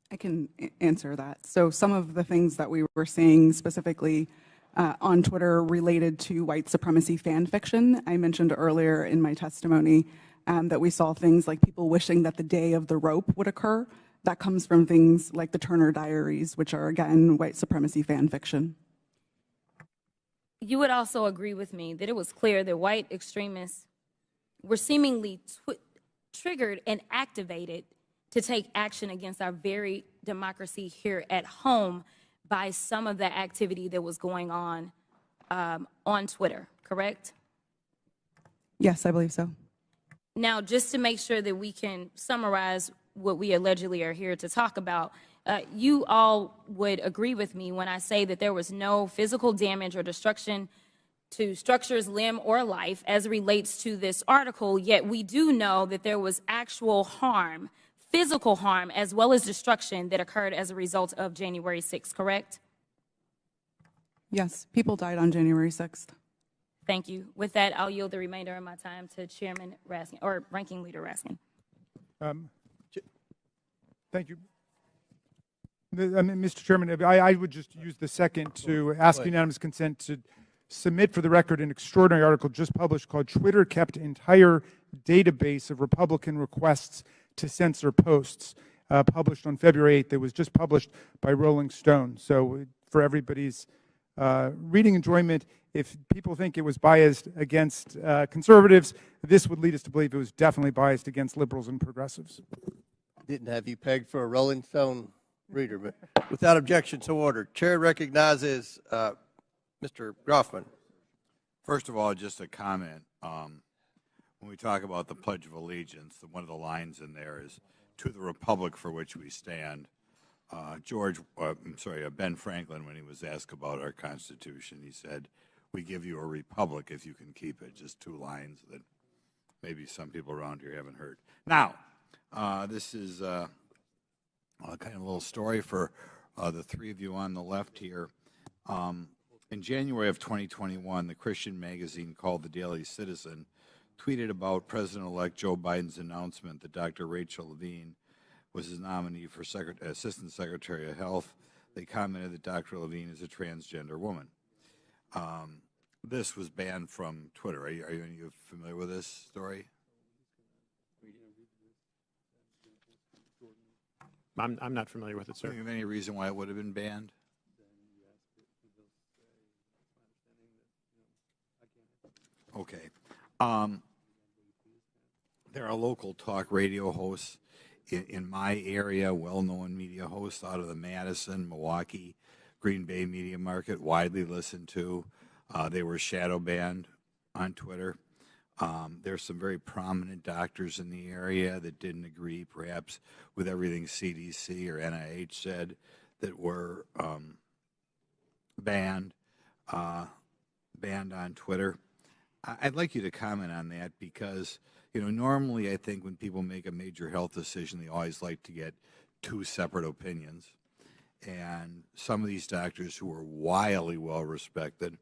I can answer that. So some of the things that we were seeing specifically on Twitter related to white supremacy fan fiction. I mentioned earlier in my testimony that we saw things like people wishing that the day of the rope would occur. That comes from things like the Turner Diaries, which are, again, white supremacy fan fiction.
You would also agree with me that it was clear that white extremists were seemingly triggered and activated to take action against our very democracy here at home by some of the activity that was going on Twitter, correct?
Yes, I believe so.
Now, just to make sure that we can summarize what we allegedly are here to talk about, you all would agree with me when I say that there was no physical damage or destruction to structures, limb, or life as it relates to this article, yet we do know that there was actual harm, physical harm, as well as destruction that occurred as a result of January 6th, correct?
Yes, people died on January 6th.
Thank you. With that, I'll yield the remainder of my time to Chairman Raskin, or Ranking Leader Raskin.
Thank you. Mr. Chairman, I would just use the second to ask unanimous consent to submit for the record an extraordinary article just published called "Twitter Kept Entire Database of Republican Requests to Censor Posts," published on February 8th. It was just published by Rolling Stone. So for everybody's reading enjoyment, if people think it was biased against conservatives, this would lead us to believe it was definitely biased against liberals and progressives.
Didn't have you pegged for a Rolling Stone reader, but without objection, so ordered. Chair recognizes Mr. Groffman.
First of all, just a comment. When we talk about the Pledge of Allegiance, one of the lines in there is, "To the Republic for which we stand." Ben Franklin, when he was asked about our Constitution, he said, "We give you a republic if you can keep it." Just two lines that maybe some people around here haven't heard. Now, this is kind of a little story for the three of you on the left here. In January of 2021, the Christian magazine called The Daily Citizen tweeted about President-elect Joe Biden's announcement that Dr. Rachel Levine was his nominee for Assistant Secretary of Health. They commented that Dr. Levine is a transgender woman. This was banned from Twitter. Are you familiar with this story?
I'm not familiar with it, sir.
Do you have any reason why it would have been banned? Okay. There are local talk radio hosts in my area, well-known media hosts out of the Madison, Milwaukee, Green Bay media market, widely listened to. They were shadow banned on Twitter. There's some very prominent doctors in the area that didn't agree, perhaps, with everything CDC or NIH said, that were banned. banned on Twitter. I'd like you to comment on that because, you know, normally I think when people make a major health decision, they always like to get two separate opinions. And some of these doctors who are wildly well respected,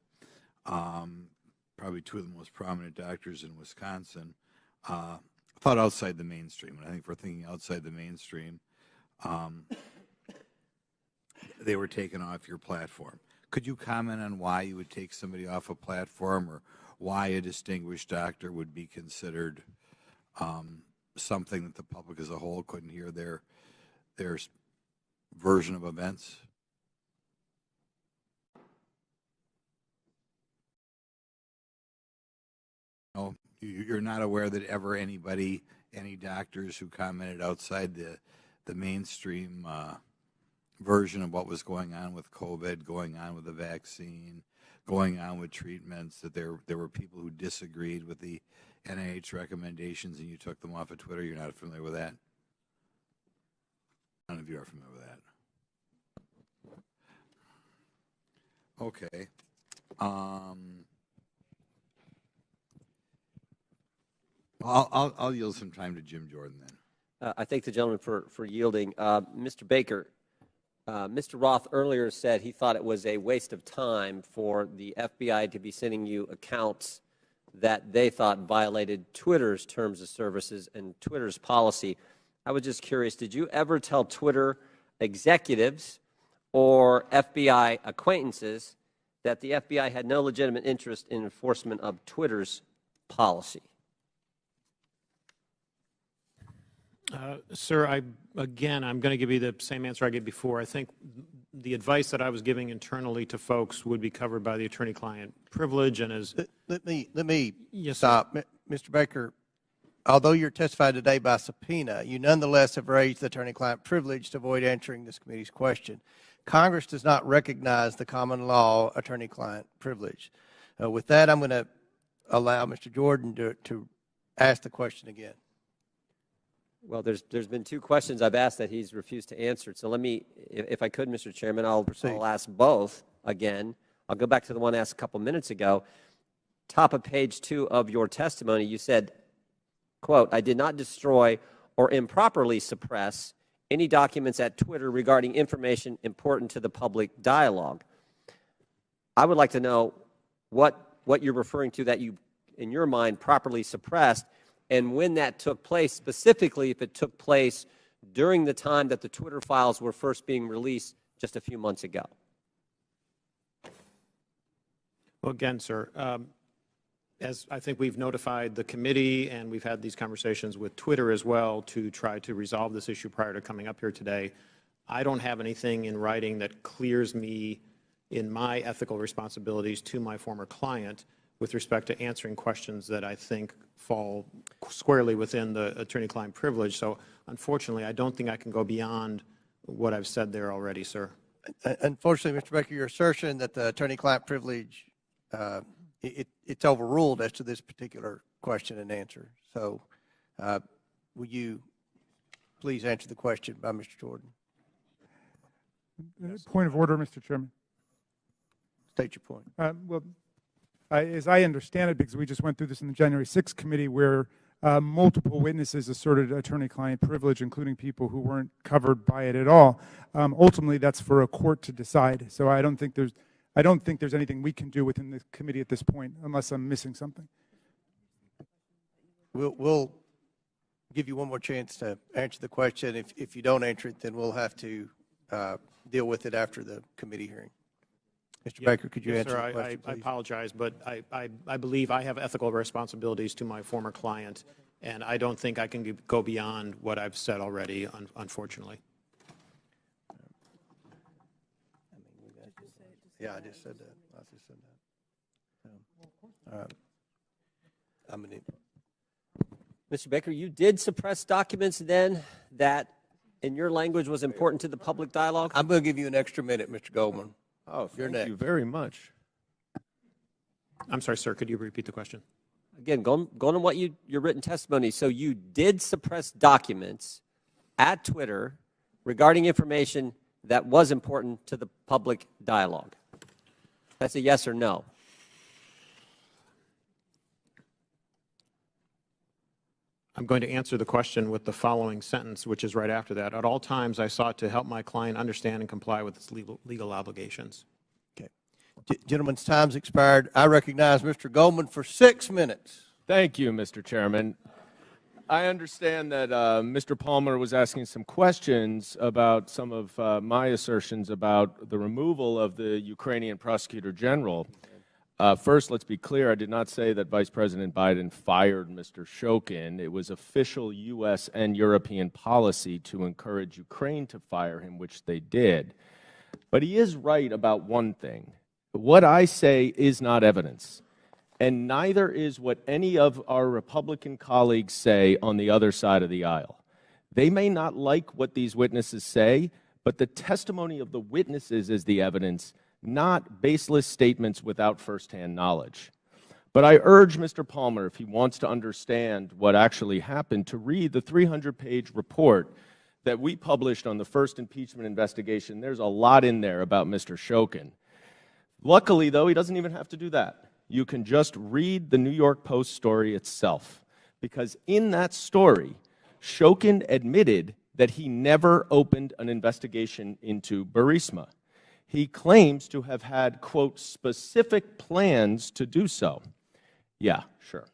probably two of the most prominent doctors in Wisconsin, thought outside the mainstream. And I think if we're thinking outside the mainstream, they were taken off your platform. Could you comment on why you would take somebody off a platform, or why a distinguished doctor would be considered something that the public as a whole couldn't hear their version of events? No, you're not aware that ever anybody, any doctors who commented outside the mainstream version of what was going on with COVID, going on with the vaccine, going on with treatments, that there were people who disagreed with the NIH recommendations and you took them off of Twitter? You're not familiar with that? None of you are familiar with that. Okay. I'll yield some time to Jim Jordan then.
I thank the gentleman for yielding. Mr. Baker, Mr. Roth earlier said he thought it was a waste of time for the FBI to be sending you accounts that they thought violated Twitter's terms of services and Twitter's policy. I was just curious, did you ever tell Twitter executives or FBI acquaintances that the FBI had no legitimate interest in enforcement of Twitter's policy?
Sir, I'm going to give you the same answer I gave before. I think the advice that I was giving internally to folks would be covered by the attorney-client privilege. And as
let me
yes,
stop,
sir.
Mr. Baker. Although you're testifying today by subpoena, you nonetheless have raised the attorney-client privilege to avoid answering this committee's question. Congress does not recognize the common law attorney-client privilege. With that, I'm going to allow Mr. Jordan to ask the question again.
Well, there's been two questions I've asked that he's refused to answer. So let me, if I could, Mr. Chairman, I'll ask both again. I'll go back to the one asked a couple minutes ago. Top of page 2 of your testimony, you said, quote, "I did not destroy or improperly suppress any documents at Twitter regarding information important to the public dialogue." I would like to know what you're referring to that you, in your mind, properly suppressed, and when that took place, specifically if it took place during the time that the Twitter files were first being released just a few months ago.
Well, again, sir, as I think we've notified the committee and we've had these conversations with Twitter as well to try to resolve this issue prior to coming up here today, I don't have anything in writing that clears me in my ethical responsibilities to my former client with respect to answering questions that I think fall squarely within the attorney-client privilege. So, unfortunately, I don't think I can go beyond what I've said there already, sir.
Unfortunately, Mr. Baker, your assertion that the attorney-client privilege, it's overruled as to this particular question and answer. So, will you please answer the question by Mr. Jordan?
Point of order, Mr. Chairman.
State your point.
Well, as I understand it, because we just went through this in the January 6th committee where multiple witnesses asserted attorney-client privilege, including people who weren't covered by it at all. Ultimately, that's for a court to decide. So I don't think there's anything we can do within the committee at this point, unless I'm missing something.
We'll give you one more chance to answer the question. If you don't answer it, then we'll have to deal with it after the committee hearing. Mr. Baker, could you answer the question, please?
I apologize, but I believe I have ethical responsibilities to my former client, and I don't think I can go beyond what I've said already, unfortunately.
Yeah, I just said that.
Mr. Baker, you did suppress documents then that, in your language, was important to the public dialogue?
I'm going to give you an extra minute, Mr. Goldman.
Oh, thank you very much.
I'm sorry, sir. Could you repeat the question?
Again, going on what your written testimony. So you did suppress documents at Twitter regarding information that was important to the public dialogue. That's a yes or no.
I'm going to answer the question with the following sentence, which is right after that. At all times, I sought to help my client understand and comply with its legal obligations.
Okay. Gentleman's time's expired. I recognize Mr. Goldman for 6 minutes.
Thank you, Mr. Chairman. I understand that Mr. Palmer was asking some questions about some of my assertions about the removal of the Ukrainian prosecutor general. First, let's be clear. I did not say that Vice President Biden fired Mr. Shokin. It was official U.S. and European policy to encourage Ukraine to fire him, which they did. But he is right about one thing. What I say is not evidence. And neither is what any of our Republican colleagues say on the other side of the aisle. They may not like what these witnesses say, but the testimony of the witnesses is the evidence, not baseless statements without firsthand knowledge. But I urge Mr. Palmer, if he wants to understand what actually happened, to read the 300-page report that we published on the first impeachment investigation. There's a lot in there about Mr. Shokin. Luckily, though, he doesn't even have to do that. You can just read the New York Post story itself, because in that story, Shokin admitted that he never opened an investigation into Burisma. He claims to have had, quote, specific plans to do so. Yeah, sure.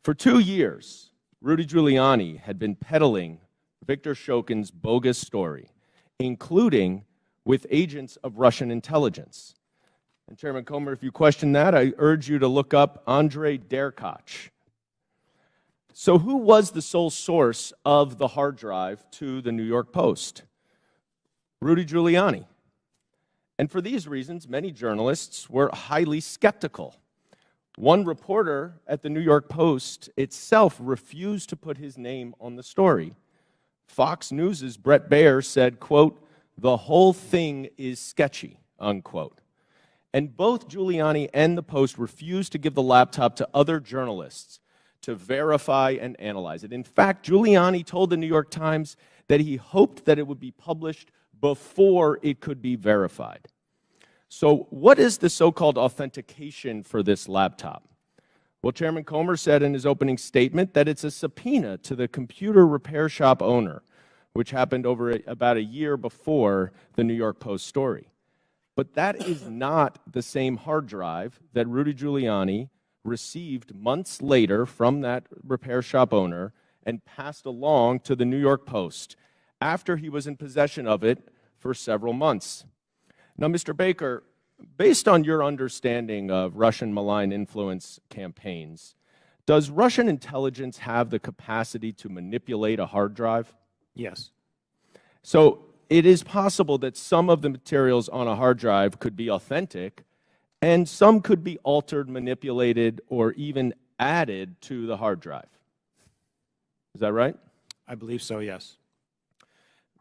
For 2 years, Rudy Giuliani had been peddling Victor Shokin's bogus story, including with agents of Russian intelligence. And Chairman Comer, if you question that, I urge you to look up Andrei Derkach. So who was the sole source of the hard drive to the New York Post? Rudy Giuliani. And for these reasons, many journalists were highly skeptical. One reporter at the New York Post itself refused to put his name on the story. Fox News' Brett Baer said, quote, "The whole thing is sketchy," unquote. And both Giuliani and the Post refused to give the laptop to other journalists to verify and analyze it. In fact, Giuliani told the New York Times that he hoped that it would be published before it could be verified. So what is the so-called authentication for this laptop? Well, Chairman Comer said in his opening statement that it's a subpoena to the computer repair shop owner, which happened over about a year before the New York Post story. But that is not the same hard drive that Rudy Giuliani received months later from that repair shop owner and passed along to the New York Post after he was in possession of it for several months. Now, Mr. Baker, based on your understanding of Russian malign influence campaigns, does Russian intelligence have the capacity to manipulate a hard drive?
Yes.
So it is possible that some of the materials on a hard drive could be authentic, and some could be altered, manipulated, or even added to the hard drive. Is that right?
I believe so, yes.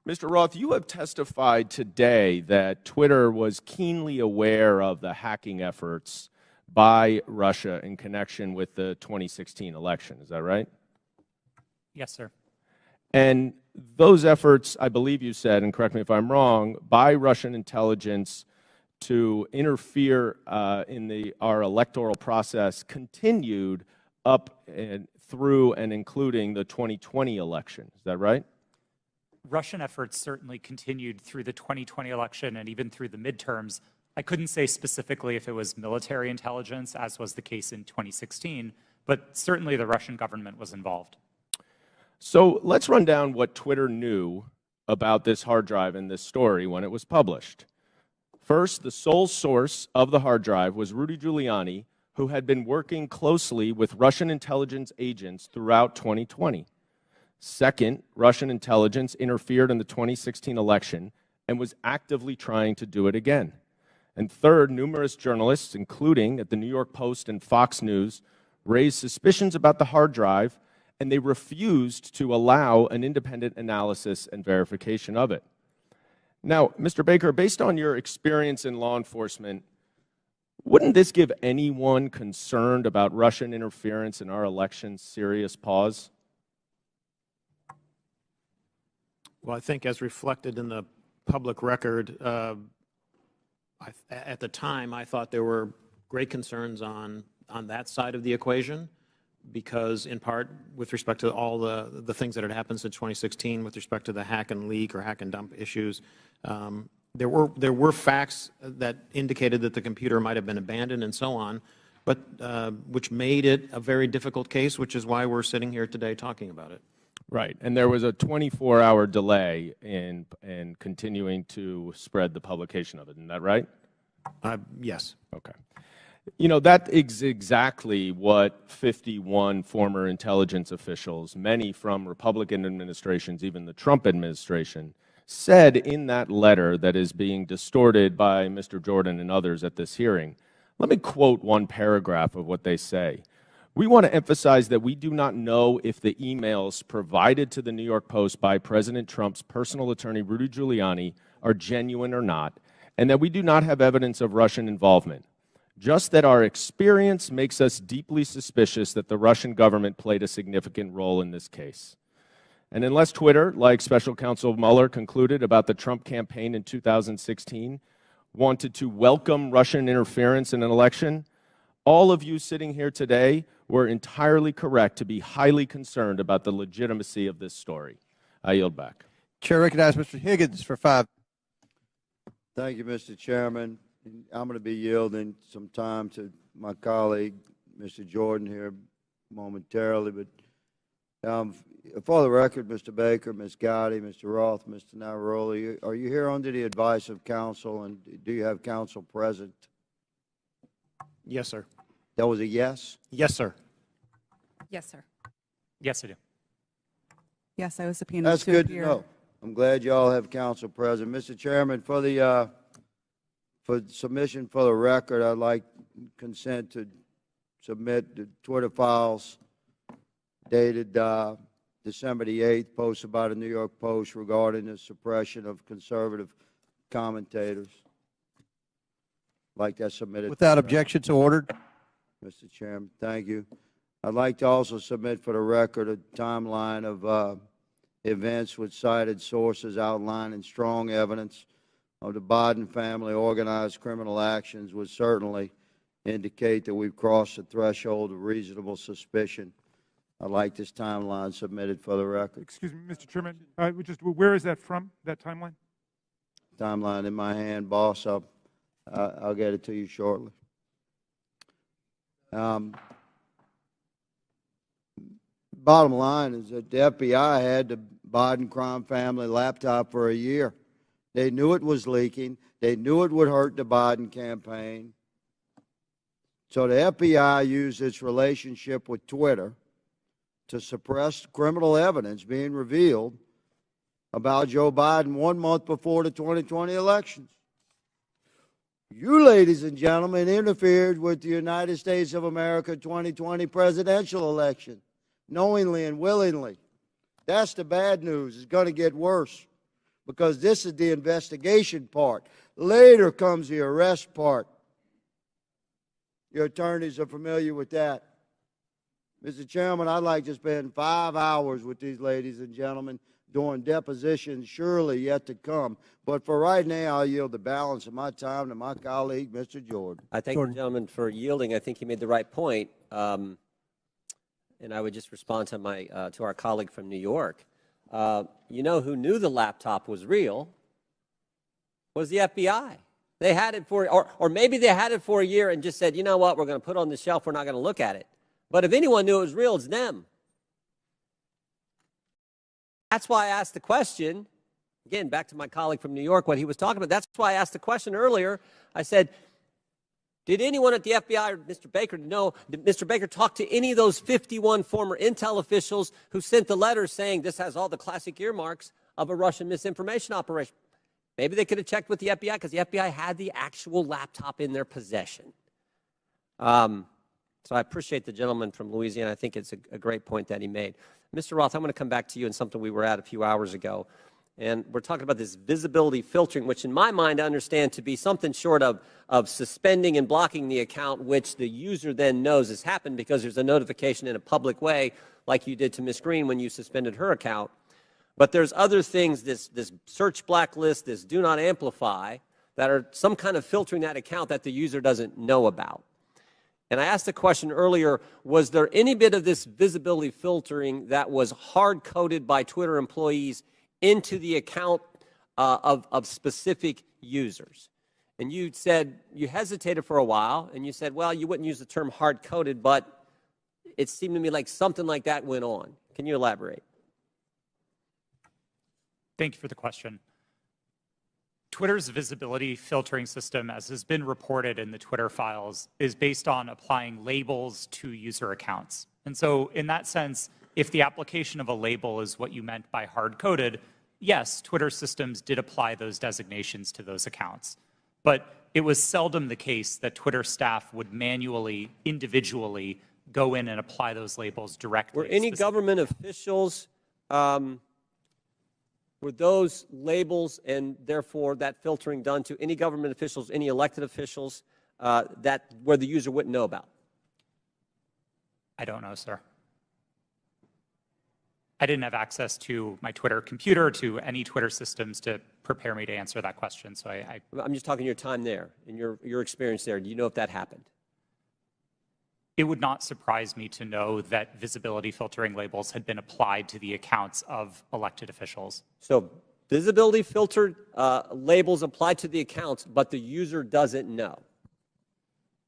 Mr. Roth, you have testified today that Twitter was keenly aware of the hacking efforts by Russia in connection with the 2016 election. Is that right?
Yes, sir.
And those efforts, I believe you said, and correct me if I'm wrong, by Russian intelligence to interfere in our electoral process continued up and through and including the 2020 election. Is that right?
Russian efforts certainly continued through the 2020 election and even through the midterms. I couldn't say specifically if it was military intelligence, as was the case in 2016, but certainly the Russian government was involved.
So let's run down what Twitter knew about this hard drive in this story when it was published. First, the sole source of the hard drive was Rudy Giuliani, who had been working closely with Russian intelligence agents throughout 2020. Second, Russian intelligence interfered in the 2016 election and was actively trying to do it again. And third, numerous journalists, including at the New York Post and Fox News, raised suspicions about the hard drive, and they refused to allow an independent analysis and verification of it. Now, Mr. Baker, based on your experience in law enforcement, wouldn't this give anyone concerned about Russian interference in our elections serious pause?
Well, I think as reflected in the public record, at the time, I thought there were great concerns on that side of the equation. because in part with respect to all the things that had happened since 2016 with respect to the hack and leak or hack and dump issues, there were facts that indicated that the computer might have been abandoned and so on, but which made it a very difficult case, which is why we're sitting here today talking about it.
Right, and there was a 24-hour delay in continuing to spread the publication of it. Isn't that right?
Yes.
Okay. You know, that is exactly what 51 former intelligence officials, many from Republican administrations, even the Trump administration, said in that letter that is being distorted by Mr. Jordan and others at this hearing. Let me quote one paragraph of what they say. We want to emphasize that we do not know if the emails provided to the New York Post by President Trump's personal attorney, Rudy Giuliani, are genuine or not, and that we do not have evidence of Russian involvement. Just that our experience makes us deeply suspicious that the Russian government played a significant role in this case. And unless Twitter, like Special Counsel Mueller concluded about the Trump campaign in 2016, wanted to welcome Russian interference in an election, all of you sitting here today were entirely correct to be highly concerned about the legitimacy of this story. I yield back.
Chair recognizes Mr. Higgins for 5.
Thank you, Mr. Chairman. I'm going to be yielding some time to my colleague, Mr. Jordan, here momentarily. But for the record, Mr. Baker, Ms. Gotti, Mr. Roth, Mr. Navaroli, are you here under the advice of counsel, and do you have counsel present?
Yes, sir.
That was a yes?
Yes, sir.
Yes, sir.
Yes, I do.
Yes, I was subpoenaed
That's
to
good
appear.
to know. I'm glad you all have counsel present. Mr. Chairman, for submission for the record, I'd like consent to submit the Twitter files dated December the 8th, posted by the New York Post regarding the suppression of conservative commentators. Like that submitted.
Without objection, so ordered.
Mr. Chairman, thank you. I'd like to also submit for the record a timeline of events with cited sources outlining strong evidence of the Biden family organized criminal actions would certainly indicate that we've crossed the threshold of reasonable suspicion. I'd like this timeline submitted for the record.
Excuse me, Mr. Chairman, where is that from, that timeline?
Timeline in my hand, boss. I'll get it to you shortly. Bottom line is that the FBI had the Biden crime family laptop for a year. They knew it was leaking. They knew it would hurt the Biden campaign. So the FBI used its relationship with Twitter to suppress criminal evidence being revealed about Joe Biden 1 month before the 2020 elections. You, ladies and gentlemen, interfered with the United States of America 2020 presidential election, knowingly and willingly. That's the bad news. It's going to get worse because this is the investigation part. Later comes the arrest part. Your attorneys are familiar with that. Mr. Chairman, I'd like to spend 5 hours with these ladies and gentlemen during depositions surely yet to come. But for right now, I'll yield the balance of my time to my colleague, Mr. Jordan.
I thank the gentleman for yielding. I think he made the right point. And I would just respond to to our colleague from New York. You know who knew the laptop was real was the FBI. They had it for, or maybe they had it for a year and just said, you know what, we're going to put it on the shelf, we're not going to look at it. But if anyone knew it was real, it's them. That's why I asked the question, again, back to my colleague from New York, what he was talking about. That's why I asked the question earlier. I said, did anyone at the FBI or Mr. Baker know, did Mr. Baker talk to any of those 51 former intel officials who sent the letter saying this has all the classic earmarks of a Russian misinformation operation? Maybe they could have checked with the FBI because the FBI had the actual laptop in their possession. So I appreciate the gentleman from Louisiana. I think it's a great point that he made. Mr. Roth, I'm going to come back to you in something we were at a few hours ago. And we're talking about this visibility filtering, which in my mind I understand to be something short of suspending and blocking the account, which the user then knows has happened because there's a notification in a public way, like you did to Ms. Green when you suspended her account. But there's other things, this search blacklist, this do not amplify, that are some kind of filtering that account that the user doesn't know about. And I asked the question earlier, was there any bit of this visibility filtering that was hard-coded by Twitter employees into the account of specific users? And you said, you hesitated for a while, and you said, well, you wouldn't use the term hard-coded, but it seemed to me like something like that went on. Can you elaborate?
Thank you for the question. Twitter's visibility filtering system, as has been reported in the Twitter files, is based on applying labels to user accounts. And so in that sense, if the application of a label is what you meant by hard-coded, yes, Twitter systems did apply those designations to those accounts. But it was seldom the case that Twitter staff would manually, individually, go in and apply those labels directly.
Were any government officials, were those labels and therefore that filtering done to any government officials, any elected officials, where the user wouldn't know about?
I don't know, sir. I didn't have access to my Twitter computer, to any Twitter systems to prepare me to answer that question. So
I'm just talking your time there and your experience there. Do you know if that happened?
It would not surprise me to know that visibility filtering labels had been applied to the accounts of elected officials.
So visibility filtered labels applied to the accounts, but the user doesn't know.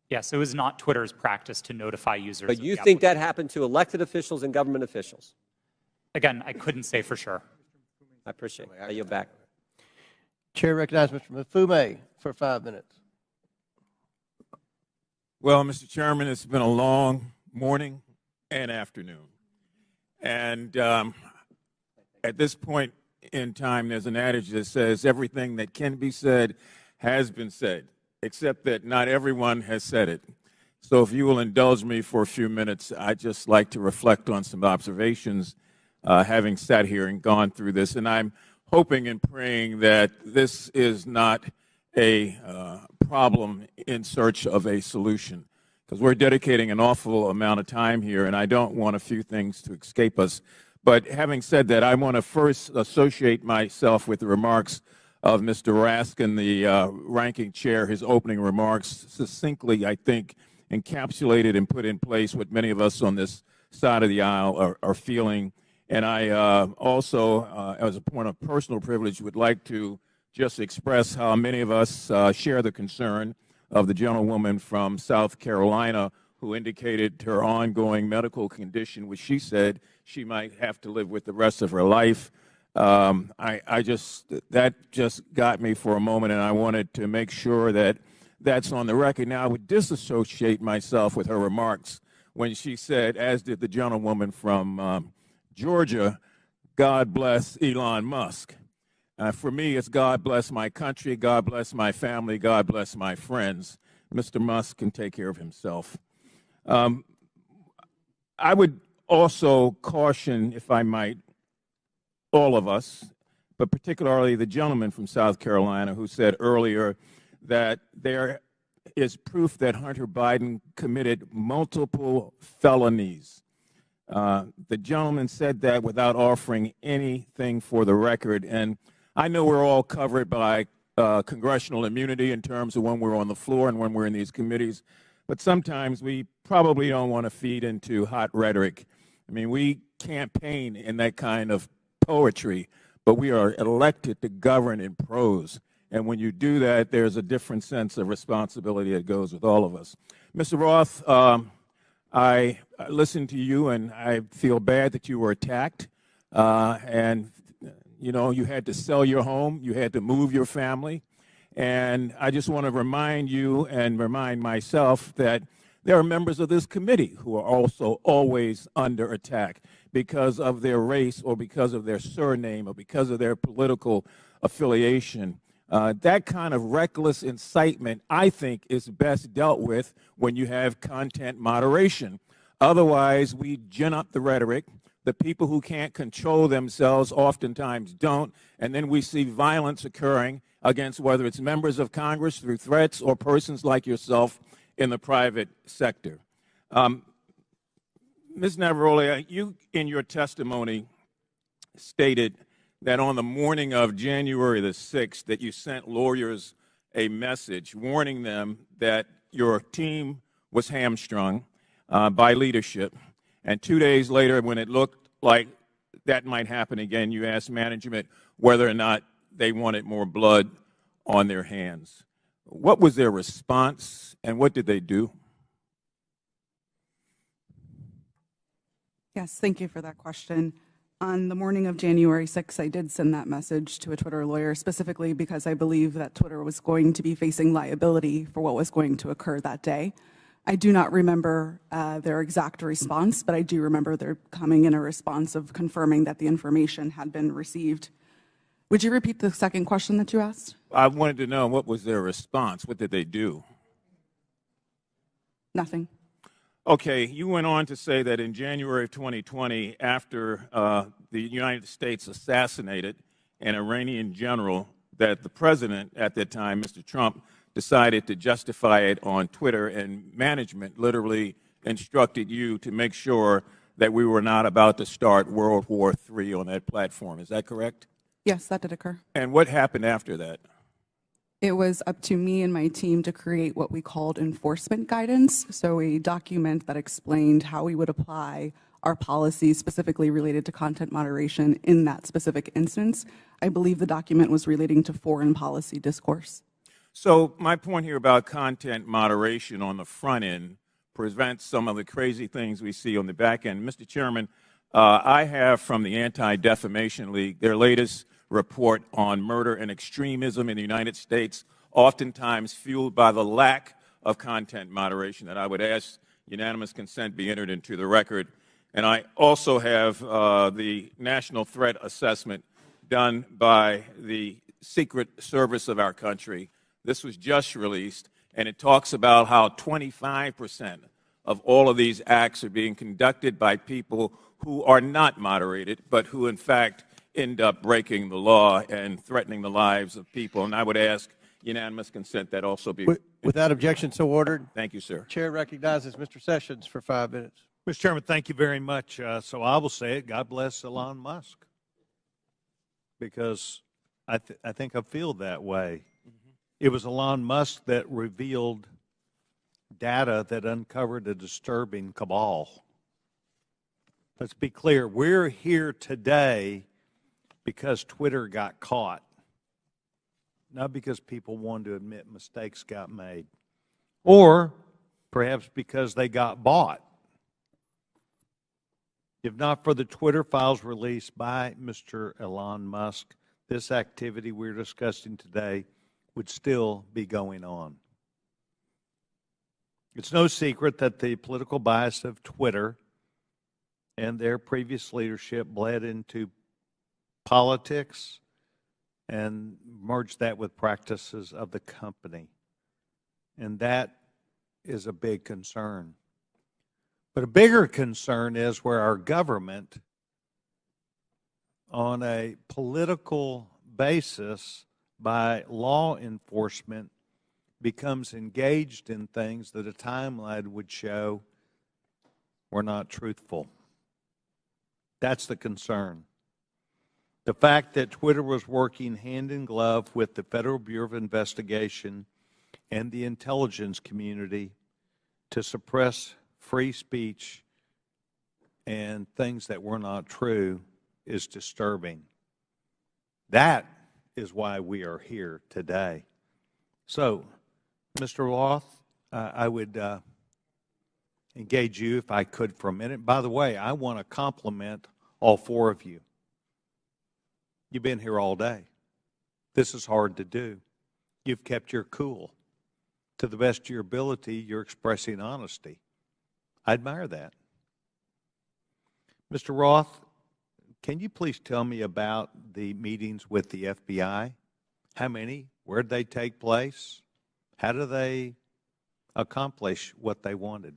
Yes, it was not Twitter's practice to notify users.
But you think that happened to elected officials and government officials?
Again, I couldn't say for sure.
I appreciate it. I yield back.
Chair recognizes Mr. Mfume for 5 minutes.
Well, Mr. Chairman, it's been a long morning and afternoon. And at this point in time, there's an adage that says everything that can be said has been said, except that not everyone has said it. So if you will indulge me for a few minutes, I'd just like to reflect on some observations having sat here and gone through this. And I'm hoping and praying that this is not a problem in search of a solution, because we're dedicating an awful amount of time here, and I don't want a few things to escape us. But having said that, I want to first associate myself with the remarks of Mr. Raskin, the ranking chair. His opening remarks succinctly, I think, encapsulated and put in place what many of us on this side of the aisle are feeling. And I also, as a point of personal privilege, would like to just express how many of us share the concern of the gentlewoman from South Carolina who indicated her ongoing medical condition, which she said she might have to live with the rest of her life. That just got me for a moment, and I wanted to make sure that that's on the record. Now, I would disassociate myself with her remarks when she said, as did the gentlewoman from Georgia, God bless Elon Musk. For me, it's God bless my country, God bless my family, God bless my friends. Mr. Musk can take care of himself. I would also caution, if I might, all of us, but particularly the gentleman from South Carolina who said earlier that there is proof that Hunter Biden committed multiple felonies. The gentleman said that without offering anything for the record. And I know we're all covered by congressional immunity in terms of when we're on the floor and when we're in these committees, but sometimes we probably don't want to feed into hot rhetoric. I mean, we campaign in that kind of poetry, but we are elected to govern in prose. And when you do that, there's a different sense of responsibility that goes with all of us. Mr. Roth, I listened to you, and I feel bad that you were attacked. And, you know, you had to sell your home. You had to move your family. And I just want to remind you and remind myself that there are members of this committee who are also always under attack because of their race or because of their surname or because of their political affiliation. That kind of reckless incitement, I think, is best dealt with when you have content moderation. Otherwise, we gin up the rhetoric. The people who can't control themselves oftentimes don't, and then we see violence occurring against whether it's members of Congress through threats or persons like yourself in the private sector. Ms. Navaroli, you in your testimony stated that on the morning of January the 6th that you sent lawyers a message warning them that your team was hamstrung by leadership. And 2 days later, when it looked like that might happen again, you asked management whether or not they wanted more blood on their hands. What was their response, and what did they do?
Yes, thank you for that question. On the morning of January 6th, I did send that message to a Twitter lawyer, specifically because I believe that Twitter was going to be facing liability for what was going to occur that day. I do not remember their exact response, but I do remember there coming in a response of confirming that the information had been received. Would you repeat the second question that you asked?
I wanted to know, what was their response? What did they do?
Nothing.
Okay, you went on to say that in January of 2020, after the United States assassinated an Iranian general, that the president at that time, Mr. Trump, decided to justify it on Twitter, and management literally instructed you to make sure that we were not about to start World War III on that platform. Is that correct?
Yes, that did occur.
And what happened after that?
It was up to me and my team to create what we called enforcement guidance, so a document that explained how we would apply our policies specifically related to content moderation in that specific instance. I believe the document was relating to foreign policy discourse.
So my point here about content moderation on the front end prevents some of the crazy things we see on the back end. Mr. Chairman, I have from the Anti-Defamation League their latest report on murder and extremism in the United States, oftentimes fueled by the lack of content moderation, that I would ask unanimous consent be entered into the record. And I also have the National Threat Assessment done by the Secret Service of our country. This was just released, and it talks about how 25% of all of these acts are being conducted by people who are not moderated, but who in fact end up breaking the law and threatening the lives of people. And I would ask unanimous consent that also be.
Without objection, so ordered.
Thank you, sir.
Chair recognizes Mr. Sessions for 5 minutes.
Mr. Chairman, thank you very much. So I will say it, God bless Elon Musk, because I think I feel that way. It was Elon Musk that revealed data that uncovered a disturbing cabal. Let's be clear, we're here today because Twitter got caught, not because people wanted to admit mistakes got made, or perhaps because they got bought. If not for the Twitter files released by Mr. Elon Musk, this activity we're discussing today would still be going on. It's no secret that the political bias of Twitter and their previous leadership bled into politics and merged that with practices of the company. And that is a big concern. But a bigger concern is where our government, on a political basis by law enforcement, becomes engaged in things that a timeline would show were not truthful. That's the concern. The fact that Twitter was working hand in glove with the Federal Bureau of Investigation and the intelligence community to suppress free speech and things that were not true is disturbing. That is why we are here today. So, Mr. Roth, I would engage you, if I could, for a minute. By the way, I want to compliment all four of you. You've been here all day. This is hard to do. You've kept your cool. To the best of your ability, you're expressing honesty. I admire that. Mr. Roth, can you please tell me about the meetings with the FBI? How many? Where did they take place? How do they accomplish what they wanted?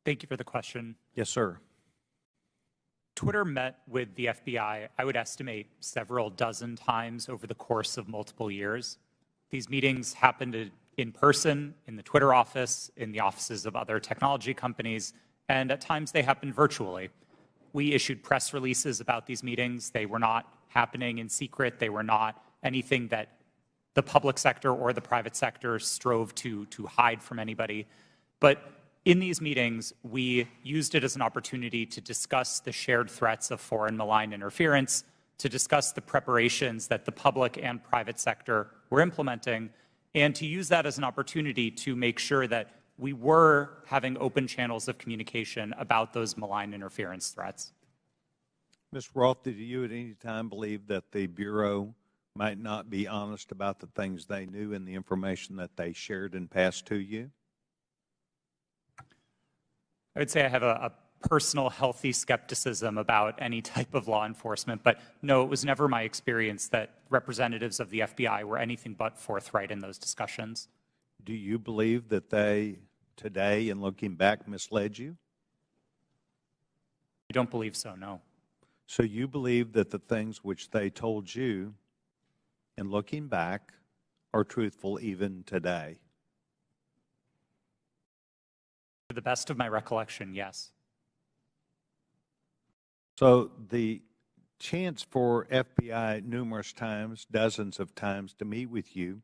Thank you for the question.
Yes, sir.
Twitter met with the FBI, I would estimate, several dozen times over the course of multiple years. These meetings happened in person, in the Twitter office, in the offices of other technology companies, and at times they happened virtually. We issued press releases about these meetings. They were not happening in secret. They were not anything that the public sector or the private sector strove to hide from anybody. But in these meetings, we used it as an opportunity to discuss the shared threats of foreign malign interference, to discuss the preparations that the public and private sector were implementing, and to use that as an opportunity to make sure that we were having open channels of communication about those malign interference threats.
Ms. Roth, did you at any time believe that the Bureau might not be honest about the things they knew and the information that they shared and passed to you?
I would say I have a personal healthy skepticism about any type of law enforcement, but no, it was never my experience that representatives of the FBI were anything but forthright in those discussions.
Do you believe that they, today, in looking back, misled you?
I don't believe so, no.
So you believe that the things which they told you, in looking back, are truthful even today?
To the best of my recollection, yes.
So the chance for FBI numerous times, dozens of times, to meet with you,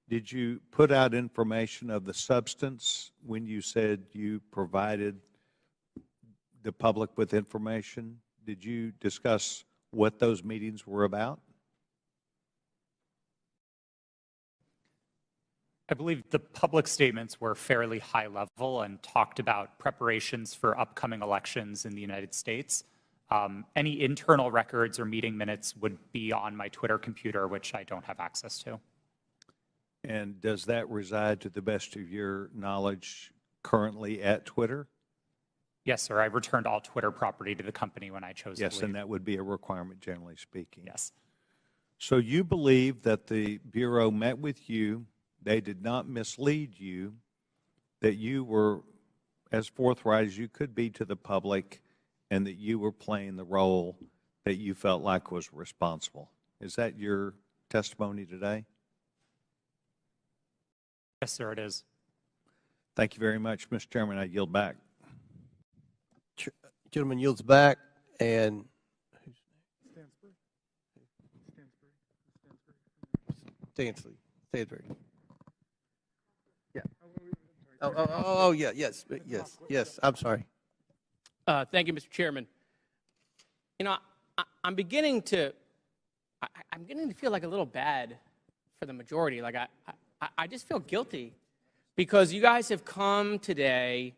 did you put out information of the substance when you said you provided the public with information? Did you discuss what those meetings were about?
I believe the public statements were fairly high level and talked about preparations for upcoming elections in the United States. Any internal records or meeting minutes would be on my Twitter computer, which I don't have access to.
And does that reside, to the best of your knowledge, currently at Twitter?
Yes, sir. I returned all Twitter property to the company when I chose to leave.
Yes, and that would be a requirement, generally speaking.
Yes.
So you believe that the Bureau met with you, they did not mislead you, that you were as forthright as you could be to the public, and that you were playing the role that you felt like was responsible. Is that your testimony today?
Yes, sir, it is.
Thank you very much, Mr. Chairman. I yield back.
Gentleman yields back, and Stansbury. Yeah. Oh, yeah, yes. I'm sorry.
Thank you, Mr. Chairman. You know, I'm beginning to feel like a little bad for the majority. Like I just feel guilty because you guys have come today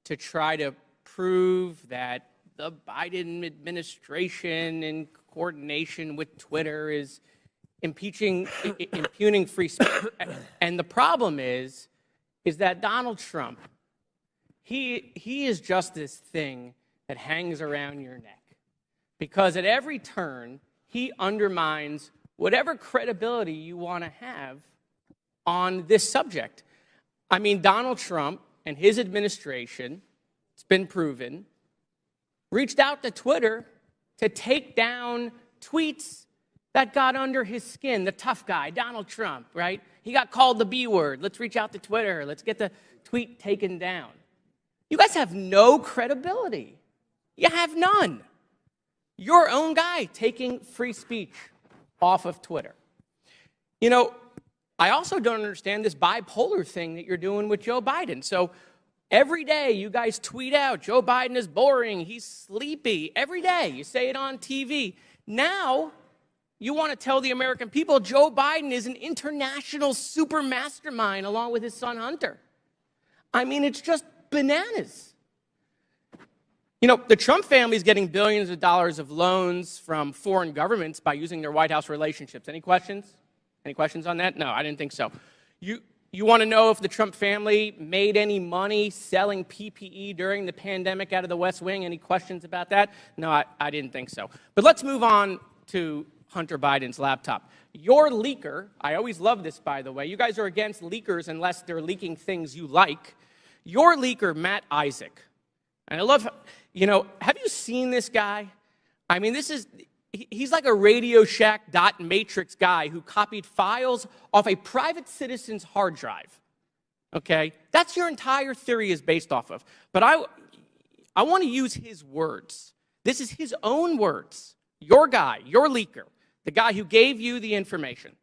to try to prove that the Biden administration in coordination with Twitter is impugning free speech. And the problem is that Donald Trump, he is just this thing that hangs around your neck. Because at every turn, he undermines whatever credibility you want to have on this subject. I mean, Donald Trump and his administration, it's been proven, reached out to Twitter to take down tweets that got under his skin. The tough guy, Donald Trump, right? He got called the B word. Let's reach out to Twitter. Let's get the tweet taken down. You guys have no credibility. You have none. Your own guy taking free speech off of Twitter. You know, I also don't understand this bipolar thing that you're doing with Joe Biden. So every day you guys tweet out, Joe Biden is boring, he's sleepy. Every day you say it on TV. Now you want to tell the American people Joe Biden is an international super mastermind along with his son Hunter. I mean, it's just bananas. You know, the Trump family is getting billions of dollars of loans from foreign governments by using their White House relationships. Any questions? Any questions on that? No, I didn't think so. You want to know if the Trump family made any money selling PPE during the pandemic out of the West Wing? Any questions about that? No, I didn't think so. But let's move on to Hunter Biden's laptop. Your leaker, I always love this, by the way. You guys are against leakers unless they're leaking things you like. Your leaker, Matt Isaac, and I love, you know, have you seen this guy? I mean, he's like a Radio Shack dot matrix guy who copied files off a private citizen's hard drive. Okay? That's your entire theory is based off of. But I want to use his words. This is his own words. Your guy, your leaker, the guy who gave you the information.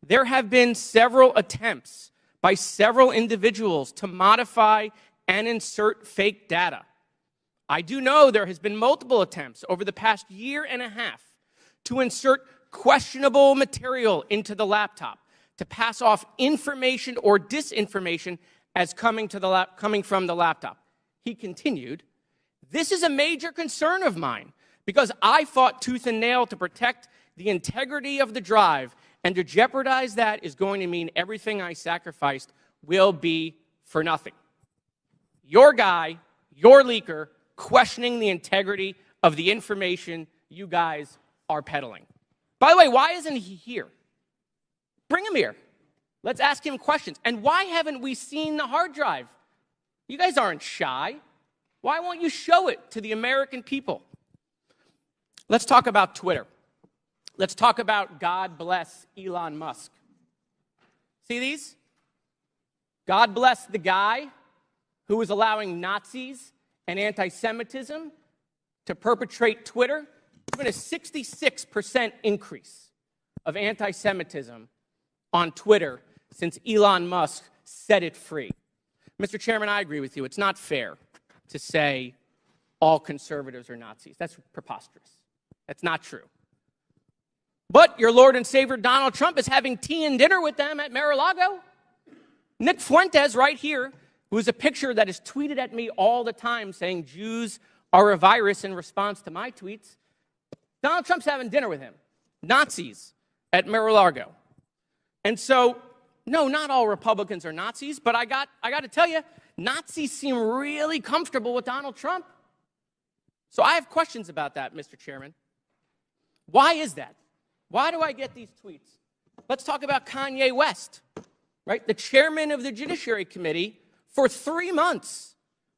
there have been several attempts by several individuals to modify and insert fake data. I do know there has been multiple attempts over the past year and a half to insert questionable material into the laptop, to pass off information or disinformation as coming from the laptop. He continued, "This is a major concern of mine because I fought tooth and nail to protect the integrity of the drive, and to jeopardize that is going to mean everything I sacrificed will be for nothing." Your guy, your leaker, questioning the integrity of the information you guys are peddling. By the way, why isn't he here? Bring him here. Let's ask him questions. And why haven't we seen the hard drive? You guys aren't shy. Why won't you show it to the American people? Let's talk about Twitter. Let's talk about God bless Elon Musk. See these? God bless the guy who is allowing Nazis and anti-Semitism to perpetrate Twitter. There's been a 66% increase of anti-Semitism on Twitter since Elon Musk set it free. Mr. Chairman, I agree with you. It's not fair to say all conservatives are Nazis. That's preposterous. That's not true. But your Lord and Savior Donald Trump is having tea and dinner with them at Mar-a-Lago. Nick Fuentes right here, who is a picture that is tweeted at me all the time saying Jews are a virus in response to my tweets. Donald Trump's having dinner with him. Nazis at Mar-a-Lago. And so, no, not all Republicans are Nazis, but I got to tell you, Nazis seem really comfortable with Donald Trump. So I have questions about that, Mr. Chairman. Why is that? Why do I get these tweets? Let's talk about Kanye West, right? The chairman of the Judiciary Committee for 3 months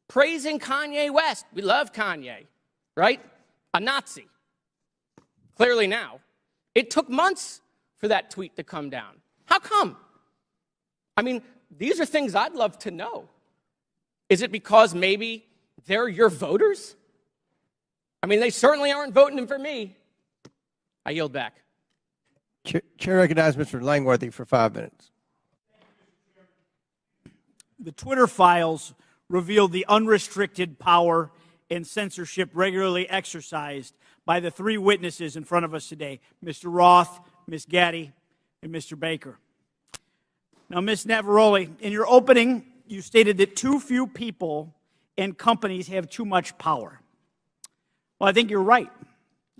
praising Kanye West. We love Kanye, right? A Nazi. Clearly now. It took months for that tweet to come down. How come? I mean, these are things I'd love to know. Is it because maybe they're your voters? I mean, they certainly aren't voting for me. I yield back.
Chair recognizes Mr. Langworthy for 5 minutes.
The Twitter files revealed the unrestricted power and censorship regularly exercised by the 3 witnesses in front of us today, Mr. Roth, Ms. Gaddy, and Mr. Baker. Now, Ms. Navaroli, in your opening, you stated that too few people and companies have too much power. Well, I think you're right.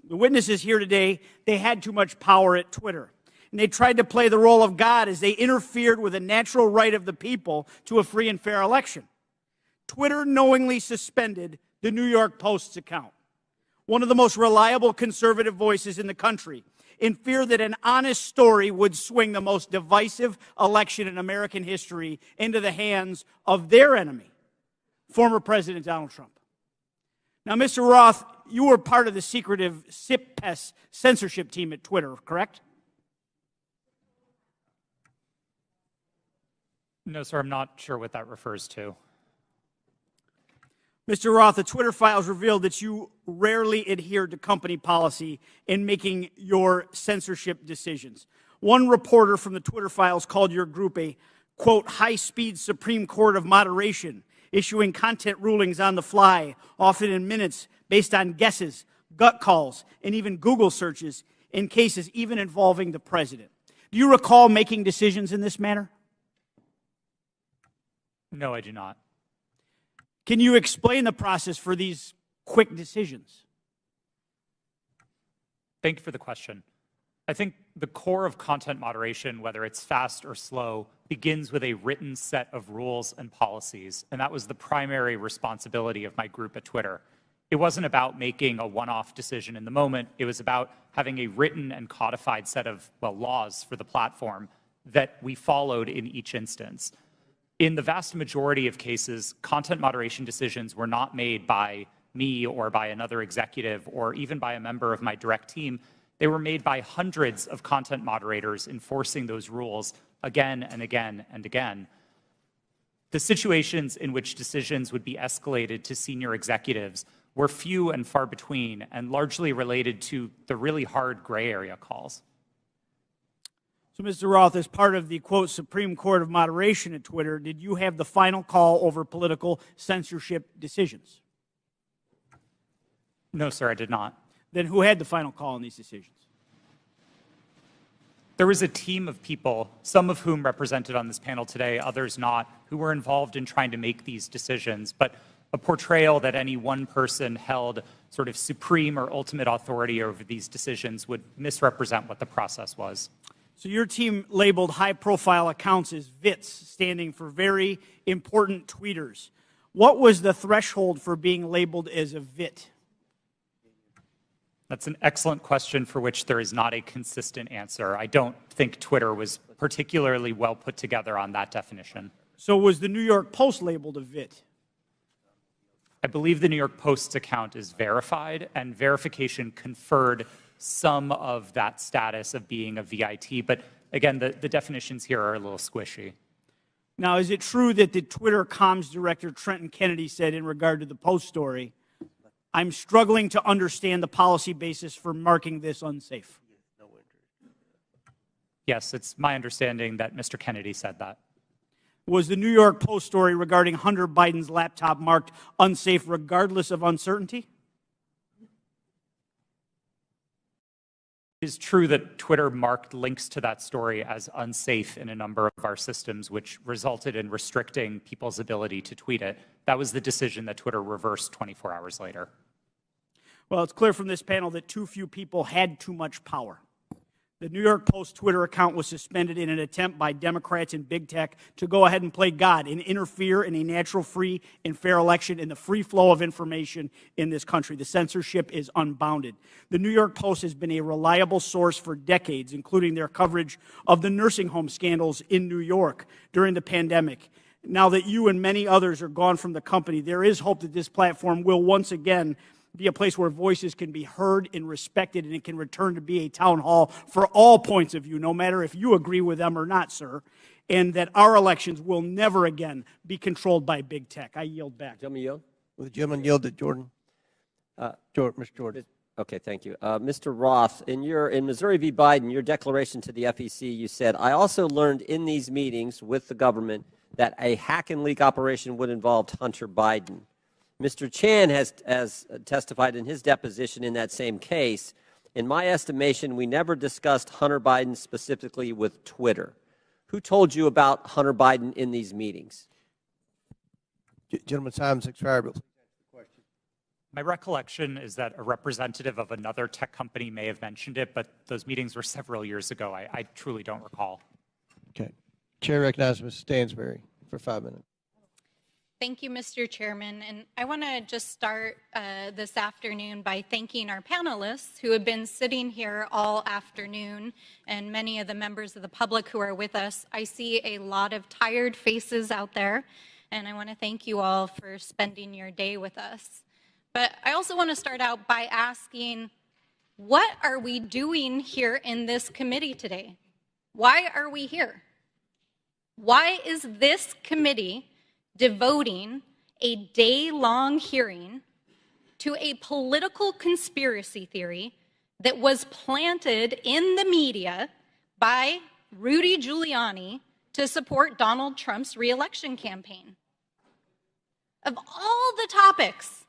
The witnesses here today, they had too much power at Twitter. And they tried to play the role of God as they interfered with the natural right of the people to a free and fair election. Twitter knowingly suspended the New York Post's account, one of the most reliable conservative voices in the country, in fear that an honest story would swing the most divisive election in American history into the hands of their enemy, former President Donald Trump. Now, Mr. Roth, you were part of the secretive SIP-PES censorship team at Twitter, correct?
No, sir, I'm not sure what that refers to.
Mr. Roth, the Twitter files revealed that you rarely adhered to company policy in making your censorship decisions. One reporter from the Twitter files called your group a, quote, high-speed Supreme Court of moderation, issuing content rulings on the fly, often in minutes, based on guesses, gut calls, and even Google searches in cases even involving the president. Do you recall making decisions in this manner?
No, I do not.
Can you explain the process for these quick decisions?
Thank you for the question. I think the core of content moderation, whether it's fast or slow, begins with a written set of rules and policies, and that was the primary responsibility of my group at Twitter. It wasn't about making a one-off decision in the moment. It was about having a written and codified set of, well, laws for the platform that we followed in each instance. In the vast majority of cases, content moderation decisions were not made by me or by another executive or even by a member of my direct team. They were made by hundreds of content moderators enforcing those rules again and again and again. The situations in which decisions would be escalated to senior executives were few and far between and largely related to the really hard gray area calls.
So, Mr. Roth, as part of the, quote, Supreme Court of Moderation at Twitter, did you have the final call over political censorship decisions?
No, sir, I did not.
Then who had the final call on these decisions?
There was a team of people, some of whom represented on this panel today, others not, who were involved in trying to make these decisions. But a portrayal that any one person held sort of supreme or ultimate authority over these decisions would misrepresent what the process was.
So your team labeled high-profile accounts as VITs, standing for very important tweeters. What was the threshold for being labeled as a VIT?
That's an excellent question for which there is not a consistent answer. I don't think Twitter was particularly well put together on that definition.
So was the New York Post labeled a VIT?
I believe the New York Post's account is verified, and verification conferred some of that status of being a VIT. But again, the definitions here are a little squishy.
Now, is it true that the Twitter comms director, Trenton Kennedy, said in regard to the Post story, I'm struggling to understand the policy basis for marking this unsafe?
Yes, it's my understanding that Mr. Kennedy said that.
Was the New York Post story regarding Hunter Biden's laptop marked unsafe regardless of uncertainty?
It is true that Twitter marked links to that story as unsafe in a number of our systems, which resulted in restricting people's ability to tweet it. That was the decision that Twitter reversed 24 hours later.
Well, it's clear from this panel that too few people had too much power. The New York Post Twitter account was suspended in an attempt by Democrats and big tech to go ahead and play God and interfere in a natural, free, and fair election and the free flow of information in this country. The censorship is unbounded. The New York Post has been a reliable source for decades, including their coverage of the nursing home scandals in New York during the pandemic. Now that you and many others are gone from the company, there is hope that this platform will once again be a place where voices can be heard and respected, and it can return to be a town hall for all points of view, no matter if you agree with them or not, sir, and that our elections will never again be controlled by big tech. I yield back.
Gentleman yield?
Will the gentleman yield to Jordan? Mr. Jordan.
Okay, thank you. Mr. Roth, in Missouri v. Biden, your declaration to the FEC, you said, I also learned in these meetings with the government that a hack and leak operation would involve Hunter Biden. Mr. Chan has testified in his deposition in that same case. In my estimation, we never discussed Hunter Biden specifically with Twitter. Who told you about Hunter Biden in these meetings?
Gentleman's time has expired.
My recollection is that a representative of another tech company may have mentioned it, but those meetings were several years ago. I truly don't recall.
Okay. Chair recognizes Ms. Stansberry for 5 minutes.
Thank you, Mr. Chairman. And I want to just start this afternoon by thanking our panelists who have been sitting here all afternoon, and many of the members of the public who are with us. I see a lot of tired faces out there, and I want to thank you all for spending your day with us. But I also want to start out by asking, what are we doing here in this committee today? Why are we here? Why is this committee devoting a day-long hearing to a political conspiracy theory that was planted in the media by Rudy Giuliani to support Donald Trump's reelection campaign? Of all the topics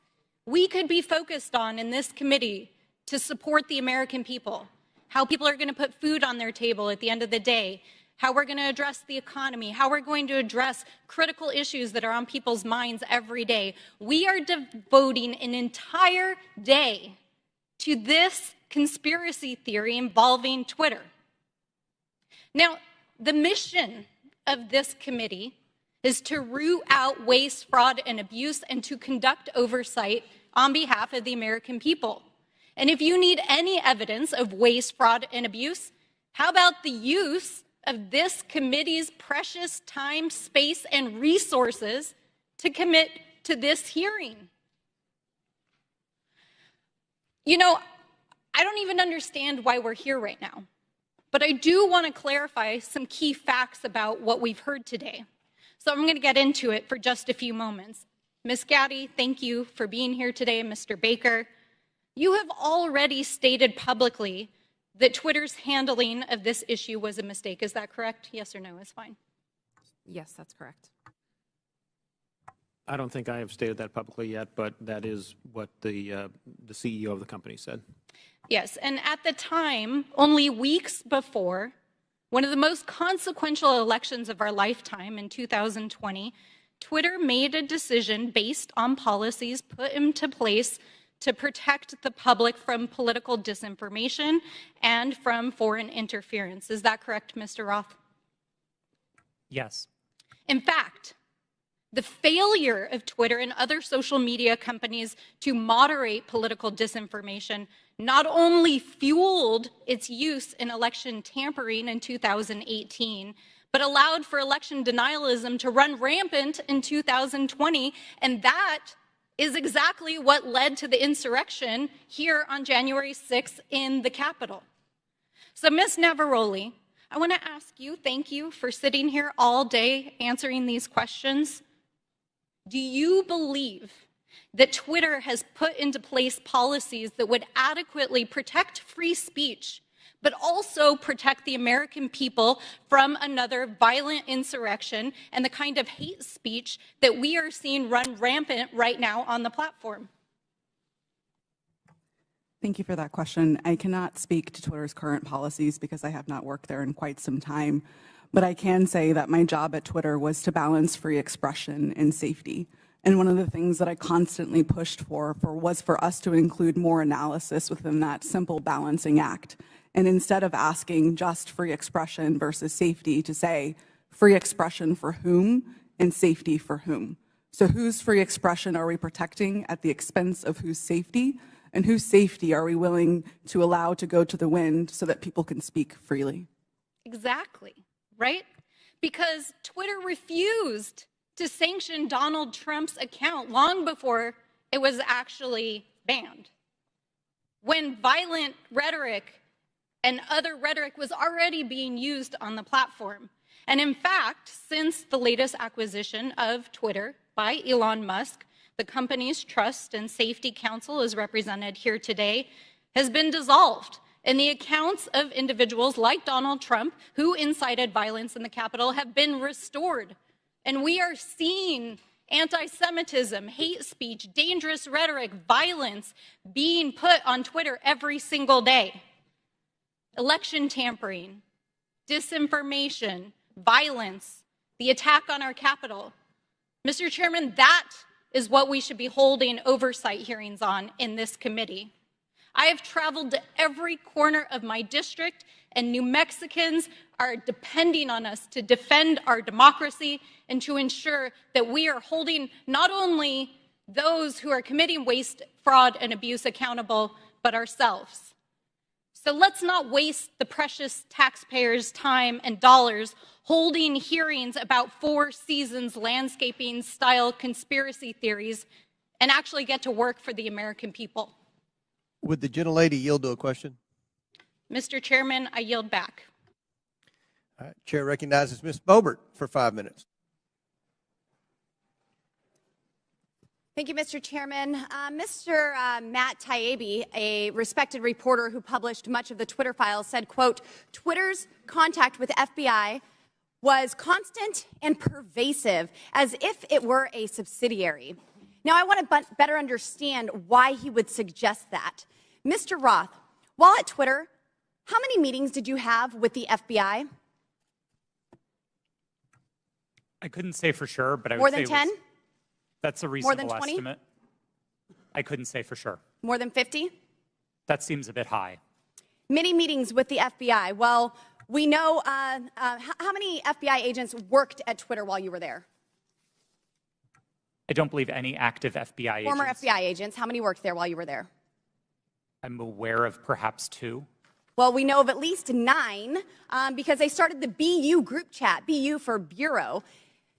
we could be focused on in this committee to support the American people, how people are going to put food on their table at the end of the day, how we're going to address the economy, how we're going to address critical issues that are on people's minds every day. We are devoting an entire day to this conspiracy theory involving Twitter. Now, the mission of this committee is to root out waste, fraud, and abuse, and to conduct oversight on behalf of the American people. And if you need any evidence of waste, fraud, and abuse, how about the use of this committee's precious time, space, and resources to commit to this hearing? You know, I don't even understand why we're here right now, but I do want to clarify some key facts about what we've heard today. So I'm going to get into it for just a few moments. Ms. Gaddy, thank you for being here today. Mr. Baker, you have already stated publicly that Twitter's handling of this issue was a mistake. Is that correct? Yes or no is fine.
Yes, that's correct.
I don't think I have stated that publicly yet, but that is what the CEO of the company said.
Yes, and at the time, only weeks before, one of the most consequential elections of our lifetime in 2020, Twitter made a decision based on policies put into place to protect the public from political disinformation and from foreign interference. Is that correct, Mr. Roth?
Yes.
In fact, the failure of Twitter and other social media companies to moderate political disinformation not only fueled its use in election tampering in 2018, but allowed for election denialism to run rampant in 2020, and that is exactly what led to the insurrection here on January 6th in the Capitol. So, Ms. Navaroli, I want to ask you, thank you for sitting here all day answering these questions. Do you believe that Twitter has put into place policies that would adequately protect free speech, but also protect the American people from another violent insurrection and the kind of hate speech that we are seeing run rampant right now on the platform?
Thank you for that question. I cannot speak to Twitter's current policies because I have not worked there in quite some time, but I can say that my job at Twitter was to balance free expression and safety. And one of the things that I constantly pushed for was for us to include more analysis within that simple balancing act. And instead of asking just free expression versus safety, to say free expression for whom and safety for whom. So whose free expression are we protecting at the expense of whose safety? And whose safety are we willing to allow to go to the wind so that people can speak freely?
Exactly, right? Because Twitter refused to sanction Donald Trump's account long before it was actually banned, when violent rhetoric and other rhetoric was already being used on the platform. And in fact, since the latest acquisition of Twitter by Elon Musk, the company's Trust and Safety Council, as represented here today, has been dissolved. And the accounts of individuals like Donald Trump, who incited violence in the Capitol, have been restored. And we are seeing anti-Semitism, hate speech, dangerous rhetoric, violence being put on Twitter every single day. Election tampering, disinformation, violence, the attack on our Capitol. Mr. Chairman, that is what we should be holding oversight hearings on in this committee. I have traveled to every corner of my district, and New Mexicans are depending on us to defend our democracy and to ensure that we are holding not only those who are committing waste, fraud, and abuse accountable, but ourselves. So let's not waste the precious taxpayers' time and dollars holding hearings about Four Seasons landscaping style conspiracy theories and actually get to work for the American people.
Would the gentlelady yield to a question?
Mr. Chairman, I yield back.
All right, Chair recognizes Ms. Boebert for 5 minutes.
Thank you, Mr. Chairman. Mr. Matt Taibbi, a respected reporter who published much of the Twitter files, said, quote, Twitter's contact with FBI was constant and pervasive, as if it were a subsidiary. Now, I want to better understand why he would suggest that. Mr. Roth, while at Twitter, how many meetings did you have with the FBI?
I couldn't say for sure, but I would
More
say
than 10?
That's a
More
reasonable
than 20?
estimate. I couldn't say for sure.
More than 50?
That seems a bit high.
Many meetings with the FBI. Well, we know how many FBI agents worked at Twitter while you were there?
I don't believe any active FBI
Former
agents.
FBI agents. How many worked there while you were there?
I'm aware of perhaps 2.
Well, we know of at least 9 because they started the BU group chat, BU for Bureau.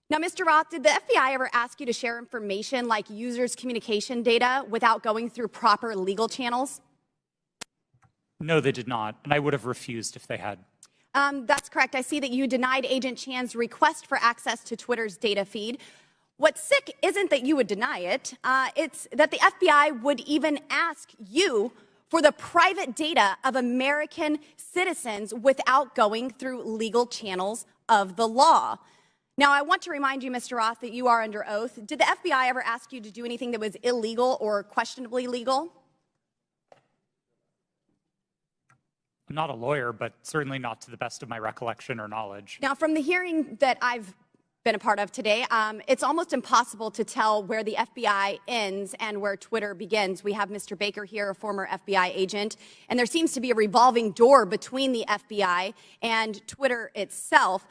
Now, Mr. Roth, did the FBI ever ask you to share information like users' communication data without going through proper legal channels?
No, they did not, and I would have refused if they had.
That's correct. I see that you denied Agent Chan's request for access to Twitter's data feed. What's sick isn't that you would deny it, it's that the FBI would even ask you for the private data of American citizens without going through legal channels of the law. Now, I want to remind you, Mr. Roth, that you are under oath. Did the FBI ever ask you to do anything that was illegal or questionably legal?
I'm not a lawyer, but certainly not to the best of my recollection or knowledge.
Now, from the hearing that I've been a part of today, it's almost impossible to tell where the FBI ends and where Twitter begins. We have Mr. Baker here, a former FBI agent, and there seems to be a revolving door between the FBI and Twitter itself.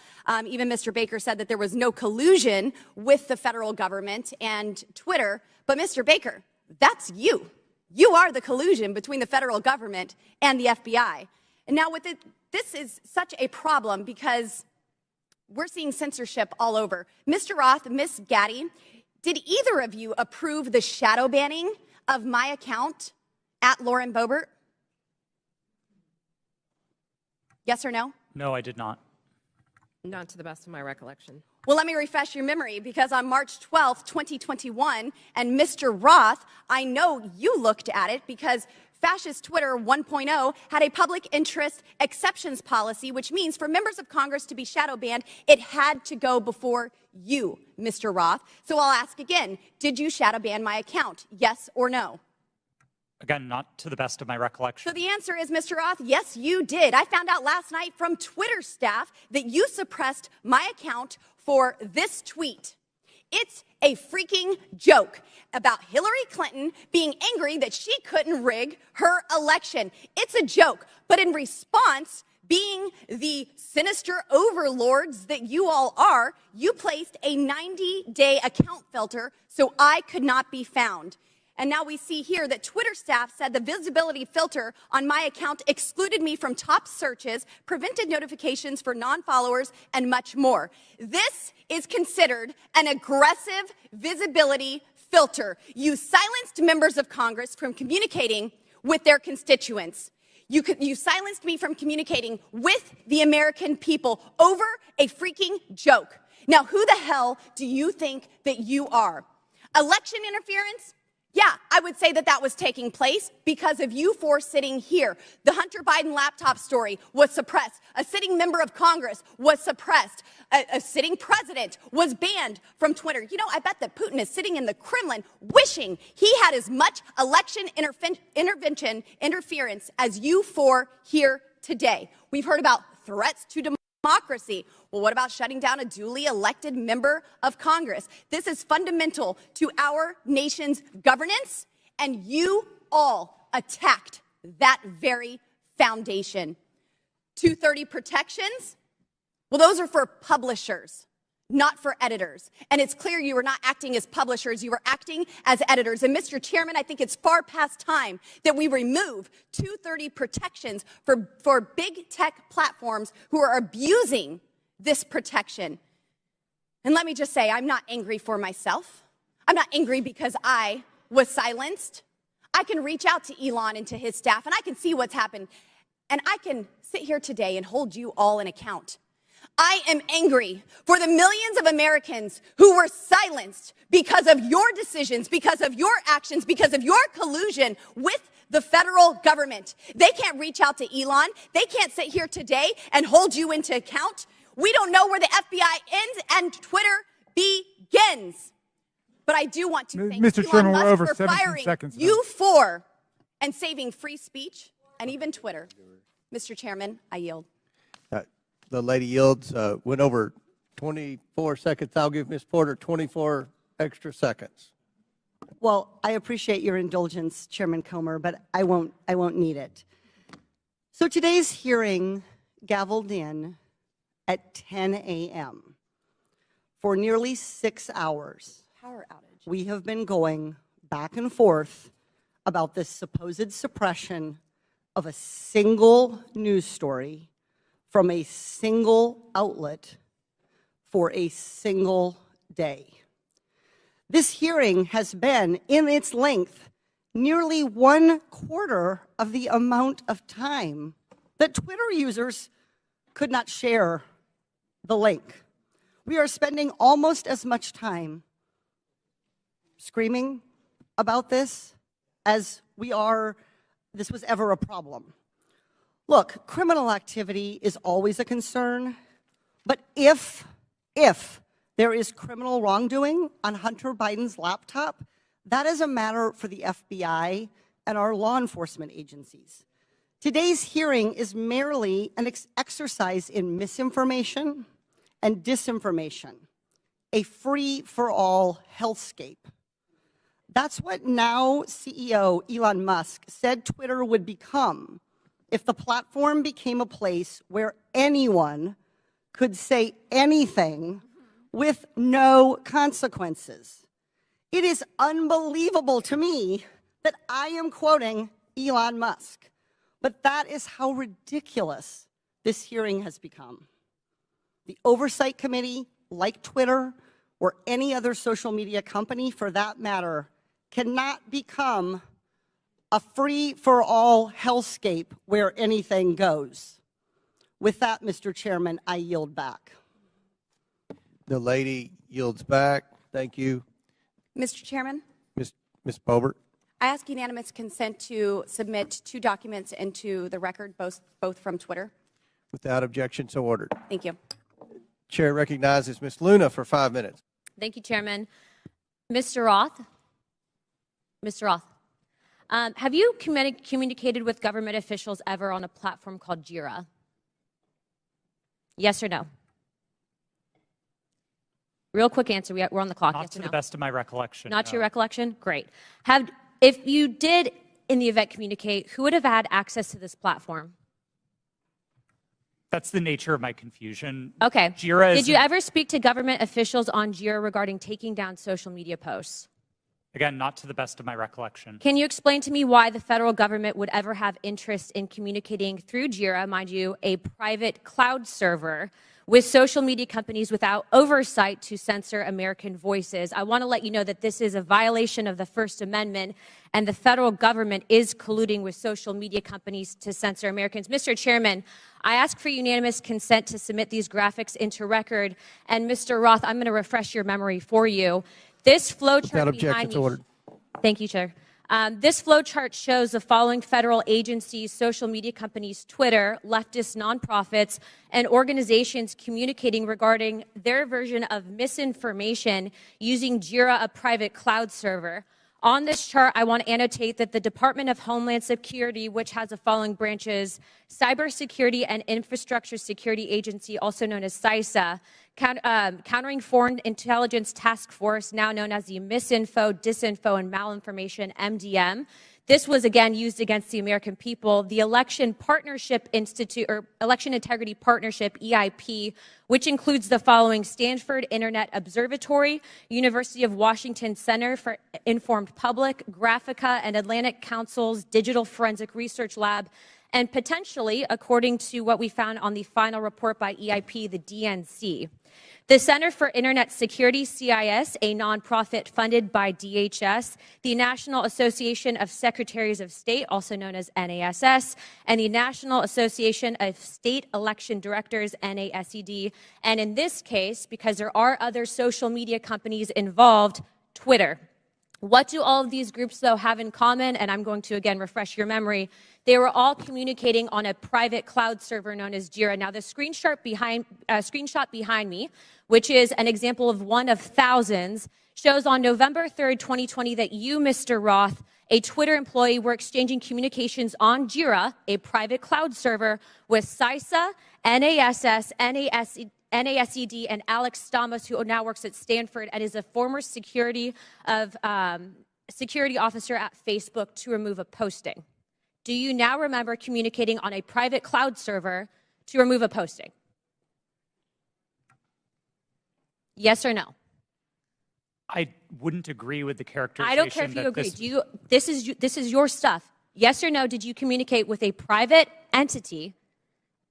Even Mr. Baker said that there was no collusion with the federal government and Twitter. But Mr. Baker, that's you. You are the collusion between the federal government and the FBI. And now with it, this is such a problem because we're seeing censorship all over. Mr. Roth, Ms. Gaddy, did either of you approve the shadow banning of my account at Lauren Boebert? Yes or no?
No, I did not.
Not to the best of my recollection.
Well, let me refresh your memory, because on March 12th, 2021, and Mr. Roth, I know you looked at it because Fascist Twitter 1.0 had a public interest exceptions policy, which means for members of Congress to be shadow banned, it had to go before you, Mr. Roth. So I'll ask again, did you shadow ban my account? Yes or no?
Again, not to the best of my recollection.
So the answer is, Mr. Roth, yes, you did. I found out last night from Twitter staff that you suppressed my account for this tweet. It's a freaking joke about Hillary Clinton being angry that she couldn't rig her election. It's a joke. But in response, being the sinister overlords that you all are, you placed a 90-day account filter so I could not be found. And now we see here that Twitter staff said the visibility filter on my account excluded me from top searches, prevented notifications for non-followers, and much more. This is considered an aggressive visibility filter. You silenced members of Congress from communicating with their constituents. You silenced me from communicating with the American people over a freaking joke. Now, who the hell do you think that you are? Election interference? Yeah, I would say that that was taking place because of you four sitting here. The Hunter Biden laptop story was suppressed. A sitting member of Congress was suppressed. A sitting president was banned from Twitter. You know, I bet that Putin is sitting in the Kremlin wishing he had as much election interference as you four here today. We've heard about threats to democracy. Well, what about shutting down a duly elected member of Congress? This is fundamental to our nation's governance, and you all attacked that very foundation. 230 protections? Well, those are for publishers, not for editors. And it's clear you were not acting as publishers, you were acting as editors. And Mr. Chairman, I think it's far past time that we remove 230 protections for big tech platforms who are abusing this protection. And let me just say, I'm not angry for myself. I'm not angry because I was silenced. I can reach out to Elon and to his staff, and I can see what's happened. And I can sit here today and hold you all in account. I am angry for the millions of Americans who were silenced because of your decisions, because of your actions, because of your collusion with the federal government. They can't reach out to Elon. They can't sit here today and hold you into account. We don't know where the FBI ends and Twitter begins. But I do want to thank
Mr.
Elon
Chairman, we're
Musk
over
for
17
firing
seconds now.
you four and saving free speech and even Twitter. Mr. Chairman, I yield.
The lady yields. Went over 24 seconds. I'll give Ms. Porter 24 extra seconds.
Well, I appreciate your indulgence, Chairman Comer, but I won't need it. So today's hearing gavelled in at 10 a.m. For nearly 6 hours.
Power outage.
We have been going back and forth about this supposed suppression of a single news story from a single outlet for a single day. This hearing has been, in its length, nearly 1/4 of the amount of time that Twitter users could not share the link. We are spending almost as much time screaming about this as we are this was ever a problem. Look, criminal activity is always a concern, but if there is criminal wrongdoing on Hunter Biden's laptop, that is a matter for the FBI and our law enforcement agencies. Today's hearing is merely an exercise in misinformation and disinformation, a free-for-all hellscape. That's what now CEO Elon Musk said Twitter would become if the platform became a place where anyone could say anything with no consequences. It is unbelievable to me that I am quoting Elon Musk, but that is how ridiculous this hearing has become. The Oversight Committee, like Twitter or any other social media company for that matter, cannot become a free-for-all hellscape where anything goes. With that, Mr. Chairman, I yield back.
The lady yields back. Thank you.
Mr. Chairman,
Ms. Boebert.
I ask unanimous consent to submit 2 documents into the record, both from Twitter.
Without objection, so ordered.
Thank you.
Chair recognizes Ms. Luna for 5 minutes.
Thank you, Chairman. Mr. Roth, have you communicated with government officials ever on a platform called Jira? Yes or no? Real quick answer. We're on the clock.
Not
yes
to
or
the
no?
best of my recollection.
Not
no.
to your recollection? Great. If you did, in the event, communicate, who would have had access to this platform?
That's the nature of my confusion.
Okay.
Jira is,
did you ever speak to government officials on Jira regarding taking down social media posts?
again, not to the best of my recollection.
Can you explain to me why the federal government would ever have interest in communicating through Jira, mind you, a private cloud server, with social media companies without oversight to censor American voices? I want to let you know that this is a violation of the First Amendment, and the federal government is colluding with social media companies to censor Americans. Mr. Chairman, I ask for unanimous consent to submit these graphics into record. And Mr. Roth, I'm going to refresh your memory for you. This flow chart behind me.
Ordered.
Thank you, Chair. This flow chart shows the following federal agencies, social media companies, Twitter, leftist nonprofits, and organizations communicating regarding their version of misinformation using Jira, a private cloud server. On this chart, I want to annotate that the Department of Homeland Security, which has the following branches: Cybersecurity and Infrastructure Security Agency, also known as CISA, Countering Foreign Intelligence Task Force, now known as the Misinfo, Disinfo, and Malinformation, MDM. This was again used against the American people. The Election Partnership Institute, or Election Integrity Partnership, EIP, which includes the following: Stanford Internet Observatory, University of Washington Center for Informed Public, Graphica, and Atlantic Council's Digital Forensic Research Lab, and potentially, according to what we found on the final report by EIP, the DNC. The Center for Internet Security, CIS, a nonprofit funded by DHS, the National Association of Secretaries of State, also known as NASS, and the National Association of State Election Directors, NASED, and in this case, because there are other social media companies involved, Twitter. What do all of these groups, though, have in common? And I'm going to, again, refresh your memory. They were all communicating on a private cloud server known as Jira. Now, the screenshot behind me, which is an example of one of thousands, shows on November 3rd, 2020, that you, Mr. Roth, a Twitter employee, were exchanging communications on Jira, a private cloud server, with CISA, NASS, NASED, and Alex Stamos, who now works at Stanford and is a former security officer at Facebook, to remove a posting. Do you now remember communicating on a private cloud server to remove a posting? Yes or no?
I wouldn't agree with the characterization.
I don't care if you agree. This is your stuff. Yes or no, did you communicate with a private entity,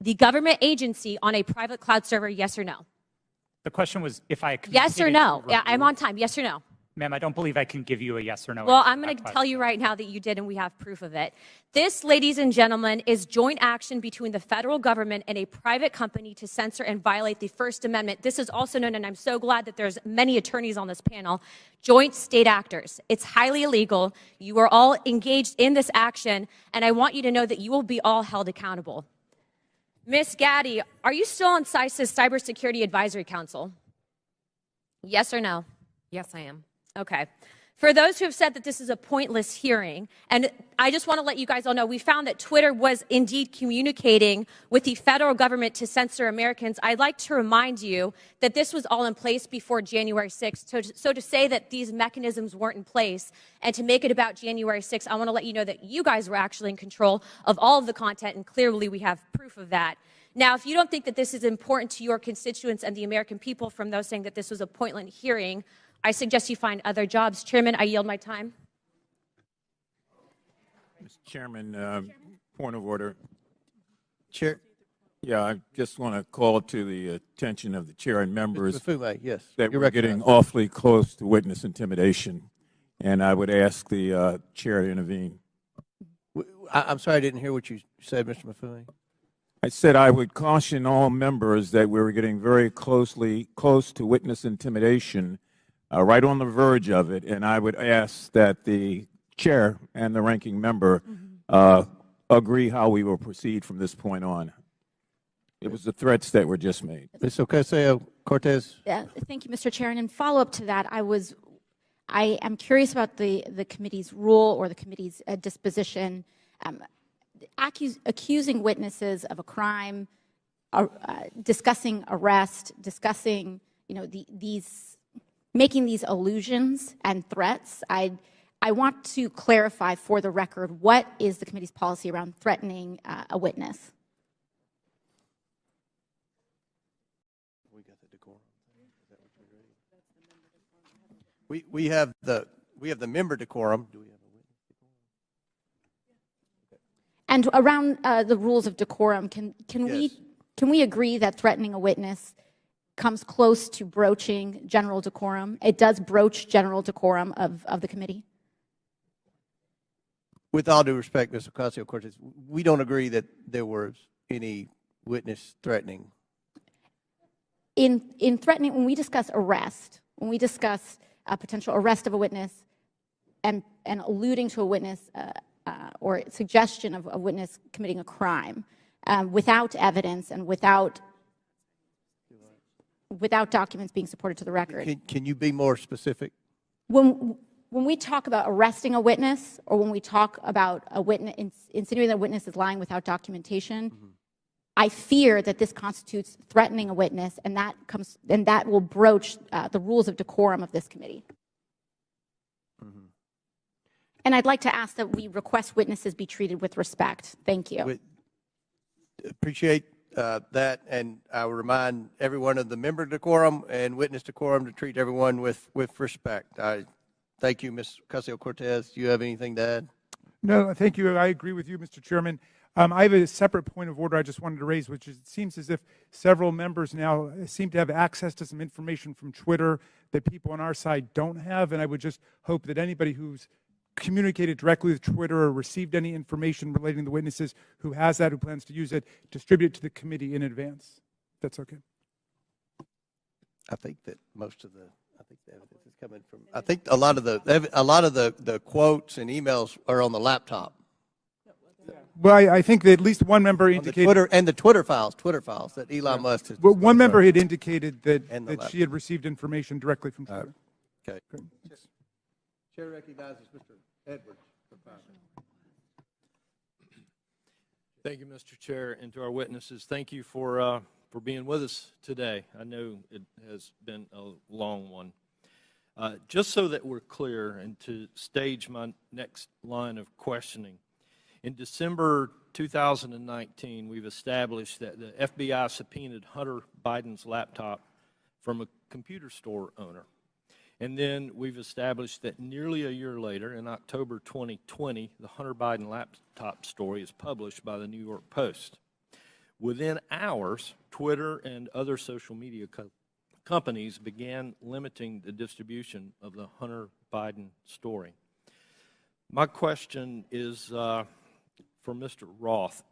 the government agency, on a private cloud server? Yes or no?
The question was if I
Yes or no? Yeah, I'm on time. Yes or no?
Ma'am, I don't believe I can give you a yes or no
Well,
answer
I'm going to tell you right now that you did, and we have proof of it. This, ladies and gentlemen, is joint action between the federal government and a private company to censor and violate the First Amendment. This is also known, and I'm so glad that there's many attorneys on this panel, joint state actors. It's highly illegal. You are all engaged in this action, and I want you to know that you will be all held accountable. Ms. Gaddy, are you still on CISA's Cybersecurity Advisory Council? Yes or no?
Yes, I am.
Okay. For those who have said that this is a pointless hearing, and I just want to let you guys all know, we found that Twitter was indeed communicating with the federal government to censor Americans. I'd like to remind you that this was all in place before January 6th. So to say that these mechanisms weren't in place and to make it about January 6th, I want to let you know that you guys were actually in control of all of the content, and clearly we have proof of that. Now, if you don't think that this is important to your constituents and the American people from those saying that this was a pointless hearing, I suggest you find other jobs. Chairman, I yield my time.
Mr. Chairman, point of order.
Chair.
Yeah, I just want to call to the attention of the chair and members
yes,
that we're getting awfully close to witness intimidation, and I would ask the chair to intervene.
I'm sorry, I didn't hear what you said, Mr. Mafui.
I said I would caution all members that we were getting very close to witness intimidation, right on the verge of it, and I would ask that the chair and the ranking member agree how we will proceed from this point on. It was the threats that were just made.
Ms. Ocasio-Cortez.
Thank you, Mr. Chair. And in follow-up to that, I am curious about the committee's rule or the committee's disposition, accusing witnesses of a crime, discussing arrest, discussing, making these allusions and threats. I want to clarify for the record, what is the committee's policy around threatening a witness?
We have the member decorum. Do we have a witness decorum?
And around the rules of decorum, can we agree that threatening a witness comes close to broaching general decorum? It does broach general decorum of the committee?
With all due respect, Ms. Ocasio-Cortez, we don't agree that there was any witness threatening.
In threatening, when we discuss arrest, when we discuss a potential arrest of a witness and alluding to a witness or suggestion of a witness committing a crime without evidence and without documents being supported to the record.
Can you be more specific?
When we talk about arresting a witness, or when we talk about a witness, insinuating that a witness is lying without documentation, I fear that this constitutes threatening a witness, and that will broach the rules of decorum of this committee. And I'd like to ask that we request witnesses be treated with respect. Thank you.
Appreciate that, and I will remind everyone of the member decorum and witness decorum to treat everyone with respect. Thank you, Ms. Ocasio-Cortez. Do you have anything to add?
No, thank you. I agree with you, Mr. Chairman. I have a separate point of order I just wanted to raise, which is it seems as if several members now seem to have access to some information from Twitter that people on our side don't have, and I would just hope that anybody who's communicated directly with Twitter or received any information relating to the witnesses who has that, who plans to use it, distribute it to the committee in advance. If that's okay.
I think that most of the evidence is coming from. I think a lot of the quotes and emails are on the laptop.
Well, I think that at least one member indicated
the Twitter files that Elon Musk has.
Well, one member had indicated that she had received information directly from Twitter.
Okay. Chair recognizes Mr. Edwards.
Thank you, Mr. Chair, and to our witnesses, thank you for being with us today. I know it has been a long one. Just so that we're clear, and to stage my next line of questioning, in December 2019, we've established that the FBI subpoenaed Hunter Biden's laptop from a computer store owner. And then we've established that nearly a year later, in October 2020, the Hunter Biden laptop story is published by the New York Post. Within hours, Twitter and other social media companies began limiting the distribution of the Hunter Biden story. My question is for Mr. Roth.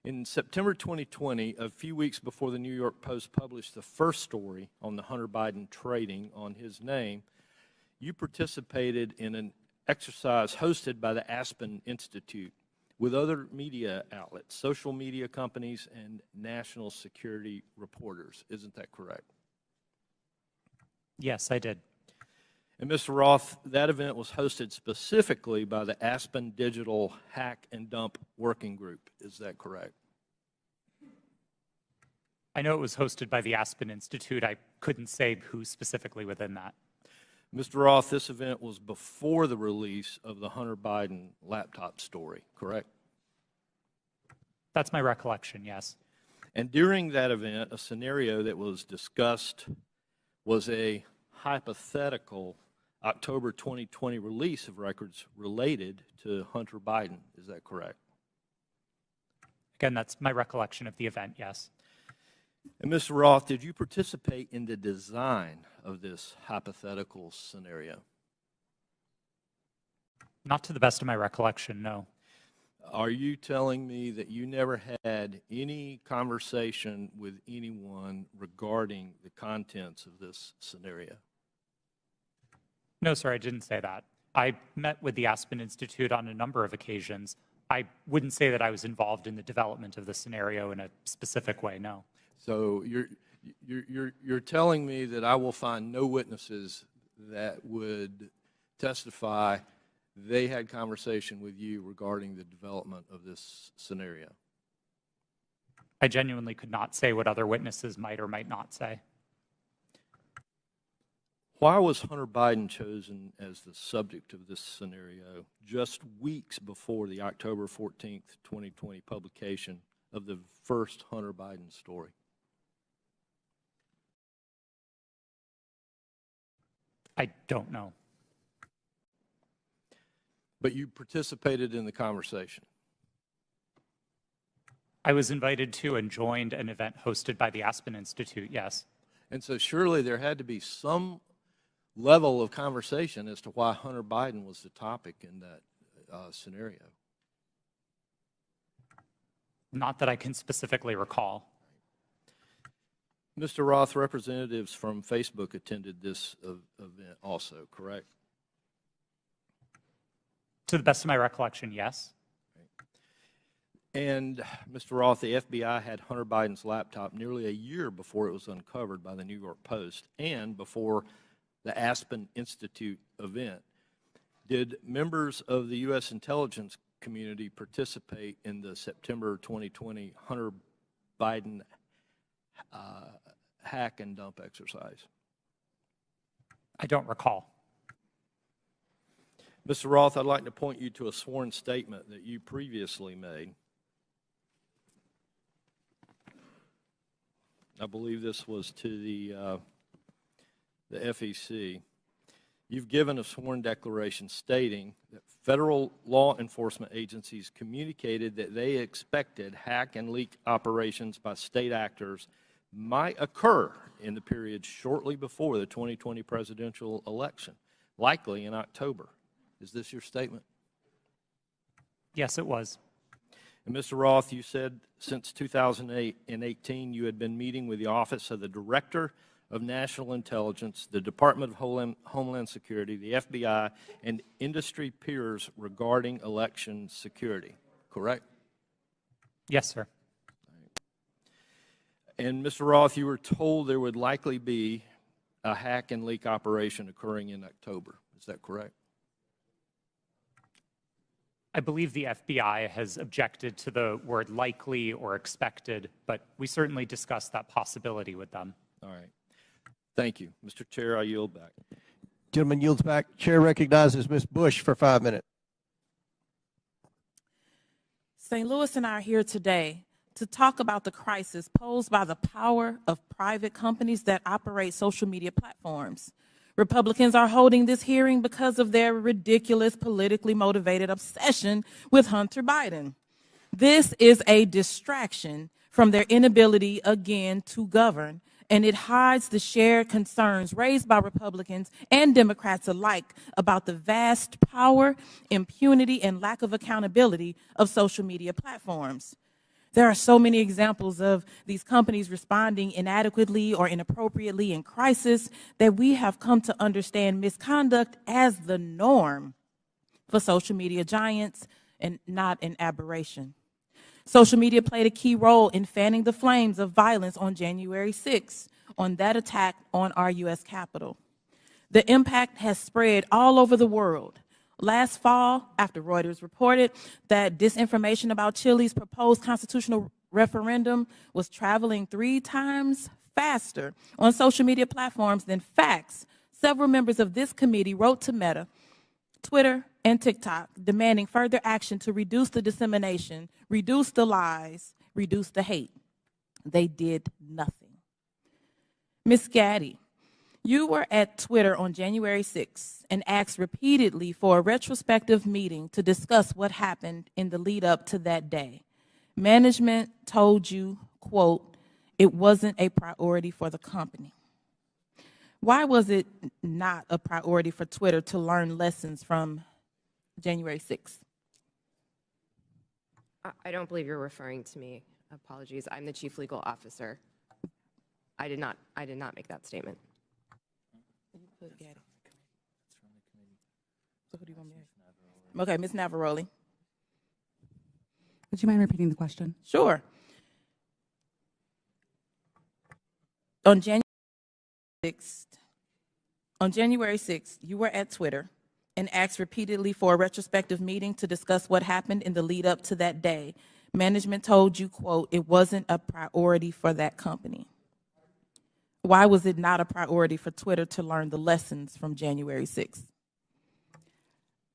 In September 2020, a few weeks before the New York Post published the first story on the Hunter Biden trading on his name, you participated in an exercise hosted by the Aspen Institute with other media outlets, social media companies, and national security reporters. Isn't that correct?
Yes, I did.
And Mr. Roth, that event was hosted specifically by the Aspen Digital Hack and Dump Working Group. Is that correct?
I know it was hosted by the Aspen Institute. I couldn't say who specifically within that.
Mr. Roth, this event was before the release of the Hunter Biden laptop story, correct?
That's my recollection, yes.
And during that event, a scenario that was discussed was a hypothetical October 2020 release of records related to Hunter Biden. Is that correct?
Again, that's my recollection of the event, yes.
And Mr. Roth, did you participate in the design of this hypothetical scenario?
Not to the best of my recollection, no.
Are you telling me that you never had any conversation with anyone regarding the contents of this scenario?
No, sir, I didn't say that. I met with the Aspen Institute on a number of occasions. I wouldn't say that I was involved in the development of the scenario in a specific way, no.
So you're telling me that I will find no witnesses that would testify they had conversation with you regarding the development of this scenario?
I genuinely could not say what other witnesses might or might not say.
Why was Hunter Biden chosen as the subject of this scenario just weeks before the October 14th, 2020 publication of the first Hunter Biden story?
I don't know.
But you participated in the conversation.
I was invited to and joined an event hosted by the Aspen Institute, yes.
And so surely there had to be some level of conversation as to why Hunter Biden was the topic in that scenario.
Not that I can specifically recall.
Mr. Roth, representatives from Facebook attended this event also, correct?
To the best of my recollection, yes.
And Mr. Roth, the FBI had Hunter Biden's laptop nearly a year before it was uncovered by the New York Post and before the Aspen Institute event. Did members of the U.S. intelligence community participate in the September 2020 Hunter Biden hack and dump exercise?
I don't recall.
Mr. Roth, I'd like to point you to a sworn statement that you previously made. I believe this was to the FEC. You've given a sworn declaration stating that federal law enforcement agencies communicated that they expected hack and leak operations by state actors might occur in the period shortly before the 2020 presidential election, likely in October. Is this your statement?
Yes, it was.
And Mr. Roth, you said since 2018 you had been meeting with the Office of the Director of National Intelligence, the Department of Homeland Security, the FBI, and industry peers regarding election security, correct?
Yes, sir.
And Mr. Roth, you were told there would likely be a hack and leak operation occurring in October. Is that correct?
I believe the FBI has objected to the word likely or expected, but we certainly discussed that possibility with them.
All right. Thank you. Mr. Chair, I yield back.
Gentleman yields back. Chair recognizes Ms. Bush for 5 minutes.
St. Louis and I are here today to talk about the crisis posed by the power of private companies that operate social media platforms. Republicans are holding this hearing because of their ridiculous, politically motivated obsession with Hunter Biden. This is a distraction from their inability, again, to govern and it hides the shared concerns raised by Republicans and Democrats alike about the vast power, impunity, and lack of accountability of social media platforms. There are so many examples of these companies responding inadequately or inappropriately in crisis that we have come to understand misconduct as the norm for social media giants and not an aberration. Social media played a key role in fanning the flames of violence on January 6th, on that attack on our U.S. Capitol. The impact has spread all over the world. Last fall, after Reuters reported that disinformation about Chile's proposed constitutional referendum was traveling 3 times faster on social media platforms than facts, several members of this committee wrote to Meta, Twitter, and TikTok demanding further action to reduce the dissemination, reduce the lies, reduce the hate. They did nothing. Ms. Gaddy, you were at Twitter on January 6th and asked repeatedly for a retrospective meeting to discuss what happened in the lead up to that day. Management told you, quote, it wasn't a priority for the company. Why was it not a priority for Twitter to learn lessons from January 6th?
I don't believe you're referring to me. Apologies. I'm the chief legal officer. I did not make that statement.
Okay, Ms. Navaroli.
Would you mind repeating the question?
Sure. On January 6th, you were at Twitter and asked repeatedly for a retrospective meeting to discuss what happened in the lead up to that day. Management told you, quote, it wasn't a priority for that company. Why was it not a priority for Twitter to learn the lessons from January 6th?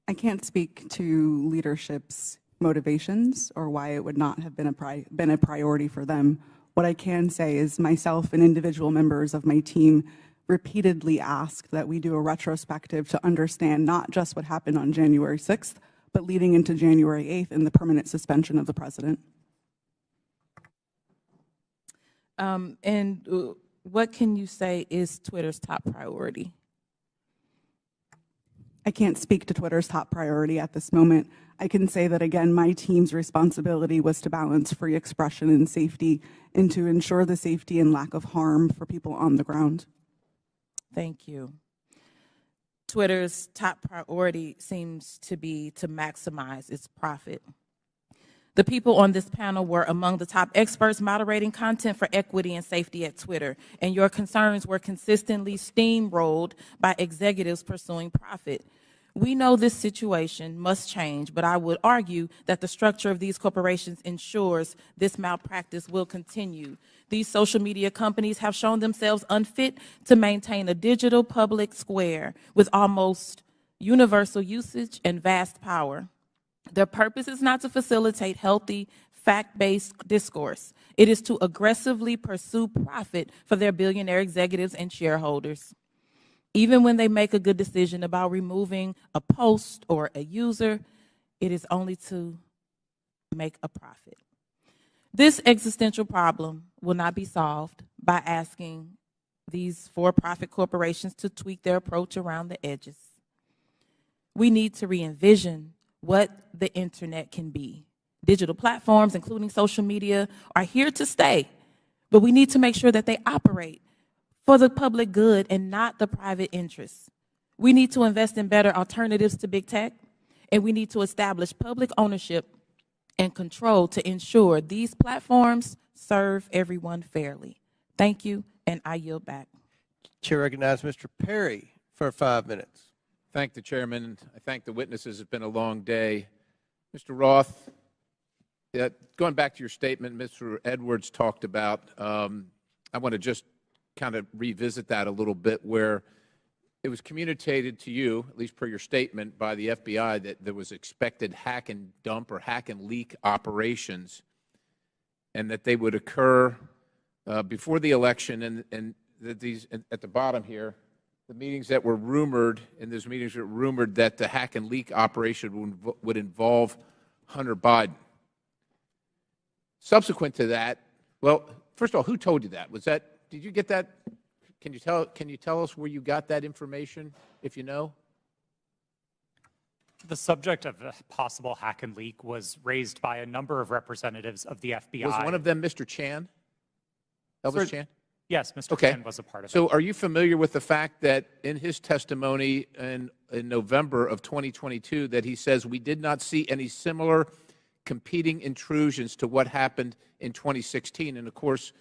I can't speak to leadership's motivations or why it would not have been a priority for them. What I can say is myself and individual members of my team repeatedly asked that we do a retrospective to understand not just what happened on January 6th, but leading into January 8th and the permanent suspension of the president.
What can you say is Twitter's top priority?
I can't speak to Twitter's top priority at this moment. I can say that, again, my team's responsibility was to balance free expression and safety and to ensure the safety and lack of harm for people on the ground.
Thank you. Twitter's top priority seems to be to maximize its profit. The people on this panel were among the top experts moderating content for equity and safety at Twitter, and your concerns were consistently steamrolled by executives pursuing profit. We know this situation must change, but I would argue that the structure of these corporations ensures this malpractice will continue. These social media companies have shown themselves unfit to maintain a digital public square with almost universal usage and vast power. Their purpose is not to facilitate healthy, fact-based discourse. It is to aggressively pursue profit for their billionaire executives and shareholders. Even when they make a good decision about removing a post or a user, it is only to make a profit. This existential problem will not be solved by asking these for-profit corporations to tweak their approach around the edges. We need to re-envision what the internet can be. Digital platforms, including social media, are here to stay, but we need to make sure that they operate for the public good and not the private interests. We need to invest in better alternatives to big tech, and we need to establish public ownership and control to ensure these platforms serve everyone fairly. Thank you, and I yield back.
Chair recognizes Mr. Perry for 5 minutes.
Thank the chairman. I thank the witnesses. It's been a long day. Mr. Roth, going back to your statement Mr. Edwards talked about, I want to just kind of revisit that a little bit, where it was communicated to you, at least per your statement, by the FBI that there was expected hack and dump or hack and leak operations, and that they would occur before the election, and that these, at the bottom here, the meetings that were rumored, and those meetings were rumored that the hack and leak operation would involve Hunter Biden. Subsequent to that, well, first of all, who told you that? Was that Did you get that? Can you tell us where you got that information, if you know?
The subject of a possible hack and leak was raised by a number of representatives of the FBI.
Was one of them Mr. Chan? Elvis Chan?
Yes, Mr. Chan was a part of it.
So are you familiar with the fact that in his testimony in November of 2022 that he says we did not see any similar competing intrusions to what happened in 2016? And of course,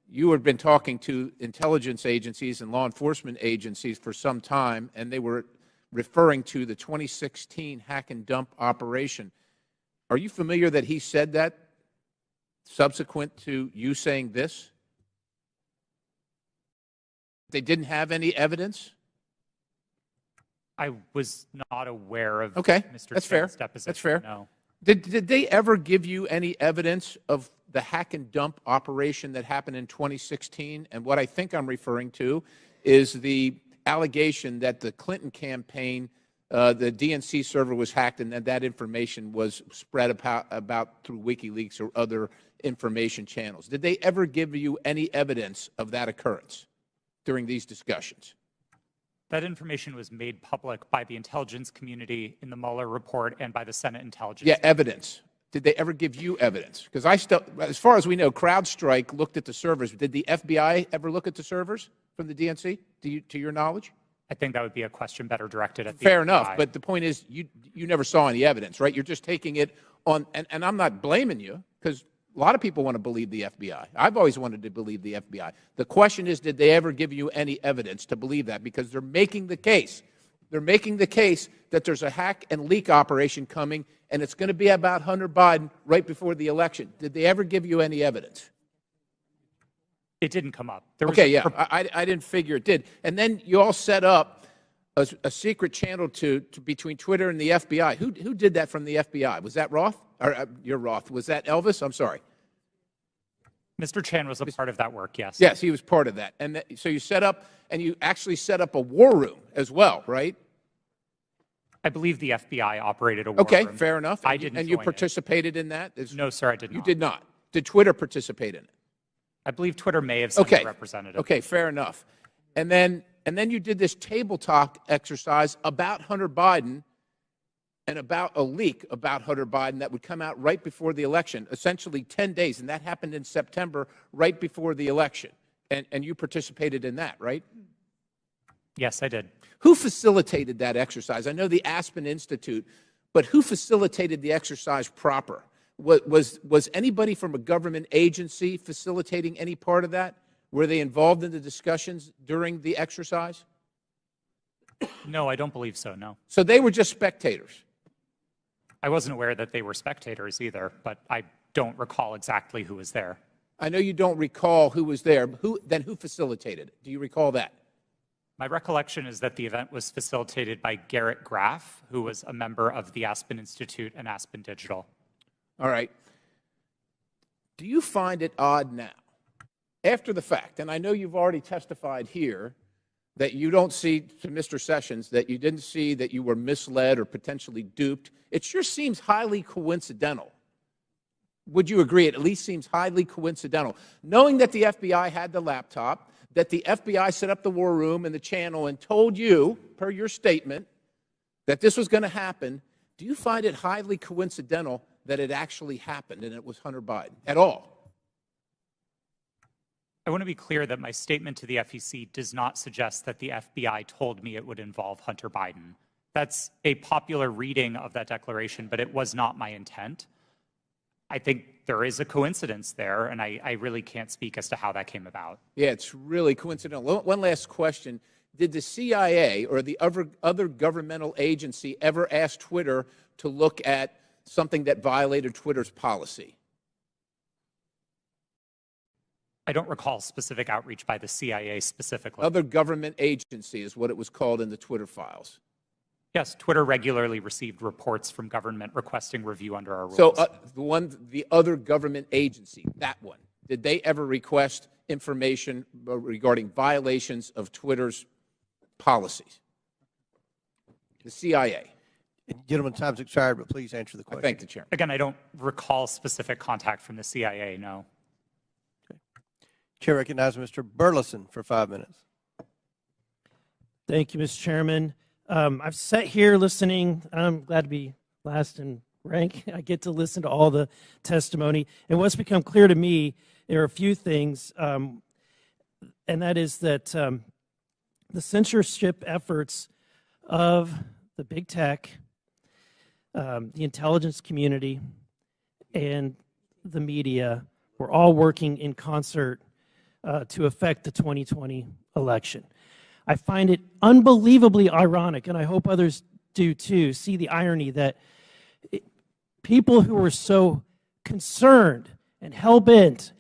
you have been talking to intelligence agencies and law enforcement agencies for some time, and they were referring to the 2016 hack and dump operation. Are you familiar that he said that subsequent to you saying this? They didn't have any evidence?
I was not aware of
Okay,
Mr.
that's
Chan's
fair.
deposition.
That's fair.
No.
Did they ever give you any evidence of the hack and dump operation that happened in 2016? And what I think I'm referring to is the allegation that the Clinton campaign, the DNC server was hacked and that information was spread about through WikiLeaks or other information channels. Did they ever give you any evidence of that occurrence during these discussions?
That information was made public by the intelligence community in the Mueller report and by the Senate Intelligence.
Yeah, evidence. Did they ever give you evidence? Because as far as we know, CrowdStrike looked at the servers. Did the FBI ever look at the servers from the DNC, to your knowledge?
I think that would be a question better directed at the
Fair
FBI.
enough, but the point is you never saw any evidence, right? You're just taking it on, and I'm not blaming you, because a lot of people want to believe the FBI. I've always wanted to believe the FBI. The question is, did they ever give you any evidence to believe that? Because they're making the case. They're making the case that there's a hack and leak operation coming, and it's going to be about Hunter Biden right before the election. Did they ever give you any evidence?
It didn't come up.
Okay, yeah, I didn't figure it did. And then you all set up a secret channel between Twitter and the FBI. Who did that from the FBI? Was that Roth? Or you're Roth. Was that Elvis? I'm sorry.
Mr. Chan was a part of that work, yes.
Yes, he was part of that. And so you set up, and you actually set up a war room as well, right?
I believe the FBI operated a war
room. Okay, fair enough.
I didn't
And you
join
participated in that?
No, sir, I did not.
You did not. Did Twitter participate in it?
I believe Twitter may have sent a representative.
Okay, fair enough. And then you did this table talk exercise about Hunter Biden and about a leak about Hunter Biden that would come out right before the election, essentially 10 days, and that happened in September, right before the election. And you participated in that, right?
Yes, I did.
Who facilitated that exercise? I know the Aspen Institute, but who facilitated the exercise proper? Was anybody from a government agency facilitating any part of that? Were they involved in the discussions during the exercise?
No, I don't believe so, no.
So they were just spectators?
I wasn't aware that they were spectators either, but I don't recall exactly who was there.
I know you don't recall who was there. Then who facilitated it? Do you recall that?
My recollection is that the event was facilitated by Garrett Graff, who was a member of the Aspen Institute and Aspen Digital.
All right. Do you find it odd now, after the fact, and I know you've already testified here, that you don't see, to Mr. Sessions, that you didn't see that you were misled or potentially duped? It sure seems highly coincidental. Would you agree? It at least seems highly coincidental. Knowing that the FBI had the laptop, that the FBI set up the war room and the channel and told you, per your statement, that this was going to happen, do you find it highly coincidental that it actually happened and it was Hunter Biden at all?
I want to be clear that my statement to the FEC does not suggest that the FBI told me it would involve Hunter Biden. That's a popular reading of that declaration, but it was not my intent. I think there is a coincidence there, and I really can't speak as to how that came about.
Yeah, it's really coincidental. One last question. Did the CIA or the other governmental agency ever ask Twitter to look at something that violated Twitter's policy?
I don't recall specific outreach by the CIA specifically.
Other government agency is what it was called in the Twitter files.
Yes, Twitter regularly received reports from government requesting review under our rules.
So the other government agency, that one, did they ever request information regarding violations of Twitter's policies? The CIA.
Gentlemen, time's expired, but please answer the question.
I thank the chairman.
Again, I don't recall specific contact from the CIA, no.
Chair recognizes Mr. Burleson for 5 minutes.
Thank you, Mr. Chairman. I've sat here listening. I'm glad to be last in rank. I get to listen to all the testimony. And what's become clear to me, there are a few things, and that is that the censorship efforts of the big tech, the intelligence community, and the media were all working in concert to affect the 2020 election. I find it unbelievably ironic, and I hope others do too, see the irony that people who were so concerned and hell-bent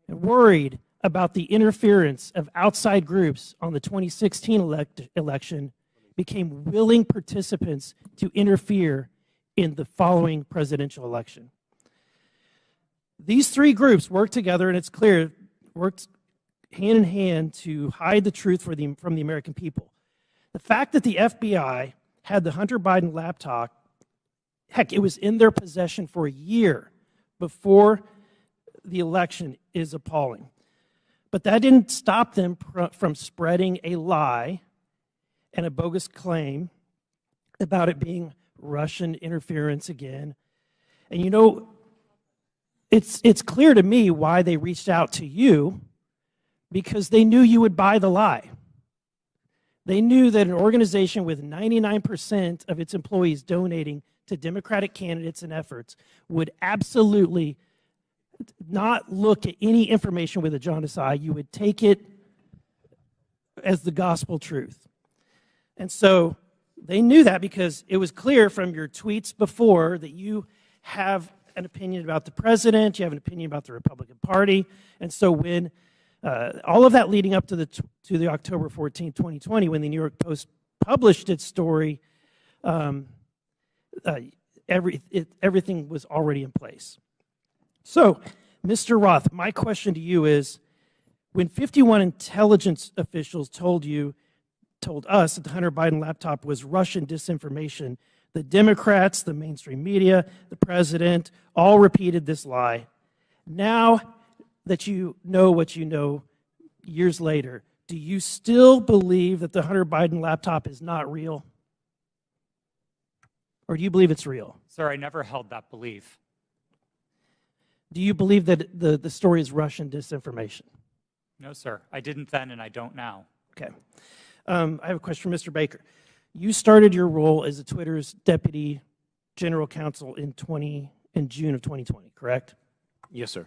and worried about the interference of outside groups on the 2016 election became willing participants to interfere in the following presidential election. These three groups worked together, and it's clear, worked hand in hand to hide the truth from the American people. The fact that the FBI had the Hunter Biden laptop, heck, it was in their possession for a year before the election, is appalling. But that didn't stop them from spreading a lie and a bogus claim about it being Russian interference again. And you know, it's clear to me why they reached out to you, because they knew you would buy the lie. They knew that an organization with 99% of its employees donating to Democratic candidates and efforts would absolutely not look at any information with a jaundiced eye. You would take it as the gospel truth. And so they knew that, because it was clear from your tweets before that you have an opinion about the president, you have an opinion about the Republican Party. And so when all of that leading up to the October 14, 2020, when the New York Post published its story, everything was already in place. So, Mr. Roth, my question to you is, when 51 intelligence officials told us that the Hunter Biden laptop was Russian disinformation, the Democrats, the mainstream media, the president, all repeated this lie. Now that you know what you know years later, do you still believe that the Hunter Biden laptop is not real? Or do you believe it's real?
Sir, I never held that belief.
Do you believe that the story is Russian disinformation?
No, sir. I didn't then, and I don't now.
Okay. I have a question for Mr. Baker. You started your role as Twitter's deputy general counsel in June of 2020, correct?
Yes, sir.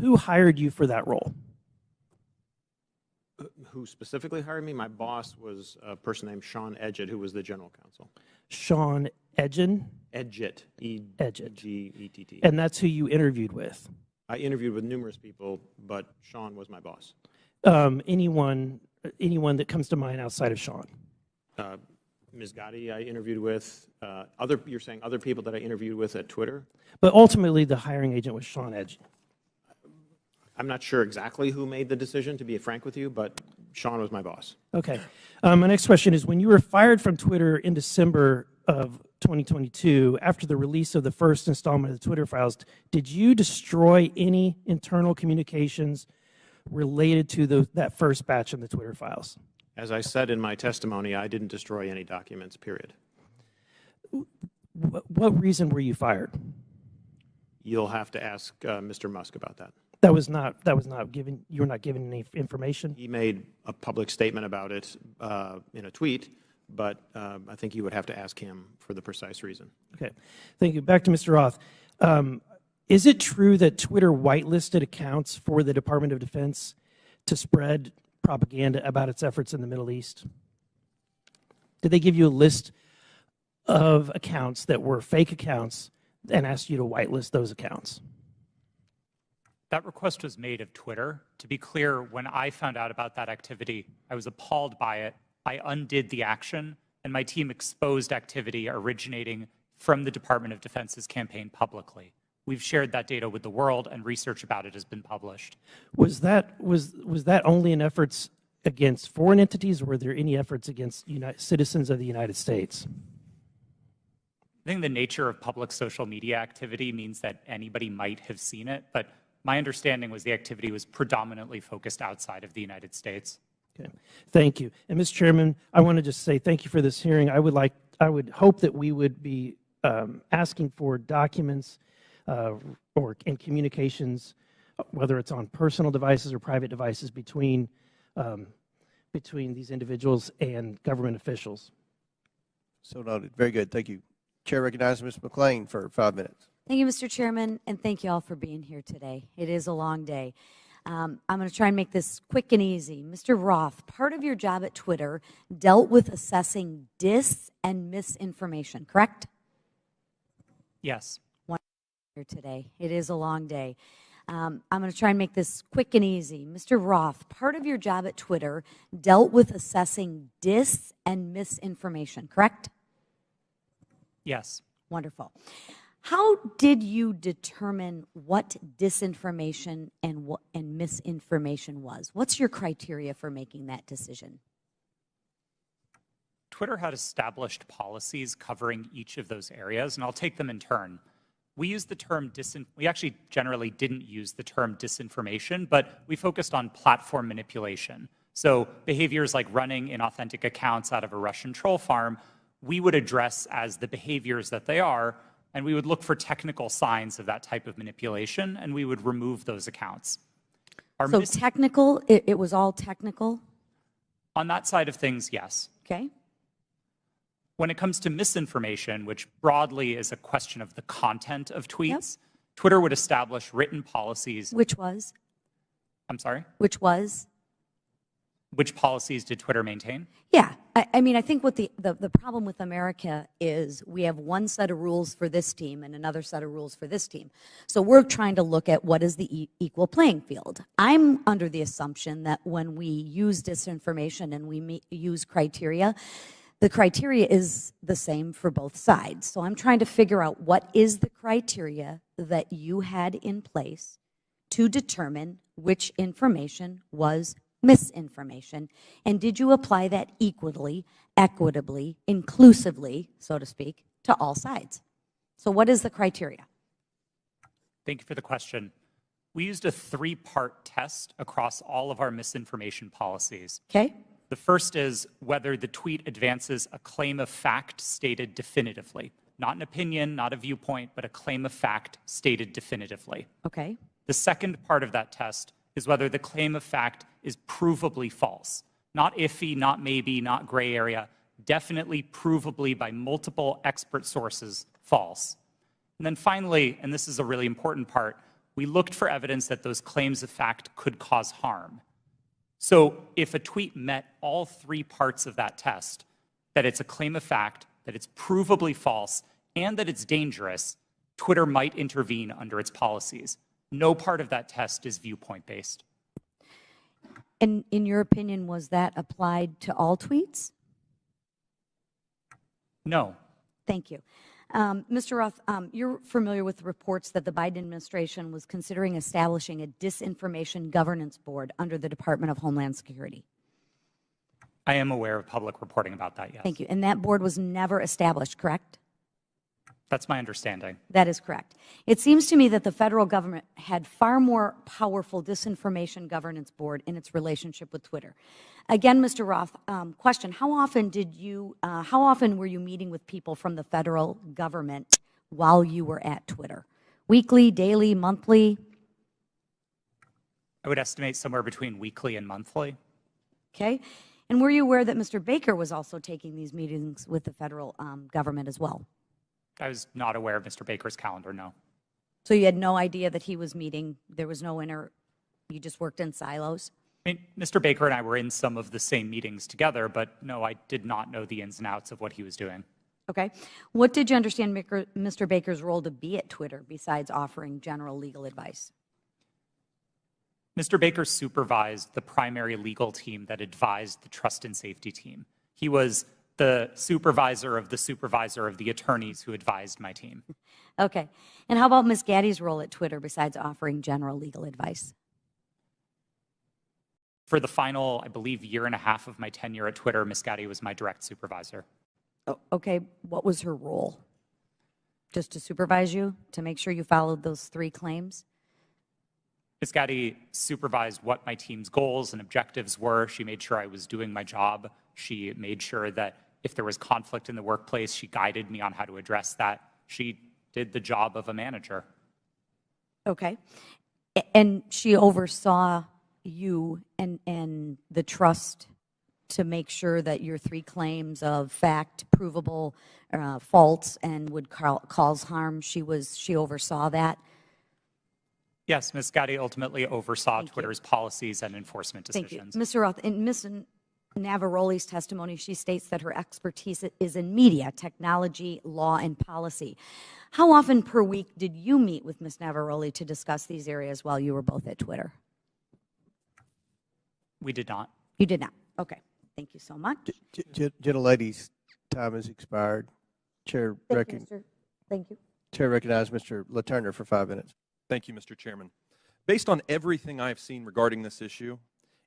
Who hired you for that role?
Who specifically hired me? My boss was a person named Sean Edgett, who was the general counsel.
Sean Edgett?
Edgett.
Edgett.
E-G-E-T-T.
And that's who you interviewed with?
I interviewed with numerous people, but Sean was my boss.
Anyone that comes to mind outside of Sean?
Ms. Gotti I interviewed with. You're saying other people that I interviewed with at Twitter?
But ultimately, the hiring agent was Sean Edgett.
I'm not sure exactly who made the decision, to be frank with you, but Sean was my boss.
Okay. My next question is, when you were fired from Twitter in December of 2022, after the release of the first installment of the Twitter files, did you destroy any internal communications related to that first batch of the Twitter files?
As I said in my testimony, I didn't destroy any documents, period.
What reason were you fired?
You'll have to ask Mr. Musk about that.
That was not given. You were not given any information.
He made a public statement about it in a tweet, but I think you would have to ask him for the precise reason.
Okay, thank you. Back to Mr. Roth. Is it true that Twitter whitelisted accounts for the Department of Defense to spread propaganda about its efforts in the Middle East? Did they give you a list of accounts that were fake accounts and asked you to whitelist those accounts?
That request was made of Twitter. To be clear, when I found out about that activity, I was appalled by it. I undid the action, and my team exposed activity originating from the Department of Defense's campaign publicly. We've shared that data with the world, and research about it has been published.
Was that only in efforts against foreign entities, or were there any efforts against citizens of the United States?
I think the nature of public social media activity means that anybody might have seen it, but My understanding was the activity was predominantly focused outside of the United States.
Okay, thank you. And Mr. Chairman, I want to just say thank you for this hearing. I would hope that we would be asking for documents in communications, whether it's on personal devices or private devices between these individuals and government officials.
So noted. Very good. Thank you. Chair recognizes Ms. McClain for 5 minutes.
Thank you, Mr. Chairman, and thank you all for being here today. It is a long day. I'm going to try and make this quick and easy. Mr. Roth, part of your job at Twitter dealt with assessing dis and misinformation, correct?
Yes.
Here today. It is a long day. I'm going to try and make this quick and easy. Mr. Roth, part of your job at Twitter dealt with assessing dis and misinformation, correct?
Yes.
Wonderful. How did you determine what disinformation and misinformation was? What's your criteria for making that decision?
Twitter had established policies covering each of those areas, and I'll take them in turn. We used the term we actually generally didn't use the term disinformation, but we focused on platform manipulation. So behaviors like running inauthentic accounts out of a Russian troll farm, we would address as the behaviors that they are, and we would look for technical signs of that type of manipulation, and we would remove those accounts.
So technical, it was all technical?
On that side of things, yes.
Okay.
When it comes to misinformation, which broadly is a question of the content of tweets, Twitter would establish written policies.
Which was?
I'm sorry?
Which was?
Which policies did Twitter maintain?
Yeah. I mean, I think what the problem with America is we have one set of rules for this team and another set of rules for this team. So we're trying to look at what is the equal playing field. I'm under the assumption that when we use disinformation and we use criteria, the criteria is the same for both sides. So I'm trying to figure out what is the criteria that you had in place to determine which information was misinformation, and did you apply that equitably, inclusively, so to speak, to all sides? So what is the criteria?
Thank you for the question. We used a 3-part test across all of our misinformation policies.
Okay.
The first is whether the tweet advances a claim of fact stated definitively. Not an opinion, not a viewpoint, but a claim of fact stated definitively.
Okay.
The second part of that test is whether the claim of fact is provably false. Not iffy, not maybe, not gray area, definitely provably by multiple expert sources false. And then finally, and this is a really important part, we looked for evidence that those claims of fact could cause harm. So if a tweet met all 3 parts of that test, that it's a claim of fact, that it's provably false, and that it's dangerous, Twitter might intervene under its policies. No part of that test is viewpoint-based.
And in your opinion, was that applied to all tweets?
No.
Thank you. Mr. Roth, you're familiar with the reports that the Biden administration was considering establishing a disinformation governance board under the Department of Homeland Security.
I am aware of public reporting about that, yes.
Thank you. And that board was never established, correct?
That's my understanding.
That is correct. It seems to me that the federal government had far more powerful disinformation governance board in its relationship with Twitter. Again, Mr. Roth, question, how often were you meeting with people from the federal government while you were at Twitter? Weekly, daily, monthly?
I would estimate somewhere between weekly and monthly.
Okay. And were you aware that Mr. Baker was also taking these meetings with the federal government as well?
I was not aware of Mr. Baker's calendar, no.
So you had no idea that he was meeting, there was no you just worked in silos?
I mean, Mr. Baker and I were in some of the same meetings together, but no, I did not know the ins and outs of what he was doing.
Okay. What did you understand Mr. Baker's role to be at Twitter besides offering general legal advice?
Mr. Baker supervised the primary legal team that advised the trust and safety team. He was the supervisor of the attorneys who advised my team.
Okay. And how about Ms. Gaddy's role at Twitter besides offering general legal advice?
For the final, I believe, year and a half of my tenure at Twitter, Ms. Gaddy was my direct supervisor.
Oh, okay. What was her role? Just to supervise you, to make sure you followed those 3 claims?
Ms. Gaddy supervised what my team's goals and objectives were. She made sure I was doing my job. She made sure that if there was conflict in the workplace, she guided me on how to address that. She did the job of a manager.
Okay. And she oversaw you and the trust to make sure that your three claims of fact, provable, false, and would cause harm, she oversaw that?
Yes, Ms. Gaddy ultimately oversaw Twitter's policies and enforcement decisions.
Thank you. Mr. Roth, in Ms. Navaroli's testimony, she states that her expertise is in media, technology, law, and policy. How often per week did you meet with Ms. Navaroli to discuss these areas while you were both at Twitter?
We did not.
You did not. Okay. Thank you so much.
Gentlelady's time has expired. Chair recognizes Mr. LaTurner for 5 minutes.
Thank you, Mr. Chairman. Based on everything I have seen regarding this issue,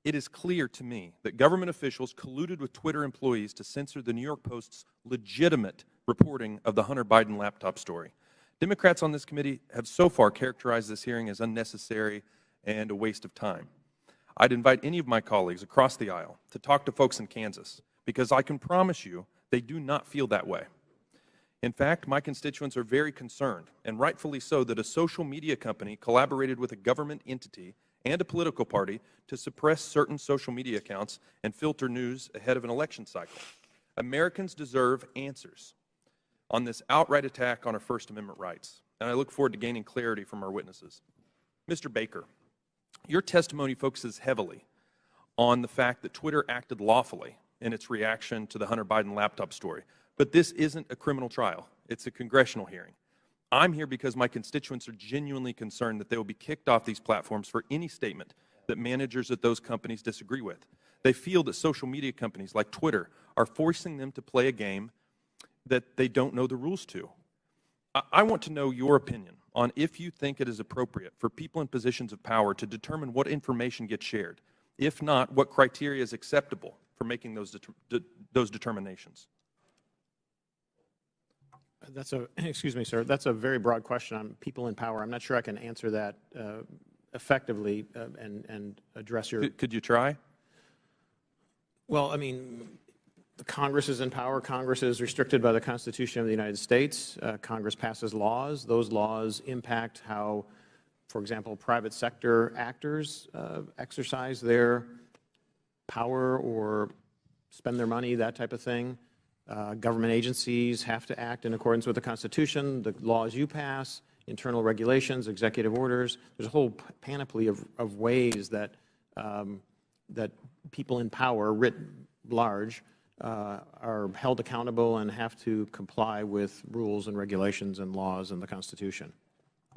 it is clear to me that government officials colluded with Twitter employees to censor the New York Post's legitimate reporting of the Hunter Biden laptop story. Democrats on this committee have so far characterized this hearing as unnecessary and a waste of time. I'd invite any of my colleagues across the aisle to talk to folks in Kansas, because I can promise you they do not feel that way. In fact, my constituents are very concerned, and rightfully so, that a social media company collaborated with a government entity and a political party to suppress certain social media accounts and filter news ahead of an election cycle. Americans deserve answers on this outright attack on our First Amendment rights, and I look forward to gaining clarity from our witnesses. Mr. Baker, your testimony focuses heavily on the fact that Twitter acted lawfully in its reaction to the Hunter Biden laptop story. But this isn't a criminal trial. It's a congressional hearing. I'm here because my constituents are genuinely concerned that they will be kicked off these platforms for any statement that managers at those companies disagree with. They feel that social media companies like Twitter are forcing them to play a game that they don't know the rules to. I want to know your opinion on if you think it is appropriate for people in positions of power to determine what information gets shared. If not, what criteria is acceptable for making those determinations?
Excuse me, sir, that's a very broad question on people in power. I'm not sure I can answer that effectively and address your...
Could you try?
Well, I mean, the Congress is in power. Congress is restricted by the Constitution of the United States. Congress passes laws. Those laws impact how, for example, private sector actors exercise their power or spend their money, that type of thing. Government agencies have to act in accordance with the Constitution, the laws you pass, internal regulations, executive orders. There's a whole panoply of ways that that people in power, writ large, are held accountable and have to comply with rules and regulations and laws and the Constitution.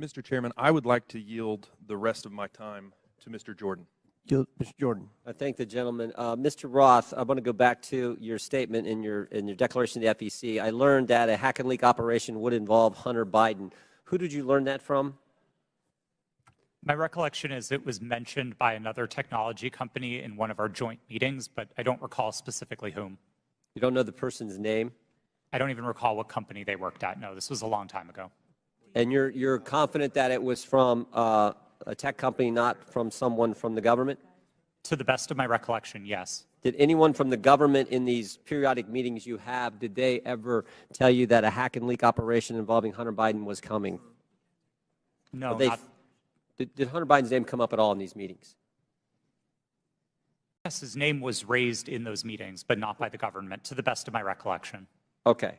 Mr. Chairman, I would like to yield the rest of my time to Mr. Jordan.
Mr. Jordan.
I thank the gentleman. Mr. Roth, I want to go back to your statement in your declaration to the FEC. I learned that a hack and leak operation would involve Hunter Biden. Who did you learn that from?
My recollection is it was mentioned by another technology company in one of our joint meetings, but I don't recall specifically whom.
You don't know the person's name?
I don't even recall what company they worked at. No, this was a long time ago.
And you're confident that it was from a tech company, not from someone from the government?
To the best of my recollection, yes.
Did anyone from the government in these periodic meetings you have, did they ever tell you that a hack and leak operation involving Hunter Biden was coming?
No,
Did Hunter Biden's name come up at all in these meetings?
Yes, his name was raised in those meetings, but not by the government, to the best of my recollection.
Okay.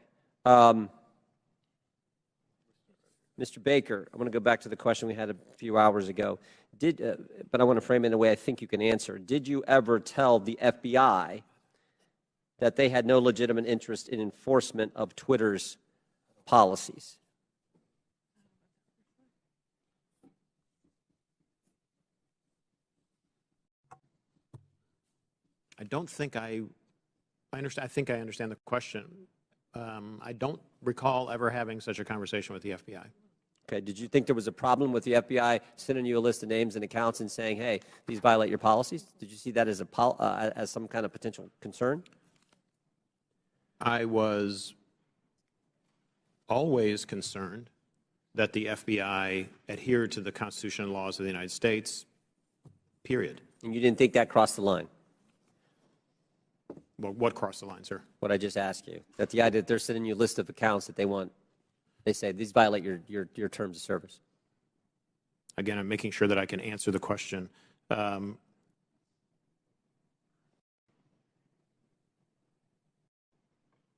Mr. Baker, I want to go back to the question we had a few hours ago. But I want to frame it in a way I think you can answer. Did you ever tell the FBI that they had no legitimate interest in enforcement of Twitter's policies?
I don't think I understand. I think I understand the question. I don't recall ever having such a conversation with the FBI.
Okay. Did you think there was a problem with the FBI sending you a list of names and accounts and saying, "Hey, these violate your policies"? Did you see that as as some kind of potential concern?
I was always concerned that the FBI adhered to the Constitution and laws of the United States, period.
And you didn't think that crossed the line?
Well, what crossed the line, sir?
What I just asked you. That the idea that they're sending you a list of accounts that they say these violate your terms of service.
Again, I'm making sure that I can answer the question.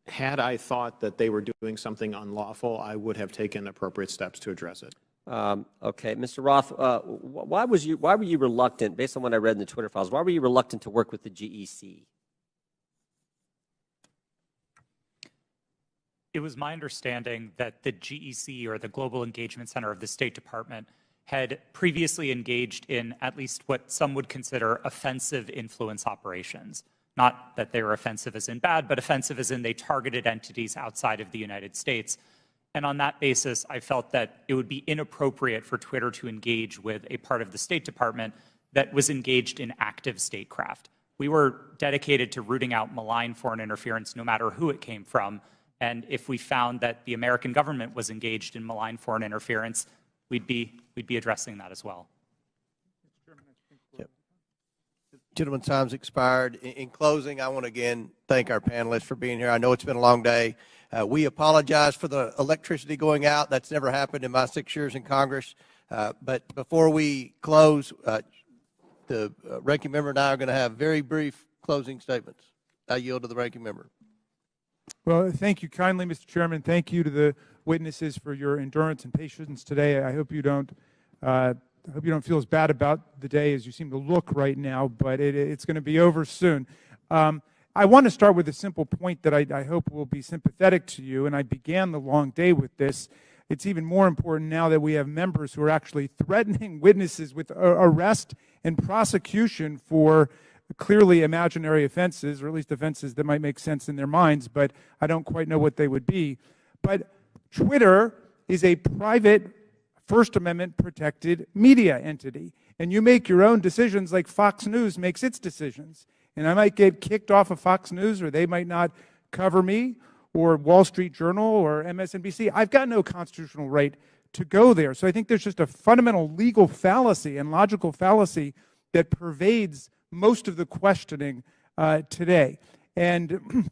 Had I thought that they were doing something unlawful, I would have taken appropriate steps to address it.
Okay, Mr. Roth, why were you reluctant, based on what I read in the Twitter files, why were you reluctant to work with the GEC?
It was my understanding that the GEC, or the Global Engagement Center of the State Department, had previously engaged in at least what some would consider offensive influence operations. Not that they were offensive as in bad, but offensive as in they targeted entities outside of the United States. And on that basis, I felt that it would be inappropriate for Twitter to engage with a part of the State Department that was engaged in active statecraft. We were dedicated to rooting out malign foreign interference, no matter who it came from. And if we found that the American government was engaged in malign foreign interference, we'd be addressing that as well.
Yep. Gentlemen's time's expired. In closing, I want to again thank our panelists for being here. I know it's been a long day. We apologize for the electricity going out. That's never happened in my 6 years in Congress. But before we close, the ranking member and I are going to have very brief closing statements. I yield to the ranking member.
Well, thank you kindly, Mr. Chairman. Thank you to the witnesses for your endurance and patience today. I hope you don't feel as bad about the day as you seem to look right now, but it's going to be over soon. I want to start with a simple point that I hope will be sympathetic to you, and I began the long day with this. It's even more important now that we have members who are actually threatening witnesses with arrest and prosecution for clearly imaginary offenses, or at least offenses that might make sense in their minds, but I don't quite know what they would be. But Twitter is a private First Amendment protected media entity, and you make your own decisions like Fox News makes its decisions. And I might get kicked off of Fox News, or they might not cover me, or Wall Street Journal, or MSNBC. I've got no constitutional right to go there. So I think there's just a fundamental legal fallacy and logical fallacy that pervades most of the questioning today. And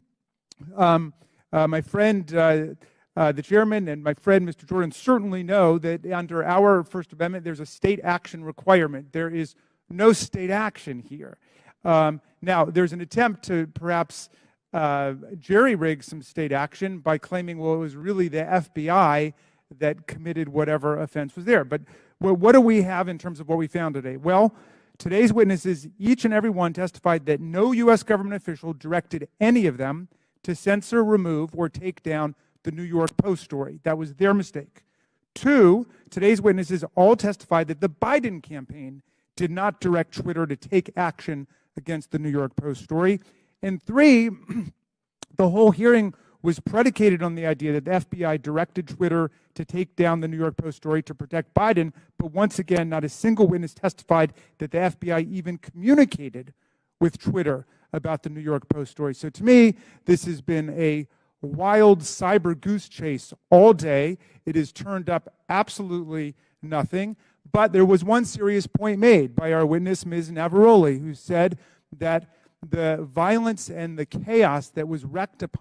my friend, the chairman, and my friend, Mr. Jordan, certainly know that under our First Amendment, there's a state action requirement. There is no state action here. Now, there's an attempt to perhaps jerry-rig some state action by claiming, well, it was really the FBI that committed whatever offense was there. But what do we have in terms of what we found today? Well, today's witnesses, each and every one, testified that no U.S. government official directed any of them to censor, remove, or take down the New York Post story. That was their mistake. 2, today's witnesses all testified that the Biden campaign did not direct Twitter to take action against the New York Post story. And 3, the whole hearing was predicated on the idea that the FBI directed Twitter to take down the New York Post story to protect Biden, but once again, not a single witness testified that the FBI even communicated with Twitter about the New York Post story. So to me, this has been a wild cyber goose chase all day. It has turned up absolutely nothing. But there was one serious point made by our witness, Ms. Navaroli, who said that the violence and the chaos that was wreaked upon